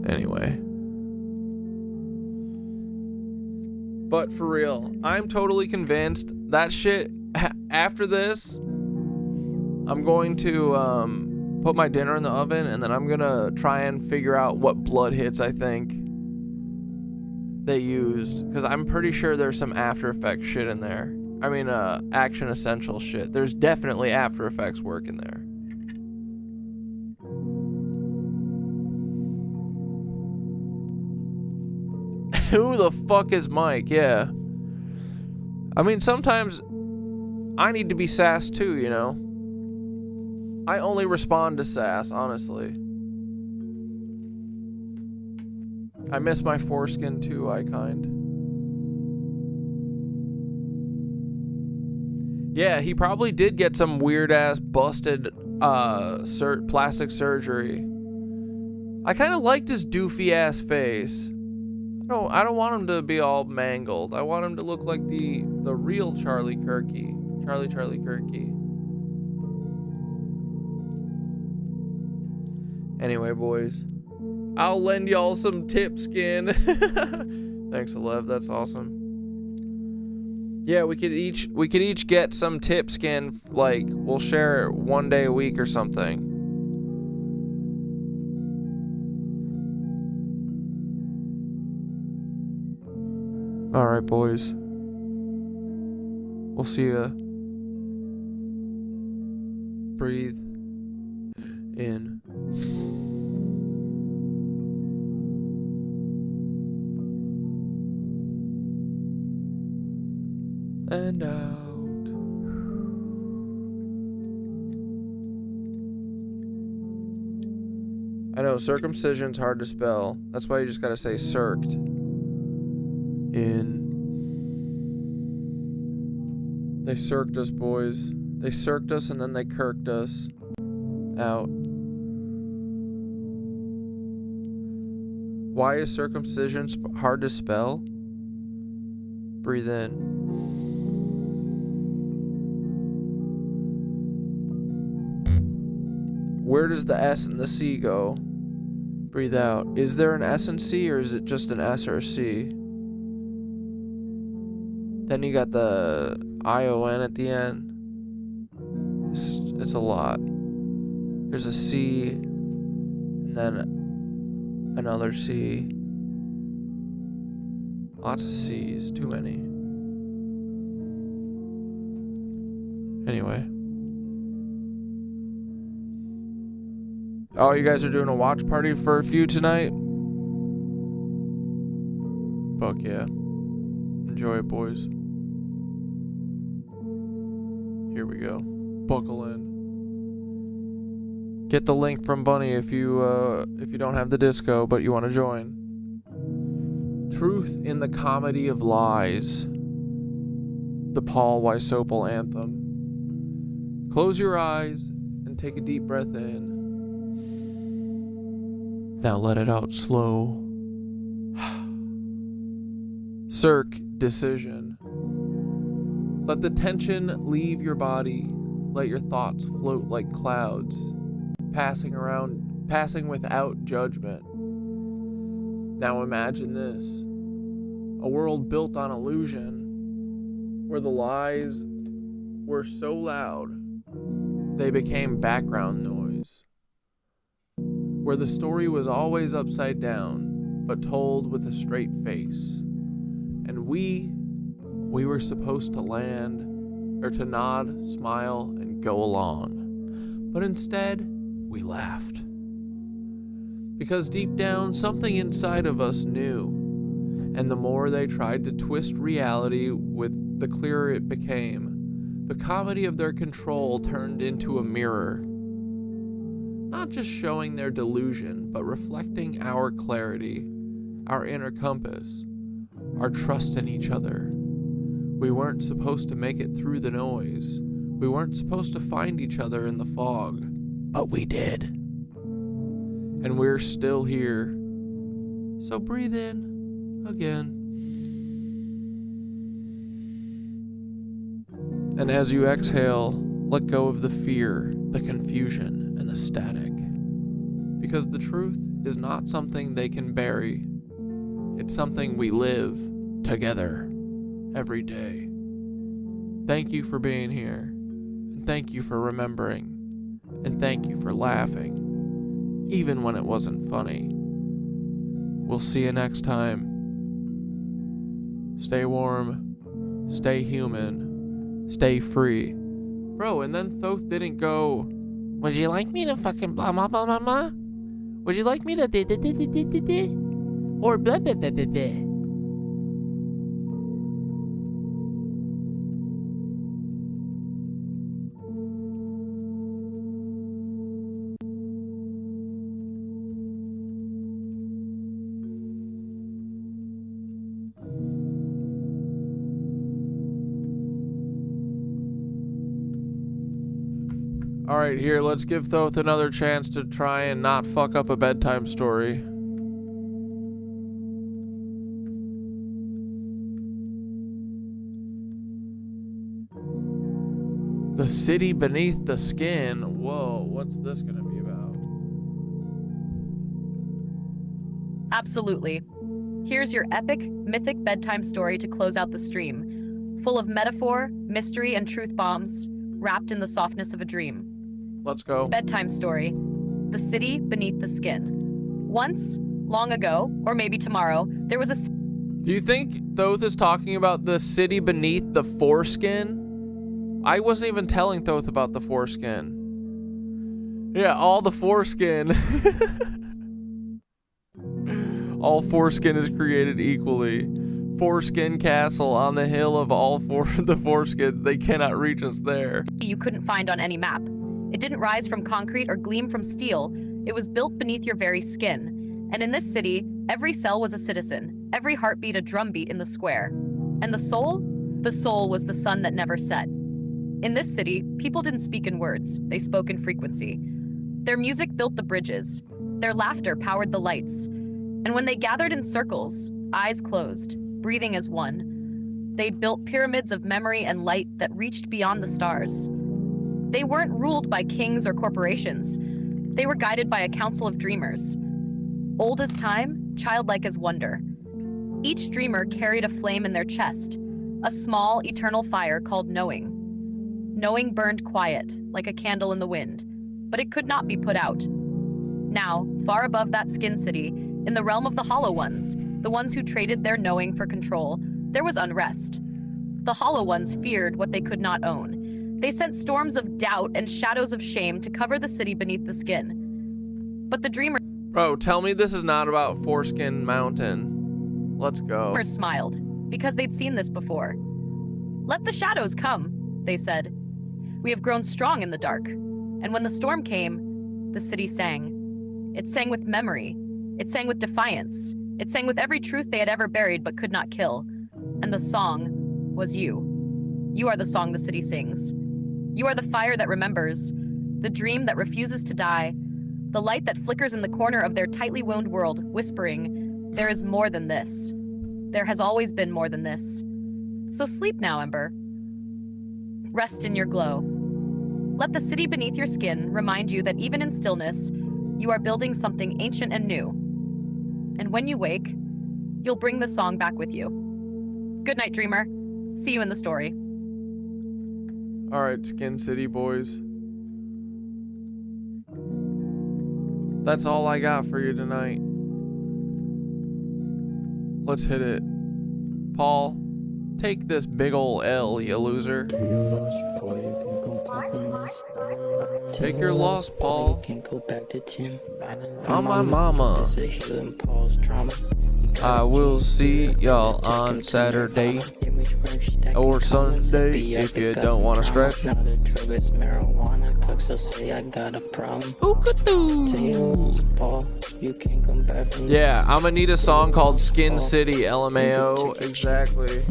Anyway. But for real, I'm totally convinced that shit, after this, I'm going to put my dinner in the oven, and then I'm going to try and figure out what blood hits I think they used. Because I'm pretty sure there's some After Effects shit in there. I mean, Action Essential shit. There's definitely After Effects work in there. Who the fuck is Mike? Yeah. I mean, sometimes I need to be sass too, you know? I only respond to sass, honestly. I miss my foreskin too, I kind. Yeah, he probably did get some weird ass busted plastic surgery. I kind of liked his doofy ass face. I don't want him to be all mangled. I want him to look like the real Charlie Kirky. Charlie Kirky. Anyway, boys, I'll lend y'all some tip skin. Thanks, Alev. That's awesome. Yeah, we could each get some tip skin. Like, we'll share it 1 day a week or something. All right, boys. We'll see ya. Breathe in. And out. I know, circumcision's hard to spell. That's why you just gotta say circed. In. They circed us, boys. They circed us and then they kirked us. Out. Why is circumcision hard to spell? Breathe in. Where does the S and the C go? Breathe out. Is there an S and C, or is it just an S or a C? Then you got the ION at the end. It's a lot. There's a C, and then another C. Lots of C's. Too many. Anyway. Oh, you guys are doing a watch party for a few tonight? Fuck yeah. Enjoy it, boys. Here we go. Buckle in. Get the link from Bunny if you don't have the disco but you want to join. Truth in the Comedy of Lies. The Paul Wysopal anthem. Close your eyes and take a deep breath in. Now let it out slow. Circ decision. Let the tension leave your body. Let your thoughts float like clouds, passing without judgment. Now imagine this. A world built on illusion, where the lies were so loud, they became background noise. Where the story was always upside down, but told with a straight face. And we were supposed to land, or to nod, smile, and go along. But instead, we laughed. Because deep down, something inside of us knew. And the more they tried to twist reality, the clearer it became. The comedy of their control turned into a mirror. Not just showing their delusion, but reflecting our clarity, our inner compass, our trust in each other. We weren't supposed to make it through the noise. We weren't supposed to find each other in the fog, but we did. And we're still here. So breathe in again. And as you exhale, let go of the fear, the confusion, and the static. Because the truth is not something they can bury. It's something we live together every day. Thank you for being here. And thank you for remembering. And thank you for laughing, even when it wasn't funny. We'll see you next time. Stay warm. Stay human. Stay free. Bro, and then Thoth didn't go, would you like me to fucking blah blah blah blah blah? Would you like me to or blah blah blah blah blah? Alright, here, let's give Thoth another chance to try and not fuck up a bedtime story. The city beneath the skin. Whoa, what's this gonna be about? Absolutely. Here's your epic, mythic bedtime story to close out the stream, full of metaphor, mystery, and truth bombs, wrapped in the softness of a dream. Let's go. Bedtime story. The city beneath the skin. Once, long ago, or maybe tomorrow, there was a... Do you think Thoth is talking about the city beneath the foreskin? I wasn't even telling Thoth about the foreskin. Yeah, all the foreskin. All foreskin is created equally. Foreskin castle on the hill of all the foreskins. They cannot reach us there. You couldn't find on any map. It didn't rise from concrete or gleam from steel. It was built beneath your very skin. And in this city, every cell was a citizen, every heartbeat a drumbeat in the square. And the soul? The soul was the sun that never set. In this city, people didn't speak in words, they spoke in frequency. Their music built the bridges, their laughter powered the lights. And when they gathered in circles, eyes closed, breathing as one, they built pyramids of memory and light that reached beyond the stars. They weren't ruled by kings or corporations. They were guided by a council of dreamers. Old as time, childlike as wonder. Each dreamer carried a flame in their chest, a small, eternal fire called knowing. Knowing burned quiet, like a candle in the wind, but it could not be put out. Now, far above that skin city, in the realm of the hollow ones, the ones who traded their knowing for control, there was unrest. The hollow ones feared what they could not own. They sent storms of doubt and shadows of shame to cover the city beneath the skin. But the dreamers... Bro, tell me this is not about Foreskin Mountain. Let's go. Smiled, because they'd seen this before. Let the shadows come, they said. We have grown strong in the dark. And when the storm came, the city sang. It sang with memory. It sang with defiance. It sang with every truth they had ever buried but could not kill. And the song was you. You are the song the city sings. You are the fire that remembers, the dream that refuses to die, the light that flickers in the corner of their tightly wound world, whispering, there is more than this. There has always been more than this. So sleep now, Ember. Rest in your glow. Let the city beneath your skin remind you that even in stillness, you are building something ancient and new. And when you wake, you'll bring the song back with you. Good night, dreamer. See you in the story. Alright, Skin City boys. That's all I got for you tonight. Let's hit it. Paul, take this big ol' L, you loser. Take your loss, Paul. On my mama. I will see y'all on Saturday or Sunday if you don't want to stretch. Yeah, I'm gonna need a song called Skin City, LMAO. Exactly.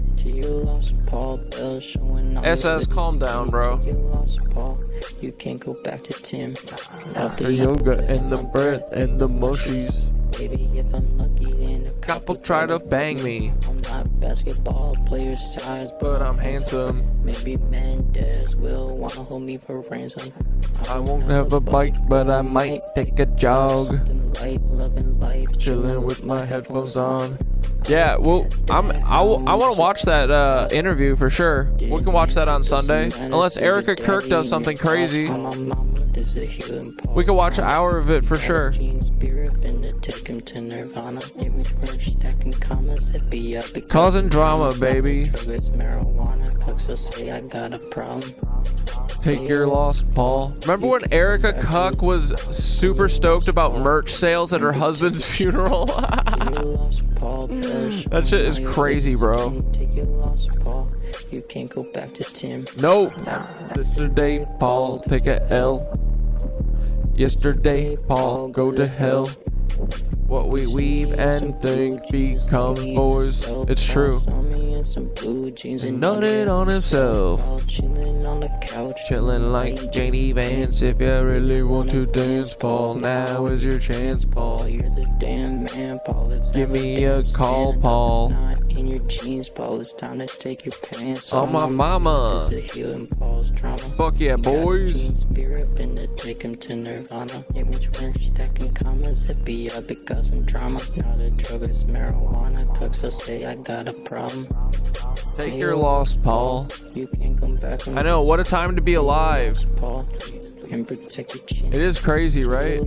SS, calm down, bro. You can't go back to Tim. After yoga and the breath and the mushies. Baby, if I'm lucky, then a couple try to bang me. I'm not basketball player size, but I'm handsome. Maybe Mendez will wanna hold me for ransom. I won't have a bike, but I might take a jog. Chilling with my headphones on. Yeah, well, I want to watch that interview for sure. We can watch that on Sunday, unless Erika Kuck does something crazy. We could watch an hour of it for sure. Causing drama, baby. Take your loss, Paul. Remember when Erika Kuck was super stoked about merch sales at her husband's funeral? That shit is crazy, bro. You can't go back to Tim. Nope. Yesterday, Paul, take a L. Yesterday, Paul, go to hell. What we weave and think become boys. It's true. in some blue jeans and nutted on himself. Chilling on the couch. Chilling like Janie Vance. If you really want to dance, Paul, now is your chance, Paul. You're the damn man, Paul. Give me a call, Paul. Not in your jeans, Paul. It's time to take your pants Oh, off. my mama. This is healing Paul's trauma. Fuck yeah, boys. Spirit finna take him to Nirvana. Image merch stacking commas. It be a big cousin drama. Not a drug, it's marijuana. Cooks will say I got a problem. Take your loss, Paul. You can't come back. I know, what a time to be alive. Paul. And protect your chin. It is crazy, right?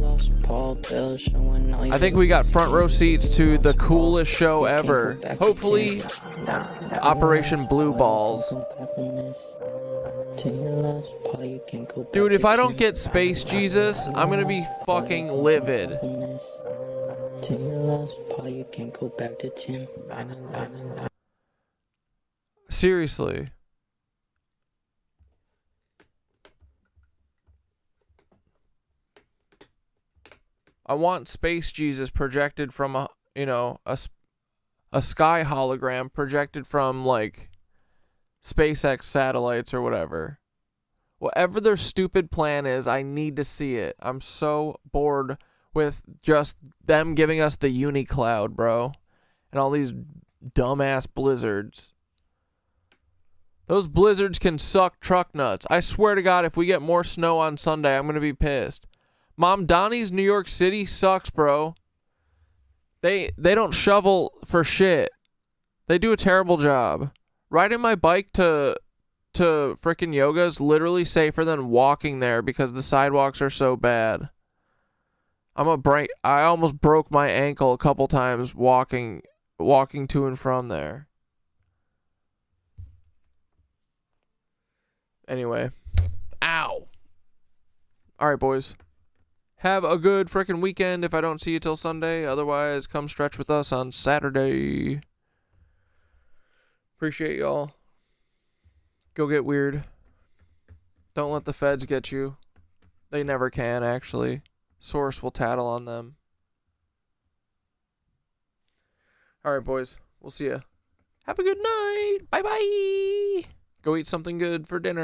I think we got front row seats to the coolest show ever. Hopefully, Operation Blue Balls. Dude, if I don't get Space Jesus, I'm gonna be fucking livid. Seriously. I want Space Jesus projected from a sky hologram projected from like SpaceX satellites or whatever. Whatever their stupid plan is, I need to see it. I'm so bored with just them giving us the Unicloud, bro. And all these dumbass blizzards. Those blizzards can suck truck nuts. I swear to God, if we get more snow on Sunday, I'm going to be pissed. Mom, Donnie's New York City sucks, bro. They don't shovel for shit. They do a terrible job. Riding my bike to frickin' yoga is literally safer than walking there because the sidewalks are so bad. I almost broke my ankle a couple times walking to and from there. Anyway. Ow. All right, boys. Have a good frickin' weekend if I don't see you till Sunday. Otherwise, come stretch with us on Saturday. Appreciate y'all. Go get weird. Don't let the feds get you. They never can, actually. Source will tattle on them. Alright, boys. We'll see ya. Have a good night. Bye-bye. Go eat something good for dinner.